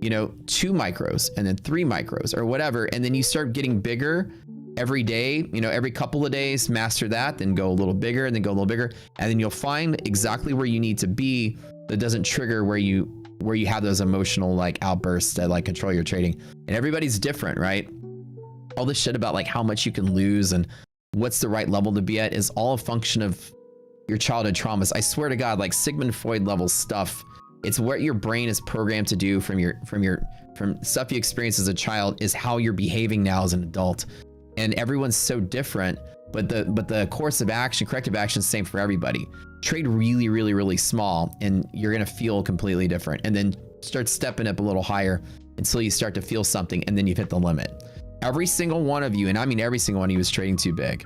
you know, 2 micros and then 3 micros or whatever. And then you start getting bigger every day, you know, every couple of days, master that, then go a little bigger and then go a little bigger. And then you'll find exactly where you need to be that doesn't trigger where you have those emotional like outbursts that like control your trading. And everybody's different, right? All this shit about like how much you can lose and what's the right level to be at is all a function of your childhood traumas. I swear to God, like Sigmund Freud level stuff. It's what your brain is programmed to do from stuff you experienced as a child is how you're behaving now as an adult. And everyone's so different, but the course of action, corrective action is the same for everybody. Trade really, really, really small and you're gonna feel completely different. And then start stepping up a little higher until you start to feel something and then you've hit the limit. Every single one of you, and I mean every single one of you, is trading too big.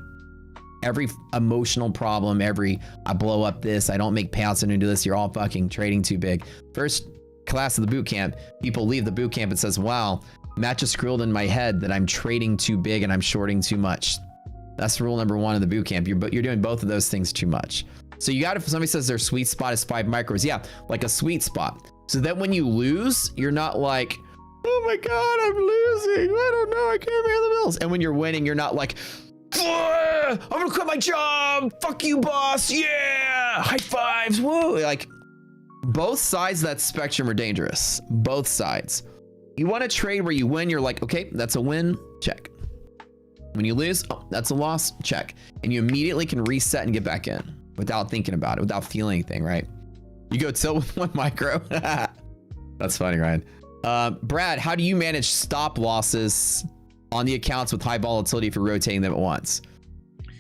Every emotional problem, I blow up this, I don't make payouts into this, you're all fucking trading too big. First class of the boot camp, people leave the boot camp and says, wow, Matt just grilled in my head that I'm trading too big and I'm shorting too much. That's rule number 1 of the boot camp. You're doing both of those things too much. So you got to, if somebody says their sweet spot is 5 micros, yeah, like a sweet spot. So that when you lose, you're not like, oh my God, I'm losing. I don't know. I can't pay the bills. And when you're winning, you're not like, I'm gonna quit my job. Fuck you, boss. Yeah. High fives. Woo. Like, both sides of that spectrum are dangerous. Both sides. You want to trade where you win. You're like, okay, that's a win. Check. When you lose, oh, that's a loss. Check. And you immediately can reset and get back in without thinking about it, without feeling anything, right? You go till with 1 micro. That's funny, Ryan. Brad, how do you manage stop losses on the accounts with high volatility if you're rotating them at once?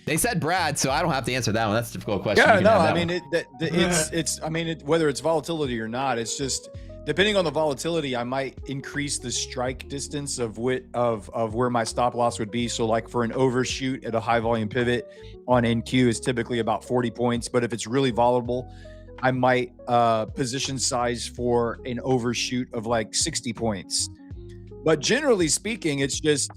They said Brad, so I don't have to answer that one. That's a difficult question. Yeah, no, I mean, whether it's volatility or not, it's just depending on the volatility, I might increase the strike distance of where my stop loss would be. So like for an overshoot at a high volume pivot on NQ is typically about 40 points. But if it's really volatile, I might position size for an overshoot of like 60 points. But generally speaking, it's just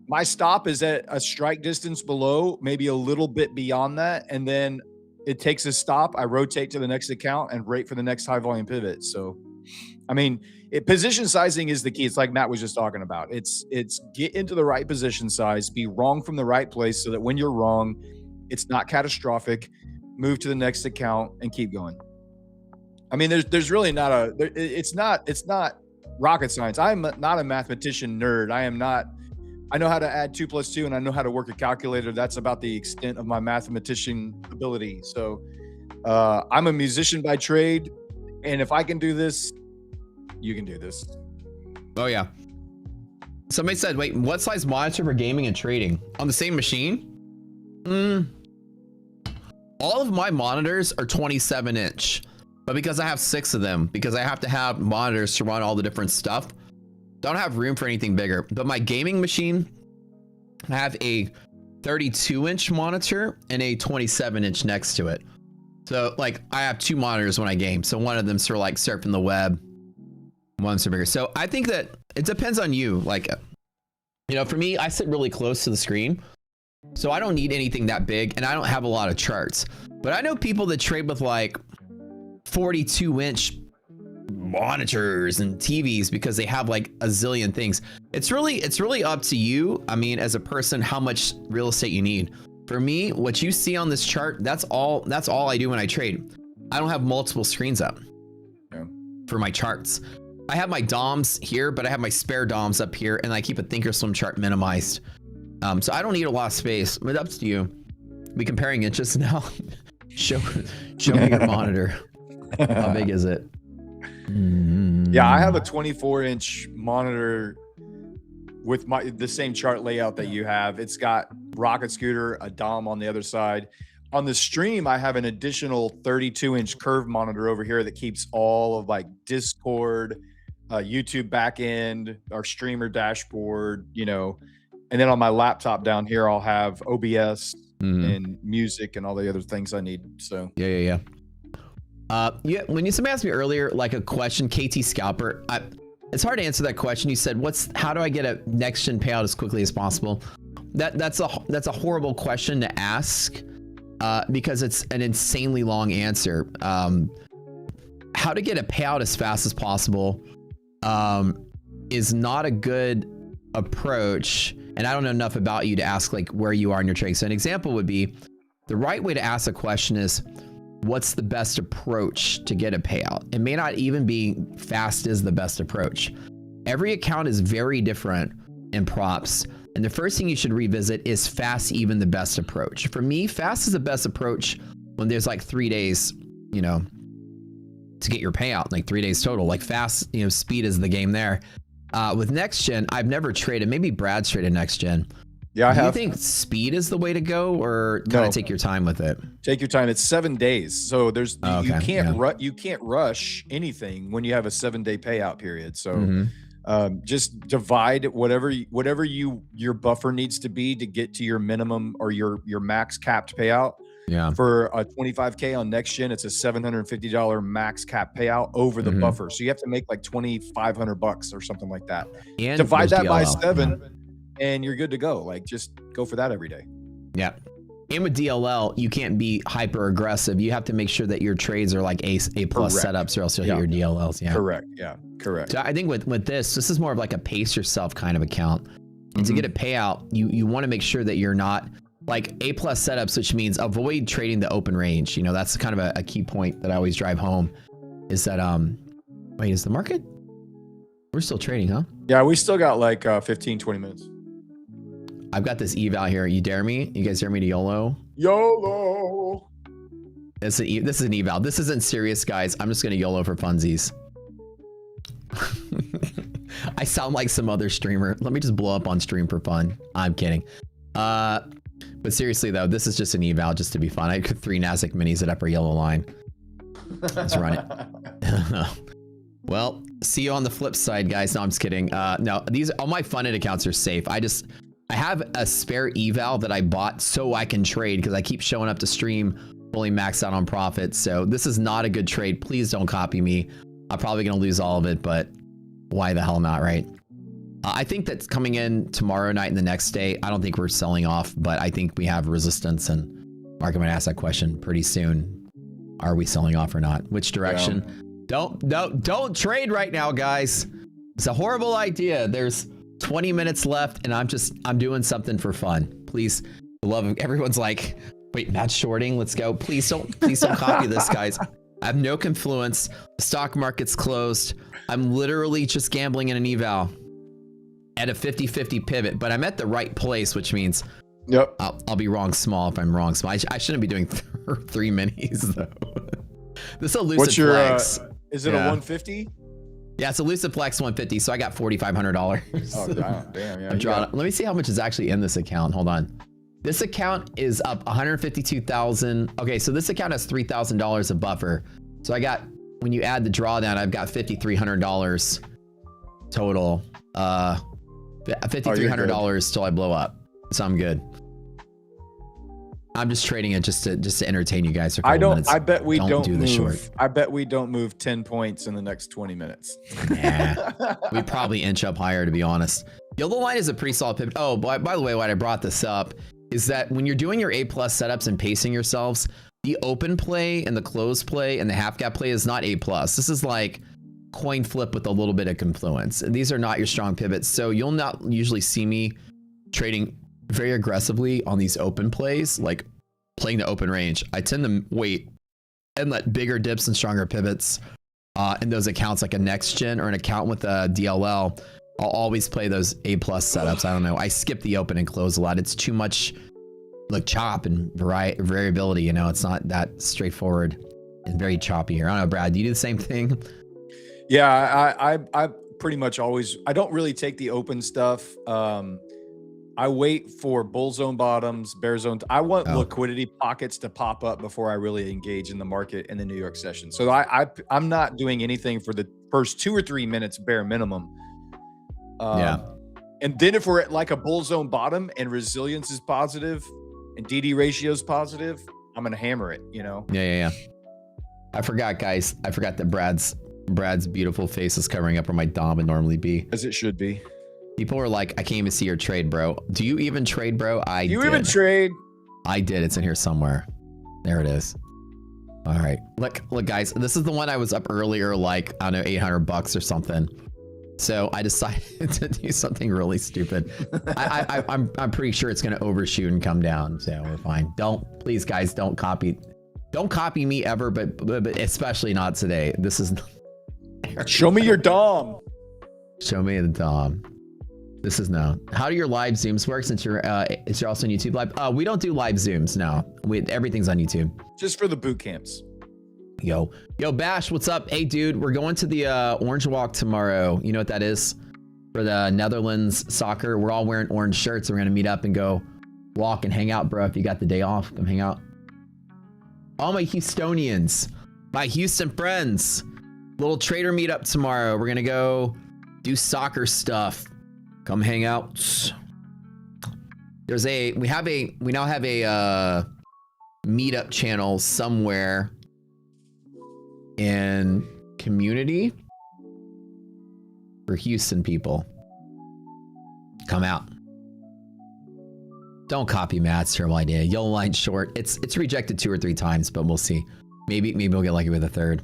my stop is at a strike distance below, maybe a little bit beyond that. And then it takes a stop. I rotate to the next account and wait for the next high volume pivot. So, I mean, position sizing is the key. It's like Matt was just talking about. It's get into the right position size, be wrong from the right place so that when you're wrong, it's not catastrophic. Move to the next account and keep going. I mean, there's really not it's not rocket science. I'm not a mathematician nerd. I know how to add 2 + 2 and I know how to work a calculator. That's about the extent of my mathematician ability. So I'm a musician by trade. And if I can do this, you can do this. Oh yeah. Somebody said, wait, what size monitor for gaming and trading on the same machine? All of my monitors are 27 inch, but because I have 6 of them, because I have to have monitors to run all the different stuff, don't have room for anything bigger. But my gaming machine, I have a 32 inch monitor and a 27 inch next to it. So like I have 2 monitors when I game. So one of them's for like surfing the web, one's for bigger. So I think that it depends on you. Like, you know, for me, I sit really close to the screen. So I don't need anything that big and I don't have a lot of charts. But I know people that trade with like 42 inch monitors and TVs because they have like a zillion things. It's really up to you. I mean, as a person, how much real estate you need. For me, what you see on this chart, that's all I do when I trade. I don't have multiple screens up for my charts. I have my DOMs here, but I have my spare DOMs up here and I keep a thinkorswim chart minimized. So I don't need a lot of space, but up to you. We comparing inches now. Show me your monitor. How big is it? Yeah, I have a 24 inch monitor with the same chart layout that you have. It's got Rocket Scooter, a DOM on the other side. On the stream, I have an additional 32 inch curve monitor over here that keeps all of like Discord, YouTube backend, our streamer dashboard, you know. And then on my laptop down here, I'll have OBS and music and all the other things I need. So yeah. When somebody asked me earlier, like a question, KT Scalper, it's hard to answer that question. You said, how do I get a next gen payout as quickly as possible? That's a horrible question to ask because it's an insanely long answer. How to get a payout as fast as possible is not a good approach. And I don't know enough about you to ask like where you are in your trading. So an example would be the right way to ask a question is, what's the best approach to get a payout? It may not even be fast is the best approach. Every account is very different in props. And the first thing you should revisit is fast even the best approach. For me, fast is the best approach when there's like 3 days, you know, to get your payout, like 3 days total. Like fast, you know, speed is the game there. With next gen, I've never traded. Maybe Brad's traded next gen. Yeah, I have. Do you think speed is the way to go, or kind of take your time with it? Take your time. It's 7 days, so there's you can't rush anything when you have a 7-day payout period. So just divide whatever your buffer needs to be to get to your minimum or your max capped payout. Yeah. For a 25K on next gen, it's a $750 max cap payout over the buffer. So you have to make like $2,500 or something like that. And divide that by 7. And you're good to go. Like, just go for that every day. Yeah. And with DLL, you can't be hyper aggressive. You have to make sure that your trades are like A plus setups, or else you'll hit your DLLs. Yeah. Correct. Yeah. Correct. So I think with this is more of like a pace yourself kind of account. And to get a payout, you want to make sure that you're not like A plus setups, which means avoid trading the open range. You know, that's kind of a key point that I always drive home is that, wait, is the market? We're still trading, huh? Yeah, we still got like 15, 20 minutes. I've got this eval here. You dare me? You guys dare me to YOLO? YOLO. This is an eval. This isn't serious, guys. I'm just going to YOLO for funsies. I sound like some other streamer. Let me just blow up on stream for fun. I'm kidding. But seriously, though, this is just an eval just to be fun. I got 3 Nasdaq minis at upper yellow line. Let's run it. Well, see you on the flip side, guys. No, I'm just kidding. No, all my funded accounts are safe. I have a spare eval that I bought so I can trade because I keep showing up to stream fully maxed out on profit. So this is not a good trade. Please don't copy me. I'm probably going to lose all of it, but why the hell not, right? I think that's coming in tomorrow night and the next day. I don't think we're selling off, but I think we have resistance, and Mark, I'm going to ask that question pretty soon. Are we selling off or not? Which direction? Yeah. Don't trade right now, guys. It's a horrible idea. There's 20 minutes left, and I'm doing something for fun. Please, everyone's like, wait, Matt's shorting. Let's go. Please don't copy this, guys. I have no confluence. The stock market's closed. I'm literally just gambling in an eval at a 50-50 pivot, but I'm at the right place, which means I'll be wrong small if I'm wrong small. I shouldn't be doing 3 minis though. This elusive What's your flex. Is it a 150? Yeah, it's elusive flex 150. So I got $4,500. Oh damn! Yeah, I'm drawing. Let me see how much is actually in this account. Hold on. This account is up 152,000. Okay, so this account has $3,000 of buffer. So I got, when you add the drawdown, I've got $5,300 total. $5,300 till I blow up. So I'm good. I'm just trading it just to entertain you guys for a couple minutes. I bet we don't do the short. I bet we don't move 10 points in the next 20 minutes. Nah, we probably inch up higher, to be honest. Yellow line is a pretty solid pivot. Oh, by the way, why I brought this up is that when you're doing your A+ setups and pacing yourselves, the open play and the close play and the half gap play is not A+. This is like coin flip with a little bit of confluence. These are not your strong pivots. So you'll not usually see me trading very aggressively on these open plays, like playing the open range. I tend to wait and let bigger dips and stronger pivots in those accounts, like a next gen or an account with a DLL. I'll always play those A+ setups. I don't know. I skip the open and close a lot. It's too much like chop and variability. You know, it's not that straightforward and very choppy here. I don't know, Brad, do you do the same thing? Yeah, I pretty much always, I don't really take the open stuff. I wait for bull zone bottoms, bear zone. I want liquidity pockets to pop up before I really engage in the market in the New York session. So I'm not doing anything for the first 2 or 3 minutes bare minimum. And then if we're at like a bull zone bottom and resilience is positive and DD ratio is positive, I'm going to hammer it, you know? Yeah. I forgot, guys. I forgot that Brad's beautiful face is covering up where my dom would normally be. As it should be. People are like, I can't even see your trade, bro. Do you even trade, bro? I did. You even trade? I did. It's in here somewhere. There it is. All right. Look, guys. This is the one I was up earlier, like, I don't know, $800 or something. So I decided to do something really stupid. I'm pretty sure it's going to overshoot and come down. So we're fine. Please, guys, don't copy me ever, but especially not today. This is. Show me your dom. Show me the dom. This is no. How do your live zooms work since you're also on YouTube live? We don't do live zooms. No, everything's on YouTube. Just for the boot camps. Yo, Bash, what's up? Hey, dude, we're going to the Orange Walk tomorrow. You know what that is? For the Netherlands soccer. We're all wearing orange shirts. So we're gonna meet up and go walk and hang out, bro. If you got the day off, come hang out. All my Houstonians, my Houston friends, little trader meetup tomorrow. We're gonna go do soccer stuff. Come hang out. We now have a meetup channel somewhere in community for Houston people. Come out. Don't copy Matt's terrible idea. Yellow line short. It's rejected 2 or 3 times, but we'll see. Maybe we'll get lucky with a third.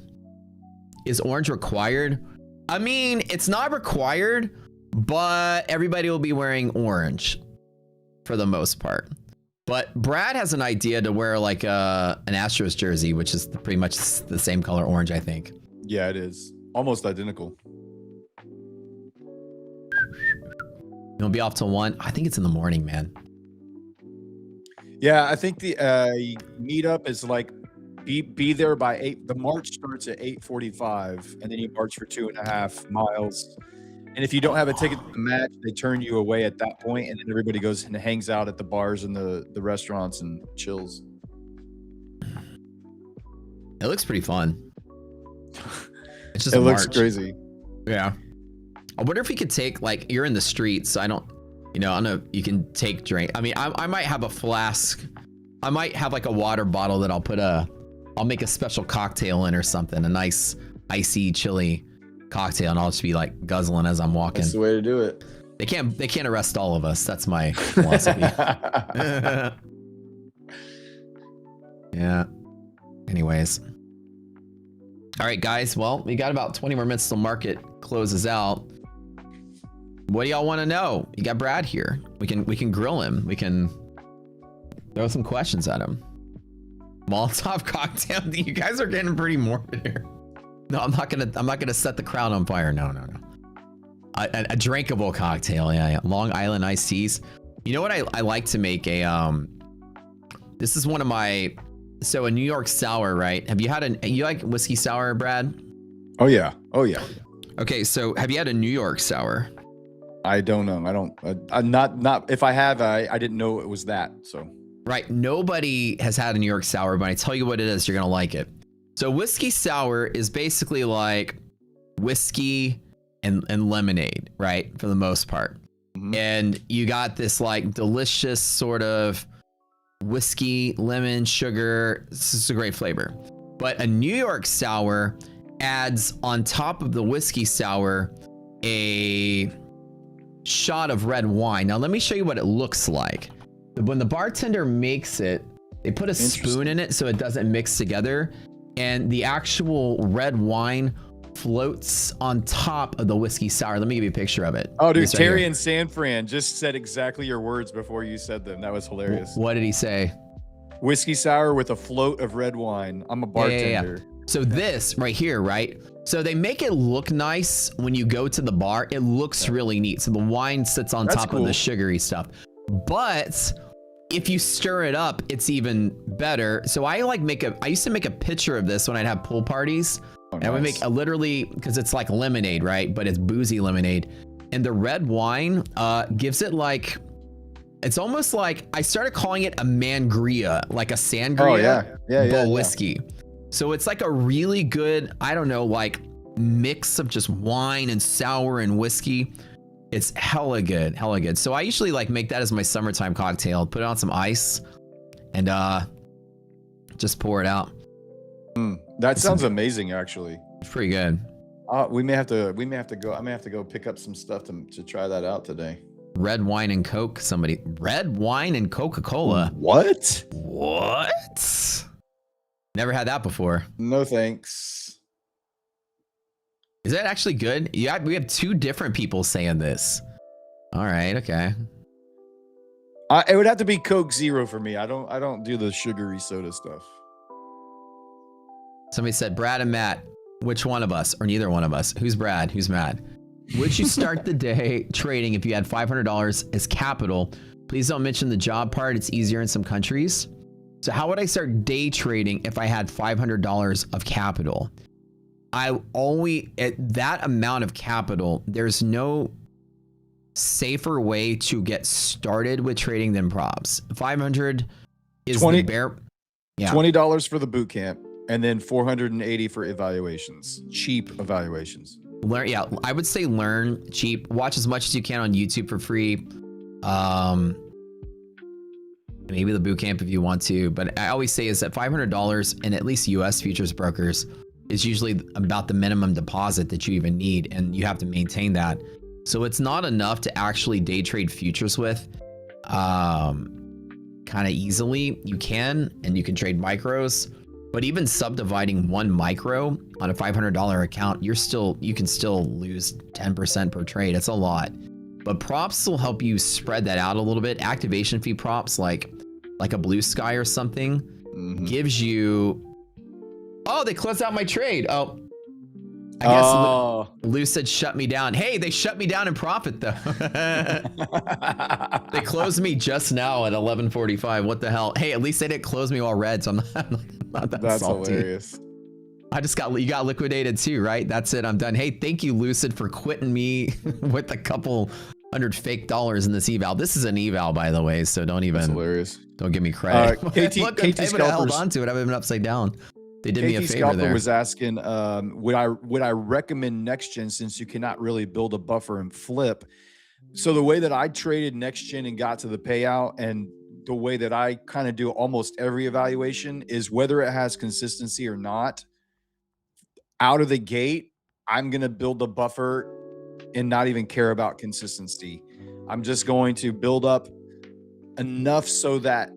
Is orange required? I mean, it's not required, but everybody will be wearing orange for the most part. But Brad has an idea to wear like an Astros jersey, which is pretty much the same color orange, I think. Yeah, it is. Almost identical. It'll be off till 1. I think it's in the morning, man. Yeah, I think the meetup is like be there by 8. The march starts at 8:45, and then you march for 2.5 miles. And if you don't have a ticket to the match, they turn you away at that point, and then everybody goes and hangs out at the bars and the restaurants and chills. It looks pretty fun. It's just It a looks march. crazy. Yeah. I wonder if we could take, like, you're in the streets, so I don't know, you can take drink. I mean, I might have a flask. I might have like a water bottle that I'll make a special cocktail in or something, a nice icy chili cocktail, and I'll just be like guzzling as I'm walking. That's the way to do it. They can't arrest all of us. That's my philosophy. Yeah. Anyways. All right, guys. Well, we got about 20 more minutes till market closes out. What do y'all want to know? You got Brad here. We can grill him. We can throw some questions at him. Molotov cocktail. You guys are getting pretty morbid here. No, I'm not gonna set the crowd on fire. No. A drinkable cocktail. Yeah. Long Island iced teas. You know what I like to make this is one of my, so a New York sour, right? Have you had you like whiskey sour, Brad? Oh yeah. Okay, so have you had a New York sour? I don't know. I'm not. If I have, I didn't know it was that. So. Right. Nobody has had a New York sour, but I tell you what it is, you're going to like it. So whiskey sour is basically like whiskey and lemonade, right? For the most part. Mm-hmm. And you got this like delicious sort of whiskey, lemon, sugar. This is a great flavor. But a New York sour adds on top of the whiskey sour a shot of red wine. Now, let me show you what it looks like. When the bartender makes it, they put a spoon in it so it doesn't mix together, and the actual red wine floats on top of the whiskey sour. Let me give you a picture of it. Oh, dude, Terry and San Fran just said exactly your words before you said them. That was hilarious. What did he say? Whiskey sour with a float of red wine. I'm a bartender. Yeah. So this right here, right? So they make it look nice when you go to the bar. It looks really neat. So the wine sits on top of the sugary stuff. But if you stir it up, it's even better. So I used to make a picture of this when I'd have pool parties. Oh, nice. And I would make literally, because it's like lemonade, right? But it's boozy lemonade. And the red wine gives it like, it's almost like, I started calling it a mangria, like a sangria, but whiskey. So it's like a really good, I don't know, like mix of just wine and sour and whiskey. It's hella good, hella good. So I usually like make that as my summertime cocktail, put it on some ice and just pour it out. That sounds amazing, actually. It's pretty good. We may have to go. I may have to go pick up some stuff to try that out today. Red wine and Coke. Red wine and Coca-Cola. What? Never had that before. No thanks. Is that actually good? Yeah, we have 2 different people saying this. All right, okay. It would have to be Coke Zero for me. I don't do the sugary soda stuff. Somebody said Brad and Matt. Which one of us, or neither one of us? Who's Brad? Who's Matt? Would you start the day trading if you had $500 as capital? Please don't mention the job part. It's easier in some countries. So how would I start day trading if I had $500 of capital? At that amount of capital, there's no safer way to get started with trading than props. 500 is the bare. Yeah. $20 for the boot camp, and then $480 for evaluations. Cheap evaluations. I would say learn cheap. Watch as much as you can on YouTube for free. Maybe the boot camp if you want to, but I always say is that $500 in at least US futures brokers is usually about the minimum deposit that you even need, and you have to maintain that. So it's not enough to actually day trade futures with. kind of easily, you can, and you can trade micros. But even subdividing one micro on a $500 account, you can still lose 10% per trade. It's a lot. But props will help you spread that out a little bit. Activation fee props like a Blue Sky or something gives you. Oh, they closed out my trade. Oh, I guess Lou said shut me down. Hey, they shut me down in profit though. They closed me just now at 11:45. What the hell? Hey, at least they didn't close me while red, so I'm not that That's salty. hilarious. You got liquidated too, right? That's it. I'm done. Hey, thank you, Lucid, for quitting me with a couple $100 fake in this eval. This is an eval, by the way, so don't give me credit. Look, KT I held on to it. I've been upside down. They did me a favor there. Was asking, would I recommend next gen since you cannot really build a buffer and flip? So the way that I traded next gen and got to the payout, and the way that I kind of do almost every evaluation, is whether it has consistency or not. Out of the gate, I'm going to build a buffer and not even care about consistency. I'm just going to build up enough so that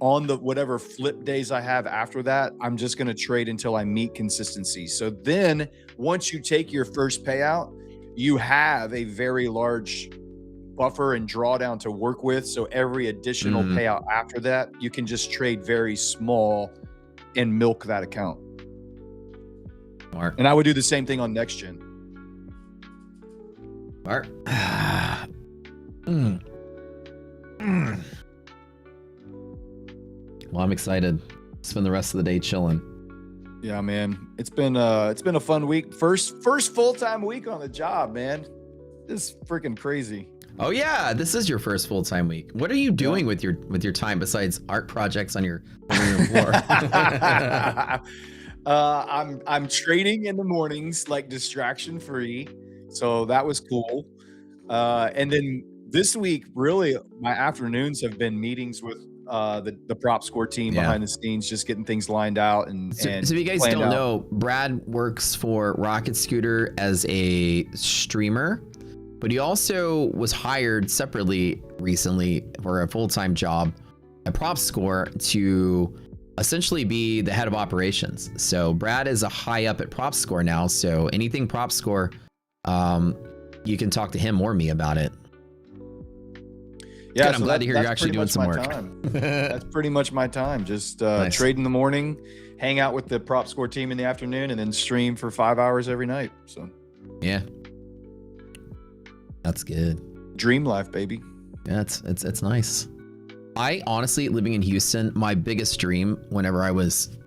on the whatever flip days I have after that, I'm just going to trade until I meet consistency. So then once you take your first payout, you have a very large buffer and drawdown to work with. So every additional payout after that, you can just trade very small and milk that account. Mark. And I would do the same thing on next gen. Mark. Well, I'm excited. Spend the rest of the day chilling. Yeah, man. It's been a fun week. First full-time week on the job, man. This is freaking crazy. Oh yeah, this is your first full-time week. What are you doing with your time besides art projects on your living room floor? I'm trading in the mornings, like distraction free. So that was cool. And then this week, really, my afternoons have been meetings with the prop score team behind the scenes, just getting things lined out. So if you guys don't know, Brad works for Rocket Scooter as a streamer, but he also was hired separately recently for a full-time job at Prop Score to essentially be the head of operations. So Brad is a high up at Prop Score now. So anything Prop Score, you can talk to him or me about it. Yeah, good, I'm glad to hear you're actually doing some work. That's pretty much my time. Just nice. Trade in the morning, hang out with the Prop Score team in the afternoon, and then stream for 5 hours every night. So yeah, that's good. Dream life, baby. Yeah, it's nice. I honestly, living in Houston, my biggest dream whenever I always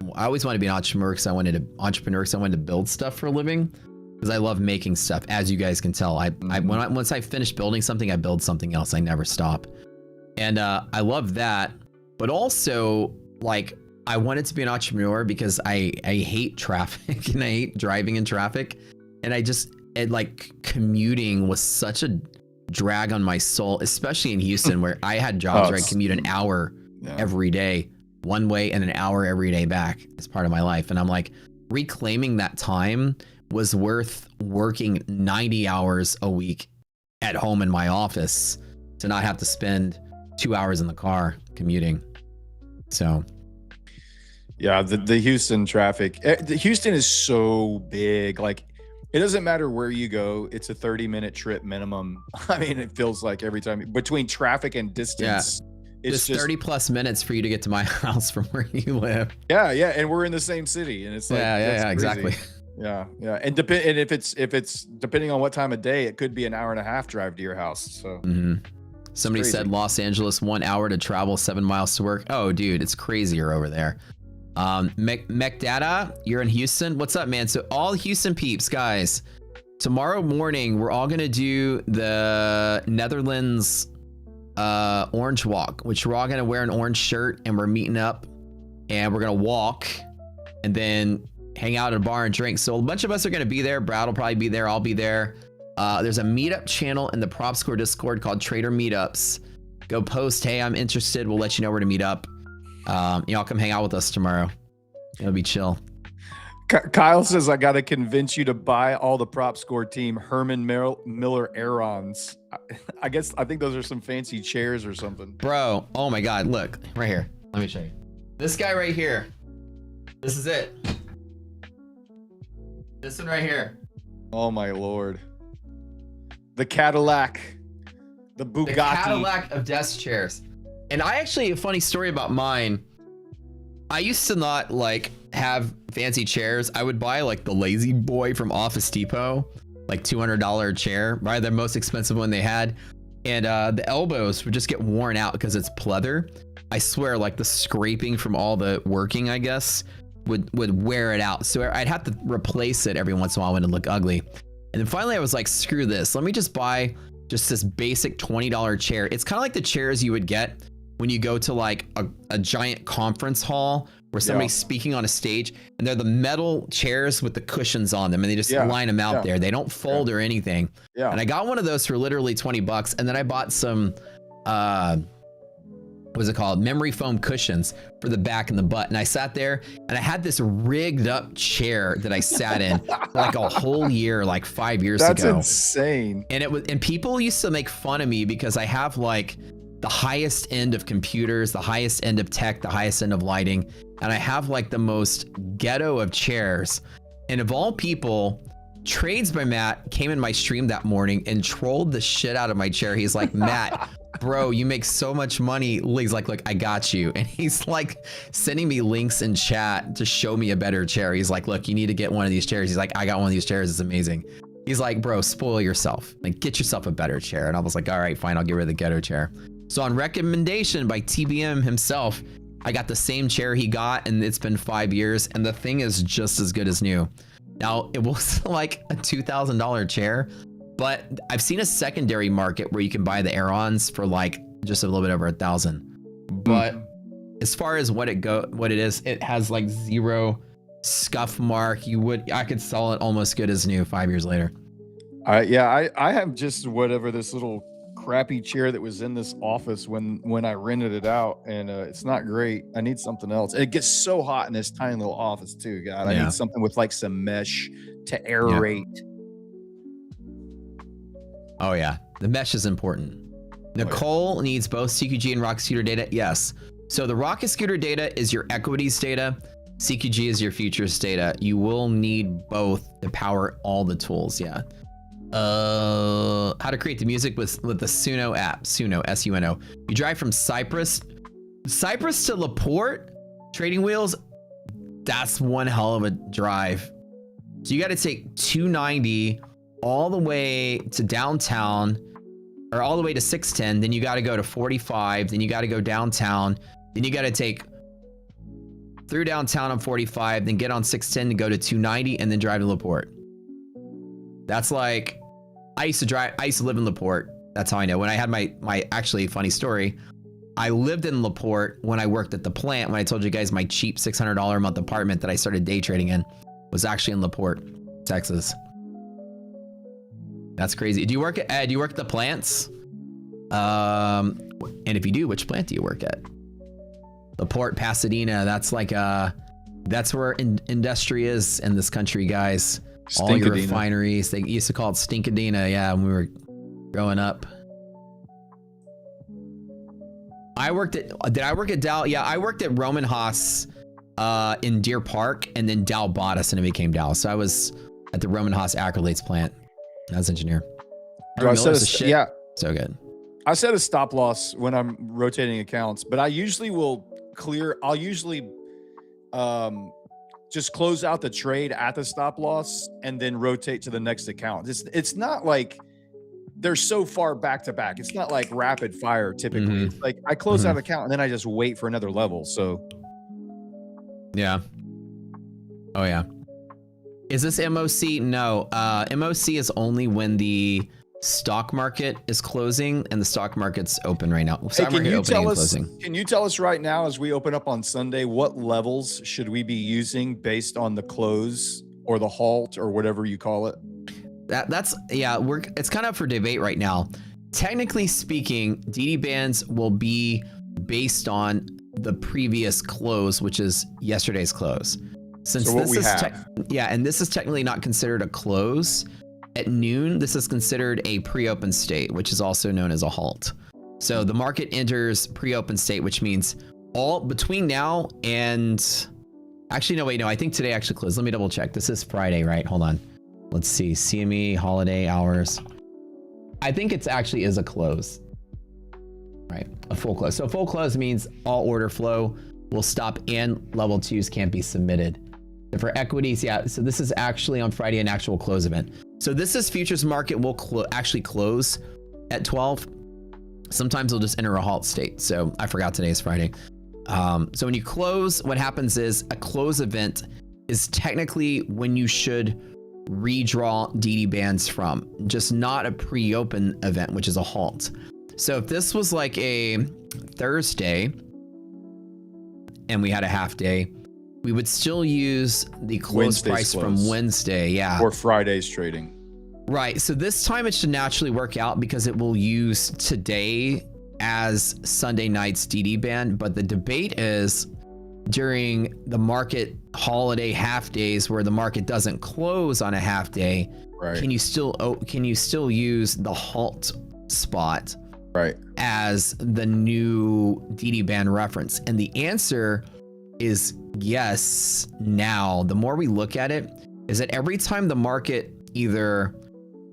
wanted to be an entrepreneur because I wanted to build stuff for a living, because I love making stuff. As you guys can tell, once I finish building something, I build something else. I never stop. And I love that. But also, like, I wanted to be an entrepreneur because I hate traffic and I hate driving in traffic. And like commuting was such a drag on my soul, especially in Houston, where I had jobs where I commute an hour every day one way and an hour every day back as part of my life. And I'm like, reclaiming that time was worth working 90 hours a week at home in my office to not have to spend 2 hours in the car commuting. So yeah, the Houston traffic, Houston is so big. Like, it doesn't matter where you go, it's a 30-minute trip minimum. I mean, it feels like every time between traffic and distance, it's just 30 plus minutes for you to get to my house from where you live. Yeah, and we're in the same city, and it's like yeah, exactly. Yeah, and if it's depending on what time of day, it could be an hour and a half drive to your house. So somebody said Los Angeles 1 hour to travel 7 miles to work. Oh, dude, it's crazier over there. McData, you're in Houston. What's up, man? So all Houston peeps, guys, tomorrow morning we're all gonna do the Netherlands orange walk, which we're all gonna wear an orange shirt, and we're meeting up and we're gonna walk and then hang out at a bar and drink. So a bunch of us are gonna be there. Brad will probably be there. I'll be there. There's a meetup channel in the Prop Score Discord called Trader Meetups. Go post, hey, I'm interested. We'll let you know where to meet up. Y'all come hang out with us tomorrow. It'll be chill. Kyle says I got to convince you to buy all the prop score team Herman Miller Aarons. I think those are some fancy chairs or something. Bro, oh my God, look, right here. Let me show you. This guy right here. This is it. This one right here. Oh my Lord. The Cadillac. The Bugatti. The Cadillac of desk chairs. And I actually, a funny story about mine. I used to not like have fancy chairs. I would buy like the Lazy Boy from Office Depot, like $200 chair, right? The most expensive one they had. And the elbows would just get worn out because it's pleather. I swear, like the scraping from all the working, I guess, would wear it out. So I'd have to replace it every once in a while when it looked ugly. And then finally I was like, screw this. Let me just buy just this basic $20 chair. It's kind of like the chairs you would get when you go to like a giant conference hall where somebody's speaking on a stage, and they're the metal chairs with the cushions on them, and they just line them out there. They don't fold or anything. Yeah. And I got one of those for literally $20, and then I bought some what's it called? Memory foam cushions for the back and the butt. And I sat there and I had this rigged up chair that I sat in for like a whole year, like 5 years ago. That's insane. And people used to make fun of me because I have like the highest end of computers, the highest end of tech, the highest end of lighting. And I have like the most ghetto of chairs. And of all people, Trades by Matt came in my stream that morning and trolled the shit out of my chair. He's like, Matt, bro, you make so much money. He's like, look, I got you. And he's like sending me links in chat to show me a better chair. He's like, look, you need to get one of these chairs. He's like, I got one of these chairs. It's amazing. He's like, bro, spoil yourself. Like, get yourself a better chair. And I was like, all right, fine. I'll get rid of the ghetto chair. So on recommendation by TBM himself, I got the same chair he got, and it's been 5 years, and the thing is just as good as new. Now, it was like a $2,000 chair, but I've seen a secondary market where you can buy the Aarons for like just a little bit over $1,000. But as far as what it is, it has like zero scuff mark. I could sell it almost good as new 5 years later. I have just whatever this little crappy chair that was in this office when I rented it out, and it's not great. I need something else. It gets so hot in this tiny little office too. God, I need something with like some mesh to aerate. Oh yeah, the mesh is important. Nicole needs both CQG and Rocket Scooter data. Yes. So the Rocket Scooter data is your equities data. CQG is your futures data. You will need both to power all the tools. Yeah. How to create the music with the Suno app. Suno, S-U-N-O. You drive from Cyprus to LaPorte, trading wheels. That's one hell of a drive. So you got to take 290 all the way to downtown, or all the way to 610. Then you got to go to 45. Then you got to go downtown. Then you got to take through downtown on 45. Then get on 610 to go to 290, and then drive to LaPorte. That's like, I used to live in LaPorte. That's how I know. When I had my actually funny story, I lived in LaPorte when I worked at the plant. When I told you guys my cheap $600 a month apartment that I started day trading in was actually in LaPorte, Texas. That's crazy. Do you work at the plants? And if you do, which plant do you work at? LaPorte, Pasadena. That's like that's where industry is in this country, guys. All your refineries. They used to call it Stinkadena, yeah, when we were growing up. Did I work at Dow? Yeah, I worked at Roman Haas in Deer Park, and then Dow bought us and it became Dow. So I was at the Roman Haas acrylates plant as engineer. Yeah. So good. I set a stop loss when I'm rotating accounts, but I usually I'll usually just close out the trade at the stop loss and then rotate to the next account. It's not like they're so far back to back. It's not like rapid fire typically. It's like I close out account and then I just wait for another level. So yeah. Oh yeah. Is this MOC? No. MOC is only when the stock market is closing, and the stock market's open right now. Hey, can you tell us right now, as we open up on Sunday, what levels should we be using based on the close or the halt or whatever you call it? It's kind of for debate right now. Technically speaking, DD bands will be based on the previous close, which is yesterday's close. Since So what this we is have. yeah, and this is technically not considered a close. At noon, this is considered a pre-open state, which is also known as a halt. So the market enters pre-open state, which means all between now and actually, no, wait, no, I think today actually closed. Let me double check. This is Friday, right? Hold on. Let's see. CME holiday hours. I think it's actually is a close, right? A full close. So full close means all order flow will stop and level 2s can't be submitted. So for equities, yeah. So this is actually on Friday an actual close event. So this is futures market will actually close at 12. Sometimes it'll just enter a halt state. So I forgot today is Friday. So when you close, what happens is a close event is technically when you should redraw DD bands from, just not a pre-open event, which is a halt. So if this was like a Thursday and we had a half day, we would still use the close Wednesday's price close. from Wednesday. Yeah. Or Friday's trading. Right. So this time it should naturally work out because it will use today as Sunday night's DD band. But the debate is during the market holiday half days where the market doesn't close on a half day, Right. can you still use the halt spot Right. as the new DD band reference? And the answer is yes. Now, the more we look at it, is that every time the market either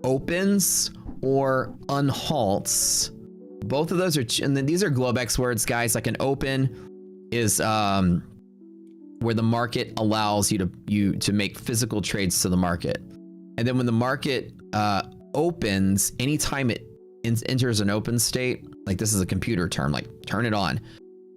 opens or unhalts, both of those are, and then these are Globex words, guys. Like an open is where the market allows you to make physical trades to the market, and then when the market opens, anytime it enters an open state, like this is a computer term, like turn it on.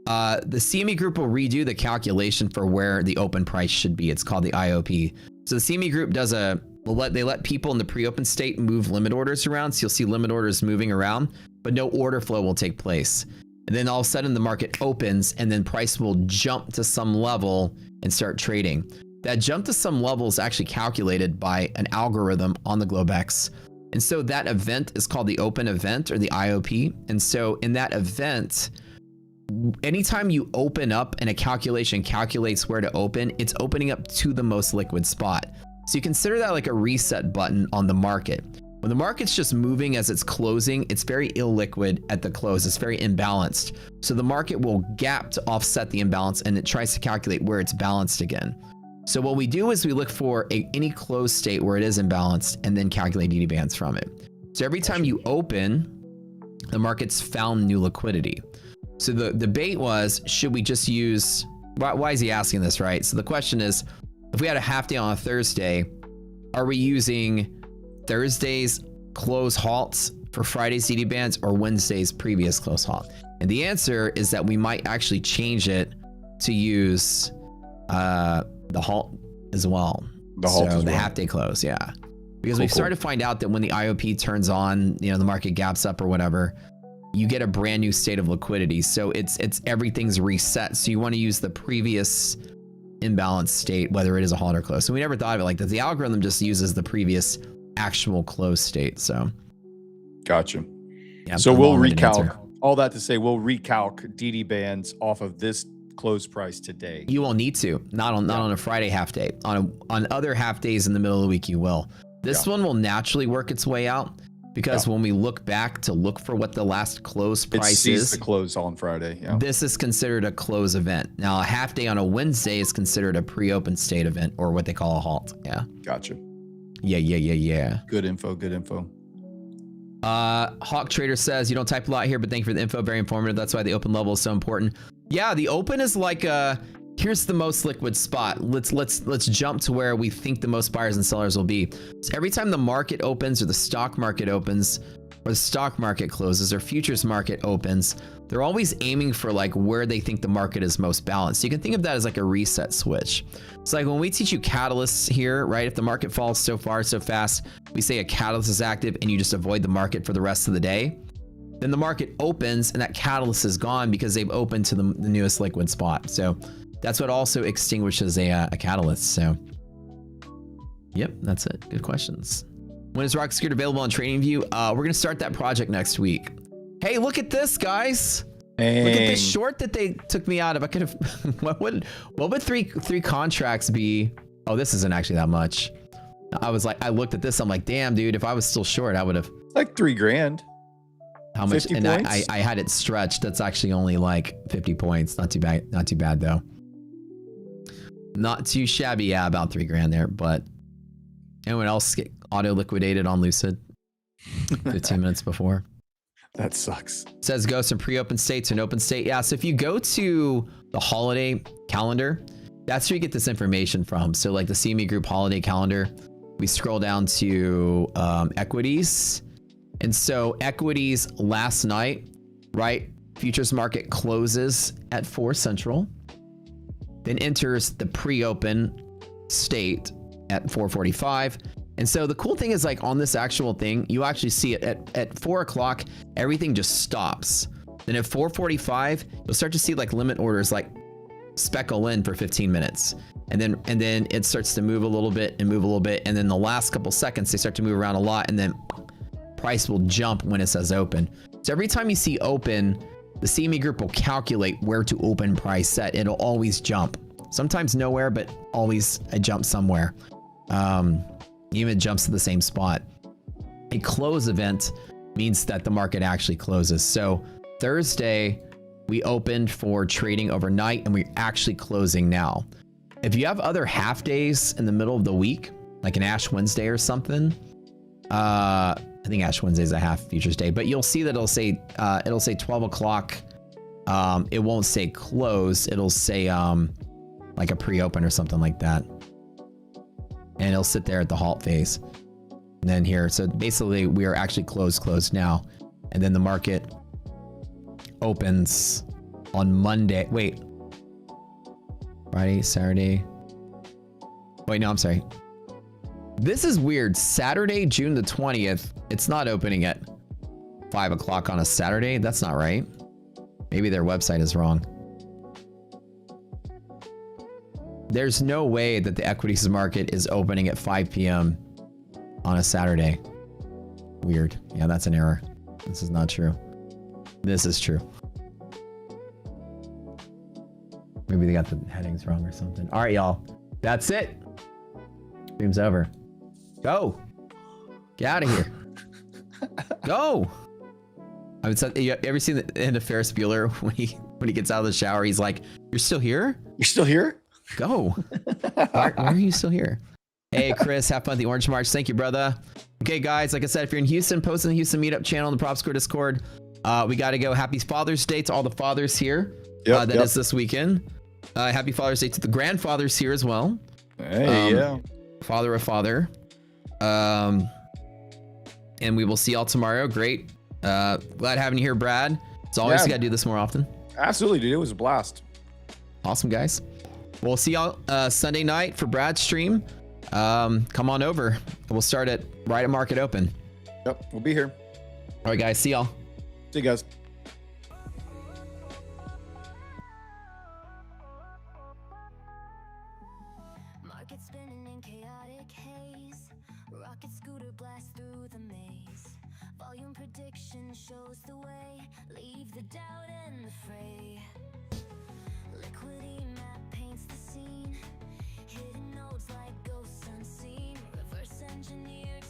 The CME group will redo the calculation for where the open price should be. It's called the IOP. So the CME group does they let people in the pre-open state move limit orders around. So you'll see limit orders moving around, but no order flow will take place. And then all of a sudden the market opens and then price will jump to some level and start trading. That jump to some level is actually calculated by an algorithm on the Globex. And so that event is called the open event or the IOP. And so in that event, anytime you open up and a calculation calculates where to open, it's opening up to the most liquid spot. So you consider that like a reset button on the market. When the market's just moving as it's closing, it's very illiquid at the close. It's very imbalanced. So the market will gap to offset the imbalance and it tries to calculate where it's balanced again. So what we do is we look for any closed state where it is imbalanced and then calculate DD bands from it. So every time you open, the market's found new liquidity. So the debate was, should we just use, why is he asking this, right? So the question is, if we had a half day on a Thursday, are we using Thursday's close halts for Friday's DD bands or Wednesday's previous close halt? And the answer is that we might actually change it to use the halt as well. The halt as the well. half day close, yeah. Because Cool, we've started to find out that when the IOP turns on, the market gaps up or whatever, you get a brand new state of liquidity. So it's everything's reset. So you want to use the previous imbalanced state, whether it is a halt or close. So we never thought of it like that. The algorithm just uses the previous actual close state. So Gotcha. yeah. So the we'll long-winded recalc answer. all that to say we'll recalc DD bands off of this close price today. You won't need to, not on a Friday half day. On other half days in the middle of the week, you will. This one will naturally work its way out because when we look back to look for what the last close price is, the close on Friday. Yeah. this is considered a close event. Now, a half day on a Wednesday is considered a pre-open state event or what they call a halt. Yeah. Gotcha. Yeah. Good info. Good info. Hawk Trader says, you don't type a lot here, but thank you for the info. Very informative. That's why the open level is so important. Yeah, the open is like here's the most liquid spot. Let's jump to where we think the most buyers and sellers will be. So every time the market opens or the stock market opens or the stock market closes or futures market opens, they're always aiming for like where they think the market is most balanced. So you can think of that as like a reset switch. It's like when we teach you catalysts here, right? If the market falls so far, so fast, we say a catalyst is active and you just avoid the market for the rest of the day. Then the market opens and that catalyst is gone because they've opened to the newest liquid spot. So that's what also extinguishes a catalyst. So yep, that's it. Good questions. When is Rock Secured available on TradingView? We're going to start that project next week. Hey, look at this, guys. Look at this Dang. short that they took me out of. I could have. what would three contracts be? Oh, this isn't actually that much. I was like, I looked at this. I'm like, damn, dude. If I was still short, I would have. It's like $3,000. How much? 50 And points? I had it stretched. That's actually only like 50 points. Not too bad. Not too bad though. Not too shabby. Yeah, about $3,000 there. But anyone else get auto liquidated on Lucid 15 minutes before? That sucks. Says Ghost in pre-open state to an open state. Yeah, so if you go to the holiday calendar, that's where you get this information from. So like the CME Group holiday calendar, we scroll down to equities. And so equities last night, right? Futures market closes at 4 Central, then enters the pre-open state at 4:45. And so the cool thing is like on this actual thing, you actually see it at 4 o'clock, everything just stops. Then at 4:45, you'll start to see like limit orders like speckle in for 15 minutes. And then it starts to move a little bit and move a little bit. And then the last couple seconds, they start to move around a lot. And then price will jump when it says open. So every time you see open, the CME Group will calculate where to open price set. It'll always jump. Sometimes nowhere, but always a jump somewhere. Even jumps to the same spot. A close event means that the market actually closes. So Thursday, we opened for trading overnight and we're actually closing now. If you have other half days in the middle of the week, like an Ash Wednesday or something, I think Ash Wednesday is a half futures day, but you'll see that it'll say 12 o'clock. It won't say close. It'll say like a pre-open or something like that. And it'll sit there at the halt phase. And then here, so basically we are actually closed now. And then the market opens on Monday. Wait. Friday, Saturday. Wait, no, I'm sorry. This is weird. Saturday, June the 20th. It's not opening at 5 o'clock on a Saturday. That's not right. Maybe their website is wrong. There's no way that the equities market is opening at 5 p.m. on a Saturday. Weird. Yeah, that's an error. This is not true. This is true. Maybe they got the headings wrong or something. All right, y'all. That's it. Stream's over. Go. Get out of here. Go. I mean, you ever seen the end of Ferris Bueller when he gets out of the shower? He's like, "You're still here? You're still here? Go." Why are you still here? Hey, Chris, have fun at the Orange March. Thank you, brother. Okay, guys, like I said, if you're in Houston, post in the Houston Meetup channel on the Prop Score Discord. We got to go. Happy Father's Day to all the fathers here. That is this weekend. Happy Father's Day to the grandfathers here as well. Hey, yeah. Father of father. And we will see y'all tomorrow. Great. Glad having you here, Brad. As always, you got to do this more often. Absolutely, dude. It was a blast. Awesome, guys. We'll see y'all Sunday night for Brad's stream. Come on over. We'll start it right at market open. Yep, we'll be here. All right, guys. See y'all. See you guys. Market spinning in chaotic haze. Rocket scooter blast through the maze. Volume prediction shows the way. Leave the doubt and the fray. Liquidity map paints the scene. Hidden nodes like ghosts unseen. Reverse engineered